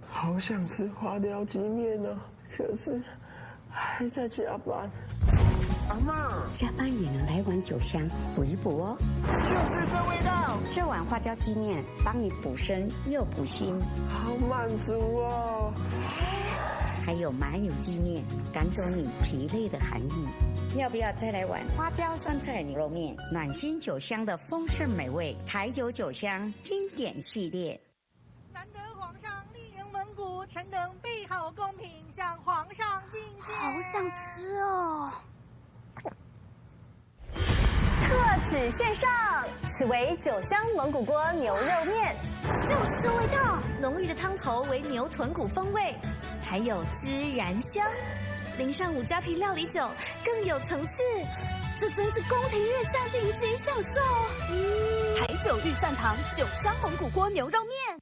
好想吃花雕鸡面哦，可是还在加班。阿嬷，加班也能来碗酒香补一补哦。就是这味道，这碗花雕鸡面帮你补身又补心，好满足哦。还有麻油鸡面，赶走你疲累的寒意。要不要再来碗花雕酸菜牛肉面？暖心酒香的丰盛美味，台酒酒香经典系列。难得皇上莅迎蒙古，臣等备好贡品向皇上进献。好想吃哦！特此献上，此为酒香蒙古锅牛肉面，就是这味道，浓郁的汤头为牛臀骨风味，还有孜然香，淋上五加皮料理酒，更有层次。这真是宫廷御膳顶级享受。台酒御膳堂酒香蒙古锅牛肉面。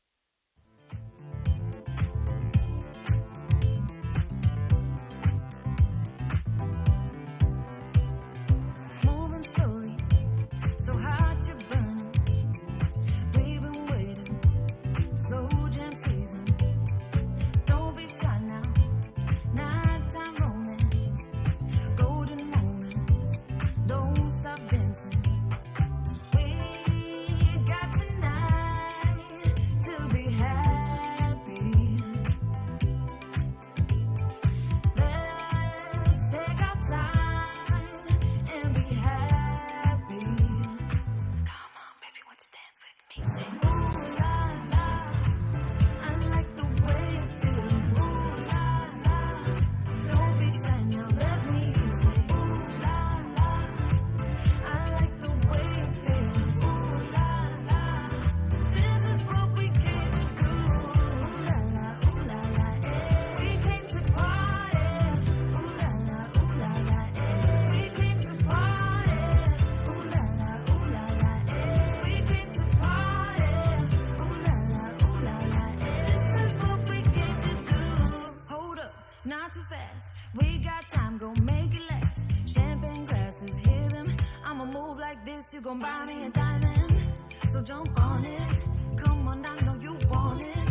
gon' buy me a diamond, so jump on it. Come on, I know you want it.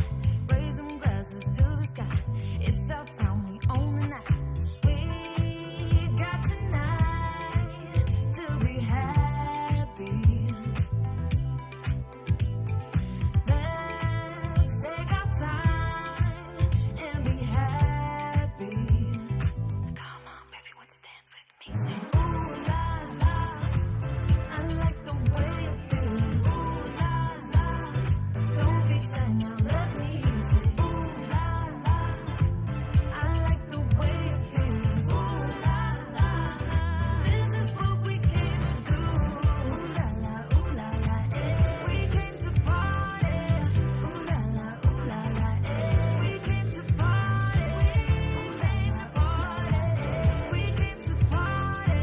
Raise them glasses to the sky. It's our time, we own the night. We got tonight to be happy. Let's take our time and be happy. Come on, baby, won't you dance with me? Say, ooh la la, I like the way it feels. Ooh la la, don't be shy now, let me say. Ooh la la, I like the way it feels. Ooh la la, this is what we came to do. Ooh la la, eh. We came to party. Ooh la la, eh. We came to party. We came to party. We came to party.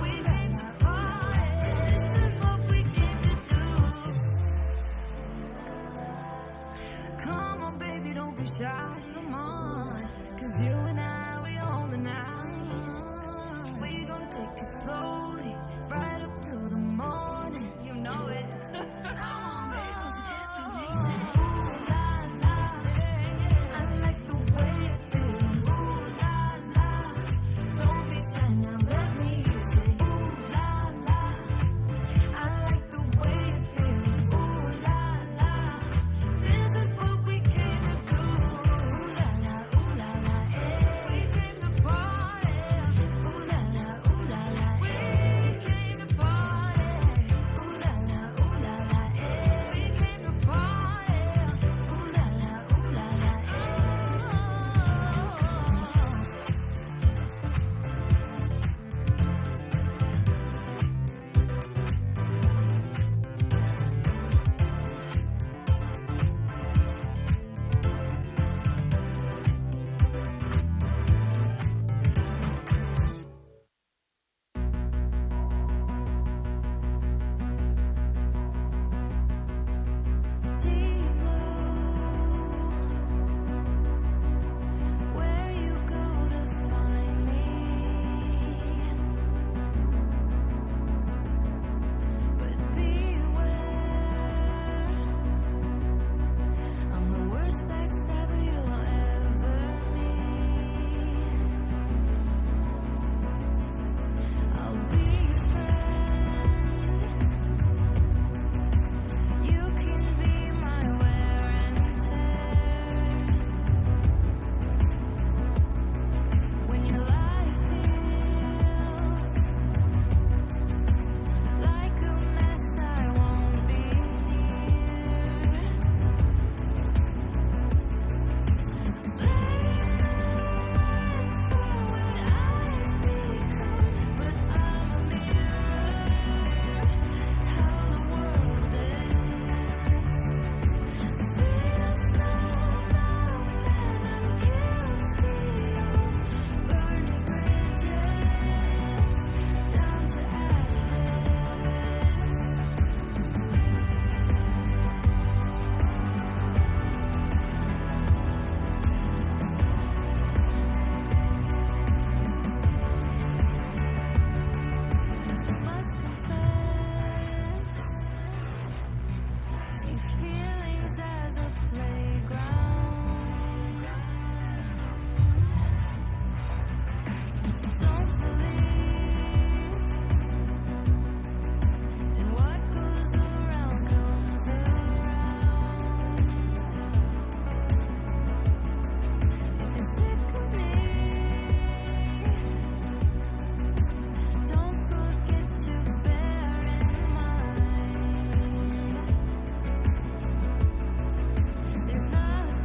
We came to party. This is what we came to do. Come on, baby, don't be shy. Come on, 'cause you and I, we own the night. We gon' take it slowly, right up to the morning. You know it. Come on, baby, won't you dance with me? Say, ooh la la, I like the way it feels. Ooh la la, don't be shy now, let me say. Ooh la la, I like the way it feels. Ooh la la, this is what we came to do. Ooh la la, eh. We came to party. Ooh la la, eh. We came to party. Ooh la la, eh. We came to party. Ooh la la, where you go to find me, but beware, I'm the worst backstabber you'll ever meet. I'll be your friend, you can be my wear and tear. When your life feels like a mess, I won't be near. Blame for what I've become, but I'm a mirror. How the world ends. Feel so numb and I'm guilty of burning bridges down to ashes. Must confess, see feelings as a playground. Don't believe in what goes around comes around. If you're sick of me, don't forget to bear in mind there's nothing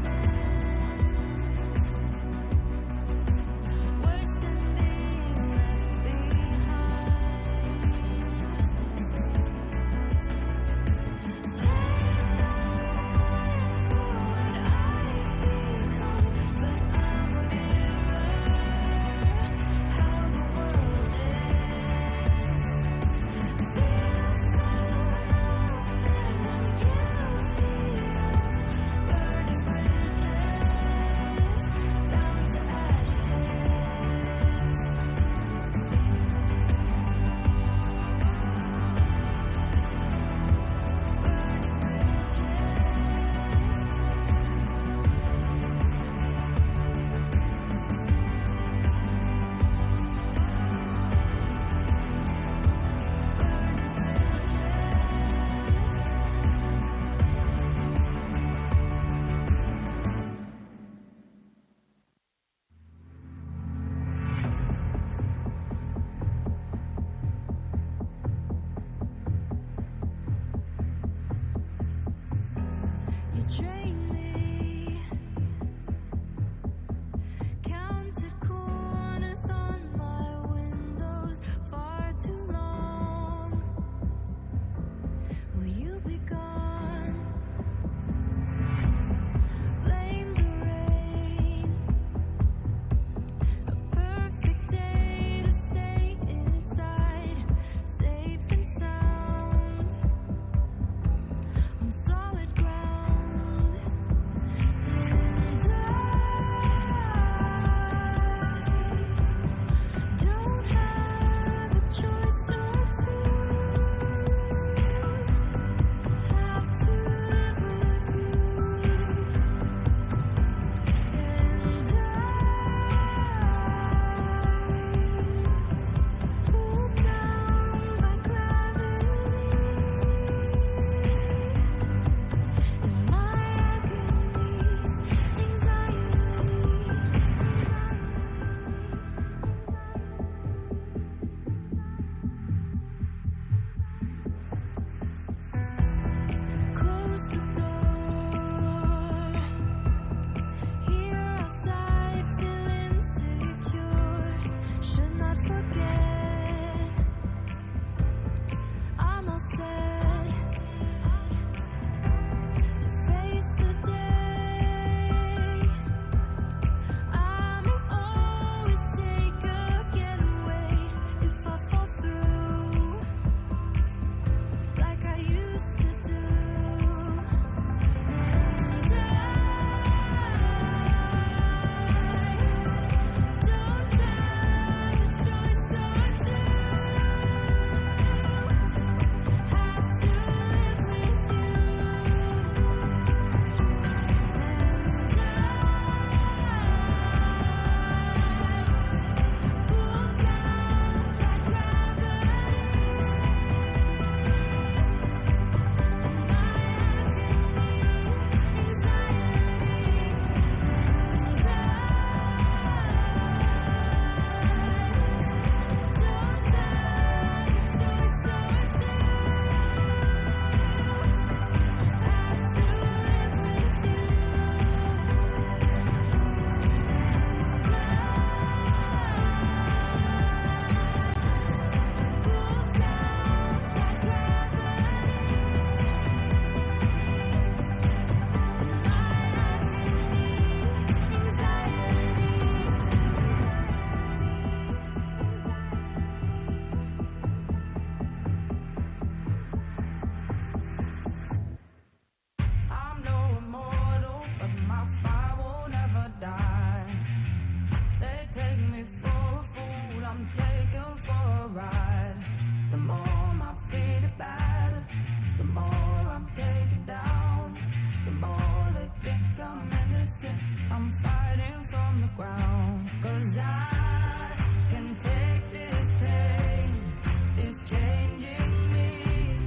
fighting from the ground. 'Cause I can take this pain, it's changing me.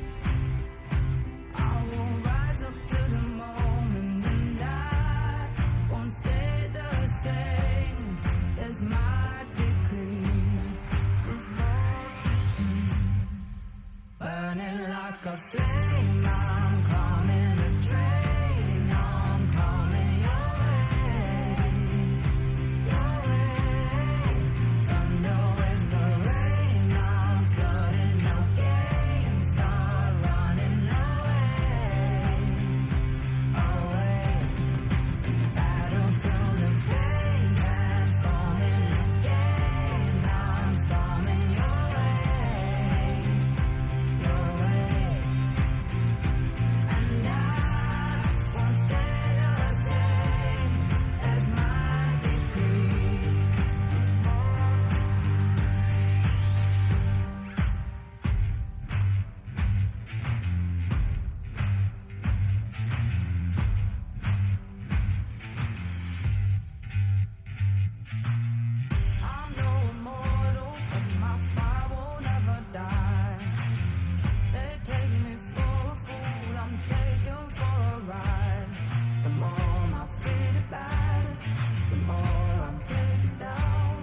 I will rise up to the moment and I won't stay the same. It's my decree. It's my decree. Burning like a flame, I'm coming to train. I'm coming your way, your way. Thunder with the rain, I'm flooding the game. Start running away, away. Battlefield of pain, transforming the game. I'm storming your way, your way. And I won't stay the same as my decree. I'm no immortal, but my fire will never die. They take me for a fool, I'm taken for a ride. The more my feet are battered, the more I'm taken down.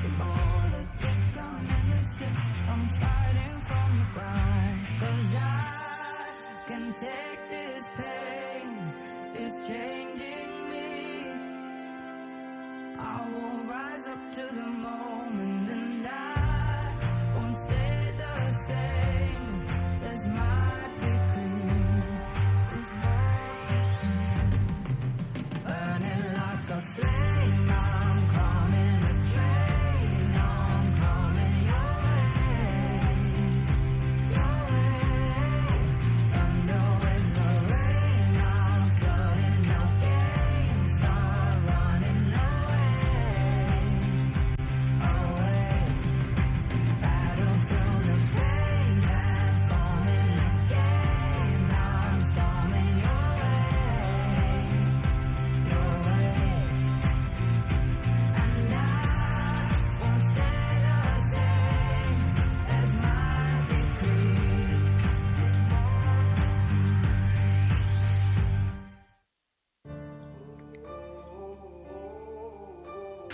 The more they get down and they sit, I'm fighting from the ground. 'Cause I can take this pain, it's changing me. I will rise up to the moment and I won't stay the same. That's my decree. It's my decree. Burning like a flame, I'm coming to train. I'm coming your way, your way. Thunder with the rain, I'm flooding the game. Start running away, away. Battlefield of pain, transforming the game. I'm storming your way, your way. And I won't stay the same as my decree.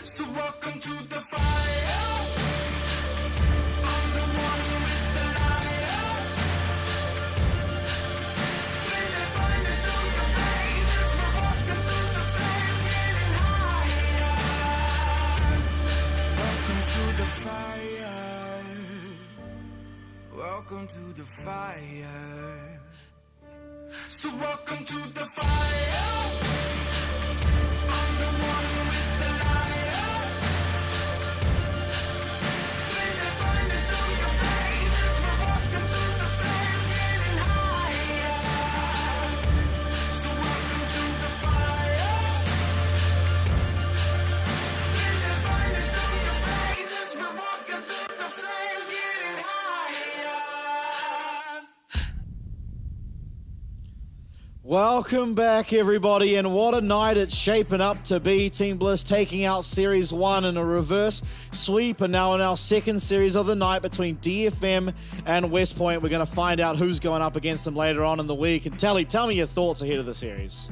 So welcome to the fire. I'm the one with the light. Feel it burning through your veins as we're walking through the flames, getting higher. Welcome to the fire. Welcome to the fire. So welcome to the fire. I'm the one with the light. Feel it burning through your veins as we're walking through the flames, getting higher. So welcome to the fire. Feel it burning through your veins as we're walking through the flames, getting higher. Welcome back, everybody, and what a night it's shaping up to be. Team Bliss taking out Series 1 in a reverse sweep, and now in our second series of the night between DFM and West Point. We're going to find out who's going up against them later on in the week. And tell me your thoughts ahead of the series.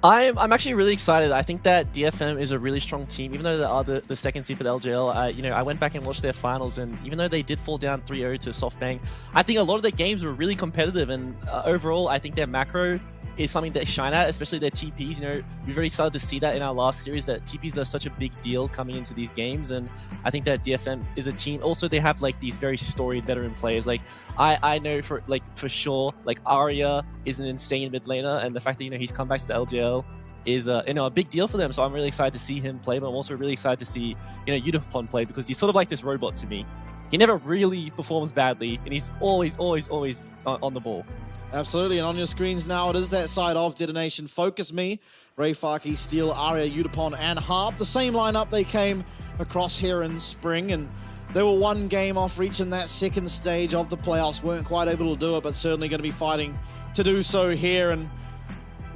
I'm actually really excited. I think that DFM is a really strong team, even though they are the second seed for the LGL. I went back and watched their finals, and even though they did fall down 3-0 to SoftBank, I think a lot of their games were really competitive, and overall, I think their macro is something they shine at, especially their TPs. We've already started to see that in our last series, that TPs are such a big deal coming into these games, and I think that DFM is a team. Also, they have like these very storied veteran players. Like I know for sure, like Arya is an insane mid laner, and the fact that he's come back to the LGL is a big deal for them. So I'm really excited to see him play, but I'm also really excited to see Yudapon play, because he's sort of like this robot to me. He never really performs badly, and he's always on the ball. Absolutely, and on your screens now, it is that side of Detonation. Focus Me, Ray Faki, Steel, Arya, Yudapon, and Harp. The same lineup they came across here in spring, and they were one game off reaching that second stage of the playoffs. Weren't quite able to do it, but certainly going to be fighting to do so here. And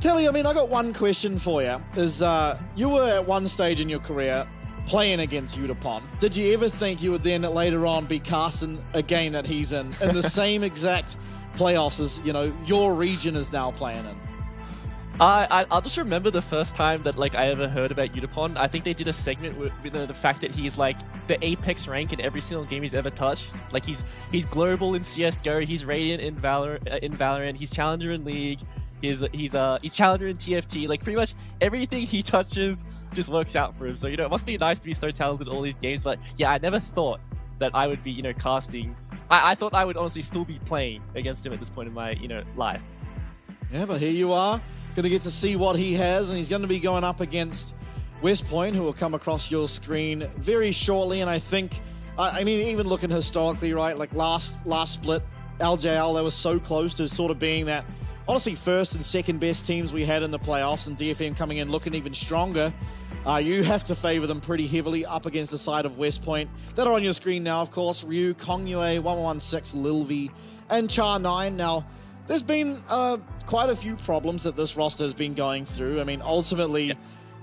Telly, I mean, I got one question for you. You were at one stage in your career playing against Udapon. Did you ever think you would then later on be casting a game that he's in the same exact playoffs as, your region is now playing in? I'll just remember the first time that I ever heard about Udapon. I think they did a segment with the fact that he's the apex rank in every single game he's ever touched. He's global in CS:GO, he's Radiant in Valorant, he's Challenger in League, he's Challenger in TFT. Pretty much everything he touches just works out for him. So it must be nice to be so talented in all these games. But yeah, I never thought that I would be casting. I thought I would honestly still be playing against him at this point in my life. Yeah, but here you are, going to get to see what he has, and he's going to be going up against West Point, who will come across your screen very shortly. And I think, even looking historically, right, last split, LJL, they were so close to sort of being that, honestly, first and second best teams we had in the playoffs, and DFM coming in looking even stronger. You have to favor them pretty heavily up against the side of West Point. That are on your screen now, of course, Ryu, Kongyue, 1116, Lilvi, and Char9. Now, there's been quite a few problems that this roster has been going through. Ultimately,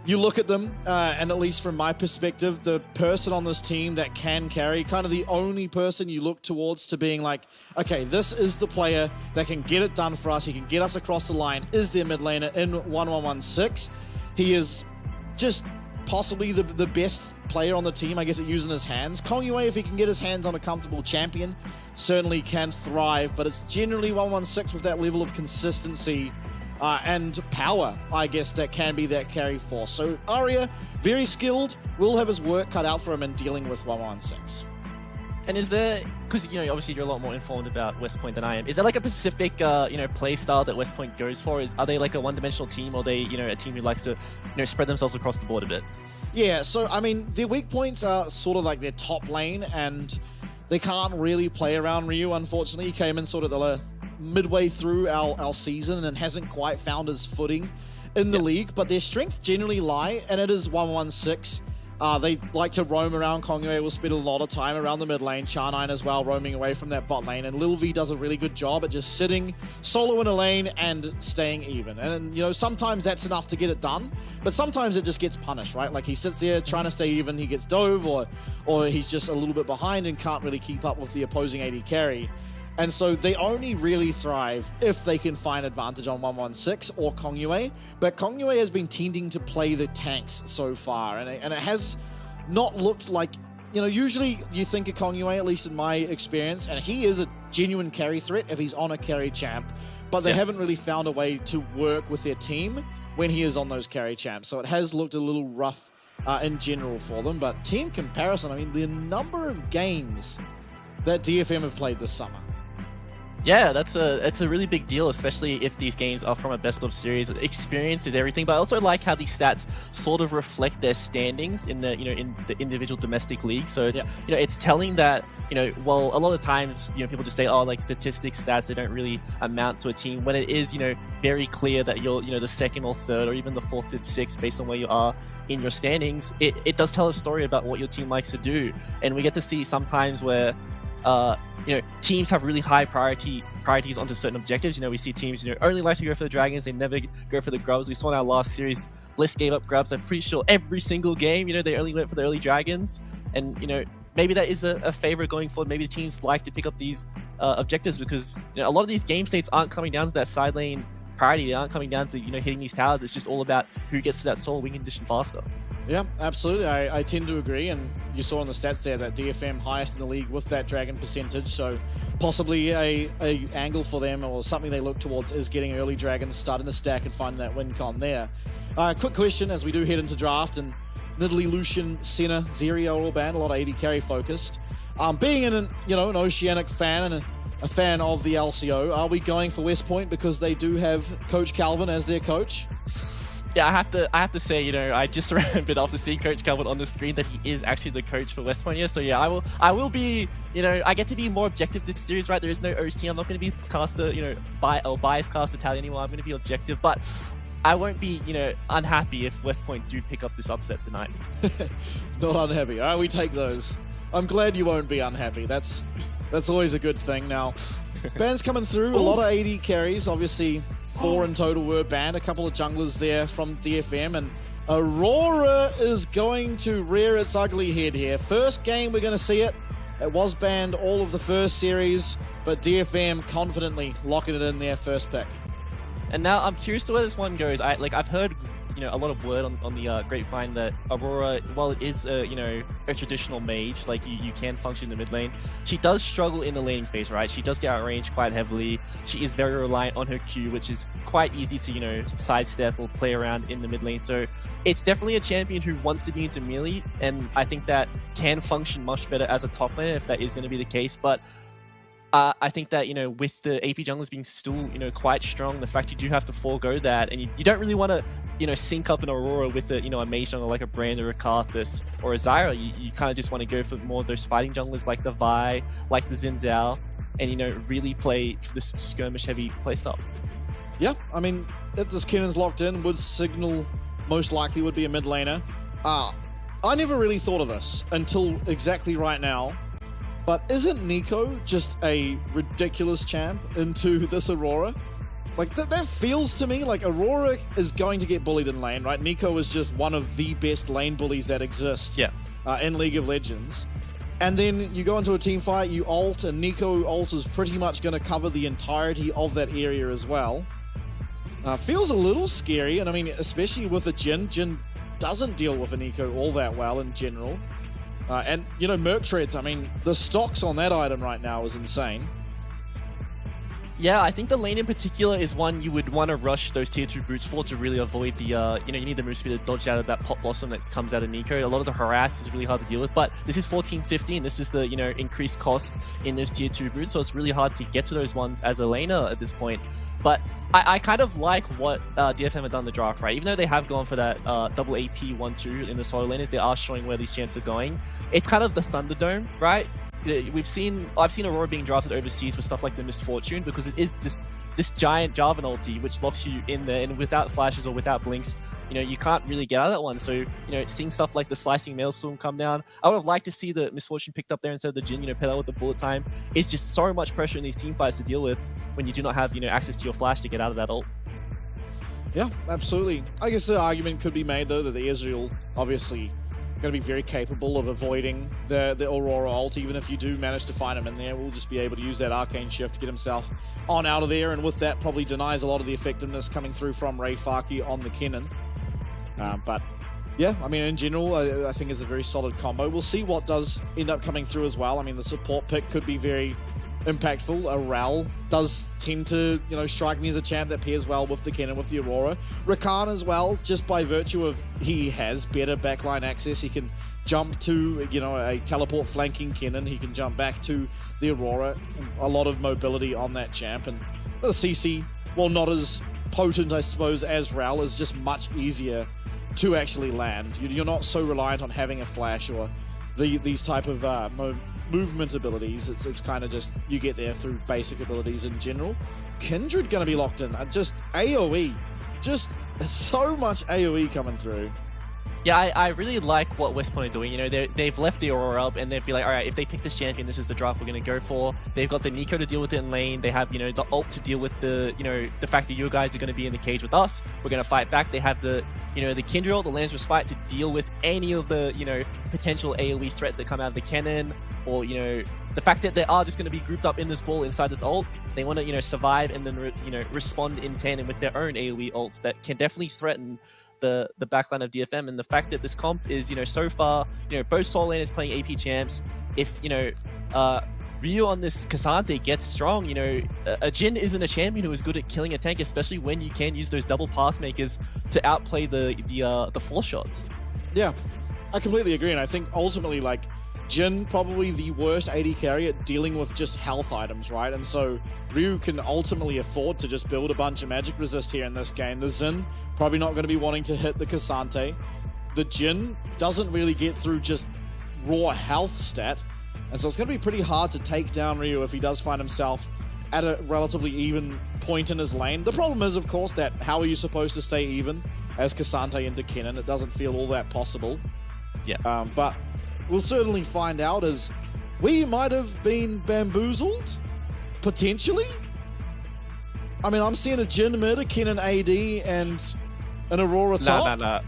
you look at them, and at least from my perspective, the person on this team that can carry, kind of the only person you look towards to being okay, this is the player that can get it done for us, he can get us across the line, is their mid laner in 1116. He is just possibly the best player on the team, I guess, at using his hands. Kongyue, if he can get his hands on a comfortable champion, certainly can thrive, but it's generally 116 with that level of consistency and power, I guess, that can be that carry force. So Aria, very skilled, will have his work cut out for him in dealing with 116. And is there, because obviously you're a lot more informed about West Point than I am, is there a specific play style that West Point goes for? Are they a one-dimensional team, or are they a team who likes to spread themselves across the board a bit? Yeah, so their weak points are sort of their top lane, and they can't really play around Ryu, unfortunately. He came in sort of the midway through our season and hasn't quite found his footing in the league, but their strength generally lie, and it is 116. They like to roam around. Kongyue will spend a lot of time around the mid lane. Char9 as well, roaming away from that bot lane. And Lilvi does a really good job at just sitting solo in a lane and staying even. And, sometimes that's enough to get it done, but sometimes it just gets punished, right? He sits there trying to stay even, he gets dove, or he's just a little bit behind and can't really keep up with the opposing AD carry. And so they only really thrive if they can find advantage on 116 or Kongyue. But Kongyue has been tending to play the tanks so far. And it has not looked like, usually you think of Kongyue, at least in my experience, and he is a genuine carry threat if he's on a carry champ. But they haven't really found a way to work with their team when he is on those carry champs. So it has looked a little rough in general for them. But team comparison, the number of games that DFM have played this summer. Yeah, it's a really big deal, especially if these games are from a best of series. Experience is everything, but I also like how these stats sort of reflect their standings in the in the individual domestic league. So it's it's telling that while a lot of times people just say, oh, statistics, stats, they don't really amount to a team, when it is very clear that you're the second or third or even the fourth, fifth, sixth based on where you are in your standings. It does tell a story about what your team likes to do, and we get to see sometimes where teams have really high priorities onto certain objectives. We see teams, only like to go for the dragons. They never go for the grubs. We saw in our last series, Bliss gave up grubs. I'm pretty sure every single game, they only went for the early dragons. And, maybe that is a favor going forward. Maybe the teams like to pick up these objectives because a lot of these game states aren't coming down to that side lane priority. They aren't coming down to, hitting these towers. It's just all about who gets to that solo wing condition faster. Yeah, absolutely. I tend to agree, and you saw in the stats there that DFM highest in the league with that dragon percentage, so possibly a angle for them or something they look towards is getting early dragons, starting to stack and finding that win con there. Quick question as we do head into draft, and Nidalee, Lucian, Senna, Zeri are all banned, a lot of AD carry focused. Being an Oceanic fan and a fan of the LCO, are we going for West Point because they do have Coach Calvin as their coach? Yeah, I have to say, I just remembered after seeing Coach Calvin on the screen that he is actually the coach for West Point here. So yeah, I will be, I get to be more objective this series, right? There is no OST. I'm not going to be caster, bias caster tally anymore. I'm going to be objective, but I won't be, unhappy if West Point do pick up this upset tonight. Not unhappy. All right, we take those. I'm glad you won't be unhappy. That's always a good thing. Now, bans coming through, a lot of AD carries, obviously. 4 in total were banned. A couple of junglers there from DFM, and Aurora is going to rear its ugly head here. First game we're going to see it. It was banned all of the first series, but DFM confidently locking it in their first pick. And now I'm curious to where this one goes. I've heard, you know, a lot of word on the grapevine that Aurora, while it is a traditional mage, like you can function in the mid lane, she does struggle in the laning phase, right? She does get outranged quite heavily. She is very reliant on her Q, which is quite easy to, sidestep or play around in the mid lane. So it's definitely a champion who wants to be into melee, and I think that can function much better as a top laner if that is going to be the case. But I think that, with the AP junglers being still, quite strong, the fact you do have to forego that, and you don't really want to, sync up an Aurora with a mage jungler like a Brand or a Karthus or a Zyra. You kind of just want to go for more of those fighting junglers like the Vi, like the Xin Zhao, and, really play for this skirmish-heavy playstyle. Yeah, I mean, if this Kennen's locked in, would Signal most likely would be a mid laner. I never really thought of this until exactly right now. But isn't Nico just a ridiculous champ into this Aurora? Like, that feels to me like Aurora is going to get bullied in lane, right? Nico is just one of the best lane bullies that exist in League of Legends. And then you go into a team fight, you ult, and Nico ult is pretty much going to cover the entirety of that area as well. Feels a little scary, and I mean, especially with a Jhin. Jhin doesn't deal with a Nico all that well in general. And, Merc Treads, I mean, the stocks on that item right now is insane. Yeah, I think the lane in particular is one you would want to rush those tier 2 brutes for to really avoid the, you need the move speed to dodge out of that Pop Blossom that comes out of Nico. A lot of the harass is really hard to deal with, but this is 1450, and this is the, increased cost in those tier 2 brutes, so it's really hard to get to those ones as a laner at this point. But I kind of like what DFM have done in the draft, right? Even though they have gone for that double AP 1-2 in the solo laners, they are showing where these champs are going. It's kind of the Thunderdome, right? I've seen Aurora being drafted overseas for stuff like the Misfortune, because it is just this giant Jarvan ulti which locks you in there, and without flashes or without blinks, you can't really get out of that one. So, seeing stuff like the Slicing Maelstrom come down, I would have liked to see the Misfortune picked up there instead of the Jhin, pair that with the bullet time. It's just so much pressure in these team fights to deal with when you do not have, access to your flash to get out of that ult. Yeah, absolutely. I guess the argument could be made, though, that the Ezreal obviously going to be very capable of avoiding the Aurora ult. Even if you do manage to find him in there, we'll just be able to use that Arcane Shift to get himself on out of there, and with that probably denies a lot of the effectiveness coming through from FAK on the Kennen. But yeah, I mean, in general, I think it's a very solid combo. We'll see what does end up coming through as well. I mean, the support pick could be very impactful. Ral does tend to, strike me as a champ that pairs well with the Kennen, with the Aurora. Rakan as well, just by virtue of he has better backline access. He can jump to, a teleport flanking Kennen. He can jump back to the Aurora. A lot of mobility on that champ. And the CC, while not as potent, I suppose, as Ral, is just much easier to actually land. You're not so reliant on having a flash or these type of movement abilities. It's kind of just you get there through basic abilities in general. Kindred going to be locked in. Just AoE. Just so much AoE coming through. Yeah, I really like what West Point are doing. They've left the Aurora up, and they'd be like, all right, if they pick this champion, this is the draft we're going to go for. They've got the Nico to deal with it in lane. They have, the ult to deal with the, the fact that you guys are going to be in the cage with us. We're going to fight back. They have the, the Kindred ult, the Lance Respite to deal with any of the, potential AoE threats that come out of the Kennen, or, the fact that they are just going to be grouped up in this ball inside this ult. They want to, survive and then, respond in tandem with their own AoE ults that can definitely threaten the backline of DFM. And the fact that this comp is, so far, both solo laners playing AP champs. If, Ryu on this Cassante gets strong, a Jhin isn't a champion who is good at killing a tank, especially when you can use those double pathmakers to outplay the 4 shots. Yeah, I completely agree, and I think ultimately, like, Jhin probably the worst AD carry at dealing with just health items, right? And so Ryu can ultimately afford to just build a bunch of magic resist here in this game. The Xin probably not going to be wanting to hit the Cassante. The Jhin doesn't really get through just raw health stat, and so it's going to be pretty hard to take down Ryu if he does find himself at a relatively even point in his lane. The problem is, of course, that how are you supposed to stay even as Cassante into Kennen? It doesn't feel all that possible. Yeah. But we'll certainly find out, as we might have been bamboozled, potentially. I mean, I'm seeing a Jin mid, a Kennen AD, and an Aurora top. No.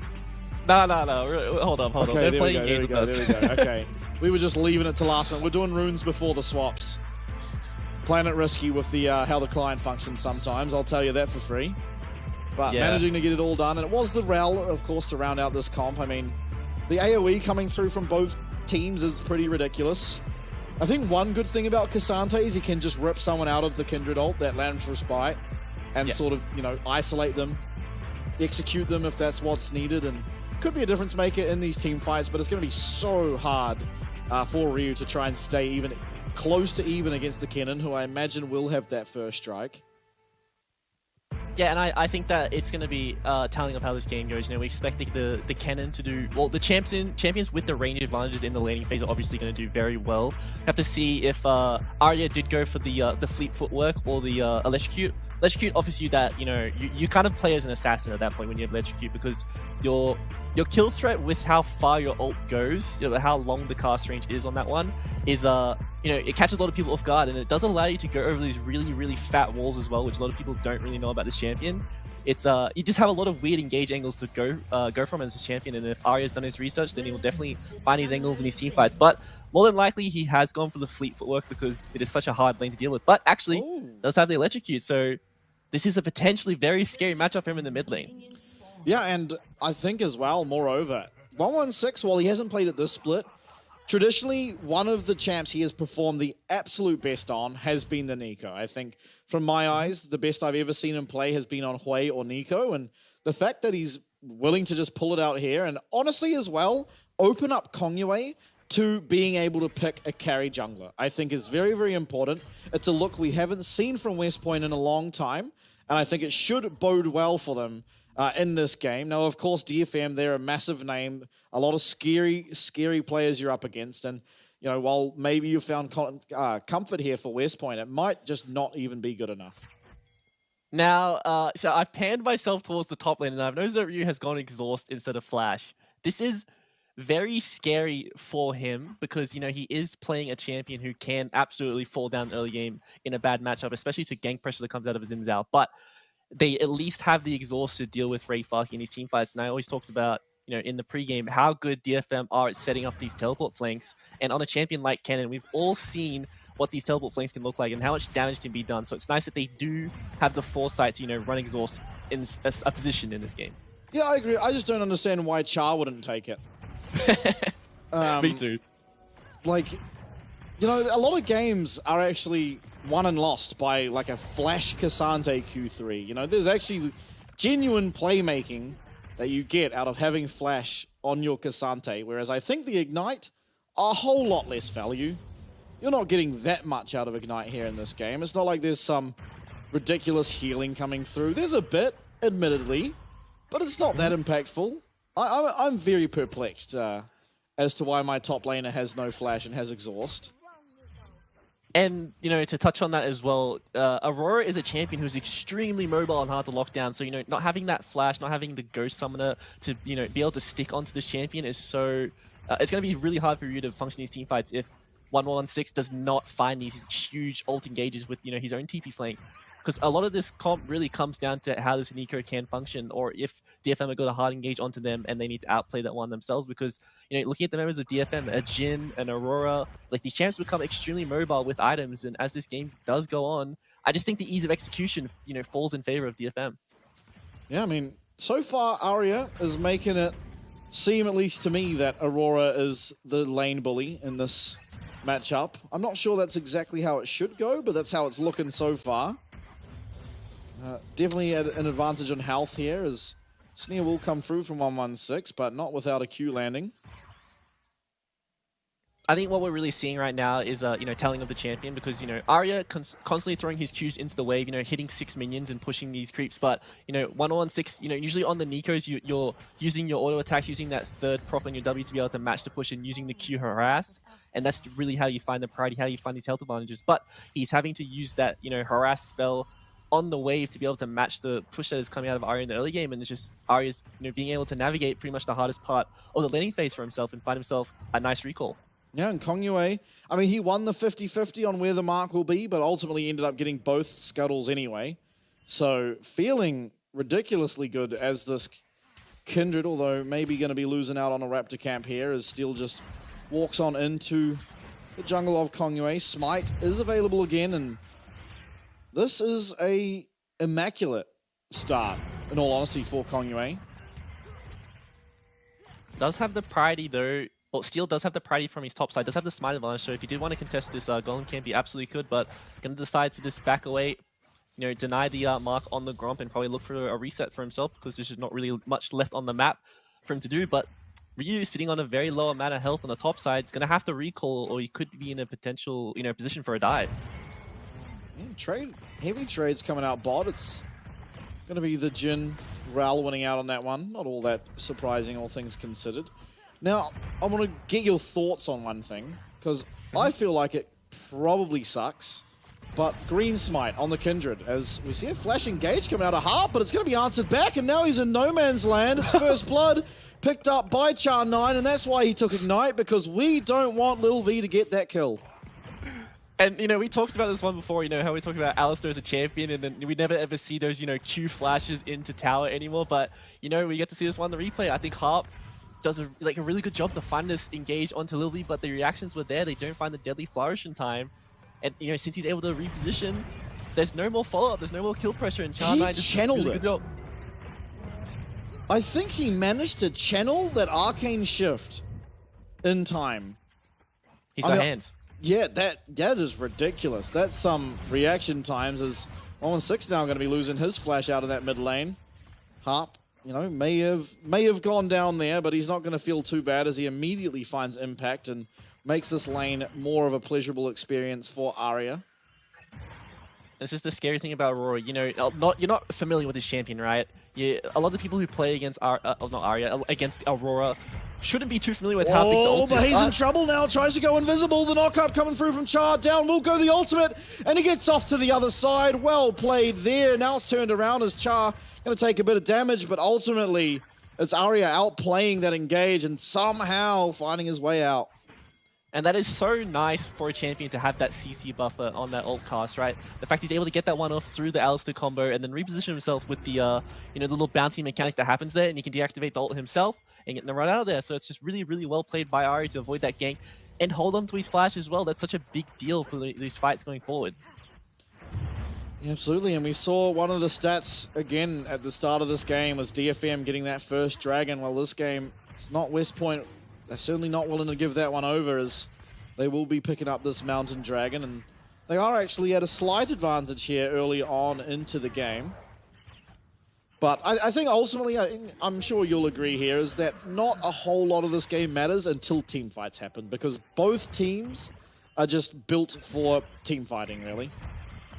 Hold up. Okay, They're there playing we games go. with us. Okay. We were just leaving it to last minute. We're doing runes before the swaps. Playing it risky with the how the client functions sometimes, I'll tell you that for free. But managing to get it all done, and it was the REL, of course, to round out this comp. I mean, the AoE coming through from both teams is pretty ridiculous. I think one good thing about Cassante is he can just rip someone out of the Kindred ult, that Lamb's Respite, and sort of, isolate them, execute them if that's what's needed, and could be a difference maker in these team fights, but it's going to be so hard for Ryu to try and stay even close to even against the Kennen, who I imagine will have that first strike. Yeah, and I think that it's going to be telling of how this game goes. We expect the Kennen to do well. The champions with the range advantages in the laning phase are obviously going to do very well. Have to see if Arya did go for the fleet footwork or the electrocute. Electrocute offers you that you kind of play as an assassin at that point when you have electrocute, because your kill threat with how far your ult goes, how long the cast range is on that one, is it catches a lot of people off guard, and it does allow you to go over these really fat walls as well, which a lot of people don't really know about this champion. It's you just have a lot of weird engage angles to go from as a champion, and if Arya's done his research, then he will definitely find these angles in his team fights. But more than likely, he has gone for the fleet footwork because it is such a hard lane to deal with. But actually, does have the electrocute, so this is a potentially very scary matchup for him in the mid lane. Yeah, and I think as well, moreover, 116, while he hasn't played at this split, traditionally, one of the champs he has performed the absolute best on has been the Nico. I think, from my eyes, the best I've ever seen him play has been on Hui or Nico, and the fact that he's willing to just pull it out here, and honestly as well, open up Kongyue to being able to pick a carry jungler, I think is very important. It's a look we haven't seen from West Point in a long time, and I think it should bode well for them in this game. Now, of course, DFM, they're a massive name, a lot of scary players you're up against, and while maybe you found comfort here for West Point, it might just not even be good enough. Now, so I've panned myself towards the top lane, and I've noticed that Ryu has gone exhaust instead of flash. This is very scary for him because, he is playing a champion who can absolutely fall down early game in a bad matchup, especially to gank pressure that comes out of his Xin Zhao. But they at least have the exhaust to deal with Ray Fark in his team fights. And I always talked about, in the pregame, how good DFM are at setting up these teleport flanks. And on a champion like Kennen, we've all seen what these teleport flanks can look like and how much damage can be done. So it's nice that they do have the foresight to, run exhaust in a position in this game. Yeah, I agree. I just don't understand why Char wouldn't take it. Me too. A lot of games are actually won and lost by a flash Cassante Q3. There's actually genuine playmaking that you get out of having flash on your Cassante, whereas I think the Ignite, a whole lot less value. You're not getting that much out of Ignite here in this game. It's not like there's some ridiculous healing coming through. There's a bit, admittedly, but it's not that impactful. I'm very perplexed as to why my top laner has no flash and has exhaust. And, to touch on that as well, Aurora is a champion who's extremely mobile and hard to lock down. So, not having that flash, not having the Ghost Summoner to, be able to stick onto this champion is so... it's going to be really hard for you to function these team fights if 116 does not find these huge ult engages with, his own TP flank. Because a lot of this comp really comes down to how this Nico can function, or if DFM have got a hard engage onto them and they need to outplay that one themselves. Because, looking at the members of DFM, a Jin, an Aurora, these champs become extremely mobile with items. And as this game does go on, I just think the ease of execution, falls in favor of DFM. Yeah, I mean, so far Arya is making it seem, at least to me, that Aurora is the lane bully in this matchup. I'm not sure that's exactly how it should go, but that's how it's looking so far. Definitely an advantage on health here, as Sneer will come through from 116, but not without a Q landing. I think what we're really seeing right now is, telling of the champion, because, Arya constantly throwing his Qs into the wave, hitting 6 minions and pushing these creeps. But, 116, usually on the Nikos, you're using your auto attacks, using that third prop on your W to be able to match the push and using the Q harass. And that's really how you find the priority, how you find these health advantages. But he's having to use that, harass spell on the wave to be able to match the push that is coming out of Arya in the early game, and it's just Arya's being able to navigate pretty much the hardest part of the laning phase for himself and find himself a nice recall. Yeah, and Kongyue, I mean, he won the 50-50 on where the mark will be, but ultimately ended up getting both scuttles anyway. So feeling ridiculously good as this Kindred, although maybe going to be losing out on a Raptor camp here, as Steel just walks on into the jungle of Kongyue. Smite is available again, and this is a immaculate start, in all honesty, for Kongyue. Does have the priority though. Well, Steel does have the priority from his top side, does have the smite advantage, so if you did want to contest this golem camp, you absolutely could, but gonna decide to just back away, you know, deny the mark on the Gromp and probably look for a reset for himself, because there's just not really much left on the map for him to do. But Ryu sitting on a very low amount of health on the top side, is gonna have to recall, or he could be in a potential, you know, position for a dive. Yeah, heavy trades coming out bot. It's gonna be the Jin Ral winning out on that one. Not all that surprising, all things considered. Now, I want to get your thoughts on one thing, because I feel like it probably sucks, but Green Smite on the Kindred, as we see a flash engage coming out of Harp, but it's going to be answered back, and now he's in no man's land. It's first blood, picked up by Char9, and that's why he took Ignite, because we don't want Lil V to get that kill. And, you know, we talked about this one before, you know, how we talked about Alistar as a champion, and then we never ever see those, you know, Q flashes into tower anymore, but, you know, we get to see this one in the replay. I think Harp does a really good job to find this engage onto Lil V, but the reactions were there. They don't find the deadly flourish in time. And, you know, since he's able to reposition, there's no more follow-up, there's no more kill pressure, and Char9 just channeled really it. I think he managed to channel that arcane shift in time. He's got hands. Yeah, that is ridiculous. That's some reaction times, as 116 now going to be losing his flash out of that mid lane. Harp, you know, may have gone down there, but he's not going to feel too bad, as he immediately finds impact and makes this lane more of a pleasurable experience for Arya. This is the scary thing about Aurora. You know, you're not familiar with this champion, right? A lot of people who play against against Aurora shouldn't be too familiar with how big the ult is. But he's in trouble now. Tries to go invisible. The knock-up coming through from Char. Down will go the ultimate, and he gets off to the other side. Well played there. Now it's turned around as Char going to take a bit of damage, but ultimately it's Arya outplaying that engage and somehow finding his way out. And that is so nice for a champion to have that CC buffer on that ult cast, right? The fact he's able to get that one off through the Alistar combo and then reposition himself with the, you know, the little bouncy mechanic that happens there, and he can deactivate the ult himself and get the run out of there. So it's just really, really well played by Ari to avoid that gank and hold on to his flash as well. That's such a big deal for these fights going forward. Yeah, absolutely, and we saw one of the stats again at the start of this game was DFM getting that first dragon. Well, this game, it's not West Point. They're certainly not willing to give that one over, as they will be picking up this mountain dragon, and they are actually at a slight advantage here early on into the game. But I think ultimately, I'm sure you'll agree here, is that not a whole lot of this game matters until team fights happen, because both teams are just built for team fighting, really.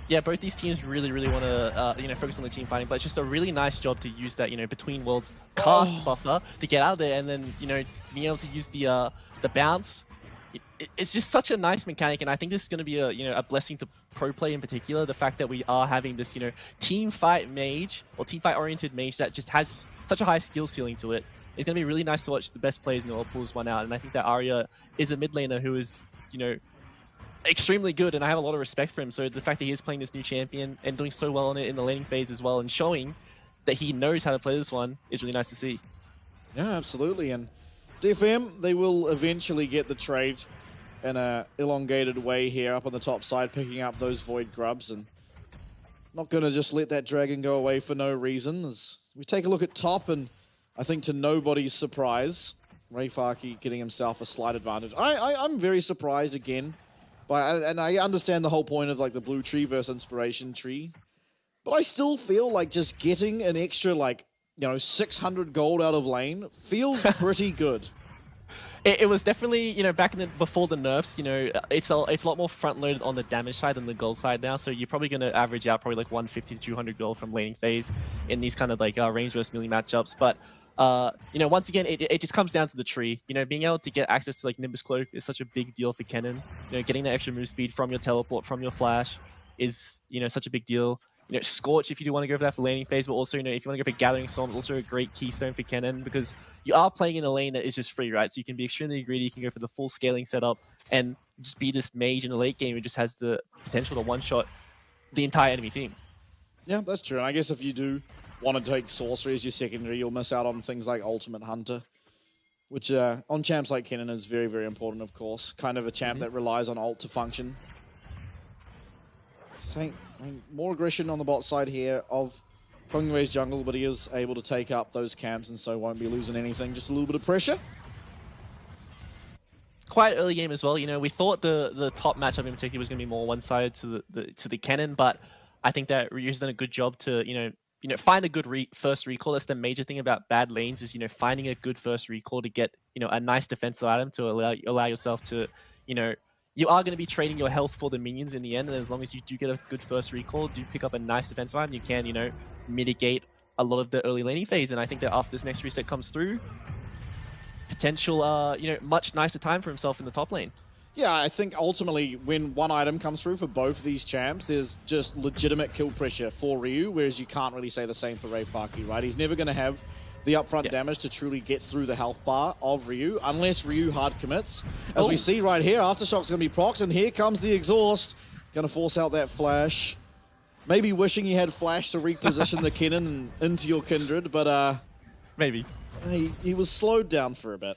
Yeah, both these teams really, really want to, you know, focus on the team fighting, but it's just a really nice job to use that, you know, between worlds cast buffer to get out of there, and then, you know, being able to use the bounce. It's just such a nice mechanic, and I think this is going to be a, you know, a blessing to pro play in particular. The fact that we are having this, you know, team fight mage or team fight oriented mage that just has such a high skill ceiling to it. It's going to be really nice to watch the best players in the world pull this one out, and I think that Arya is a mid laner who is, you know, extremely good, and I have a lot of respect for him. So the fact that he is playing this new champion and doing so well on it in the laning phase as well, and showing that he knows how to play this one, is really nice to see. Yeah, absolutely. And DFM, they will eventually get the trade in a elongated way here up on the top side, picking up those Void Grubs, and not going to just let that dragon go away for no reason. As we take a look at top, and I think to nobody's surprise, FAK getting himself a slight advantage. I'm very surprised again. And I understand the whole point of like the blue tree versus inspiration tree, but I still feel like just getting an extra, like, you know, 600 gold out of lane feels pretty good. It was definitely, you know, back in before the nerfs, you know, it's a lot more front loaded on the damage side than the gold side now. So you're probably going to average out probably like 150 to 200 gold from laning phase in these kind of like range versus melee matchups. But you know, once again, it just comes down to the tree. You know, being able to get access to like Nimbus Cloak is such a big deal for Kennen. You know, getting that extra move speed from your teleport, from your flash is, you know, such a big deal. You know, Scorch if you do want to go for that for laning phase, but also, you know, if you want to go for Gathering Storm, it's also a great keystone for Kennen, because you are playing in a lane that is just free, right? So you can be extremely greedy, you can go for the full scaling setup and just be this mage in the late game who just has the potential to one-shot the entire enemy team. Yeah, that's true. And I guess if you do want to take Sorcery as your secondary, you'll miss out on things like Ultimate Hunter, which on champs like Kennen is very, very important, of course. Kind of a champ that relies on ult to function. So, more aggression on the bot side here of Kongwei's jungle, but he is able to take up those camps and so won't be losing anything. Just a little bit of pressure. Quite early game as well. You know, we thought the top matchup in particular was going to be more one-sided to the Kennen, but I think that Ryu's done a good job to you know find a good first recall. That's the major thing about bad lanes is finding a good first recall to get a nice defensive item to allow yourself to you are going to be trading your health for the minions in the end, and as long as you do get a good first recall, do pick up a nice defensive item, you can mitigate a lot of the early laning phase. And I think that after this next reset comes through, potential much nicer time for himself in the top lane. Yeah, I think ultimately when one item comes through for both these champs, there's just legitimate kill pressure for Ryu, whereas you can't really say the same for FAK, right? He's never going to have the upfront damage to truly get through the health bar of Ryu, unless Ryu hard commits. As we see right here, Aftershock's going to be procced, and here comes the exhaust. Going to force out that flash. Maybe wishing he had flash to reposition the Kennen into your Kindred, but maybe. He was slowed down for a bit.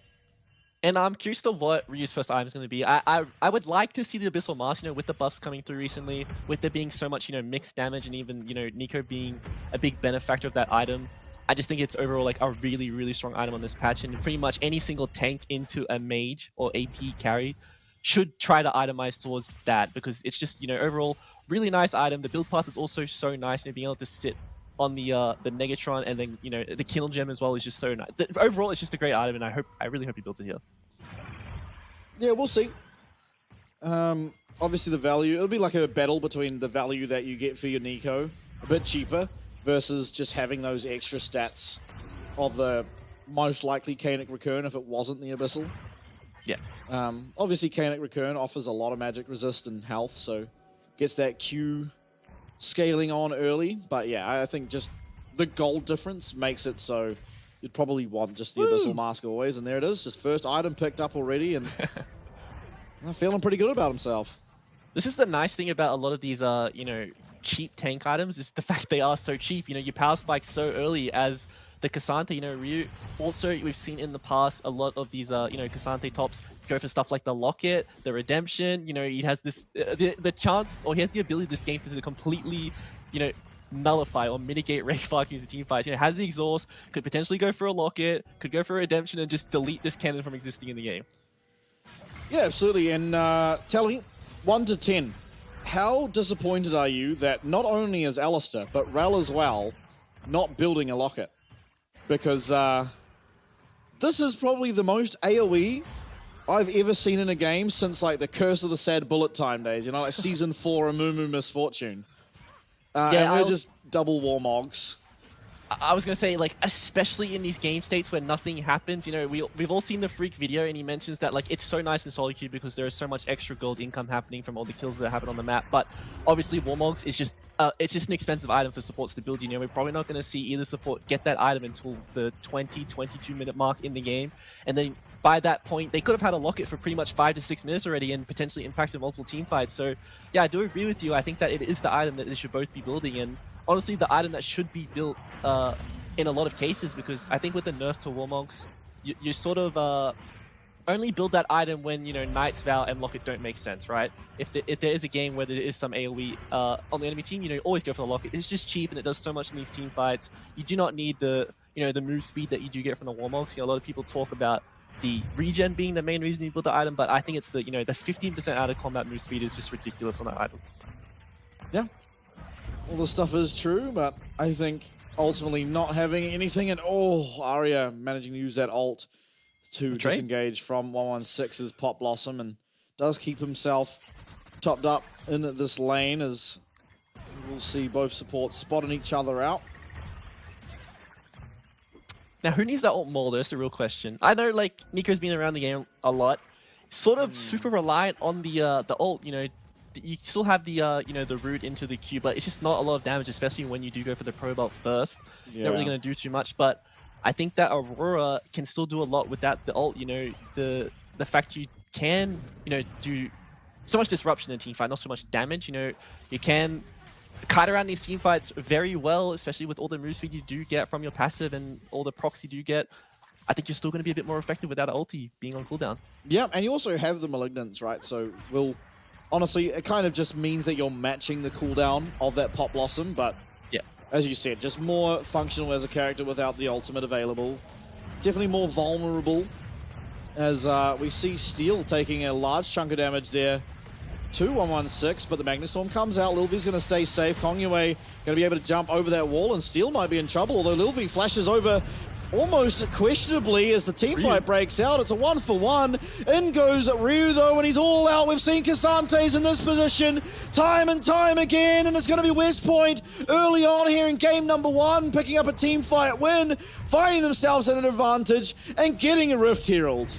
And I'm curious to what Ryu's first item is going to be. I would like to see the Abyssal Mask, with the buffs coming through recently, with there being so much, mixed damage, and even, Nico being a big benefactor of that item. I just think it's overall like a really, really strong item on this patch, and pretty much any single tank into a mage or AP carry should try to itemize towards that, because it's just, overall really nice item. The build path is also so nice, being able to sit on the Negatron, and then the Kill Gem as well is just so nice. Overall, it's just a great item, and I really hope he builds it here. Yeah, we'll see. Obviously, the value, it'll be like a battle between the value that you get for your Nico, a bit cheaper, versus just having those extra stats of the most likely Kainic Recurn if it wasn't the Abyssal. Yeah. Obviously, Kainic Recurn offers a lot of magic resist and health, so gets that Q scaling on early. But yeah, I think just the gold difference makes it so you'd probably want just the Abyssal Mask always. And there it is, just first item picked up already, and feeling pretty good about himself. This is the nice thing about a lot of these, cheap tank items, is the fact they are so cheap. You power spike so early as the Cassante, Ryu. Also, we've seen in the past a lot of these, Cassante tops go for stuff like the Locket, the Redemption. He has this, the chance, or he has the ability this game to completely, nullify or mitigate FAK using team fights. Has the exhaust, could potentially go for a Locket, could go for a Redemption, and just delete this cannon from existing in the game. Yeah, absolutely. And Telly, 1 to 10. How disappointed are you that not only is Alistair, but Rel as well, not building a Locket? Because this is probably the most AoE I've ever seen in a game since like the Curse of the Sad Bullet Time days, like Season 4 Amumu Misfortune. And we're just double Warmogs. I was going to say, especially in these game states where nothing happens, we've all seen the Freak video, and he mentions that, it's so nice in solo queue because there is so much extra gold income happening from all the kills that happen on the map. But obviously, Warmogs is just, it's just an expensive item for supports to build. We're probably not going to see either support get that item until the 20-22 minute mark in the game. And then by that point, they could have had a Locket for pretty much 5 to 6 minutes already and potentially impacted multiple team fights. So, yeah, I do agree with you. I think that it is the item that they should both be building, and honestly, the item that should be built in a lot of cases, because I think with the nerf to Warmogs, you sort of only build that item when, Knight's Vow and Locket don't make sense, right? If there is a game where there is some AoE on the enemy team, always go for the Locket. It's just cheap, and it does so much in these team fights. You do not need the, the move speed that you do get from the Warmogs. A lot of people talk about the regen being the main reason you build the item, but I think it's the, the 15% out of combat move speed is just ridiculous on that item. Yeah. All the stuff is true, but I think ultimately not having anything, and Arya managing to use that ult to disengage from 116's Pop Blossom, and does keep himself topped up in this lane, as we'll see both supports spotting each other out. Now, who needs that ult more? That's a real question. I know, Nico's been around the game a lot, sort of super reliant on the ult, you still have the the root into the Q, but it's just not a lot of damage, especially when you do go for the Pro Belt first. Yeah. You're not really going to do too much, but I think that Aurora can still do a lot with that. The ult, the fact you can do so much disruption in a team fight, not so much damage. You can kite around these team fights very well, especially with all the move speed you do get from your passive and all the procs you do get. I think you're still going to be a bit more effective without ulti being on cooldown. Yeah, and you also have the Malignants, right? So honestly, it kind of just means that you're matching the cooldown of that Pop Blossom, but yeah, as you said, just more functional as a character without the ultimate available. Definitely more vulnerable, as we see Steel taking a large chunk of damage there to 116, but the Magnetstorm comes out. Lil V's going to stay safe. Kongyue going to be able to jump over that wall, and Steel might be in trouble, although Lil V flashes over almost questionably as the team fight breaks out. It's a 1-for-1. In goes Ryu, though, and he's all out. We've seen Casantes in this position time and time again, and it's going to be West Point early on here in game number 1, picking up a team fight win, finding themselves at an advantage, and getting a Rift Herald.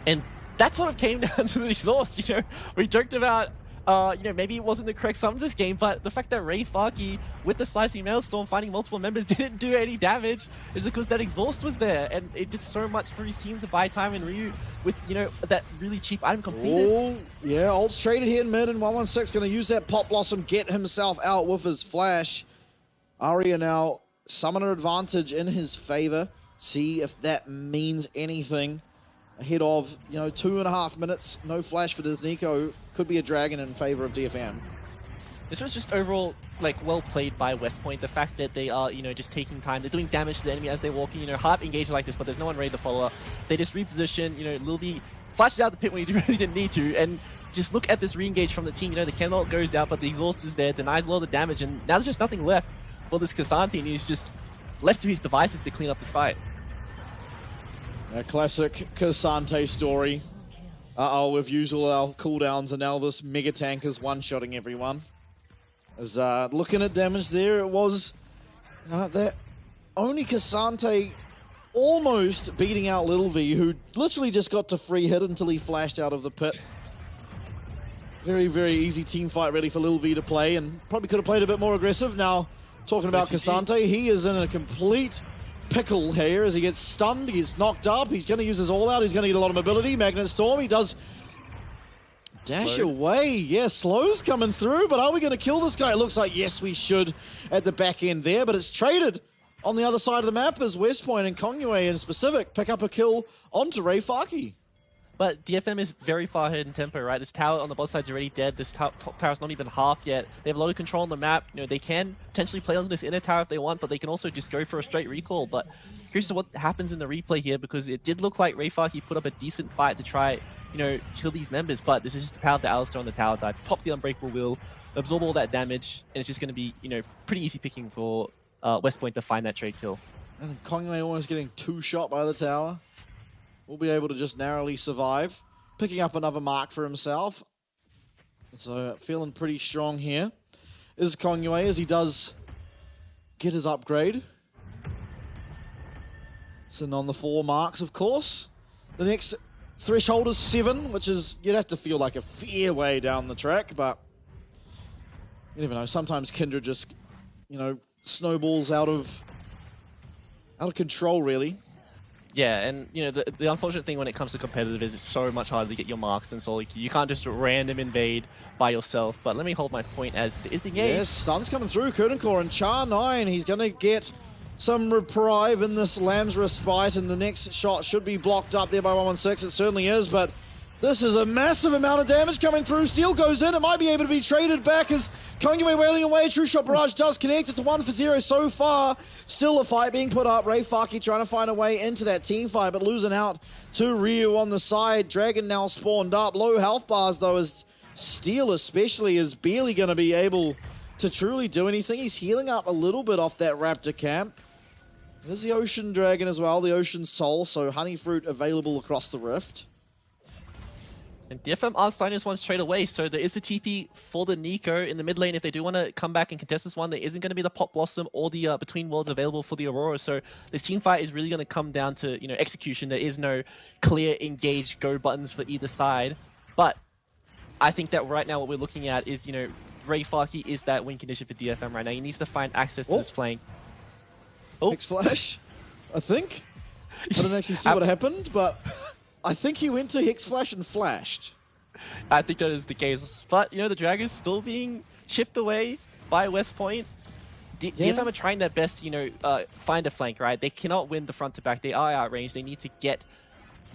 And that sort of came down to the exhaust. You know, we joked about you know, maybe it wasn't the correct sum of this game, but the fact that FAK with the Slicing Maelstrom finding multiple members didn't do any damage is because that exhaust was there, and it did so much for his team to buy time, and Ryu with, you know, that really cheap item completed. Oh, yeah, ult's traded here in mid, and 116 going to use that Pop Blossom, get himself out with his flash. Aria now summoner advantage in his favor. See if that means anything. Ahead of, you know, 2.5 minutes, no flash for this Nico. Could be a dragon in favor of DFM. This was just overall, like, well played by West Point. The fact that they are, you know, just taking time. They're doing damage to the enemy as they walk in. You know, hard engage like this, but there's no one ready to follow up. They just reposition. You know, Lil V flashes out the pit when he really didn't need to. And just look at this re-engage from the team. You know, the Kenlock goes out, but the exhaust is there, denies a lot of the damage. And now there's just nothing left for this Cassante, and he's just left to his devices to clean up this fight. A classic Cassante story. We've used all our cooldowns, and now this Mega Tank is one-shotting everyone. As looking at damage there, it was that only Cassante almost beating out Lil V, who literally just got to free hit until he flashed out of the pit. Very, very easy team fight really for Lil V to play, and probably could have played a bit more aggressive. Now, talking about Cassante, he is in a complete pickle here as he gets stunned, he gets knocked up, he's going to use his all-out, he's going to get a lot of mobility. Magnetstorm, he does dash away. Yeah, Slow's coming through, but are we going to kill this guy? It looks like, yes, we should at the back end there, but it's traded on the other side of the map as West Point and Kongyue in specific pick up a kill onto FAK. But DFM is very far ahead in tempo, right? This tower on the bot side is already dead. This top tower is not even half yet. They have a lot of control on the map. You know, they can potentially play on this inner tower if they want, but they can also just go for a straight recall. But curious to what happens in the replay here, because it did look like FAK put up a decent fight to try, you know, kill these members. But this is just the power of the Alistar on the tower dive. Pop the Unbreakable Will, absorb all that damage, and it's just going to be, you know, pretty easy picking for West Point to find that trade kill. And Kongyue almost getting two-shot by the tower. Will be able to just narrowly survive. Picking up another mark for himself. So feeling pretty strong here is Kongyue as he does get his upgrade. Sitting on the 4 marks, of course. The next threshold is 7, which is, you'd have to feel like a fair way down the track, but you never know. Sometimes Kindred just, you know, snowballs out of control, really. Yeah, and you know, the unfortunate thing when it comes to competitive is it's so much harder to get your marks than solo queue. You can't just random invade by yourself. But let me hold my point as is the engage. Yes, stun's coming through. Kurdencore and Char 9. He's going to get some reprieve in this Lamb's Respite, and the next shot should be blocked up there by 116. It certainly is, but this is a massive amount of damage coming through. Steel goes in. It might be able to be traded back as Kongyue wailing away. True Shot Barrage does connect. It's a 1-for-0 so far. Still a fight being put up. FAK trying to find a way into that team fight, but losing out to Ryu on the side. Dragon now spawned up. Low health bars, though, as Steel especially is barely going to be able to truly do anything. He's healing up a little bit off that Raptor camp. There's the Ocean Dragon as well, the Ocean Soul, so Honey Fruit available across the Rift. And DFM are signing this one straight away, so there is the TP for the Nico in the mid lane. If they do want to come back and contest this one, there isn't going to be the Pop Blossom or the Between Worlds available for the Aurora, so this team fight is really going to come down to, you know, execution. There is no clear engage go buttons for either side, but I think that right now what we're looking at is, you know, FAK is that win condition for DFM right now. He needs to find access to this flank. Hex Flash, I think. I didn't actually see what happened, but I think he went to Hex Flash and flashed. I think that is the case. But, you know, the Dragon's still being chipped away by West Point. DFM are trying their best to, you know, find a flank, right? They cannot win the front to back. They are outrange. They need to get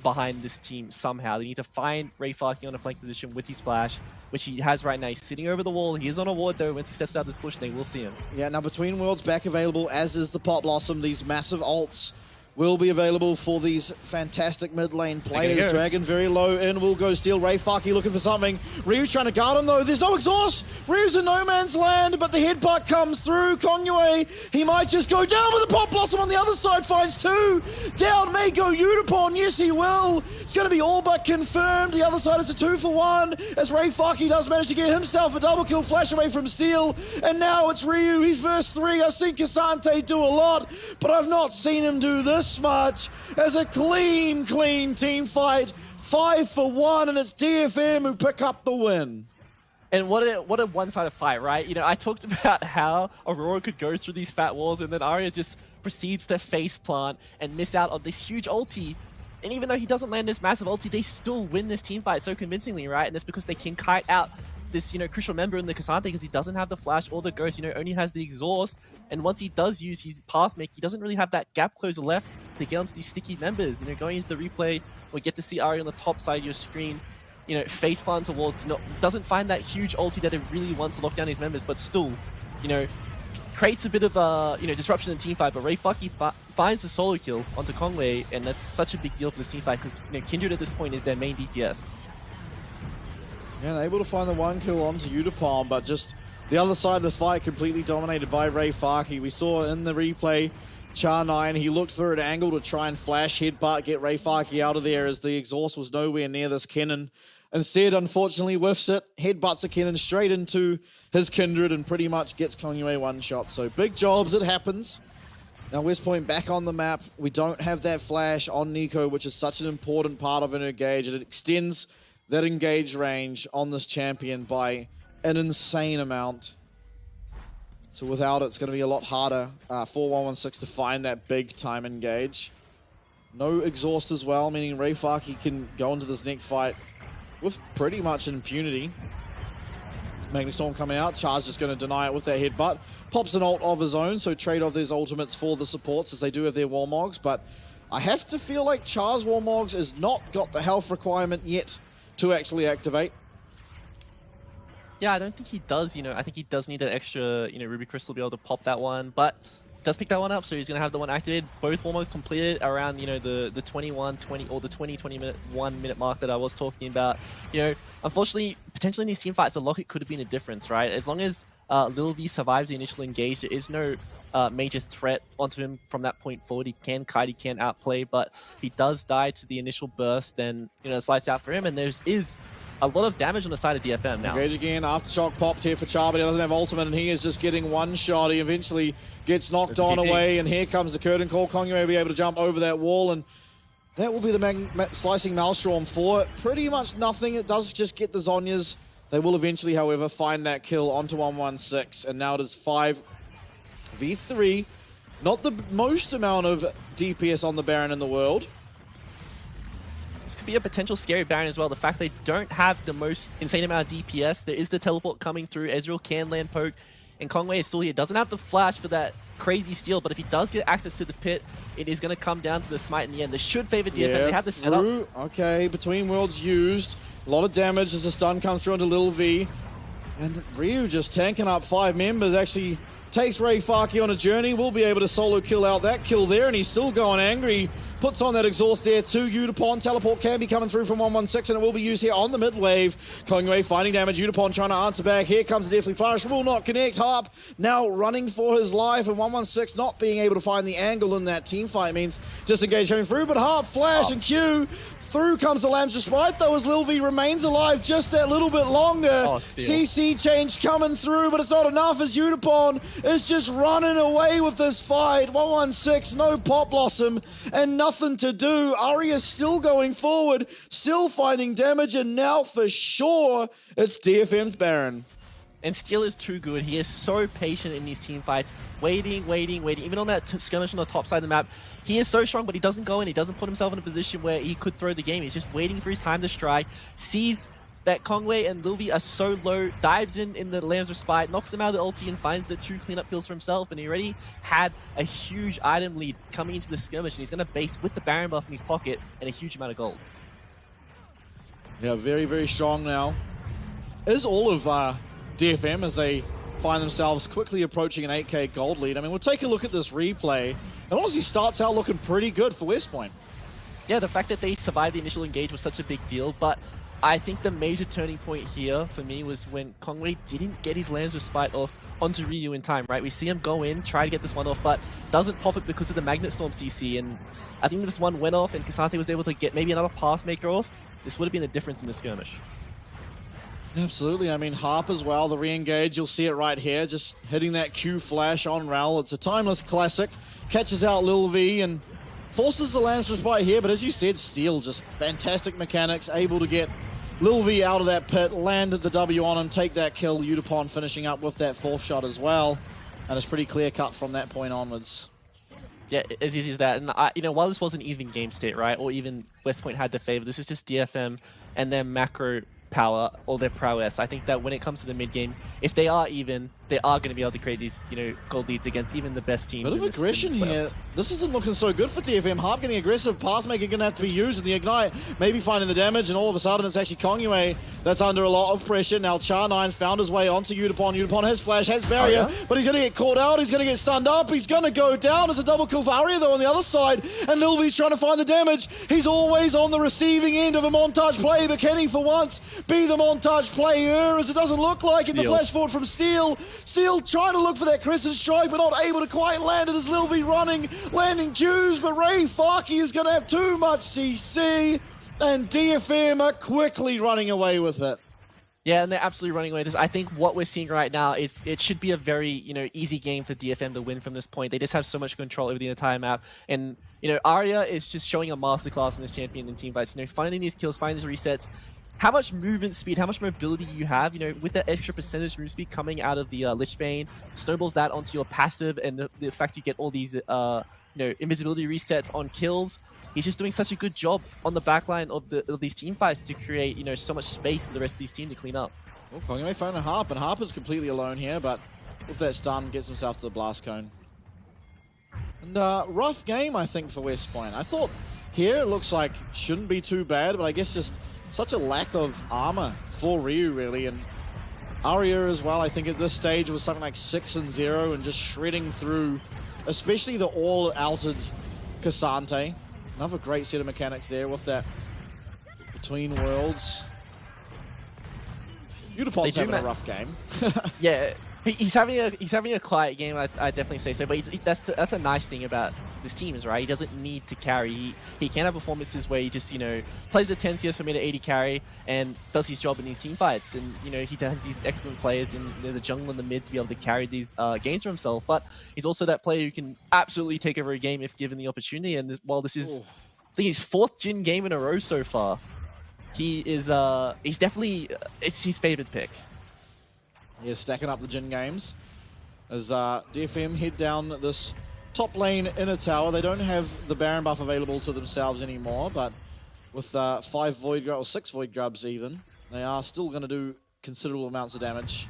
behind this team somehow. They need to find FAK on a flank position with his flash, which he has right now. He's sitting over the wall. He is on a ward though. Once he steps out this bush, they will see him. Yeah, now Between Worlds back available, as is the Pot Blossom. These massive ults will be available for these fantastic mid lane players. Dragon very low in, will go steal. FAK looking for something. Ryu trying to guard him though. There's no exhaust. Ryu's in no man's land, but the headbutt comes through. Kongyue, he might just go down with the Pot Blossom on the other side. Finds two. Down may go Udapon. Yes, he will. It's going to be all but confirmed. The other side is a 2-for-1 as FAK does manage to get himself a double kill, flash away from Steel. And now it's Ryu. He's verse 3. I've seen Kasante do a lot, but I've not seen him do this much as a clean team fight. 5-for-1, and it's DFM who pick up the win. And what a one-sided fight, right? You know, I talked about how Aurora could go through these fat walls, and then Arya just proceeds to face plant and miss out on this huge ulti. And even though he doesn't land this massive ulti, they still win this team fight so convincingly, right? And that's because they can kite out this, you know, crucial member in the Kasante because he doesn't have the flash or the ghost, you know, only has the exhaust. And once he does use his path make, he doesn't really have that gap closer left to get onto these sticky members. You know, going into the replay, we get to see Ari on the top side of your screen, you know, face plants a wall, doesn't find that huge ulti that it really wants to lock down his members, but still, you know, creates a bit of you know, disruption in the team fight. But FAK finds the solo kill onto Kongyue, and that's such a big deal for this team fight because, you know, Kindred at this point is their main DPS. Yeah, able to find the one kill onto Udapon, but just the other side of the fight completely dominated by FAK. We saw in the replay, Char9, he looked for an angle to try and flash headbutt, get FAK out of there as the exhaust was nowhere near this Kennen. Instead, unfortunately, whiffs it, headbutts a Kennen straight into his Kindred and pretty much gets Kongyue one shot. So big jobs, it happens. Now West Point back on the map. We don't have that flash on Nico, which is such an important part of an engage. It extends that engage range on this champion by an insane amount. So without it, it's going to be a lot harder for 116 to find that big time engage. No exhaust as well, meaning FAK can go into this next fight with pretty much impunity. Magnustorm coming out, Char's just going to deny it with that headbutt. Pops an ult of his own, so trade off these ultimates for the supports as they do have their Warmogs, but I have to feel like Char's Warmogs has not got the health requirement yet to actually activate. Yeah, I don't think he does, you know, I think he does need that extra, you know, Ruby Crystal to be able to pop that one, but does pick that one up, so he's going to have the one activated. Both Warmogs completed around, you know, the 21-20 or the 20-21 minute mark that I was talking about. You know, unfortunately, potentially in these team fights, the locket could have been a difference, right? As long as Lil V survives the initial engage, there is no major threat onto him from that point forward. He can kite, he can outplay, but if he does die to the initial burst, then, you know, it's lights out for him, and there is a lot of damage on the side of DFM now. Engage again, Aftershock popped here for Char, but he doesn't have ultimate, and he is just getting one shot. He eventually gets knocked on away, and here comes the curtain call. Kongyue will be able to jump over that wall, and that will be the slicing Maelstrom for it. Pretty much nothing. It does just get the Zhonyas. They will eventually, however, find that kill onto 116, and now it is 5v3. Not the most amount of DPS on the Baron in the world. This could be a potential scary Baron as well. The fact they don't have the most insane amount of DPS. There is the teleport coming through. Ezreal can land poke, and Kongyue is still here. Doesn't have the flash for that crazy steal, but if he does get access to the pit, it is going to come down to the smite in the end. This should favor DFM. Yeah, they have the setup. Okay, Between Worlds used. A lot of damage as the stun comes through onto Lil V. And Ryu just tanking up 5 members. Actually takes FAK on a journey. Will be able to solo kill out that kill there, and he's still going angry. Puts on that exhaust there to Udapon. Teleport can be coming through from 116, and it will be used here on the mid wave. Kongyue finding damage. Udapon trying to answer back. Here comes the Deathly Flourish. Will not connect. Harp now running for his life, and 116 not being able to find the angle in that team fight means disengage coming through, but Harp, Flash, and Q. Through comes the Lamb's Respite, though, as Lil V remains alive just that little bit longer. CC change coming through, but it's not enough as Udapon is just running away with this fight. 116, no Pot Blossom, and nothing to do. Arya still going forward, still finding damage, and now for sure, it's DFM's Baron. And Steel is too good. He is so patient in these team fights. Waiting. Even on that skirmish on the top side of the map, he is so strong, but he doesn't go in. He doesn't put himself in a position where he could throw the game. He's just waiting for his time to strike. Sees that Kongwei and Lilvi are so low, dives in the Lamb's Respite, knocks him out of the ulti and finds the 2 cleanup kills for himself, and he already had a huge item lead coming into the skirmish, and he's going to base with the Baron buff in his pocket and a huge amount of gold. Yeah, very, very strong now. Is all of DFM as they find themselves quickly approaching an 8k gold lead. I mean, we'll take a look at this replay. It honestly starts out looking pretty good for West Point. Yeah, the fact that they survived the initial engage was such a big deal, but I think the major turning point here for me was when Kongwei didn't get his Lamb's Respite off onto Ryu in time, right? We see him go in, try to get this one off, but doesn't pop it because of the Magnet Storm CC, and I think this one went off and K'Sante was able to get maybe another Pathmaker off. This would have been the difference in the skirmish. Absolutely. I mean, Harp as well, the re-engage, you'll see it right here, just hitting that Q flash on Rel. It's a timeless classic. Catches out Lil V and forces the Lamb's Respite here, but as you said, Steel, just fantastic mechanics, able to get Lil V out of that pit, land the W on him, take that kill. Udapon finishing up with that 4th shot as well, and it's pretty clear cut from that point onwards. Yeah, as easy as that. And you know, while this wasn't even game state, right, or even West Point had the favor, this is just DFM and their macro power or their prowess. I think that when it comes to the mid game, if they are even, they are going to be able to create these, you know, gold leads against even the best teams. Bit of aggression here. This isn't looking so good for DFM. Harp getting aggressive. Pathmaker going to have to be used in the Ignite. Maybe finding the damage, and all of a sudden it's actually Kongwei that's under a lot of pressure. Now Char9's found his way onto Udapon. Udapon has flash, has barrier, but he's going to get caught out. He's going to get stunned up. He's going to go down. It's a double kill for Aria though on the other side, and Lil V's trying to find the damage. He's always on the receiving end of a montage play, but can he for once be the montage player, as it doesn't look like in the flash forward from Steel. Steel trying to look for that Crescent Strike, but not able to quite land it as Lil V running, landing Qs, but FAK is going to have too much CC, and DFM are quickly running away with it. Yeah, and they're absolutely running away with this. I think what we're seeing right now is it should be a very, you know, easy game for DFM to win from this point. They just have so much control over the entire map. And, you know, Aria is just showing a masterclass in this champion in team fights. You know, finding these kills, finding these resets. How much movement speed, how much mobility you have, you know, with that extra percentage move speed coming out of the Lichbane, snowballs that onto your passive, and the fact you get all these, you know, invisibility resets on kills. He's just doing such a good job on the backline of these team fights to create, you know, so much space for the rest of these team to clean up. Oh, Kongwei found a Harp, and Harp is completely alone here, but if that's done, gets himself to the blast cone. And rough game, I think, for West Point. I thought here it looks like shouldn't be too bad, but I guess just such a lack of armor for Ryu, really, and Aria as well. I think at this stage it was something like 6-0 and just shredding through, especially the all-outed K'Sante. Another great set of mechanics there with that between worlds. Udapon's having a rough game. Yeah, he's having a quiet game. I definitely say so. But that's a nice thing about this team, is right. He doesn't need to carry. He can have performances where he just, you know, plays the 10 CS for minute 80 carry and does his job in these team fights. And, you know, he has these excellent players in, you know, the jungle and the mid to be able to carry these games for himself. But he's also that player who can absolutely take over a game if given the opportunity. And while this is, I think, his 4th Jin game in a row so far, he is he's definitely it's his favorite pick. Yeah, stacking up the Jin games as DFM head down this top lane in a tower. They don't have the Baron buff available to themselves anymore, but with 5 Void Grubs, or 6 Void Grubs even, they are still going to do considerable amounts of damage.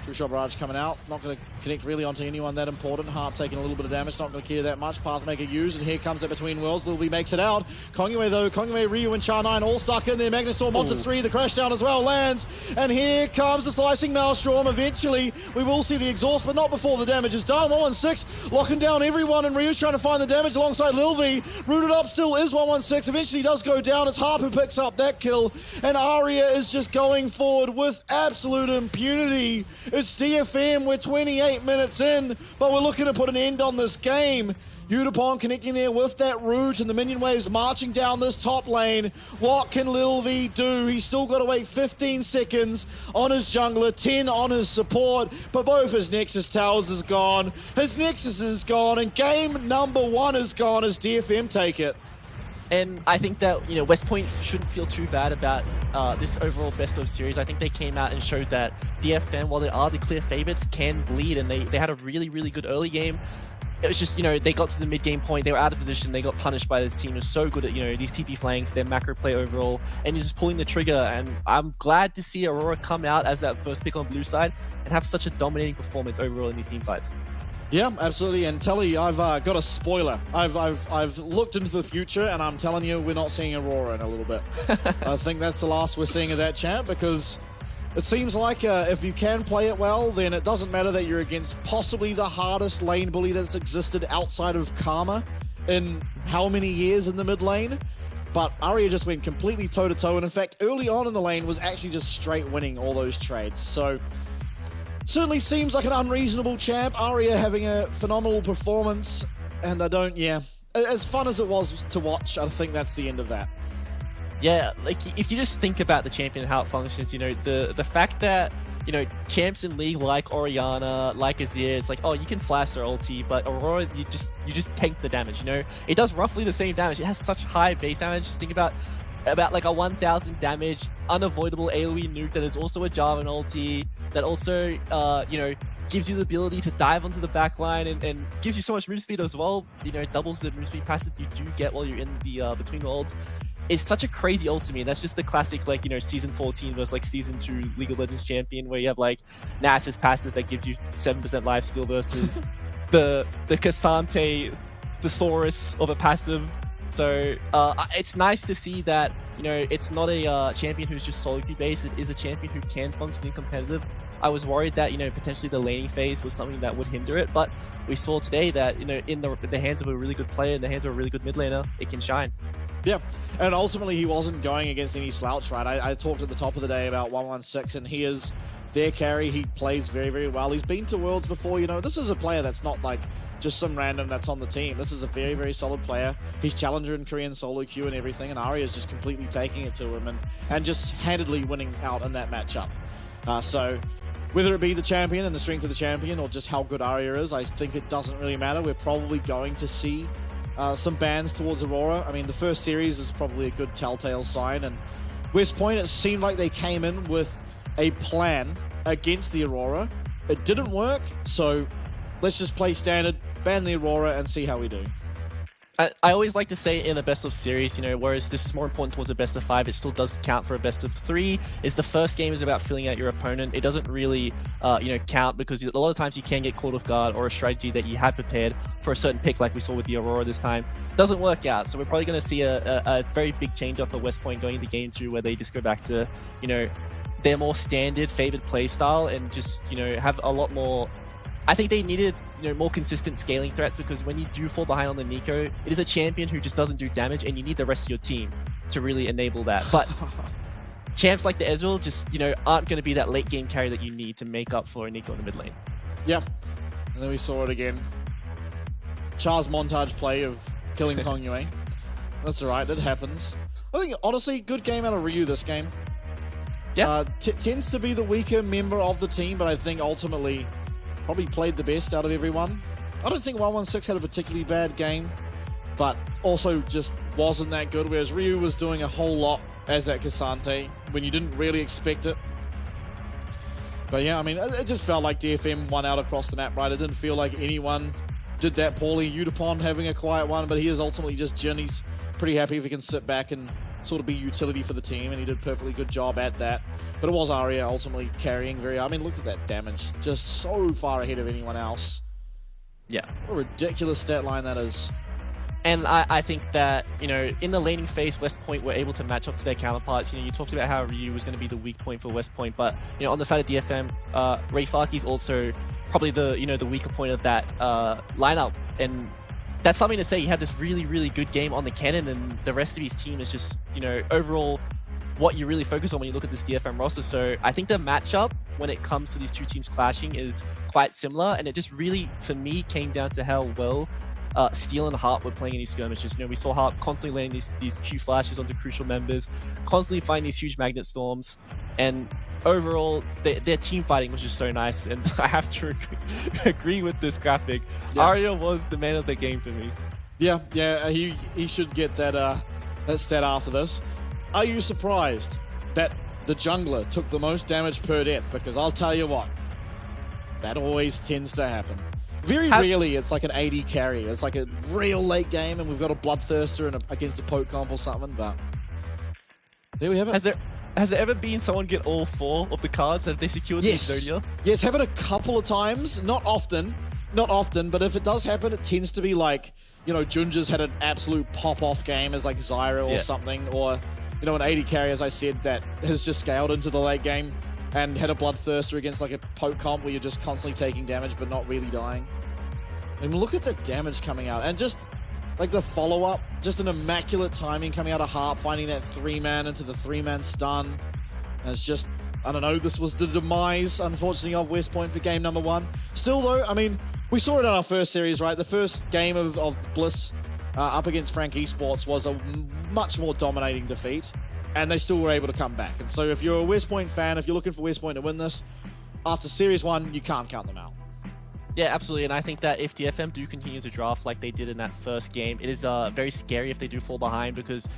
True Shot Barrage coming out, not going to connect really onto anyone that important. Harp taking a little bit of damage, not going to care that much. Pathmaker used, and here comes that between worlds. Lil B makes it out. Kongwei though, Kongwei, Ryu and Char9 all stuck in there. Magnet Storm onto 3, the crash down as well lands, and here comes the Slicing Maelstrom. Eventually, we will see the exhaust, but not before the damage is done. 116, locking down everyone, and Ryu's trying to find the damage alongside Lil V. Rooted up still is 116, eventually does go down. It's Harp who picks up that kill, and Aria is just going forward with absolute impunity. It's DFM, we're 28 minutes in, but we're looking to put an end on this game. Udapon connecting there with that root, and the minion waves marching down this top lane. What can Lil V do? He's still got to wait 15 seconds on his jungler, 10 on his support, but both his Nexus towers is gone. His Nexus is gone, and game number 1 is gone as DFM take it. And I think that, you know, West Point shouldn't feel too bad about this overall best of series. I think they came out and showed that DFM, while they are the clear favorites, can bleed, and they had a really, really good early game. it was just, they got to the mid-game point, they were out of position, they got punished by this team who's so good at, these TP flanks, their macro play overall, and you're just pulling the trigger. And I'm glad to see Aurora come out as that first pick on blue side and have such a dominating performance overall in these team fights. Yeah, absolutely. And Telly, I've got a spoiler. I've looked into the future, and I'm telling you, we're not seeing Aurora in a little bit. I think that's the last we're seeing of that champ, because it seems like if you can play it well, then it doesn't matter that you're against possibly the hardest lane bully that's existed outside of Karma in how many years in the mid lane. But Aria just went completely toe-to-toe, and in fact, early on in the lane was actually just straight winning all those trades. So certainly seems like an unreasonable champ. Aria having a phenomenal performance, and as fun as it was to watch, I think that's the end of that. Yeah, like if you just think about the champion and how it functions, the fact that, champs in League like Orianna, like Azir, it's like, oh, you can flash their ulti, but Aurora, you just tank the damage, It does roughly the same damage. It has such high base damage. Just think about like a 1000 damage, unavoidable AoE nuke that is also a Jarvan ulti, that also, gives you the ability to dive onto the back line and gives you so much move speed as well. Doubles the move speed passive you do get while you're in the between worlds. It's such a crazy ult to me. That's just the classic, like, season 14 versus like season 2 League of Legends champion, where you have like Nasus passive that gives you 7% lifesteal versus the Cassante Thesaurus of a passive. So it's nice to see that, it's not a champion who's just solo queue based. It is a champion who can function in competitive. I was worried that, potentially the laning phase was something that would hinder it, but we saw today that, in the hands of a really good player, in the hands of a really good mid laner, it can shine. Yeah, and ultimately he wasn't going against any slouch, right? I talked at the top of the day about 116, and he is their carry. He plays very, very well. He's been to Worlds before, This is a player that's not like just some random that's on the team. This is a very, very solid player. He's challenger in Korean solo queue and everything, and Aria's just completely taking it to him and just handedly winning out in that matchup. So whether it be the champion and the strength of the champion or just how good Aria is, I think it doesn't really matter. We're probably going to see some bans towards Aurora. I mean, the first series is probably a good telltale sign, and West Point, it seemed like they came in with a plan against the Aurora. It didn't work, so let's just play standard, ban the Aurora, and see how we do. I always like to say in a best of series, whereas this is more important towards a best of 5, it still does count for a best of 3, is the first game is about filling out your opponent. It doesn't really, count, because a lot of times you can get caught off guard, or a strategy that you had prepared for a certain pick, like we saw with the Aurora this time, doesn't work out. So we're probably going to see a very big change up for West Point going into game 2, where they just go back to, their more standard favored play style and just, have a lot more. I think they needed, more consistent scaling threats, because when you do fall behind on the Nico, it is a champion who just doesn't do damage, and you need the rest of your team to really enable that. But champs like the Ezreal just, aren't going to be that late game carry that you need to make up for a Nico in the mid lane. Yeah, and then we saw it again. Char's montage play of killing Kong Yue. That's alright, it happens. I think, honestly, good game out of Ryu this game. Yeah. Tends to be the weaker member of the team, but I think ultimately probably played the best out of everyone. I don't think 116 had a particularly bad game, but also just wasn't that good, whereas Ryu was doing a whole lot as that Cassante when you didn't really expect it. But yeah, I mean, it just felt like DFM won out across the map, right? It didn't feel like anyone did that poorly. Udapon having a quiet one, but he is ultimately just Jin. He's pretty happy if he can sit back and sort of be utility for the team, and he did a perfectly good job at that. But it was Aria ultimately carrying I mean, look at that damage. Just so far ahead of anyone else. Yeah. What a ridiculous stat line that is. And I think that, in the laning phase, West Point were able to match up to their counterparts. You talked about how Ryu was going to be the weak point for West Point, but, on the side of DFM, FAK is also probably the, the weaker point of that lineup. And that's something to say. He had this really, really good game on the cannon, and the rest of his team is just, overall what you really focus on when you look at this DFM roster. So I think the matchup when it comes to these two teams clashing is quite similar, and it just really, for me, came down to how well Steel and Heart were playing in these skirmishes. We saw Heart constantly laying these Q flashes onto crucial members, constantly finding these huge magnet storms, and overall, their team fighting was just so nice. And I have to agree with this graphic. Yeah. Aria was the man of the game for me. Yeah, he should get that stat after this. Are you surprised that the jungler took the most damage per death? Because I'll tell you what, that always tends to happen. Very rarely it's like an AD carry. It's like a real late game and we've got a Bloodthirster and against a poke comp or something, but there we have it. Has there ever been someone get all 4 of the cards that they secured in Zonia? Yeah, it's happened a couple of times. Not often, but if it does happen, it tends to be like, you know, Junja's had an absolute pop-off game as like Zyra or something, or, you know, an AD carry, as I said, that has just scaled into the late game and had a Bloodthirster against like a poke comp where you're just constantly taking damage but not really dying. I mean, look at the damage coming out, and just like the follow-up, just an immaculate timing coming out of Harp, finding that 3-man into the 3-man stun. And it's just, I don't know, this was the demise, unfortunately, of West Point for game number 1. Still, though, I mean, we saw it in our first series, right? The first game of Bliss up against Frank Esports was a much more dominating defeat, and they still were able to come back. And so if you're a West Point fan, if you're looking for West Point to win this, after Series 1, you can't count them out. Yeah, absolutely, and I think that if DFM do continue to draft like they did in that first game, it is very scary if they do fall behind, because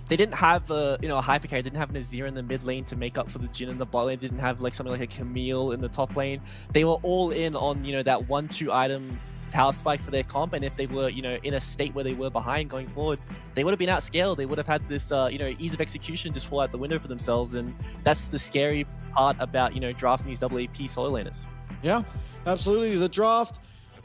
they didn't have a hyper carry, didn't have an Azir in the mid lane to make up for the Jhin in the bot lane, didn't have like something like a Camille in the top lane. They were all in on that 1-2 item power spike for their comp, and if they were in a state where they were behind going forward, they would have been outscaled. They would have had this ease of execution just fall out the window for themselves, and that's the scary part about drafting these double AP solo laners. Yeah, absolutely. The draft,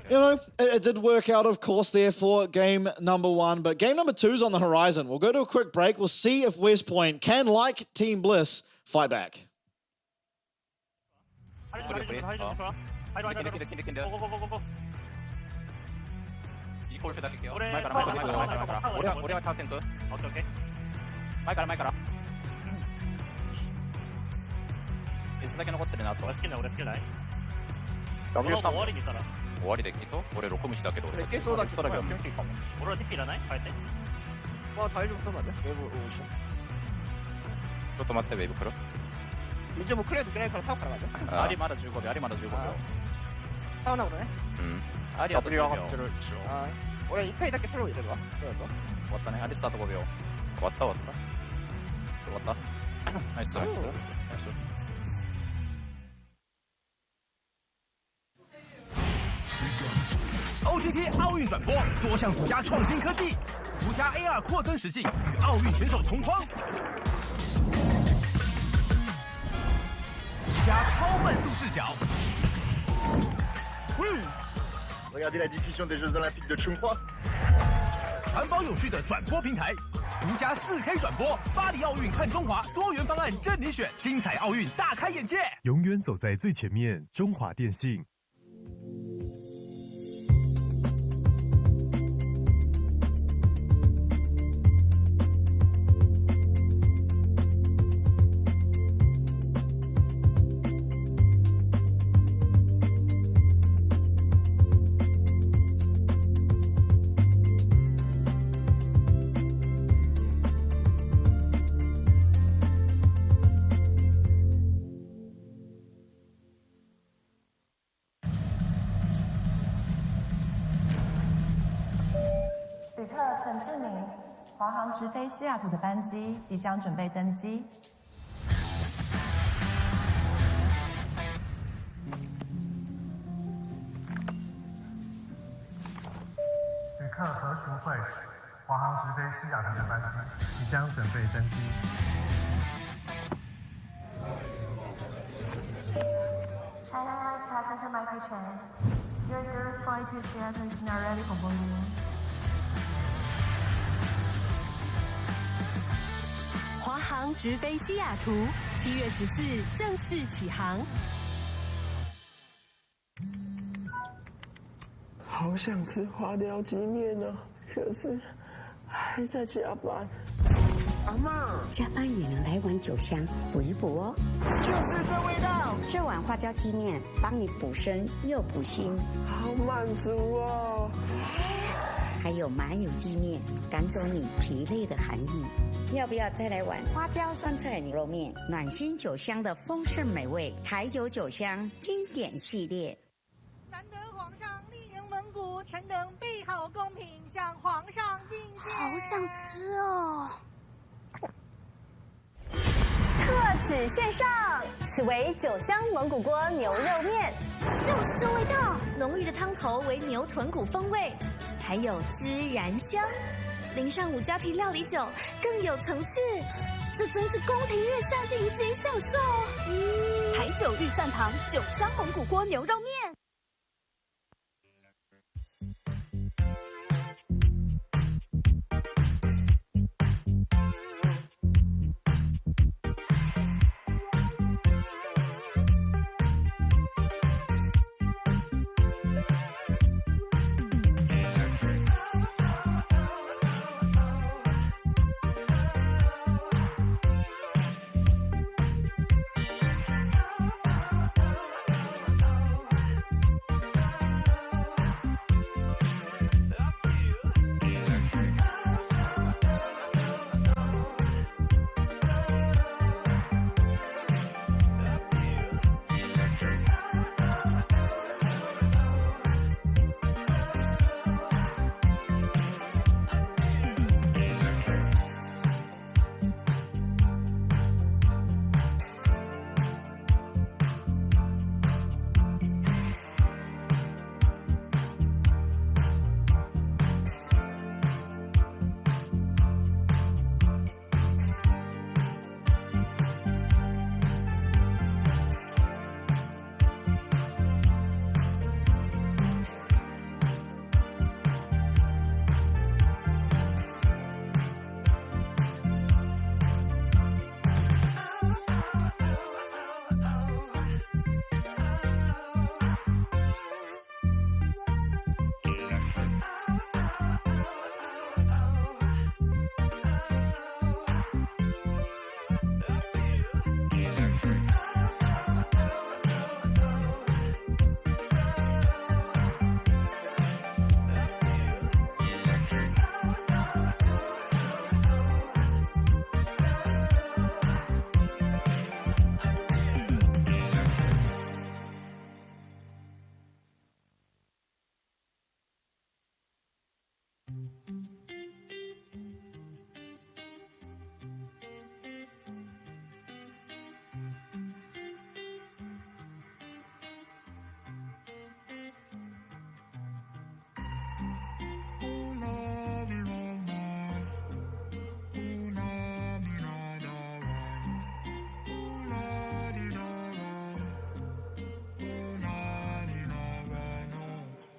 it did work out, of course, there for game number 1, but game number 2 is on the horizon. We'll go to a quick break. We'll see if West Point can, like Team Bliss, fight back.終わりにしたら終わりできそう俺6虫だけど俺いけそうだけど俺は敵いらない変えてまあ大丈夫そうだねウェブちょっと待ってウェブ来る一応もうクレートくれないからサウからだよアリまだ15秒アリまだ15秒サウなことねアリは5秒俺1回だけスロー入れるわそうだと終わったねアリスタート5秒終わったナイスOGT 奥运转播多项独家创新科技，独家 AR 扩增实境与奥运选手同框，独家超慢速视角。Regardez la diffusion des Jeux Olympiques de Chongqing。环保有序的转播平台，独家4K 转播，巴黎奥运看中华，多元方案任你选，精彩奥运大开眼界。永远走在最前面，中华电信。旅客陈志明，华航直飞西雅图的班机即将准备登机。旅客何淑慧，华航直飞西雅图的班机即将准备登机。China Airlines passenger Michael Chen, your third flight to Seattle is now ready for boarding. 华航直飞西雅图，7月14正式起航。好想吃花雕鸡面啊，可是还在加班。阿嬷，加班也能来碗酒香补一补哦。就是这味道，这碗花雕鸡面帮你补身又补心，好满足哦。还有麻油鸡面，赶走你疲累的寒意。要不要再来碗花雕酸菜牛肉面？暖心酒香的丰盛美味，台酒酒香经典系列。难得皇上莅迎蒙古，臣等备好贡品向皇上进献。好想吃哦！特此线上，此为酒香蒙古锅牛肉面，就是这味道，浓郁的汤头为牛臀骨风味，还有孜然香，淋上五加皮料理酒更有层次。这真是宫廷御膳顶级享受。台酒御膳堂酒香蒙古锅牛肉面。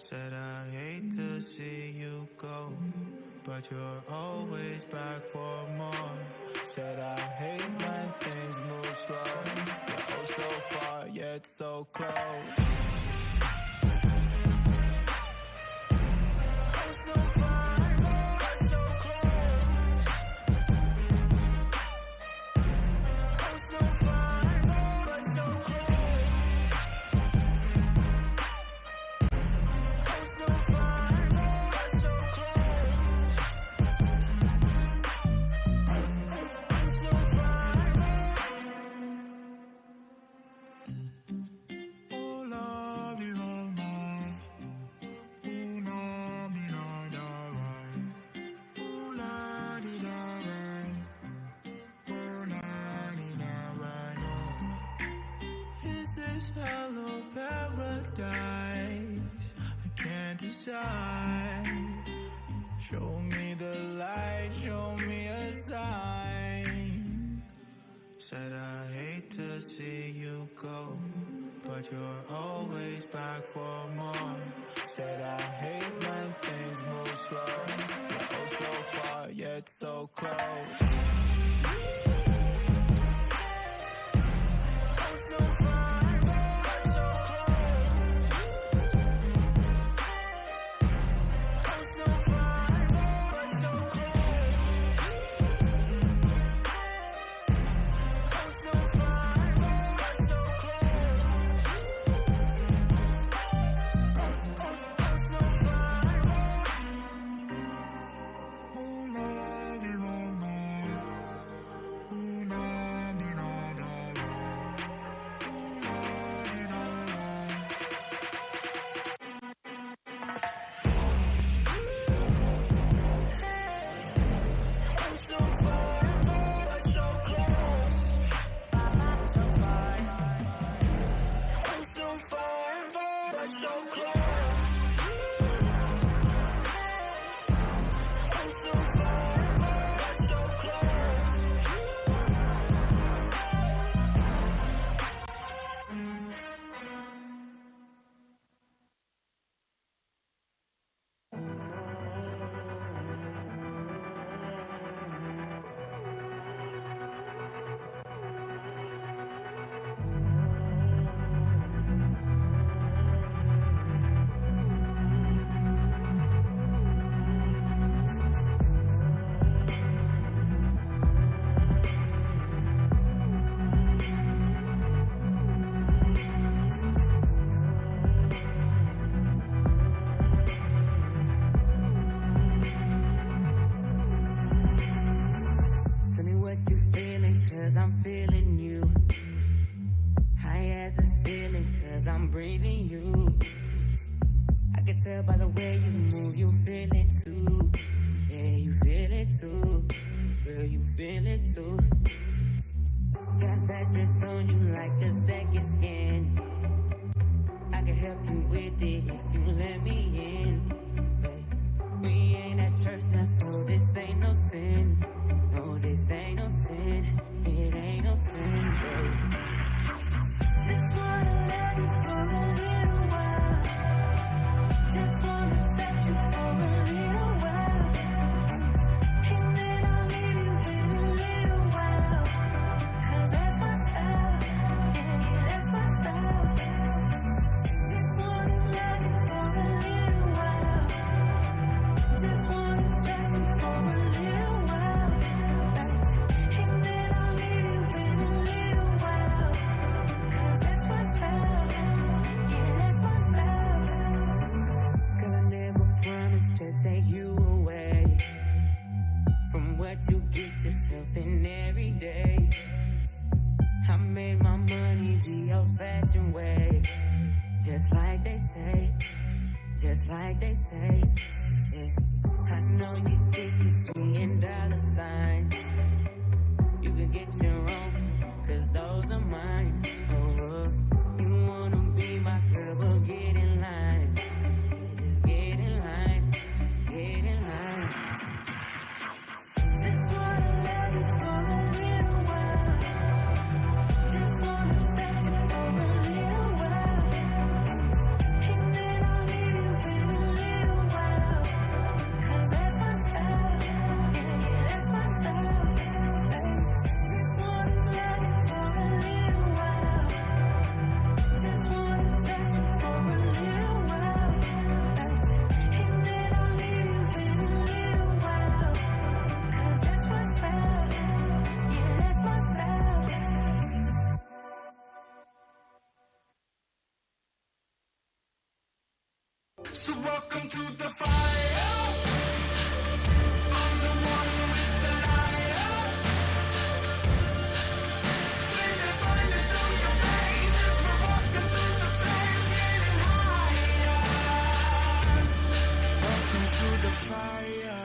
Said I hate to see you go, but you're always back for more. Said I hate when things move slow. You're oh so far yet so close. Oh so far but so close. Oh so far but so close. Oh so far but so close. Oh so far. Oh love you all mine. Oh no me not alright. Oh la di da right. Oh la di da right. Oh. Is this hello paradise? I can't decide. Show me the light, show me a sign. Said I hate to see you go, but you're always back for more. Said I hate when things move slow. You're oh so far yet so close. Oh so far but so close. Oh so far but so close. Oh so far but so close. Oh so far. Oh love you all mine. cause I'm feeling you. High as the ceiling, cause I'm breathing you. I can tell by the way you move, you feel it too. Yeah, you feel it too. Girl, you feel it too. Got that dress on you like a second skin. I can help you with it if you let me in. Babe, we ain't at church now, so this ain't no sin. No, this ain't no sin. It ain't no sin, babe. Just wanna love you for a little while. Just wanna touch you for a little while. And then I'll leave you in a little while. Cause that's my style. Yeah, that's my style. Just wanna love you for a little while. Just wanna touch you for a little while. And then I'll leave you in a little while. Cause that's my style. Yeah, that's my style. Girl, I never promised to take you away from what you get yourself in every day. I made my money the old-fashioned way. Just like they say. Just like they say. Yeah. I know you think you see in dollar signs. You can get your own, cause those are mine. Oh, you wanna be my girl, well get in line. Yeah, just get in line, get in line. Just wanna love you for a little while. Just wanna touch you for a little while. And then I'll leave you in a little while. Cause that's my style. Yeah, that's my style. Just wanna love you for a little while. Just wanna touch you for a little while. And then I'll leave you in a little while. Cause that's my style. Yeah, that's my style. So welcome to the fire. I'm the one with the light. Feel it burning through your veins as we're walking through the flames, getting higher. Welcome to the fire.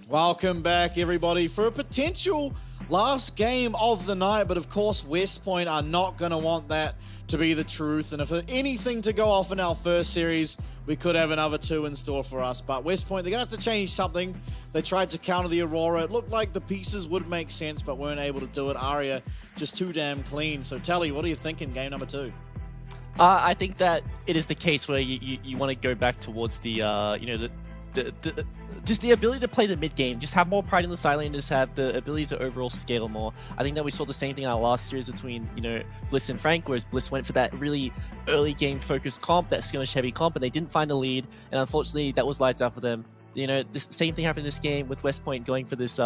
Welcome back, everybody, for a potential last game of the night. But of course, West Point are not going to want that to be the truth. And if anything to go off in our first series, we could have another 2 in store for us. But West Point, they're going to have to change something. They tried to counter the Aurora. It looked like the pieces would make sense, but weren't able to do it. Aria just too damn clean. So Tally, what are you thinking game number 2? I think that it is the case where you want to go back towards the just the ability to play the mid game, just have more pride in the side lane, just have the ability to overall scale more. I think that we saw the same thing in our last series between Bliss and Frank, whereas Bliss went for that really early game focused comp, that skirmish heavy comp, and they didn't find a lead, and unfortunately that was lights out for them. This same thing happened in this game with West Point going for this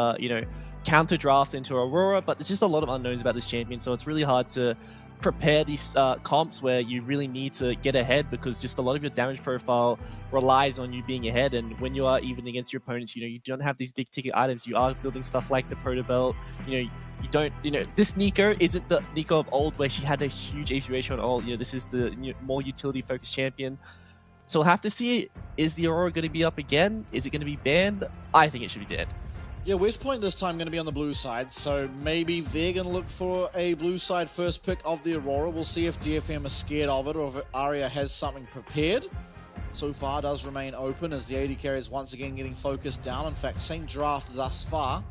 counter draft into Aurora, but there's just a lot of unknowns about this champion, so it's really hard to prepare these comps where you really need to get ahead, because just a lot of your damage profile relies on you being ahead. And when you are even against your opponents, you don't have these big ticket items. You are building stuff like the Proto Belt. You don't, this Nico isn't the Nico of old where she had a huge HP ratio on ult. This is the more utility focused champion. So we'll have to see, is the Aurora going to be up again? Is it going to be banned? I think it should be dead. Yeah, West Point this time going to be on the blue side, so maybe they're going to look for a blue side first pick of the Aurora. We'll see if DFM is scared of it or if Aria has something prepared. So far does remain open as the AD carry is once again getting focused down. In fact, same draft thus far.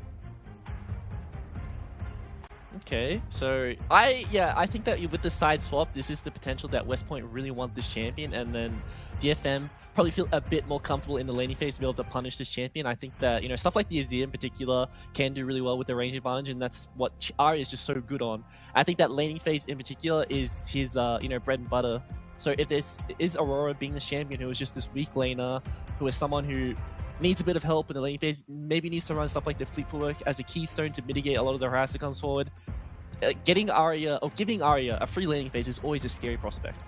Okay, so I think that with the side swap, this is the potential that West Point really want this champion, and then DFM probably feel a bit more comfortable in the laning phase to be able to punish this champion. I think that stuff like the Azir in particular can do really well with the range advantage, and that's what Ari is just so good on. I think that laning phase in particular is his bread and butter. So if this is Aurora being the champion who is just this weak laner, who is someone who needs a bit of help in the laning phase, maybe needs to run stuff like the fleet footwork as a keystone to mitigate a lot of the harass that comes forward. Getting Aria or giving Aria a free laning phase is always a scary prospect.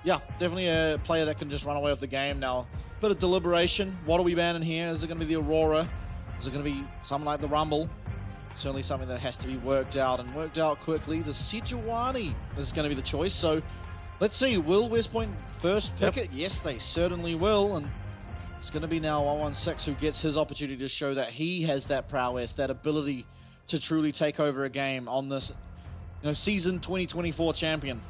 Yeah, definitely a player that can just run away with the game. Now, bit of deliberation. What are we banning here? Is it going to be the Aurora? Is it going to be something like the Rumble? certainly something that has to be worked out and worked out quickly. The Sejuani is going to be the choice. So let's see, will West Point first pick it? Yes, they certainly will. And it's going to be now 116 who gets his opportunity to show that he has that prowess, that ability to truly take over a game on this, season 2024 champion.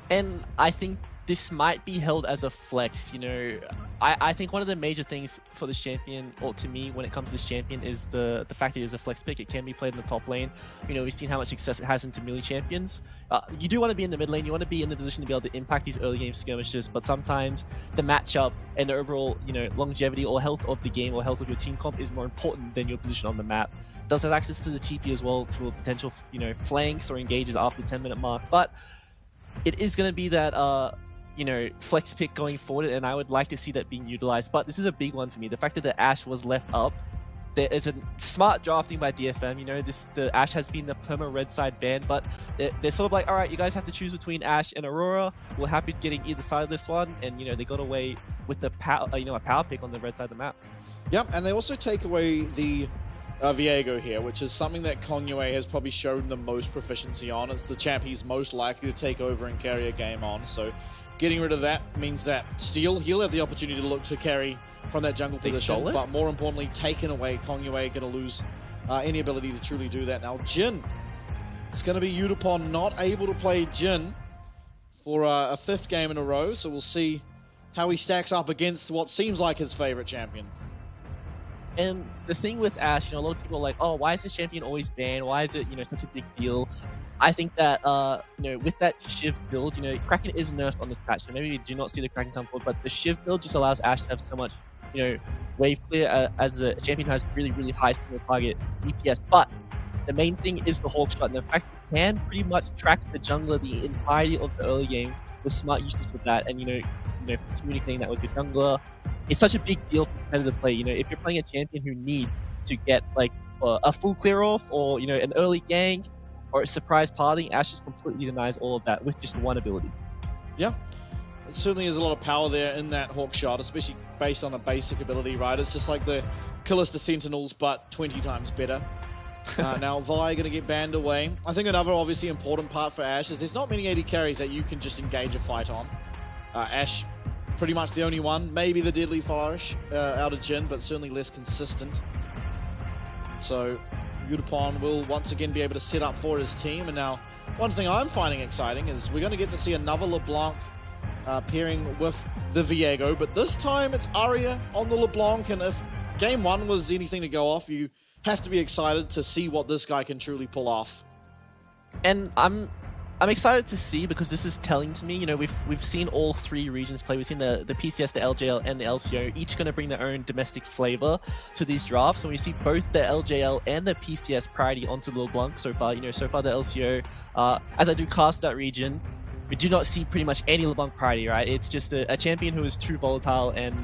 And I think this might be held as a flex. I think one of the major things for this champion, or to me, when it comes to this champion, is the fact that it is a flex pick. It can be played in the top lane. We've seen how much success it has into melee champions. You do want to be in the mid lane. You want to be in the position to be able to impact these early game skirmishes, but sometimes the matchup and the overall, longevity or health of the game or health of your team comp is more important than your position on the map. Does have access to the TP as well for potential, flanks or engages after the 10-minute mark, but it is going to be that flex pick going forward, and I would like to see that being utilized. But this is a big one for me. The fact that the Ashe was left up, there is a smart drafting by DFM. The Ashe has been the perma red side ban, but they're sort of like, all right, you guys have to choose between Ashe and Aurora. We're happy getting either side of this one, and they got away with the power, a power pick on the red side of the map. Yep, and they also take away the Viego here, which is something that Kongyue has probably shown the most proficiency on. It's the champ he's most likely to take over and carry a game on. So getting rid of that means that Steel, he'll have the opportunity to look to carry from that jungle position, but more importantly, taken away. Kongyue going to lose any ability to truly do that. Now, Jin, it's going to be Yutapon not able to play Jin for a 5th game in a row, so we'll see how he stacks up against what seems like his favorite champion. And the thing with Ashe, a lot of people are like, oh, why is this champion always banned? Why is it, such a big deal? I think that, with that Shiv build, Kraken is nerfed on this patch. So maybe we do not see the Kraken come forward, but the Shiv build just allows Ashe to have so much, wave clear as a champion who has really, really high single target DPS. But the main thing is the Hawk shot, and the fact you can pretty much track the jungler the entirety of the early game with smart usage of that, and, communicating that with your jungler. It's such a big deal for competitive play. If you're playing a champion who needs to get like a full clear off, or an early gank, or a surprise party, Ashe just completely denies all of that with just one ability. Yeah, it certainly is a lot of power there in that Hawk shot, especially based on a basic ability, right? It's just like the Killista Sentinels, but 20 times better. Now Vi going to get banned away. I think another obviously important part for Ashe is there's not many AD carries that you can just engage a fight on. Ashe, pretty much the only one. Maybe the Deadly Flourish out of Jin, but certainly less consistent. So Yutapon will once again be able to set up for his team. And now, one thing I'm finding exciting is we're going to get to see another LeBlanc pairing with the Viego, but this time it's Arya on the LeBlanc, and if game 1 was anything to go off, you have to be excited to see what this guy can truly pull off. And I'm excited to see, because this is telling to me, we've seen all 3 regions play. We've seen the PCS, the LJL, and the LCO, each going to bring their own domestic flavor to these drafts. And we see both the LJL and the PCS priority onto LeBlanc so far. So far the LCO, as I do cast that region, we do not see pretty much any LeBlanc priority, right? It's just a champion who is too volatile, and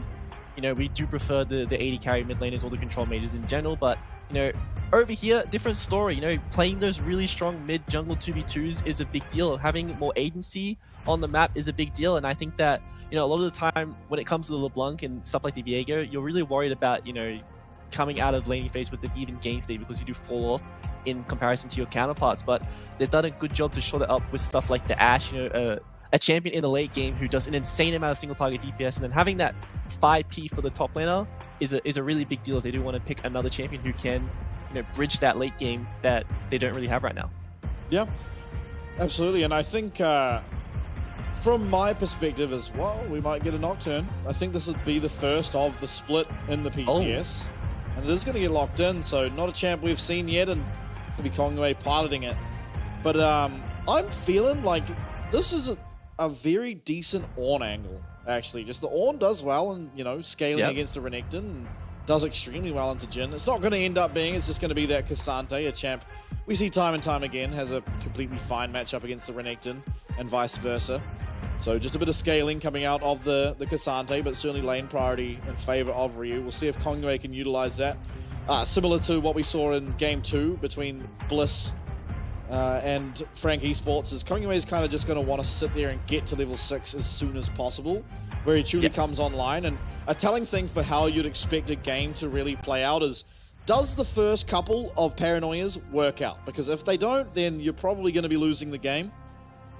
we do prefer the AD carry mid laners or the control mages in general, but over here, different story. Playing those really strong mid jungle 2v2s is a big deal. Having more agency on the map is a big deal, and I think that a lot of the time when it comes to the LeBlanc and stuff like the Viego, you're really worried about coming out of laning phase with an even gain state, because you do fall off in comparison to your counterparts. But they've done a good job to shore that up with stuff like the Ashe, a champion in the late game who does an insane amount of single target DPS, and then having that 5p for the top laner is a really big deal if they do want to pick another champion who can bridge that late game that they don't really have right now. Yeah, absolutely. And I think from my perspective as well, we might get a Nocturne. I think this would be the first of the split in the PCS. And it is going to get locked in, so not a champ we've seen yet, and it's going to be Kongyue piloting it. But I'm feeling like this is a very decent Ornn angle, actually. Just the Ornn does well, and, scaling against the Renekton, and does extremely well into Jin. It's not going to end up being, it's just going to be that Cassante, a champ we see time and time again, has a completely fine matchup against the Renekton, and vice versa. So just a bit of scaling coming out of the Cassante, but certainly lane priority in favor of Ryu. We'll see if Kongyue can utilize that. Similar to what we saw in Game 2 between Bliss and Frank Esports, is Kongyue is kind of just going to want to sit there and get to level 6 as soon as possible, where he truly comes online. And a telling thing for how you'd expect a game to really play out is does the first couple of paranoias work out? Because if they don't, then you're probably going to be losing the game.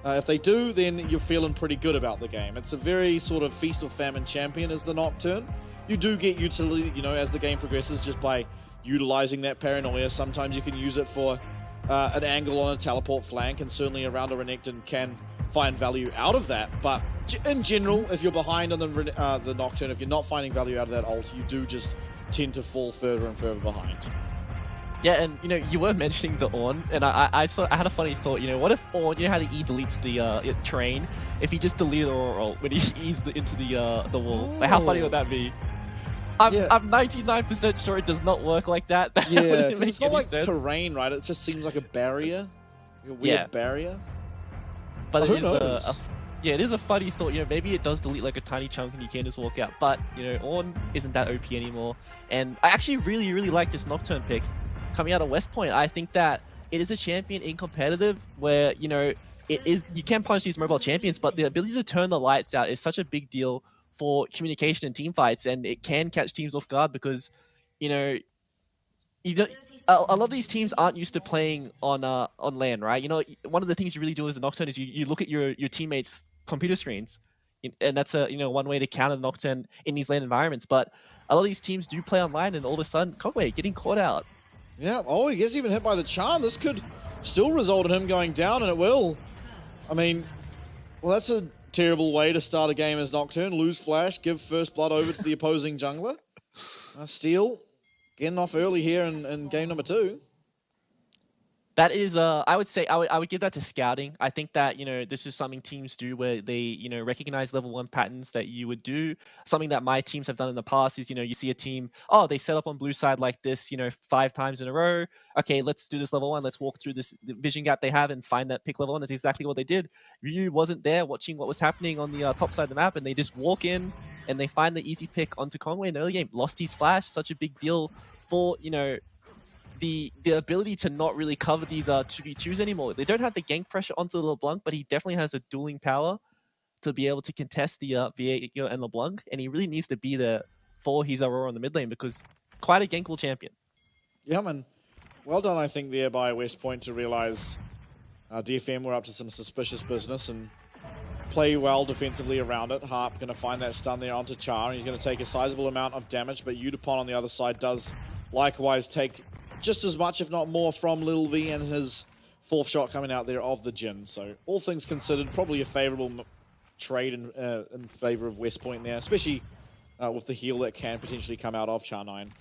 If they do, then you're feeling pretty good about the game. It's a very sort of feast or famine champion as the Nocturne. You do get utility, you know, as the game progresses just by utilizing that paranoia. Sometimes you can use it for an angle on a teleport flank, and certainly around a Renekton can find value out of that. But in general, if you're behind on the Nocturne, if you're not finding value out of that ult, you do just tend to fall further and further behind. Yeah, and you know, you were mentioning the Ornn, and I had a funny thought. You know, what if Ornn, you know how the E deletes the train? If he just deleted the Aurora when he eased into the wall, like, how funny would that be? I'm 99% sure it does not work like that. Yeah, it's not like terrain, right? It just seems like a barrier, a weird barrier. But who knows? It is a funny thought. You know, maybe it does delete like a tiny chunk and you can just walk out. But you know, Ornn isn't that OP anymore. And I actually really like this Nocturne pick coming out of West Point. I think that it is a champion in competitive where, you know, you can punish these mobile champions, but the ability to turn the lights out is such a big deal for communication in team fights, and it can catch teams off guard because, you know, a lot of these teams aren't used to playing on LAN, right? You know, one of the things you really do as a Nocturne is you look at your teammates' computer screens, and that's one way to counter the Nocturne in these LAN environments. But a lot of these teams do play online, and all of a sudden, Conway getting caught out. Yeah, he gets even hit by the charm. This could still result in him going down, and it will. I mean, well, that's a terrible way to start a game as Nocturne. Lose flash, give first blood over to the opposing jungler. Steel getting off early here in game number 2. That is, I would say, I would give that to scouting. I think that, you know, this is something teams do where they, you know, recognize level 1 patterns that you would do. Something that my teams have done in the past is, you know, you see a team, they set up on blue side like this, you know, 5 times in a row. Okay, let's do this level 1. Let's walk through this vision gap they have and find that pick level 1. That's exactly what they did. Ryu wasn't there watching what was happening on the top side of the map, and they just walk in and they find the easy pick onto Conway in the early game. Lost his flash, such a big deal for, you know, the ability to not really cover these 2v2s anymore. They don't have the gank pressure onto LeBlanc, but he definitely has a dueling power to be able to contest the Viego and LeBlanc, and he really needs to be there for his Aurora on the mid lane because quite a gankable champion. Yeah, man. Well done, I think, there by West Point to realize DFM were up to some suspicious business and play well defensively around it. Harp going to find that stun there onto Char, and he's going to take a sizable amount of damage, but Udapon on the other side does likewise take just as much, if not more, from Lil V and his 4th shot coming out there of the Jhin. So all things considered, probably a favorable trade in favor of West Point there, especially with the heal that can potentially come out of Char9. And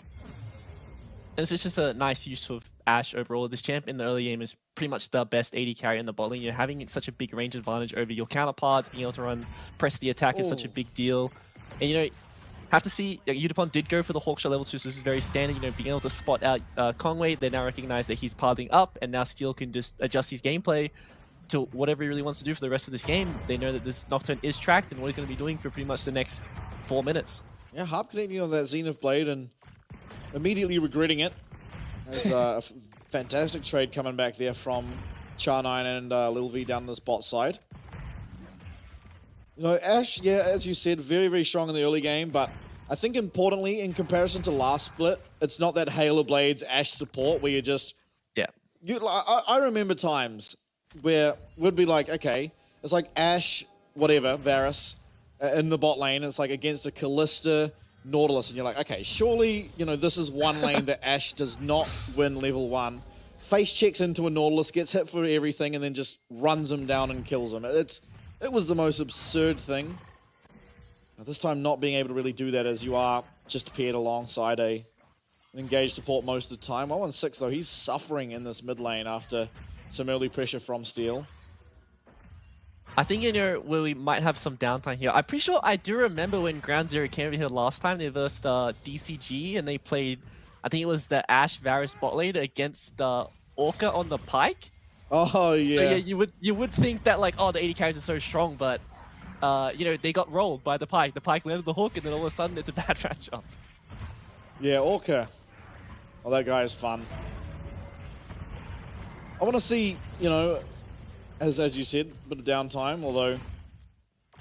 this is just a nice use of Ashe overall. This champ in the early game is pretty much the best AD carry in the bot lane. You're having such a big range advantage over your counterparts. Being able to press the attack is such a big deal. And, you know, have to see, Udapon did go for the Hawkshot level 2, so this is very standard, you know, being able to spot out Conway. They now recognize that he's pathing up, and now Steel can just adjust his gameplay to whatever he really wants to do for the rest of this game. They know that this Nocturne is tracked and what he's going to be doing for pretty much the next 4 minutes. Yeah, Harp connecting on that Zenith Blade and immediately regretting it. There's a fantastic trade coming back there from Char9 and Lil V down this bot side. You know, Ashe, yeah, as you said, very, very strong in the early game, but I think importantly, in comparison to last split, it's not that Halo Blades Ashe support where you're just... Yeah. I remember times where we'd be like, okay, it's like Ashe, whatever, Varus, in the bot lane, it's like against a Kalista, Nautilus, and you're like, okay, surely, you know, this is one lane that Ashe does not win level 1. Face checks into a Nautilus, gets hit for everything, and then just runs him down and kills him. It was the most absurd thing. This time not being able to really do that as you are just paired alongside an engaged support most of the time. 116 though, he's suffering in this mid lane after some early pressure from Steel. I think, you know, where we might have some downtime here. I'm pretty sure I do remember when Ground Zero came over here last time, they versed DCG and they played, I think it was the Ashe Varus bot lane against the Orca on the Pike. Oh, yeah. So yeah, you would think that, like, the AD carries are so strong, but you know, they got rolled by the Pike. The Pike landed the hook, and then all of a sudden it's a bad matchup. Yeah, Orca. Oh, that guy is fun. I want to see, you know, as you said, a bit of downtime, although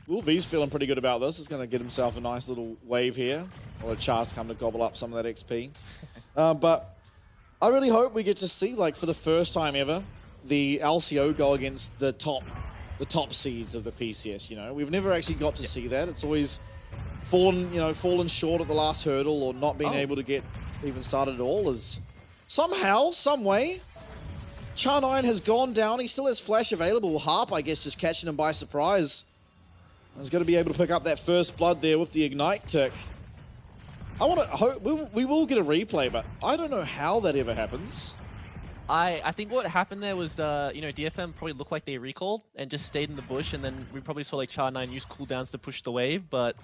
Lil V's feeling pretty good about this. He's going to get himself a nice little wave here, although Char's come to gobble up some of that XP. But I really hope we get to see, like, for the first time ever, the LCO go against the top seeds of the PCS, you know? We've never actually got to see that. It's always fallen short at the last hurdle or not being able to get even started at all. Is somehow, some way, Char9 has gone down. He still has Flash available. Harp, I guess, just catching him by surprise. He's going to be able to pick up that first blood there with the Ignite tick. I want to hope we will get a replay, but I don't know how that ever happens. I think what happened there was DFM probably looked like they recalled and just stayed in the bush, and then we probably saw like Char9 use cooldowns to push the wave, but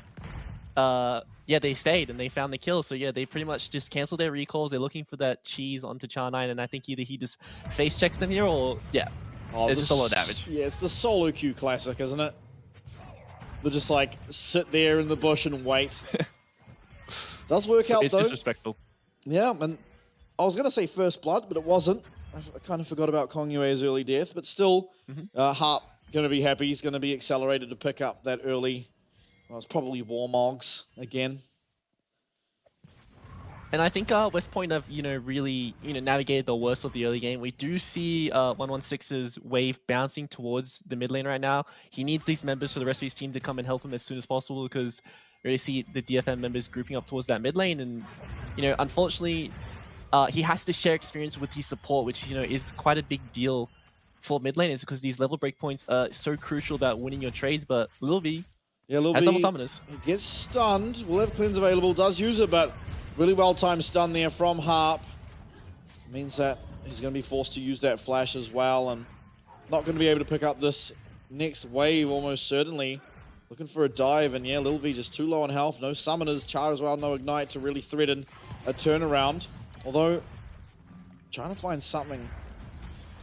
yeah, they stayed and they found the kill. So yeah, they pretty much just canceled their recalls. They're looking for that cheese onto Char9, and I think either he just face checks them here or it's just solo damage. Yeah, it's the solo queue classic, isn't it? They just like sit there in the bush and wait. Does work out though. It's disrespectful. Yeah, and I was going to say first blood, but it wasn't. I kind of forgot about Kongyue's early death, but still, Harp going to be happy. He's going to be accelerated to pick up that early. Well, it's probably Warmogs again. And I think West Point have, really, navigated the worst of the early game. We do see 116's wave bouncing towards the mid lane right now. He needs these members for the rest of his team to come and help him as soon as possible, because we really see the DFM members grouping up towards that mid lane. And, unfortunately, he has to share experience with his support, which, is quite a big deal for mid laners, because these level breakpoints are so crucial about winning your trades. But Lil V has double summoners. He gets stunned. Will have cleanse available. Does use it, but really well-timed stun there from Harp. Means that he's going to be forced to use that flash as well, and not going to be able to pick up this next wave almost certainly. Looking for a dive, and yeah, Lil V just too low on health. No summoners. Char as well, no ignite to really threaten a turnaround. Although, trying to find something.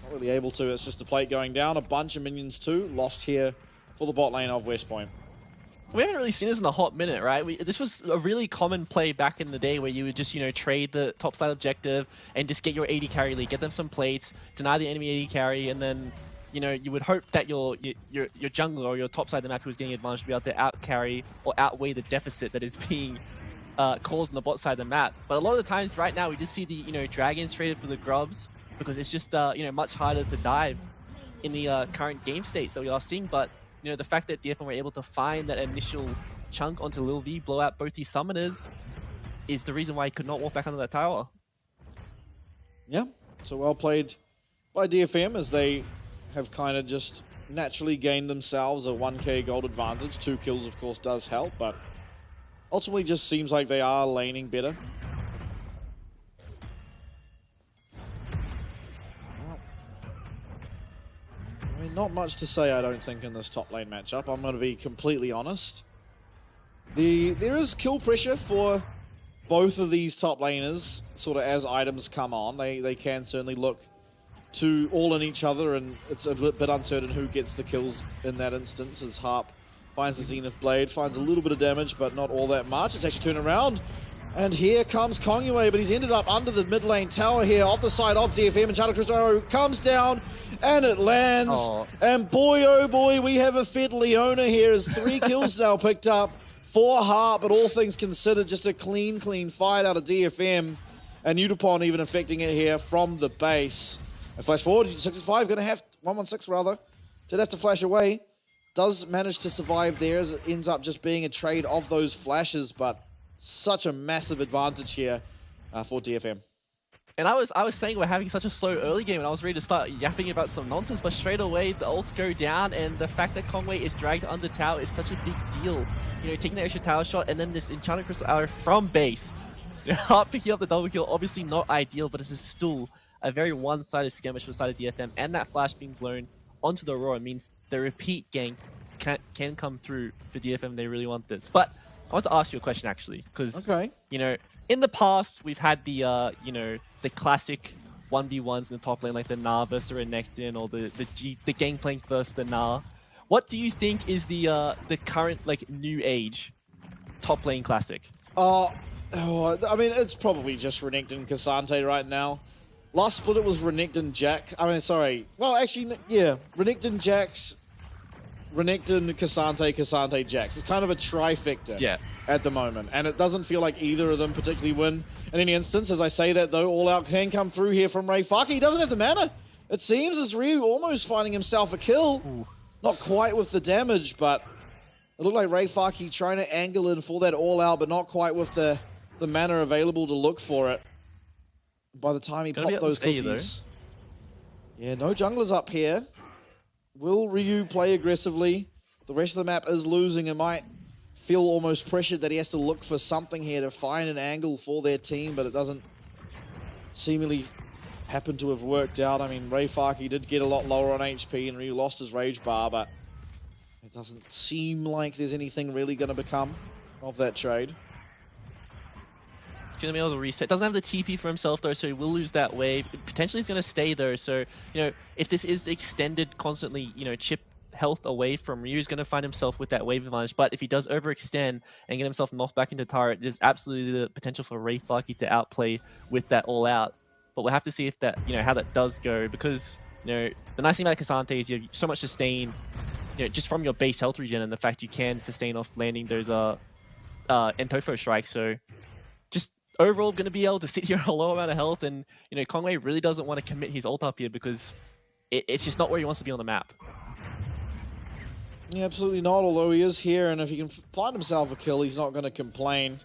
Not really able to. It's just the plate going down. A bunch of minions too. Lost here for the bot lane of West Point. We haven't really seen this in a hot minute, right? This was a really common play back in the day where you would just, trade the top side objective and just get your AD carry lead, get them some plates, deny the enemy AD carry, and then, you would hope that your jungler or your top side of the map who is getting advantage to be able to out carry or outweigh the deficit that is being caused on the bot side of the map. But a lot of the times right now we just see the, dragons traded for the grubs, because it's just, much harder to dive in the current game states that we are seeing. But the fact that DFM were able to find that initial chunk onto Lil V, blow out both these summoners, is the reason why he could not walk back under that tower. Yeah, so well played by DFM, as they have kind of just naturally gained themselves a 1k gold advantage. 2 kills, of course, does help, but ultimately just seems like they are laning better. Not much to say, I don't think, in this top lane matchup. I'm going to be completely honest. There is kill pressure for both of these top laners, sort of as items come on. They can certainly look to all in each other, and it's a bit uncertain who gets the kills in that instance, as Harp finds the Zenith Blade, finds a little bit of damage, but not all that much. It's actually turned around. And here comes Kongyue, but he's ended up under the mid lane tower here, off the side of DFM, and Shadow Crystal comes down, and it lands. Oh. And boy, oh boy, we have a Fed Leona here, as 3 kills now picked up for Harp, but all things considered, just a clean fight out of DFM. And Udupon even affecting it here from the base. And flash forward, 65, gonna have, 116 rather, did have to flash away. Does manage to survive there, as it ends up just being a trade of those flashes, but such a massive advantage here for DFM. And I was saying we're having such a slow early game, and I was ready to start yapping about some nonsense, but straight away the ults go down, and the fact that Kongyue is dragged under tower is such a big deal. Taking the extra tower shot, and then this Enchanted Crystal Arrow from base. Harp picking up the double kill, obviously not ideal, but this is still a very one-sided skirmish for the side of DFM, and that flash being blown onto the Aurora means the repeat gank can come through for DFM. They really want this. But I want to ask you a question, actually, because, in the past, we've had the, the classic 1v1s in the top lane, like the Gnar versus Renekton, or the Gangplank versus the Gnar. What do you think is the current, new age top lane classic? I mean, it's probably just Renekton Cassante right now. Last split it was Renekton Jax. Well, actually, yeah. Renekton Jax, Renekton Cassante, Cassante Jax. It's kind of a trifecta. Yeah. at the moment. And it doesn't feel like either of them particularly win in any instance. As I say that, though, All Out can come through here from FAK. He doesn't have the mana. It seems as Ryu almost finding himself a kill. Ooh. Not quite with the damage, but it looked like FAK trying to angle in for that All Out, but not quite with the mana available to look for it. By the time he popped those cookies. Yeah, no junglers up here. Will Ryu play aggressively? The rest of the map is losing and might feel almost pressured that he has to look for something here to find an angle for their team, but it doesn't seemingly happen to have worked out. I mean, FAK did get a lot lower on HP and Ryu lost his rage bar, but it doesn't seem like there's anything really going to become of that trade. Going to be able to reset. Doesn't have the TP for himself though, so he will lose that wave. Potentially he's going to stay though, so, you know, if this is the extended, constantly, you know, chip health away from Ryu, he's going to find himself with that wave advantage. But if he does overextend and get himself knocked back into turret, there's absolutely the potential for FAK to outplay with that All Out. But we'll have to see if that, you know, how that does go, because, you know, the nice thing about Cassante is you have so much sustain, you know, just from your base health regen, and the fact you can sustain off landing those Entofo strikes. So just overall going to be able to sit here on a low amount of health, and, you know, Conway really doesn't want to commit his ult up here because it's just not where he wants to be on the map. Yeah, absolutely not, although he is here, and if he can find himself a kill, he's not going to complain.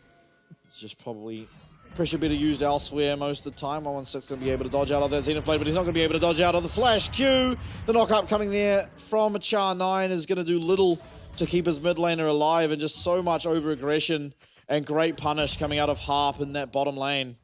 It's just probably pressure better used elsewhere most of the time. 116 going to be able to dodge out of that Xenoblade, but he's not going to be able to dodge out of the Flash Q. The knock-up coming there from Char9 is going to do little to keep his mid laner alive, and just so much over-aggression and great punish coming out of Harp in that bottom lane.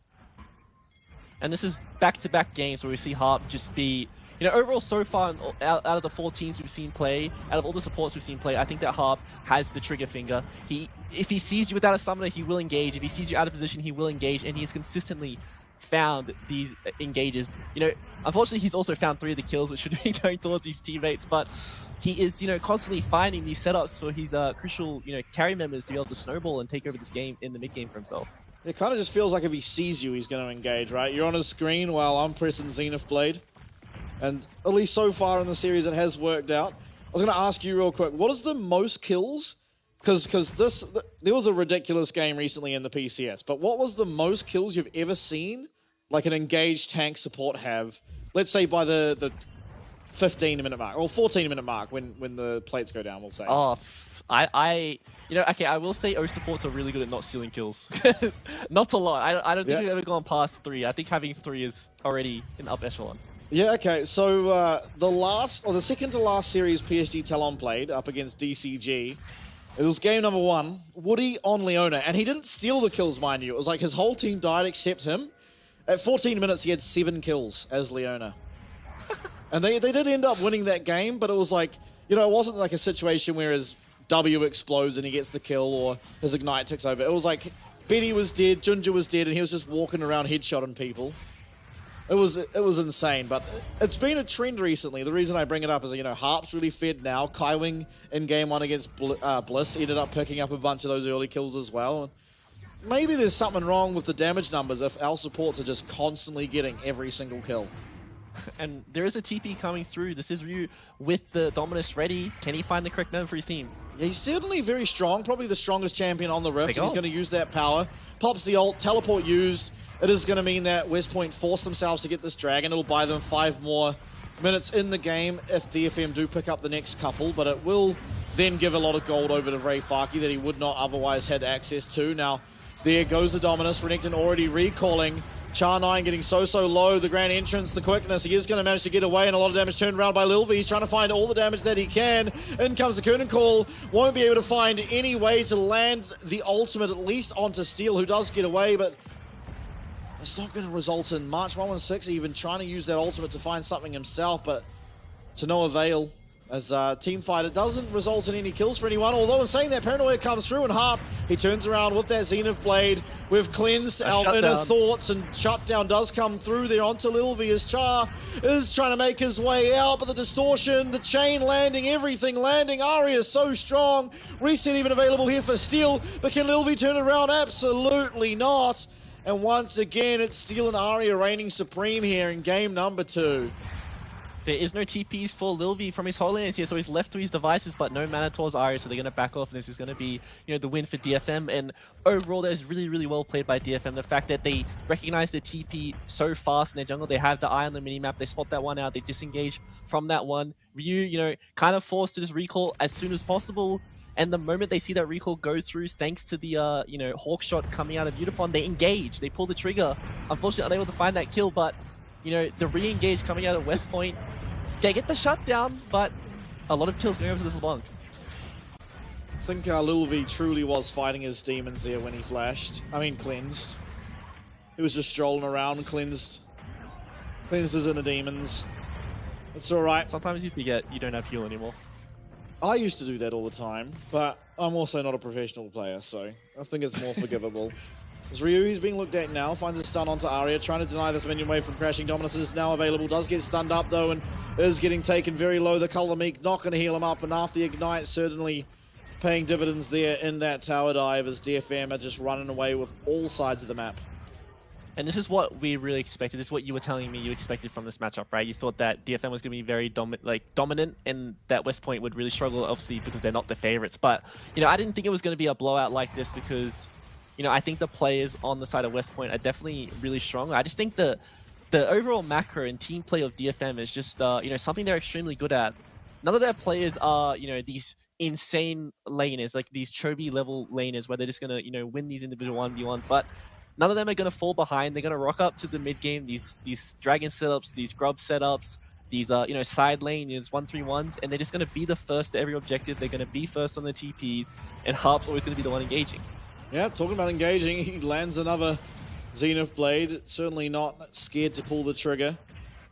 And this is back-to-back games where we see Harp just be, you know, overall so far, out of the 4 teams we've seen play, out of all the supports we've seen play, I think that Harp has the trigger finger. If he sees you without a summoner, he will engage. If he sees you out of position, he will engage, and he's consistently found these engages. You know, unfortunately, he's also found 3 of the kills, which should be going towards his teammates, but he is, you know, constantly finding these setups for his crucial, you know, carry members to be able to snowball and take over this game in the mid game for himself. It kind of just feels like if he sees you, he's going to engage, right? You're on his screen while I'm pressing Zenith Blade. And at least so far in the series, it has worked out. I was going to ask you real quick, what is the most kills? Because there was a ridiculous game recently in the PCS, but what was the most kills you've ever seen, like an engaged tank support have, let's say by the 15-minute mark, or 14-minute mark when the plates go down, we'll say? Oh, you know, okay, I will say O supports are really good at not stealing kills. Not a lot. I don't think we've ever gone past 3. I think having 3 is already in up echelon. Yeah, okay, so the second to last series PSG Talon played up against DCG, it was game number 1, Woody on Leona, and he didn't steal the kills, mind you. It was like his whole team died except him. At 14 minutes, he had 7 kills as Leona. And they did end up winning that game, but it was like, you know, it wasn't like a situation where his W explodes and he gets the kill, or his Ignite ticks over. It was like Betty was dead, Junja was dead, and he was just walking around headshotting people. It was insane, but it's been a trend recently. The reason I bring it up is that, you know, Harp's really fed now. Kaiwing in game 1 against Bliss ended up picking up a bunch of those early kills as well. Maybe there's something wrong with the damage numbers if our supports are just constantly getting every single kill. And there is a TP coming through. This is Ryu with the Dominus ready. Can he find the correct member for his team? Yeah, he's certainly very strong. Probably the strongest champion on the Rift. So he's going to use that power. Pops the ult, teleport used. It is going to mean that West Point force themselves to get this dragon. It'll buy them 5 more minutes in the game if DFM do pick up the next couple, but it will then give a lot of gold over to FAK that he would not otherwise had access to. Now, there goes the Dominus. Renekton already recalling. Char9 getting so low. The grand entrance, the quickness. He is going to manage to get away, and a lot of damage turned around by Lilvi. He's trying to find all the damage that he can. In comes the curtain call. Won't be able to find any way to land the ultimate, at least onto Steel, who does get away, but it's not going to result in much. 116 even trying to use that ultimate to find something himself, but to no avail. As teamfight, it doesn't result in any kills for anyone. Although in saying that, Paranoia comes through, and Harp, he turns around with that Zenith Blade. We've cleansed our inner thoughts, and Shutdown does come through there onto Lilvi as Char is trying to make his way out, but the distortion, the chain landing, everything landing. Ari is so strong. Reset even available here for Steel, but can Lilvi turn around? Absolutely not. And once again, it's Steel and Aria reigning supreme here in game number 2. There is no TPs for Lil V from his whole lanes here, so he's left to his devices, but no mana towards Arya, so they're going to back off, and this is going to be, you know, the win for DFM. And overall, that is really, really well played by DFM. The fact that they recognize the TP so fast in their jungle, they have the eye on the minimap, they spot that one out, they disengage from that one. Ryu, you know, kind of forced to just recall as soon as possible. And the moment they see that recall go through, thanks to the, you know, Hawk shot coming out of Utapon, they engage, they pull the trigger. Unfortunately, unable to find that kill, but, you know, the re-engage coming out of West Point, they get the shutdown, but a lot of kills going over to this LeBlanc. I think Lil V truly was fighting his demons there when he flashed. I mean, cleansed. He was just strolling around and cleansed his inner demons. It's alright. Sometimes you forget you don't have heal anymore. I used to do that all the time, but I'm also not a professional player, so I think it's more forgivable. As Ryu, he's being looked at now, finds a stun onto Arya, trying to deny this minion wave from crashing. Dominus is now available, does get stunned up though, and is getting taken very low. The Color Meek not going to heal him up, and after the Ignite, certainly paying dividends there in that tower dive as DFM are just running away with all sides of the map. And this is what we really expected. This is what you were telling me you expected from this matchup, right? You thought that DFM was going to be very dominant, and that West Point would really struggle, obviously, because they're not the favorites. But, you know, I didn't think it was going to be a blowout like this because, you know, I think the players on the side of West Point are definitely really strong. I just think the overall macro and team play of DFM is just, you know, something they're extremely good at. None of their players are, you know, these insane laners, like these Chobi level laners where they're just going to, you know, win these individual 1v1s. But none of them are going to fall behind. They're going to rock up to the mid game, these dragon setups, these grub setups, these you know, side lane, you know, 1-3-1s, and they're just going to be the first to every objective. They're going to be first on the TPs, and Harp's always going to be the one engaging. Yeah, talking about engaging, he lands another Zenith Blade. Certainly not scared to pull the trigger.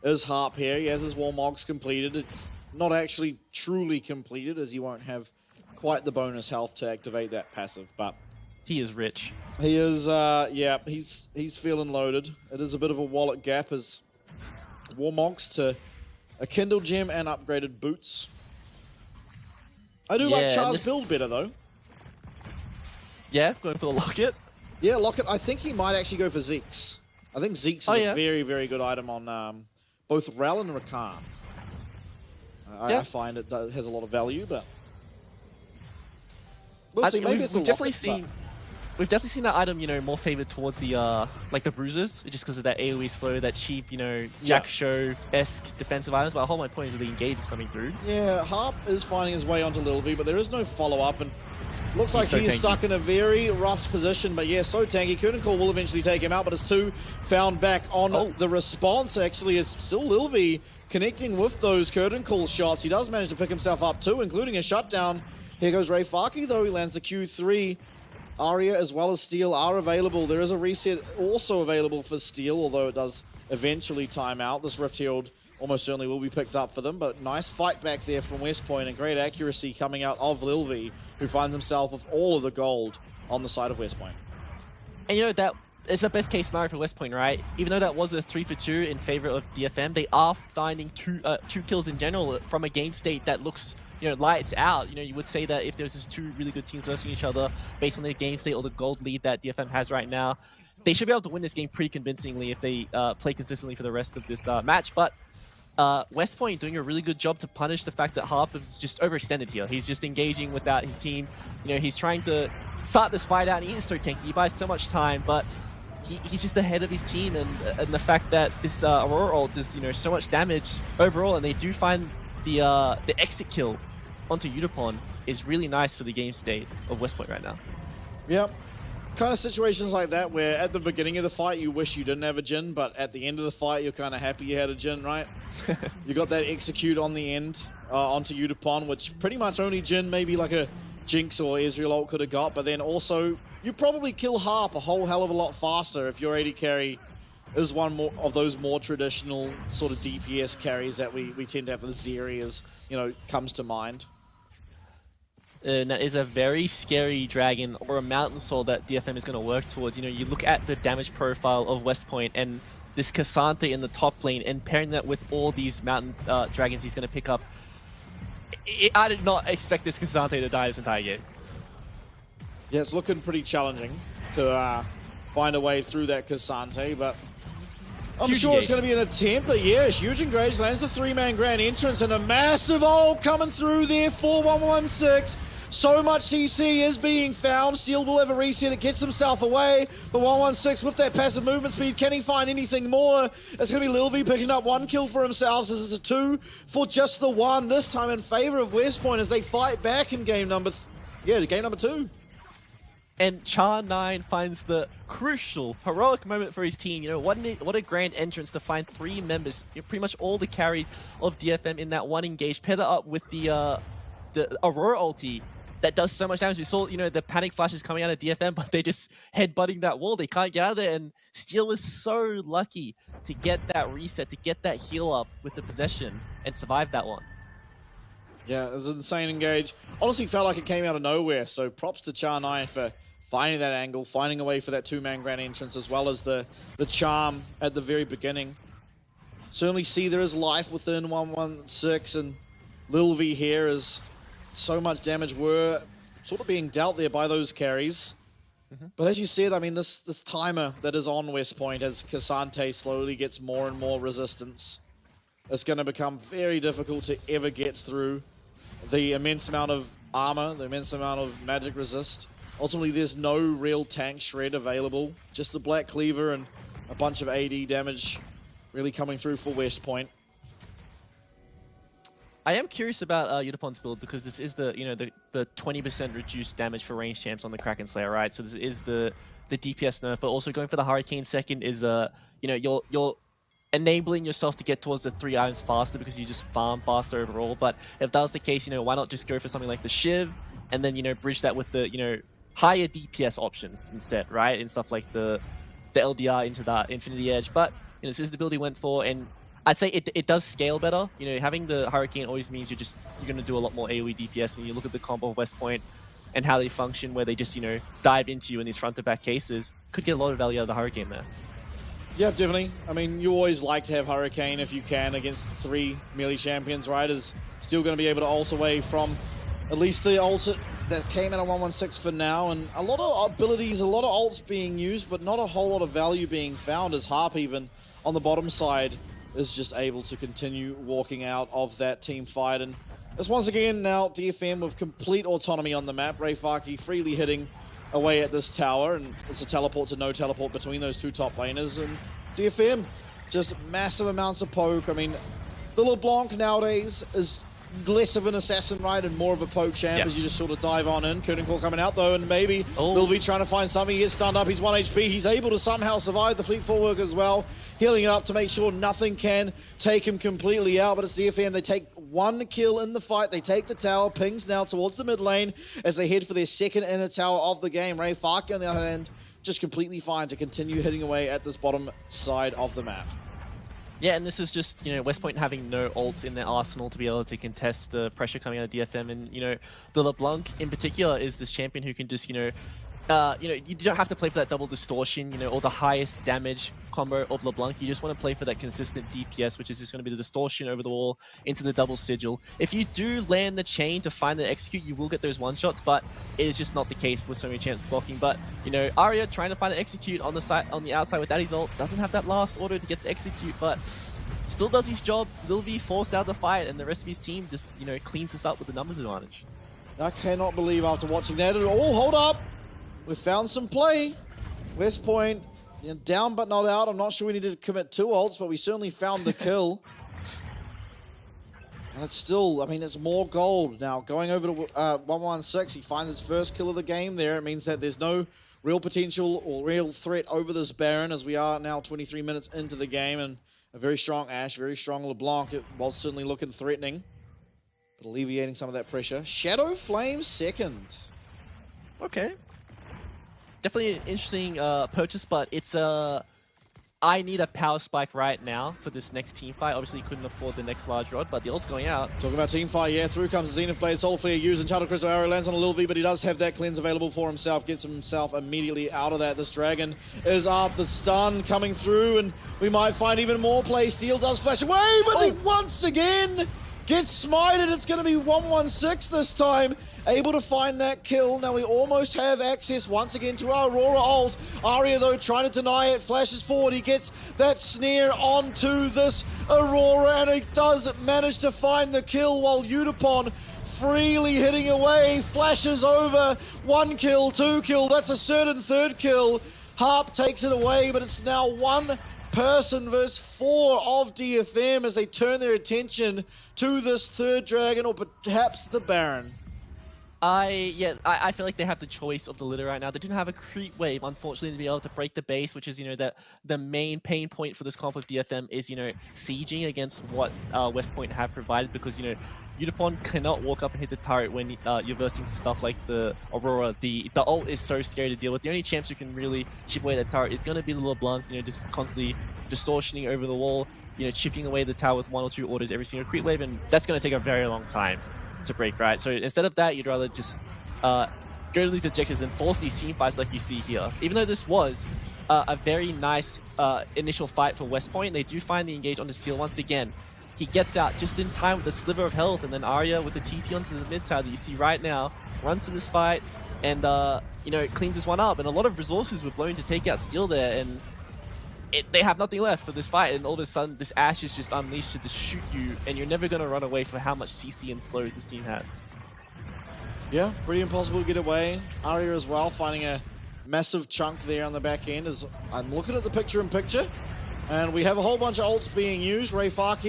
Is Harp here. He has his Warmogs completed. It's not actually truly completed, as you won't have quite the bonus health to activate that passive, but he is rich. He is, yeah, he's feeling loaded. It is a bit of a wallet gap as Warmogs to a Kindle Gem and upgraded boots. I do like Char's build better, though. Yeah, going for the Locket? Yeah, Locket. I think he might actually go for Zeke's. I think Zeke's is a very, very good item on both Rel and Rakan. I find it has a lot of value, but we'll see. Maybe it's we've definitely seen. We've definitely seen that item, you know, more favored towards the like the bruisers, just because of that AoE slow, that cheap, you know, Jack Show-esque defensive items. But the whole my point is that the engage is coming through. Yeah, Harp is finding his way onto Lil V, but there is no follow-up, and looks like he's stuck in a very rough position. But yeah, so tanky. Curtain Call will eventually take him out, but it's two found back on the response. Actually, is still Lil V connecting with those Curtain Call shots. He does manage to pick himself up too, including a shutdown. Here goes FAK though. He lands the Q3. Arya as well as Steel are available. There is a reset also available for Steel, although it does eventually time out. This Rift Herald almost certainly will be picked up for them, but nice fight back there from West Point and great accuracy coming out of Lil V, who finds himself with all of the gold on the side of West Point. And you know, that is the best case scenario for West Point, right? Even though that was a 3-for-2 in favor of DFM, they are finding two kills in general from a game state that looks, you know, lights out. You know, you would say that if there's just two really good teams versus each other based on the game state or the gold lead that DFM has right now, they should be able to win this game pretty convincingly if they play consistently for the rest of this match. But West Point doing a really good job to punish the fact that Harp is just overextended here. He's just engaging without his team. You know, he's trying to start this fight out, and he is so tanky. He buys so much time, but he's just ahead of his team, and the fact that this Aurora ult does, you know, so much damage overall, and they do find the exit kill onto Utapon is really nice for the game state of West Point right now. Yep. Kind of situations like that where at the beginning of the fight you wish you didn't have a Jhin, but at the end of the fight you're kind of happy you had a Jhin, right? You got that execute on the end onto Utapon, which pretty much only Jhin, maybe like a Jinx or Ezreal ult could have got, but then also you probably kill Harp a whole hell of a lot faster if your AD carry is one more of those more traditional sort of DPS carries that we tend to have. The Zeri, as you know, comes to mind. And that is a very scary dragon or a mountain soul that DFM is going to work towards. You know, you look at the damage profile of West Point and this Cassante in the top lane, and pairing that with all these mountain dragons he's going to pick up. I did not expect this Cassante to die this entire game. Yeah, it's looking pretty challenging to find a way through that Cassante, but I'm sure it's going to be an attempt, but yeah, huge engage lands the 3-man grand entrance and a massive ult coming through there for 116. So much CC is being found. Steel will have a reset. It gets himself away. But 116 with that passive movement speed, can he find anything more? It's going to be Lil V picking up 1 kill for himself. This is a 2 for just the 1. This time in favor of West Point as they fight back in game number 2. And Char9 finds the crucial, heroic moment for his team. You know, what a grand entrance to find 3 members, pretty much all the carries of DFM in that one engage. Pair that up with the Aurora ulti that does so much damage. We saw, you know, the panic flashes coming out of DFM, but they just headbutting that wall. They can't get out of there, and Steel was so lucky to get that reset, to get that heal up with the possession, and survive that one. Yeah, it was an insane engage. Honestly, felt like it came out of nowhere, so props to Char9 for finding that angle, finding a way for that 2-man grand entrance, as well as the charm at the very beginning. Certainly see there is life within 116, and Lil V here is so much damage were sort of being dealt there by those carries. But as you said, I mean, this timer that is on West Point as Cassante slowly gets more and more resistance, it's going to become very difficult to ever get through the immense amount of armor, the immense amount of magic resist. Ultimately, there's no real tank shred available, just the Black Cleaver and a bunch of AD damage really coming through for West Point. I am curious about Udapon's build because this is the 20% reduced damage for range champs on the Kraken Slayer, right? So this is the DPS nerf, but also going for the Hurricane second is you're enabling yourself to get towards the 3 items faster because you just farm faster overall. But if that was the case, why not just go for something like the Shiv and then bridge that with the higher DPS options instead, right? And stuff like the LDR into that Infinity Edge. But this is the build he went for, and I'd say it does scale better. Having the Hurricane always means you're going to do a lot more AoE DPS, and you look at the combo of West Point and how they function, where they just dive into you in these front-to-back cases. Could get a lot of value out of the Hurricane there. Yeah, definitely. I mean, you always like to have Hurricane if you can against 3 melee champions, right? Is still going to be able to ult away from at least the ult that came out of 116 for now, and a lot of abilities, a lot of ults being used, but not a whole lot of value being found as Harp even on the bottom side is just able to continue walking out of that team fight. And this once again now DFM with complete autonomy on the map. FAK freely hitting away at this tower, and it's a teleport to no teleport between those 2 top laners, and DFM just massive amounts of poke. I mean, the LeBlanc nowadays is less of an assassin, right, and more of a poke champ as you just sort of dive on in. Kernencore coming out though, and maybe Lil V trying to find something. He gets stunned up, he's 1 HP. He's able to somehow survive the fleet footwork as well, healing it up to make sure nothing can take him completely out. But it's DFM, they take 1 kill in the fight, they take the tower. Pings now towards the mid lane as they head for their 2nd inner tower of the game. FAK on the other hand, just completely fine to continue hitting away at this bottom side of the map. Yeah, and this is just, West Point having no ults in their arsenal to be able to contest the pressure coming out of DFM. And, the LeBlanc in particular is this champion who can just, you don't have to play for that double distortion, or the highest damage combo of LeBlanc. You just want to play for that consistent DPS, which is just going to be the distortion over the wall into the double sigil. If you do land the chain to find the execute, you will get those one-shots, but it is just not the case with so many champs blocking. But, Arya trying to find an execute on the outside with Daddy's ult, doesn't have that last auto to get the execute, but still does his job. Lil V forced out the fight, and the rest of his team just, cleans this up with the numbers advantage. I cannot believe after watching that at all. Hold up! We've found some play. West Point, down but not out. I'm not sure we need to commit 2 ults, but we certainly found the kill. And it's still, I mean, it's more gold now. Going over to 116, he finds his first kill of the game there. It means that there's no real potential or real threat over this Baron, as we are now 23 minutes into the game. And a very strong Ashe, very strong LeBlanc. It was certainly looking threatening, but alleviating some of that pressure. Shadow Flame second. Okay. Definitely an interesting purchase, but it's I need a power spike right now for this next team fight. Obviously, couldn't afford the next large rod, but the ult's going out. Talking about team fight, yeah, through comes the Zenith Blade, Soul Flare used, and Charter Crystal Arrow lands on a Lil V, but he does have that cleanse available for himself, gets himself immediately out of that. This dragon is up, the stun coming through, and we might find even more play. Steel does flash away, but he once again Gets smited. It's going to be 116 this time. Able to find that kill. Now we almost have access once again to our Aurora ult. Arya, though, trying to deny it. Flashes forward. He gets that snare onto this Aurora, and he does manage to find the kill while Udapon freely hitting away. Flashes over. 1 kill, 2 kill. That's a certain 3rd kill. Harp takes it away, but it's now 1 person versus 4 of DFM as they turn their attention to this 3rd dragon, or perhaps the Baron. I feel like they have the choice of the litter right now. They didn't have a creep wave, unfortunately, to be able to break the base, which is, you know, the main pain point for this comp of DFM is, you know, sieging against what West Point have provided, because, you know, Udapon cannot walk up and hit the turret when you're versing stuff like the Aurora. The ult is so scary to deal with. The only chance you can really chip away that turret is going to be the LeBlanc, you know, just constantly distortioning over the wall, you know, chipping away the tower with 1 or 2 orders every single creep wave, and that's going to take a very long time to break, right? So instead of that, you'd rather just go to these objectives and force these team fights like you see here. Even though this was a very nice initial fight for West Point, they do find the engage onto Steel once again. He gets out just in time with a sliver of health, and then Arya with the TP onto the mid tower that you see right now runs to this fight and you know, cleans this one up. And a lot of resources were blown to take out Steel there, and they have nothing left for this fight, and all of a sudden this Ashe is just unleashed to just shoot you, and you're never going to run away for how much CC and slows this team has. Yeah, pretty impossible to get away. Arya as well, finding a massive chunk there on the back end. As I'm looking at the picture-in-picture, and we have a whole bunch of ults being used. FAK,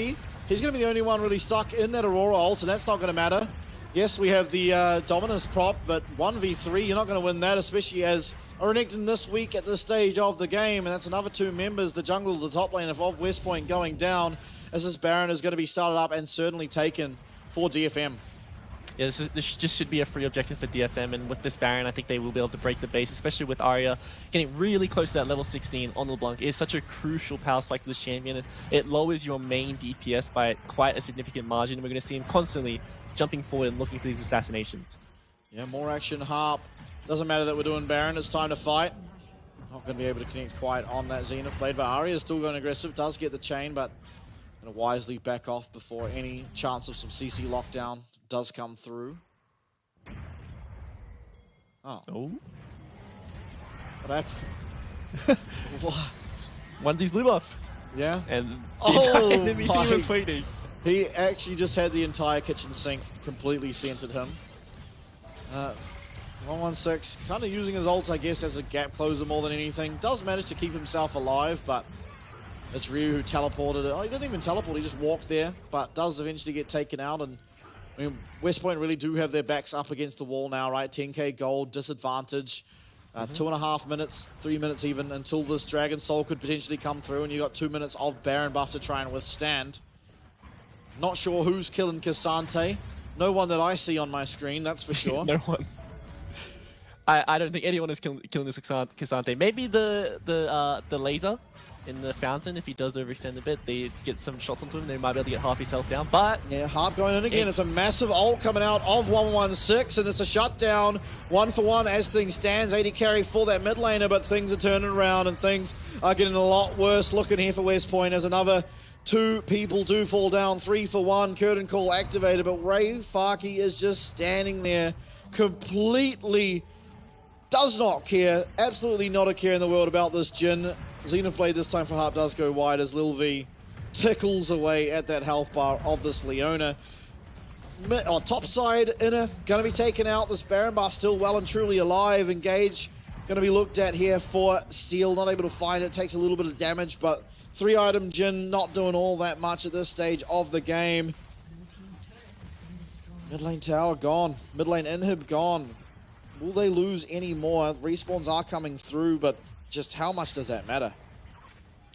he's going to be the only one really stuck in that Aurora ult, and that's not going to matter. Yes, we have the Dominus prop, but 1v3, you're not going to win that, especially as Renekton this week at this stage of the game, and that's another 2 members, the jungle, the top lane of West Point going down, as this Baron is going to be started up and certainly taken for DFM. Yeah, this just should be a free objective for DFM, and with this Baron, I think they will be able to break the base, especially with Arya getting really close to that level 16 on LeBlanc. It is such a crucial power spike for this champion, and it lowers your main DPS by quite a significant margin, and we're going to see him constantly jumping forward and looking for these assassinations. Yeah, more action, Harp. Doesn't matter that we're doing Baron, it's time to fight. Not going to be able to connect quite on that Zenith blade, but Arya is still going aggressive, does get the chain, but going to wisely back off before any chance of some CC lockdown does come through. Oh. What happened? One of these blue buff. Yeah. And enemy team was waiting. He actually just had the entire kitchen sink completely centered him. 116, kind of using his ults, I guess, as a gap closer more than anything. Does manage to keep himself alive, but it's Ryu who teleported it. Oh, he didn't even teleport, he just walked there, but does eventually get taken out. And I mean, West Point really do have their backs up against the wall now, right? 10k gold, disadvantage. 2.5 minutes, 3 minutes even, until this Dragon Soul could potentially come through, and you got 2 minutes of Baron buff to try and withstand. Not sure who's killing Cassante. No one that I see on my screen, that's for sure. No one. I don't think anyone is killing this Cassante. Maybe the laser in the fountain, if he does overextend a bit, they get some shots onto him, they might be able to get half his health down, but... Yeah, Harp going in again. It's a massive ult coming out of 116, and it's a shutdown 1-for-1 as things stands. 80 carry for that mid laner, but things are turning around, and things are getting a lot worse looking here for West Point as another 2 people do fall down. 3-for-1, curtain call activated, but FAK is just standing there completely... does not care, absolutely not a care in the world about this Jhin. Zenith Blade this time for Harp does go wide as Lil V tickles away at that health bar of this Leona. Top side, Inner, going to be taken out. This Baron buff still well and truly alive. Engage going to be looked at here for Steel. Not able to find it, takes a little bit of damage, but 3-item Jhin not doing all that much at this stage of the game. Mid lane tower gone, mid lane inhib gone. Will they lose any more? Respawns are coming through, but just how much does that matter?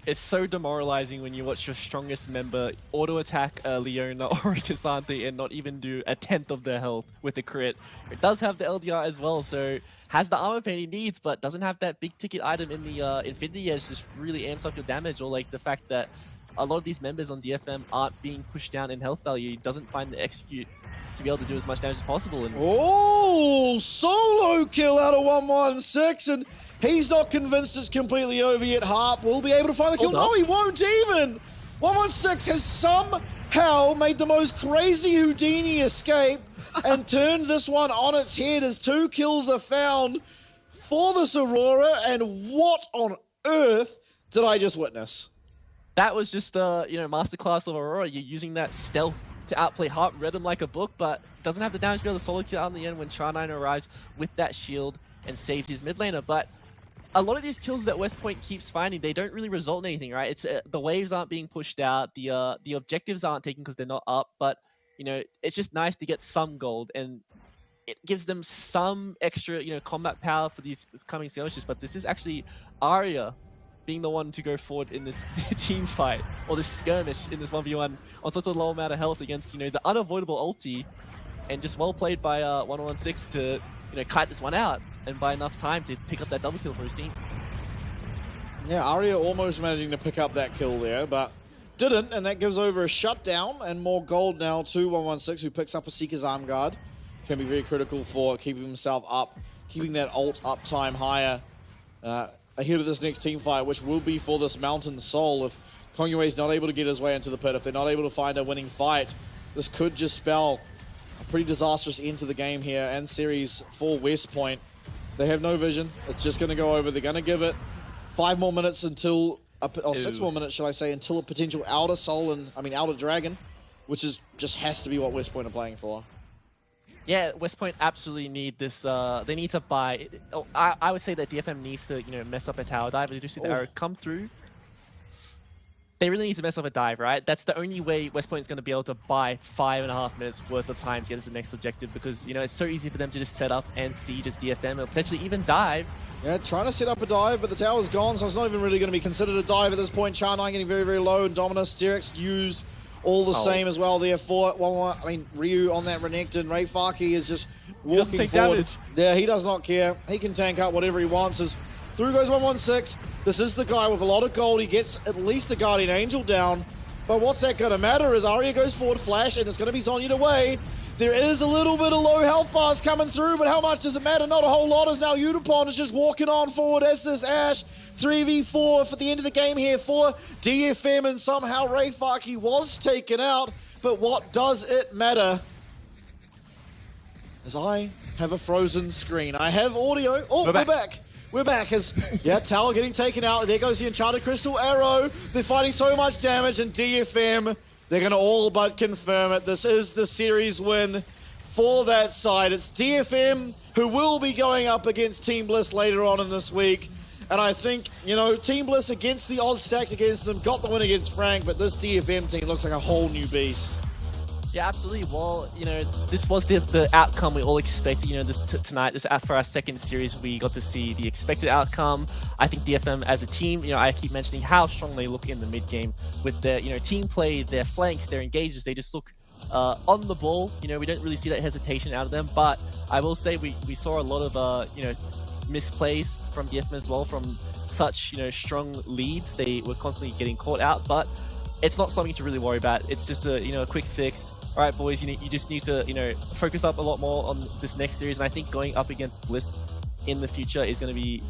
It's so demoralizing when you watch your strongest member auto-attack a Leona or a Cassante and not even do a 10th of their health with a crit. It does have the LDR as well, so has the armor pain he needs, but doesn't have that big ticket item in the Infinity Edge, just really amps up your damage, or like the fact that a lot of these members on DFM aren't being pushed down in health value. He doesn't find the execute to be able to do as much damage as possible. And oh, solo kill out of 116, and he's not convinced it's completely over yet. Harp will be able to find the kill. No, he won't even. 116 has somehow made the most crazy Houdini escape and turned this one on its head as 2 kills are found for this Aurora, and what on earth did I just witness? That was just masterclass of Aurora. You're using that stealth to outplay Heart, read them like a book, but doesn't have the damage to be able to solo kill out in the end when Char9 arrives with that shield and saves his mid laner. But a lot of these kills that West Point keeps finding, they don't really result in anything, right? It's the waves aren't being pushed out, the objectives aren't taken because they're not up, but it's just nice to get some gold, and it gives them some extra combat power for these coming skirmishes. But this is actually Arya being the one to go forward in this team fight, or this skirmish in this 1v1 on such a low amount of health against the unavoidable ulti, and just well played by 116 to kite this one out and buy enough time to pick up that double kill for his team. Yeah, Arya almost managing to pick up that kill there, but didn't, and that gives over a shutdown and more gold now to 116, who picks up a Seeker's Arm Guard. Can be very critical for keeping himself up, keeping that ult up time higher ahead of this next team fight, which will be for this Mountain Soul. If Kongyue is not able to get his way into the pit, if they're not able to find a winning fight, this could just spell a pretty disastrous end to the game here and series for West Point. They have no vision. It's just going to go over. They're going to give it 5 more minutes until, or 6 more minutes, shall I say, until a potential Outer Soul and, Outer Dragon, which is just has to be what West Point are playing for. Yeah, West Point absolutely need this. They need to buy. I would say that DFM needs to, mess up a tower dive. Did you see the arrow come through? They really need to mess up a dive, right? That's the only way West Point is going to be able to buy 5.5 minutes worth of time to get us the next objective, because it's so easy for them to just set up and siege just DFM, or potentially even dive. Yeah, trying to set up a dive, but the tower's gone, so it's not even really going to be considered a dive at this point. Char9 getting very, very low, and Dominus, Sterix used all the same as well there for Ryu on that Renekton. FAK is just walking forward. Damage. Yeah, he does not care. He can tank up whatever he wants. As through goes 116. This is the guy with a lot of gold. He gets at least the Guardian Angel down. But what's that going to matter as Arya goes forward, flash, and it's going to be Zhonya'd away. There is a little bit of low health bars coming through, but how much does it matter? Not a whole lot, as now Udapon is just walking on forward as this Ashe 3v4 for the end of the game here for DFM, and somehow FAK was taken out, but what does it matter? As I have a frozen screen. I have audio. Oh, we're back. We're back as, Tower getting taken out. There goes the Enchanted Crystal Arrow. They're fighting so much damage, and DFM, they're going to all but confirm it. This is the series win for that side. It's DFM who will be going up against Team Bliss later on in this week. And I think, Team Bliss against the odds stacked against them, got the win against Frank, but this DFM team looks like a whole new beast. Yeah, absolutely. Well, this was the outcome we all expected. Tonight, for our second series, we got to see the expected outcome. I think DFM as a team, I keep mentioning how strong they look in the mid game with their, team play, their flanks, their engages. They just look on the ball. We don't really see that hesitation out of them. But I will say we saw a lot of, misplays from DFM as well, from such, strong leads. They were constantly getting caught out, but it's not something to really worry about. It's just a quick fix. All right, boys, you just need to, focus up a lot more on this next series. And I think going up against Bliss in the future is going to be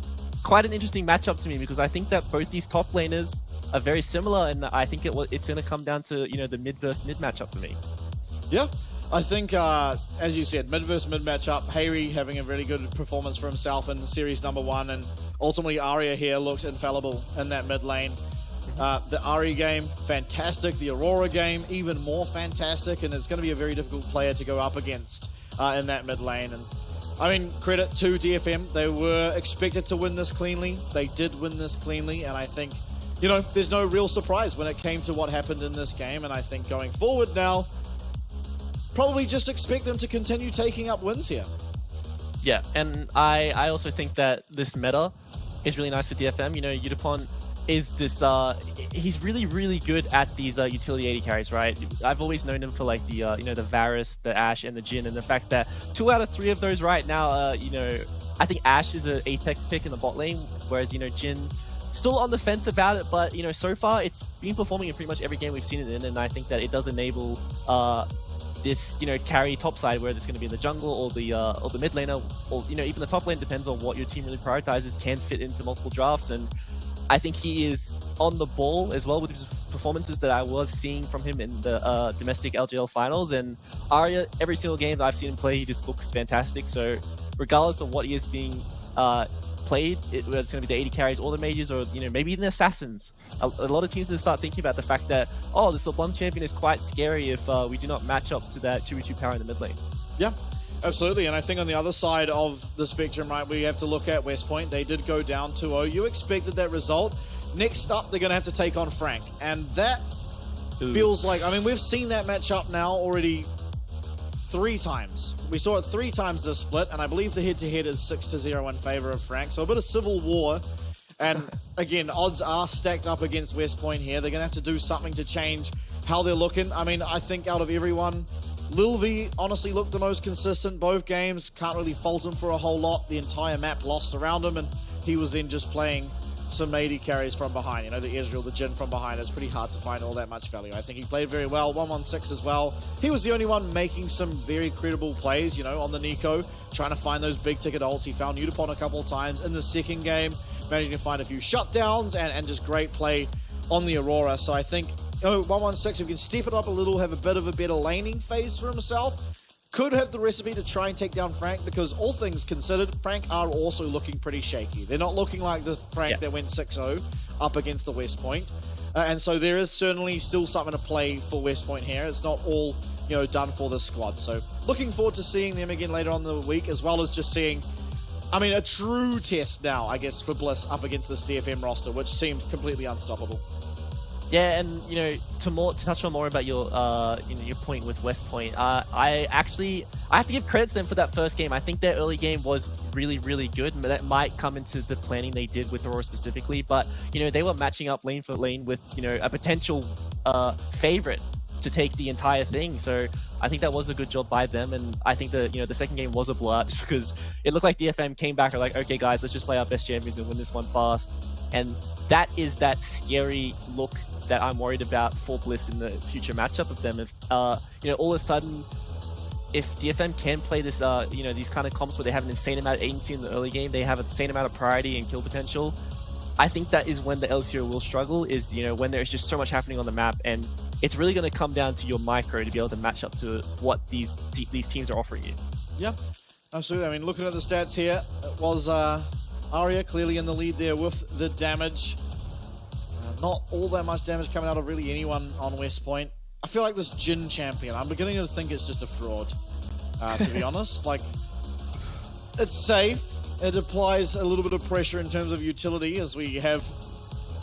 quite an interesting matchup to me, because I think that both these top laners are very similar, and I think it's going to come down to, the mid versus mid matchup for me. Yeah, I think, as you said, mid versus mid matchup, Harry having a really good performance for himself in series number 1, and ultimately Arya here looked infallible in that mid lane. The Ahri game, fantastic. The Aurora game, even more fantastic. And it's going to be a very difficult player to go up against in that mid lane. And credit to DFM. They were expected to win this cleanly. They did win this cleanly. And I think, there's no real surprise when it came to what happened in this game. And I think going forward now, probably just expect them to continue taking up wins here. Yeah, and I also think that this meta is really nice for DFM. Udapon is this, he's really, really good at these utility AD carries, right? I've always known him for like the, the Varus, the Ashe, and the Jhin, and the fact that 2 out of 3 of those right now, I think Ashe is an Apex pick in the bot lane, whereas, Jhin still on the fence about it, but, so far it's been performing in pretty much every game we've seen it in, and I think that it does enable this, carry top side, whether it's going to be in the jungle or the mid laner, or, even the top lane, depends on what your team really prioritizes, can fit into multiple drafts. And I think he is on the ball as well with his performances that I was seeing from him in the domestic LGL finals. And Arya, every single game that I've seen him play, he just looks fantastic. So regardless of what he is being played, whether it's going to be the 80 carries or the mages or maybe even the assassins, a lot of teams will start thinking about the fact that, oh, this LeBlanc champion is quite scary if we do not match up to that 2v2 power in the mid lane. Yeah. Absolutely, and I think on the other side of the spectrum, right, we have to look at West Point. They did go down 2-0. You expected that result. Next up, they're going to have to take on Frank, and that feels like, I mean, we've seen that matchup now already 3 times. We saw it 3 times this split, and I believe the head-to-head is 6-0 in favor of Frank, so a bit of civil war. And again, odds are stacked up against West Point here. They're going to have to do something to change how they're looking. I mean, I think out of everyone, Lil V honestly looked the most consistent both games. Can't really fault him for a whole lot. The entire map lost around him, and he was then just playing some 80 carries from behind. The Ezreal, the Jhin from behind. It's pretty hard to find all that much value. I think he played very well. 116 as well. He was the only one making some very credible plays, on the Nico, trying to find those big ticket ults. He found Udapon a couple of times in the second game, managing to find a few shutdowns and just great play on the Aurora. So I think 116, if he can step it up a little, have a bit of a better laning phase for himself, could have the recipe to try and take down Frank, because all things considered, Frank are also looking pretty shaky. They're not looking like the Frank that went 6-0 up against the West Point. And so there is certainly still something to play for West Point here. It's not all, done for this squad. So looking forward to seeing them again later on in the week, as well as just seeing, I mean, a true test now, I guess, for Bliss up against this DFM roster, which seemed completely unstoppable. Yeah, and to touch on more about your your point with West Point, I have to give credit to them for that first game. I think their early game was really, really good, and that might come into the planning they did with Aurora specifically. But they were matching up lane for lane with a potential favorite to take the entire thing. So I think that was a good job by them, and I think the the second game was a blowout just because it looked like DFM came back and like, okay guys, let's just play our best champions and win this one fast. And that is that scary look that I'm worried about for Bliss in the future matchup of them. If all of a sudden, if DFM can play this these kind of comps where they have an insane amount of agency in the early game, they have an insane amount of priority and kill potential, I think that is when the LCO will struggle, is when there's just so much happening on the map, and it's really going to come down to your micro to be able to match up to what these teams are offering you. Yeah, absolutely. I mean, looking at the stats here, it was Arya clearly in the lead there with the damage. Not all that much damage coming out of really anyone on West Point. I feel like this Jhin champion, I'm beginning to think it's just a fraud, to be honest. Like, it's safe. It applies a little bit of pressure in terms of utility, as we have,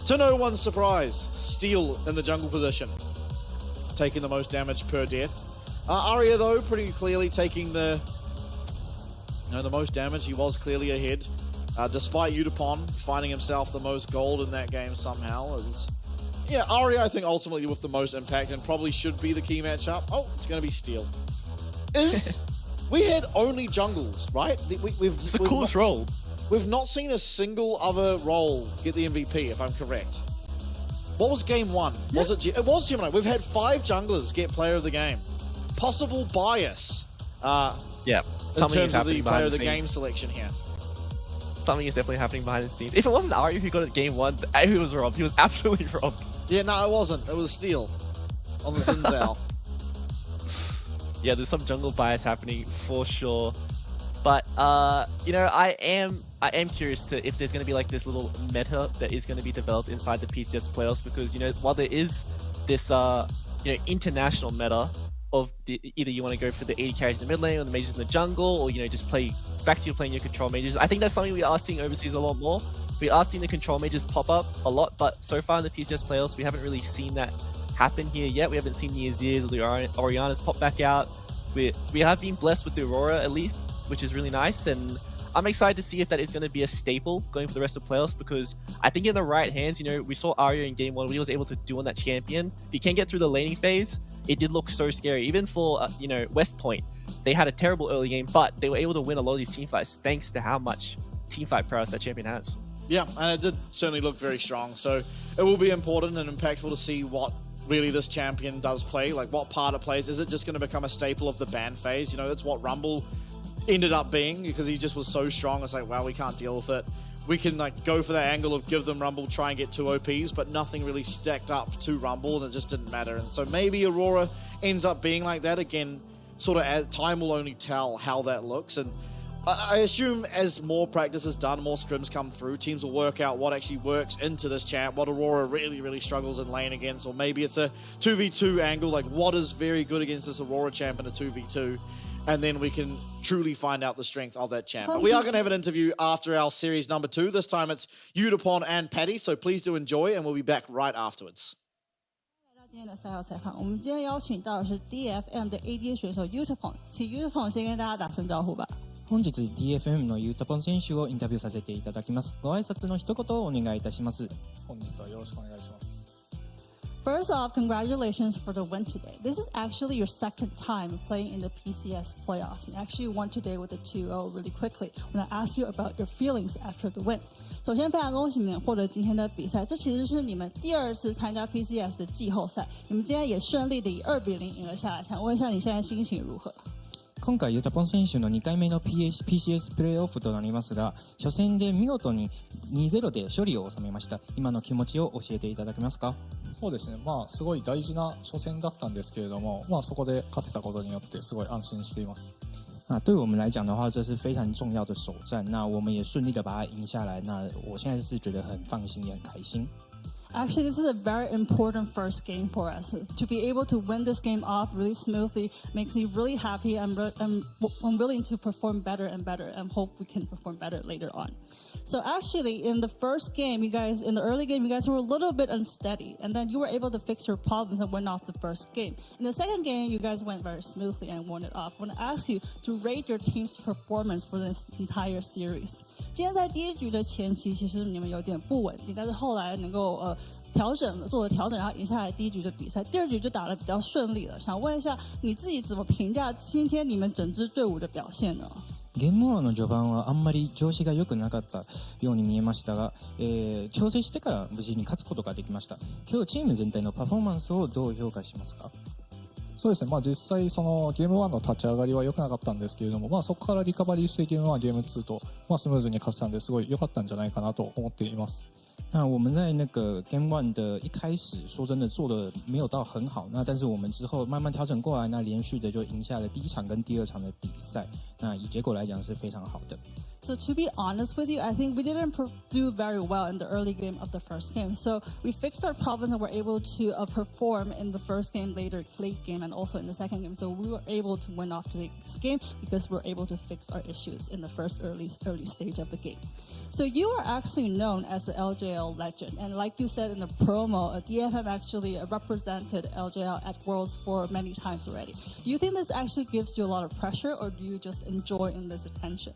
to no one's surprise, Steel in the jungle position, taking the most damage per death. Arya, though, pretty clearly taking the most damage. He was clearly ahead. Despite Udapon finding himself the most gold in that game somehow. Arya, I think, ultimately with the most impact and probably should be the key matchup. Oh, it's going to be Steel. We had only jungles, right? It's the coolest role. We've not seen a single other role get the MVP, if I'm correct. What was game 1? Was it? It was Gemini. We've had 5 junglers get player of the game. Possible bias. Yeah. In terms of the player of the game selection here. Something is definitely happening behind the scenes. If it wasn't Arya who got it game 1, he was robbed. He was absolutely robbed. Yeah, no, it wasn't. It was Steel on the Xin Zhao. Yeah, there's some jungle bias happening for sure. But I am curious to if there's going to be like this little meta that is going to be developed inside the PCS playoffs, because while there is this international meta of either you want to go for the 80 carries in the mid lane or the mages in the jungle, or just play back to playing your control mages. I think that's something we are seeing overseas a lot more. We are seeing the control mages pop up a lot, but so far in the PCS playoffs, we haven't really seen that happen here yet. We haven't seen the Azirs or the Orianas pop back out. We have been blessed with the Aurora at least, which is really nice, and I'm excited to see if that is going to be a staple going for the rest of playoffs, because I think in the right hands, we saw Arya in game 1, what he was able to do on that champion. If he can get through the laning phase, it did look so scary. Even for, West Point, they had a terrible early game, but they were able to win a lot of these team fights thanks to how much team fight prowess that champion has. Yeah, and it did certainly look very strong. So it will be important and impactful to see what really this champion does play, like what part it plays. Is it just going to become a staple of the ban phase? It's what Rumble ended up being, because he just was so strong. It's like, wow, we can't deal with it. We can like go for that angle of give them Rumble, try and get 2 OPs, but nothing really stacked up to Rumble, and it just didn't matter. And so maybe Aurora ends up being like that again. Sort of as time will only tell how that looks. And I assume as more practice is done, more scrims come through, teams will work out what actually works into this champ, what Aurora really struggles in lane against, or maybe it's a 2v2 angle, like what is very good against this Aurora champ in a 2v2, and then we can truly find out the strength of that champ. But we are going to have an interview after our series number 2. This time it's Udapon and Patty, so please do enjoy, and we'll be back right afterwards. 今天的赛后采访，我们今天邀请到的是 DFM 的 AD 选手 Udapon， 请 Udapon 先跟大家打声招呼吧。本日 DFM のユータポン選手をインタビューさせていただきます。ご挨拶の一言をお願いいたします。本日はよろしくお願いします。 First off, congratulations for the win today. This is actually your second time playing in the PCS playoffs. You actually won today with a 2-0 really quickly. I want to ask you about your feelings after the win. 首先，非常恭喜你们获得今天的比赛，这其实是你们第2次参加 PCS 的季后赛。你们今天也顺利的以2-0赢了下来。想问一下你现在心情如何？今回ユタポン選手の2回目の PCS プレーオフとなりますが、初戦で見事に 2-0 で勝利を収めました。今の気持ちを教えていただけますか？そうですね、すごい大事な初戦だったんですけれども、そこで勝てたことによってすごい安心しています。对我们来讲的话，这是非常重要的首战。那我们也顺利的把它赢下来。那我现在是觉得很放心，也很开心。Actually, this is a very important first game for us. To be able to win this game off really smoothly makes me really happy. I'm willing to perform better and better and hope we can perform better later on. So actually, in the first game, in the early game, you guys were a little bit unsteady, and then you were able to fix your problems and win off the first game. In the second game, you guys went very smoothly and won it off. I want to ask you to rate your team's performance for this entire series. 今天在第1局的前期，其实你们有点不稳定，但是后来能够做了调整，然后赢下来第1局的比赛。第2局就打得比较顺利了。想问一下你自己怎么评价今天你们整支队伍的表现呢？ゲーム1の序盤はあんまり調子が良くなかったように見えましたが、調整してから無事に勝つことができました。今日チーム全体のパフォーマンスをどう評価しますか？そうですね、実際そのゲーム1の立ち上がりは良くなかったんですけれども、そこからリカバリーしてゲーム1、ゲーム2と、スムーズに勝てたんですごい良かったんじゃないかなと思っています。那我们在那个 Game One 的一开始，说真的做的没有到很好，但是我们之后慢慢调整过来，连续的就赢下了第1场跟第2场的比赛，以结果来讲是非常好的。So to be honest with you, I think we didn't do very well in the early game of the first game. So we fixed our problems and were able to perform in the first game, late game, and also in the second game. So we were able to win off this game because we were able to fix our issues in the first early stage of the game. So you are actually known as the LJL legend. And like you said in the promo, DFM actually represented LJL at Worlds for many times already. Do you think this actually gives you a lot of pressure, or do you just enjoy in this attention?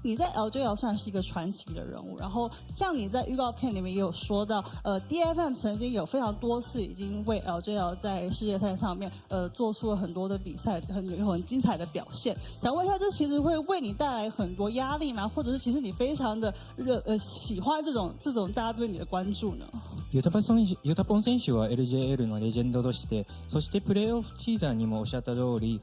你在 LJL 算是一个传奇的人物，然后像你在预告片里面也有说到，DFM 曾经有非常多次已经为 LJL 在世界赛上面做出了很多的比赛，有很精彩的表现。想问一下，这其实会为你带来很多压力吗？或者是其实你非常的喜欢这种大家对你的关注呢？ユタポン選手は LJL のレジェンドとして、そしてプレーオフティーザーにもおっしゃった通り、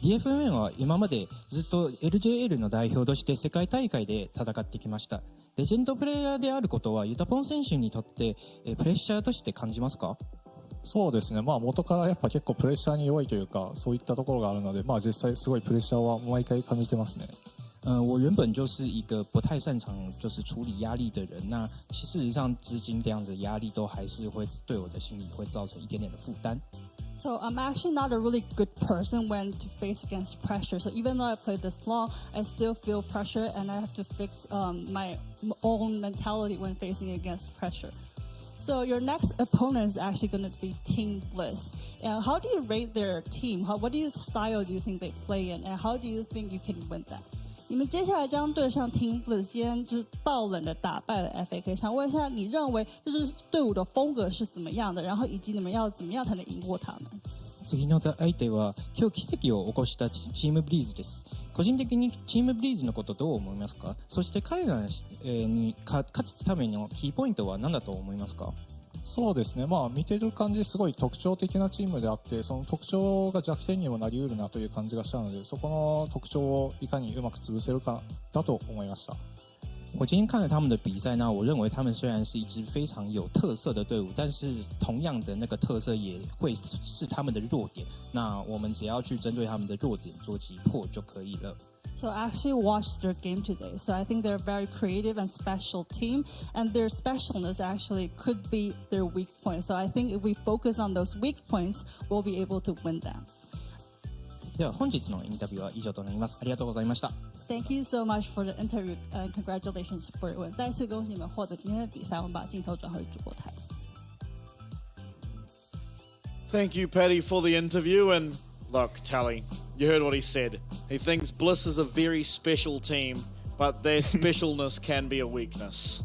DFM は今までずっと LJL の代表として世界大会で戦ってきました。レジェンドプレイヤーであることはユタポン選手にとってプレッシャーとして感じますか？そうですね、元からやっぱ結構プレッシャーに弱いというか、そういったところがあるので、実際すごいプレッシャーは毎回感じてますね。我原本就是一个不太擅长就是处理压力的人，那事实上至今这样的压力都还是会对我的心理会造成一点点的负担。So I'm actually not a really good person when to face against pressure. So even though I played this long, I still feel pressure, and I have to fix my own mentality when facing against pressure. So your next opponent is actually going to be Team Bliss. And how do you rate their team? What style do you think they play in, and how do you think you can win that? 你们接下来将对上 Team Bliss， 今天是爆冷的打败了 FAK。想问一下，你認為這支隊伍的風格是怎麼樣的？然後以及你們要怎麼樣才能贏過他們？次の相手は今日奇跡を起こしたチームブリーズです。個人的にチームブリーズのことどう思いますか？そして彼らに勝つためのキーポイントは何だと思いますか？そうですね、見てる感じすごい特徴的なチームであって、その特徴が弱点にもなりうるなという感じがしたので、そこの特徴をいかにうまく潰せるかだと思いました。我今天看了他们的比赛呢，我认为他们虽然是一支非常有特色的队伍，但是同样的那个特色也会是他们的弱点。那我们只要去针对他们的弱点做击破就可以了。So I actually watched their game today. So I think they're a very creative and special team, and their specialness actually could be their weak point. So I think if we focus on those weak points, we'll be able to win them. では本日のインタビューは以上となります。ありがとうございました。Thank you so much for the interview and congratulations for your win. 再次恭喜你们获得今天的比赛。我们把镜头转回主播台。Thank you, Paddy, for the interview. And look, Tally, you heard what he said. He thinks Bliss is a very special team, but their specialness can be a weakness.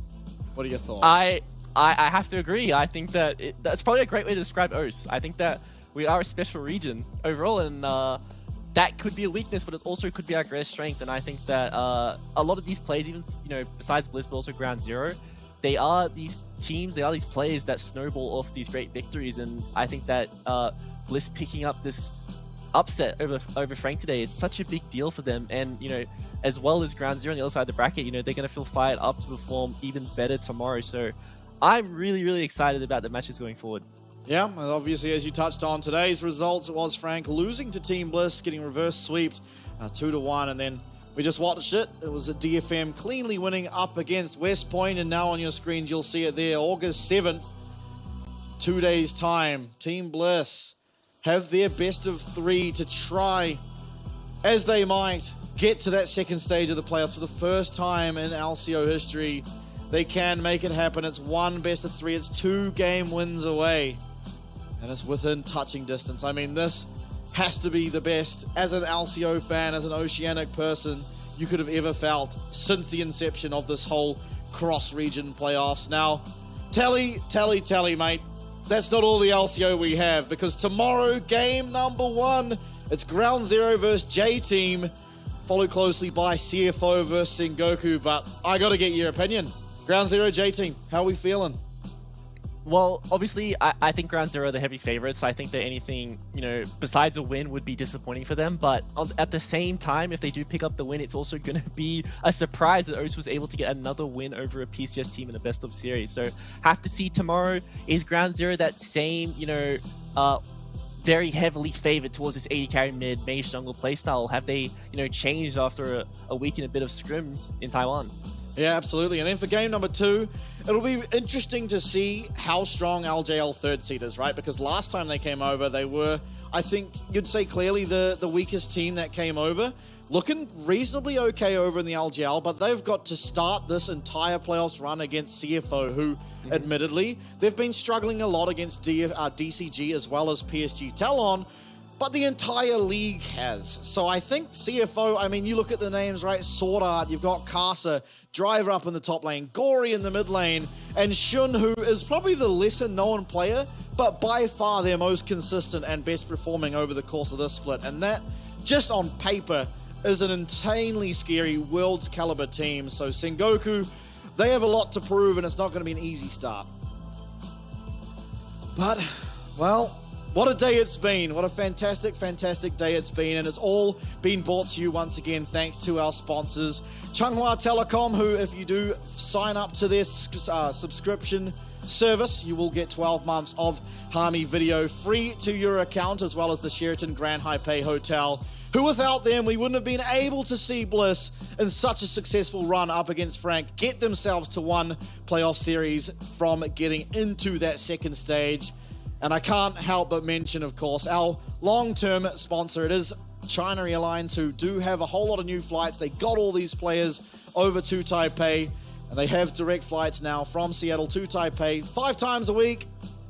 What are your thoughts? I have to agree. I think that that's probably a great way to describe OS. I think that we are a special region overall, and that could be a weakness, but it also could be our greatest strength. And I think that a lot of these players, even besides Bliss, but also Ground Zero, they are these teams, they are these players that snowball off these great victories. And I think that Bliss picking up this upset over Frank today is such a big deal for them. And as well as Ground Zero on the other side of the bracket, they're going to feel fired up to perform even better tomorrow. So I'm really, really excited about the matches going forward. Yeah, and obviously, as you touched on, today's results, it was Frank losing to Team Bliss, getting reverse sweeped 2-1, and then we just watched it. It was a DFM cleanly winning up against West Point, and now on your screens you'll see it there, August 7th, 2 days' time. Team Bliss have their best of 3 to try, as they might, get to that second stage of the playoffs for the first time in LCO history. They can make it happen. It's 1 best of 3. It's 2 game wins away. And it's within touching distance. I mean, this has to be the best as an LCO fan, as an Oceanic person, you could have ever felt since the inception of this whole cross-region playoffs. Now, tally, mate. That's not all the LCO we have, because tomorrow, game number 1, it's Ground Zero versus J-Team, followed closely by CFO versus Sengoku. But I got to get your opinion. Ground Zero, J-Team, how are we feeling? Well, obviously, I think Ground Zero are the heavy favorites. I think that anything, besides a win would be disappointing for them. But at the same time, if they do pick up the win, it's also going to be a surprise that OS was able to get another win over a PCS team in a best of series. So have to see tomorrow, is Ground Zero that same, very heavily favored towards this 80 carry mid mage jungle playstyle? Have they, changed after a week and a bit of scrims in Taiwan? Yeah, absolutely. And then for game number 2, it'll be interesting to see how strong LJL third seed is, right? Because last time they came over, they were, I think you'd say clearly the weakest team that came over. Looking reasonably okay over in the LGL, but they've got to start this entire playoffs run against CFO, who, admittedly, they've been struggling a lot against DCG as well as PSG Talon, but the entire league has. So I think CFO, I mean, you look at the names, right? Sword Art, you've got Casa, Driver up in the top lane, Gory in the mid lane, and Shun, who is probably the lesser known player, but by far their most consistent and best performing over the course of this split. And that, just on paper, is an insanely scary world's caliber team. So Sengoku, they have a lot to prove, and it's not going to be an easy start. But, well, what a day it's been. What a fantastic, fantastic day it's been. And it's all been brought to you once again thanks to our sponsors, Changhua Telecom, who, if you do sign up to their subscription service, you will get 12 months of Hami Video free to your account, as well as the Sheraton Grand Haipei Hotel, who without them, we wouldn't have been able to see Bliss in such a successful run up against Frank get themselves to 1 playoff series from getting into that second stage. And I can't help but mention, of course, our long-term sponsor. It is China Airlines, who do have a whole lot of new flights. They got all these players over to Taipei, and they have direct flights now from Seattle to Taipei 5 times a week.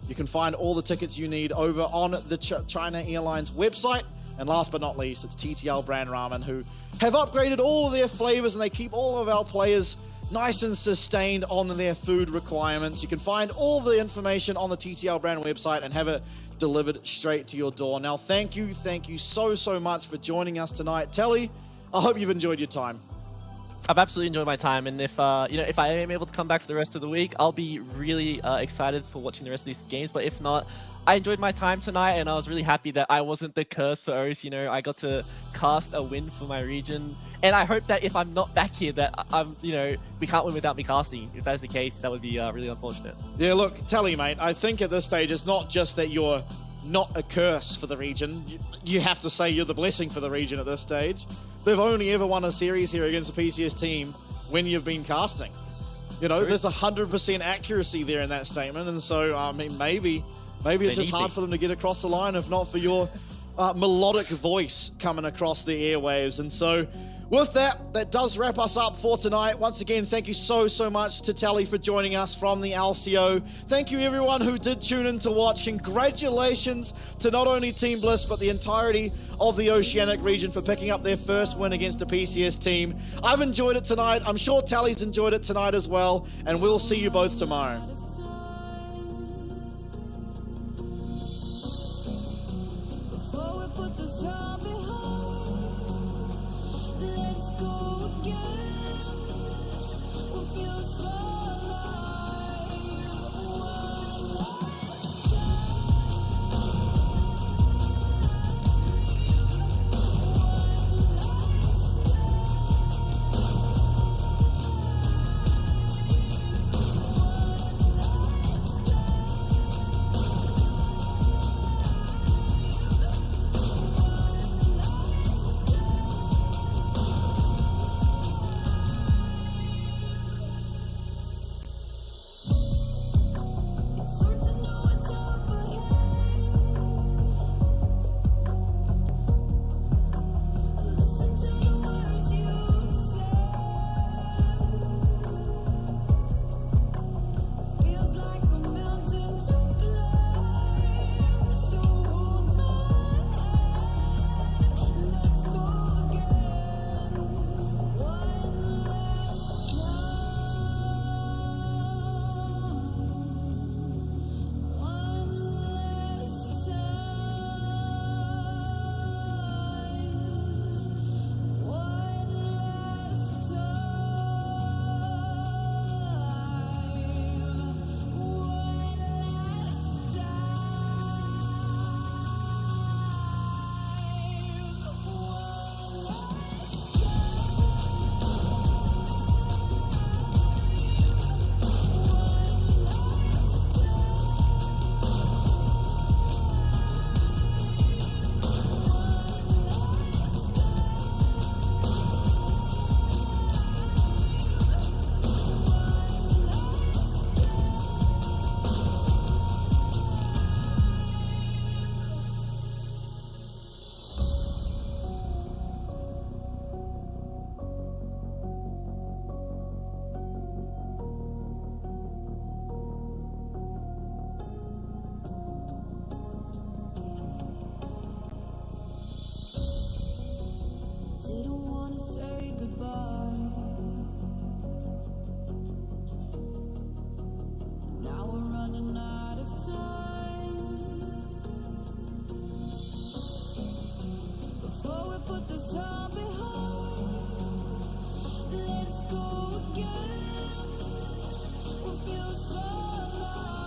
You can find all the tickets you need over on the China Airlines website. And last but not least, it's TTL Brand Ramen, who have upgraded all of their flavors, and they keep all of our players nice and sustained on their food requirements. You can find all the information on the TTL Brand website and have it delivered straight to your door. Now, thank you so much for joining us tonight. Telly, I hope you've enjoyed your time. I've absolutely enjoyed my time, and if if I am able to come back for the rest of the week, I'll be really excited for watching the rest of these games. But if not, I enjoyed my time tonight, and I was really happy that I wasn't the curse for O's. I got to cast a win for my region, and I hope that if I'm not back here, that I'm we can't win without me casting. If that's the case, that would be really unfortunate. Yeah, look, Tally, mate, I think at this stage it's not just that you're not a curse for the region. You have to say you're the blessing for the region at this stage. They've only ever won a series here against a PCS team when you've been casting. There's 100% accuracy there in that statement, and so I mean maybe it's just hard for them to get across the line, if not for your melodic voice coming across the airwaves. And so with that does wrap us up for tonight. Once again, thank you so much to Tally for joining us from the LCO. Thank you everyone who did tune in to watch. Congratulations to not only Team Bliss, but the entirety of the Oceanic region for picking up their first win against a PCS team. I've enjoyed it tonight. I'm sure Tally's enjoyed it tonight as well. And we'll see you both tomorrow. We'll feel so alive.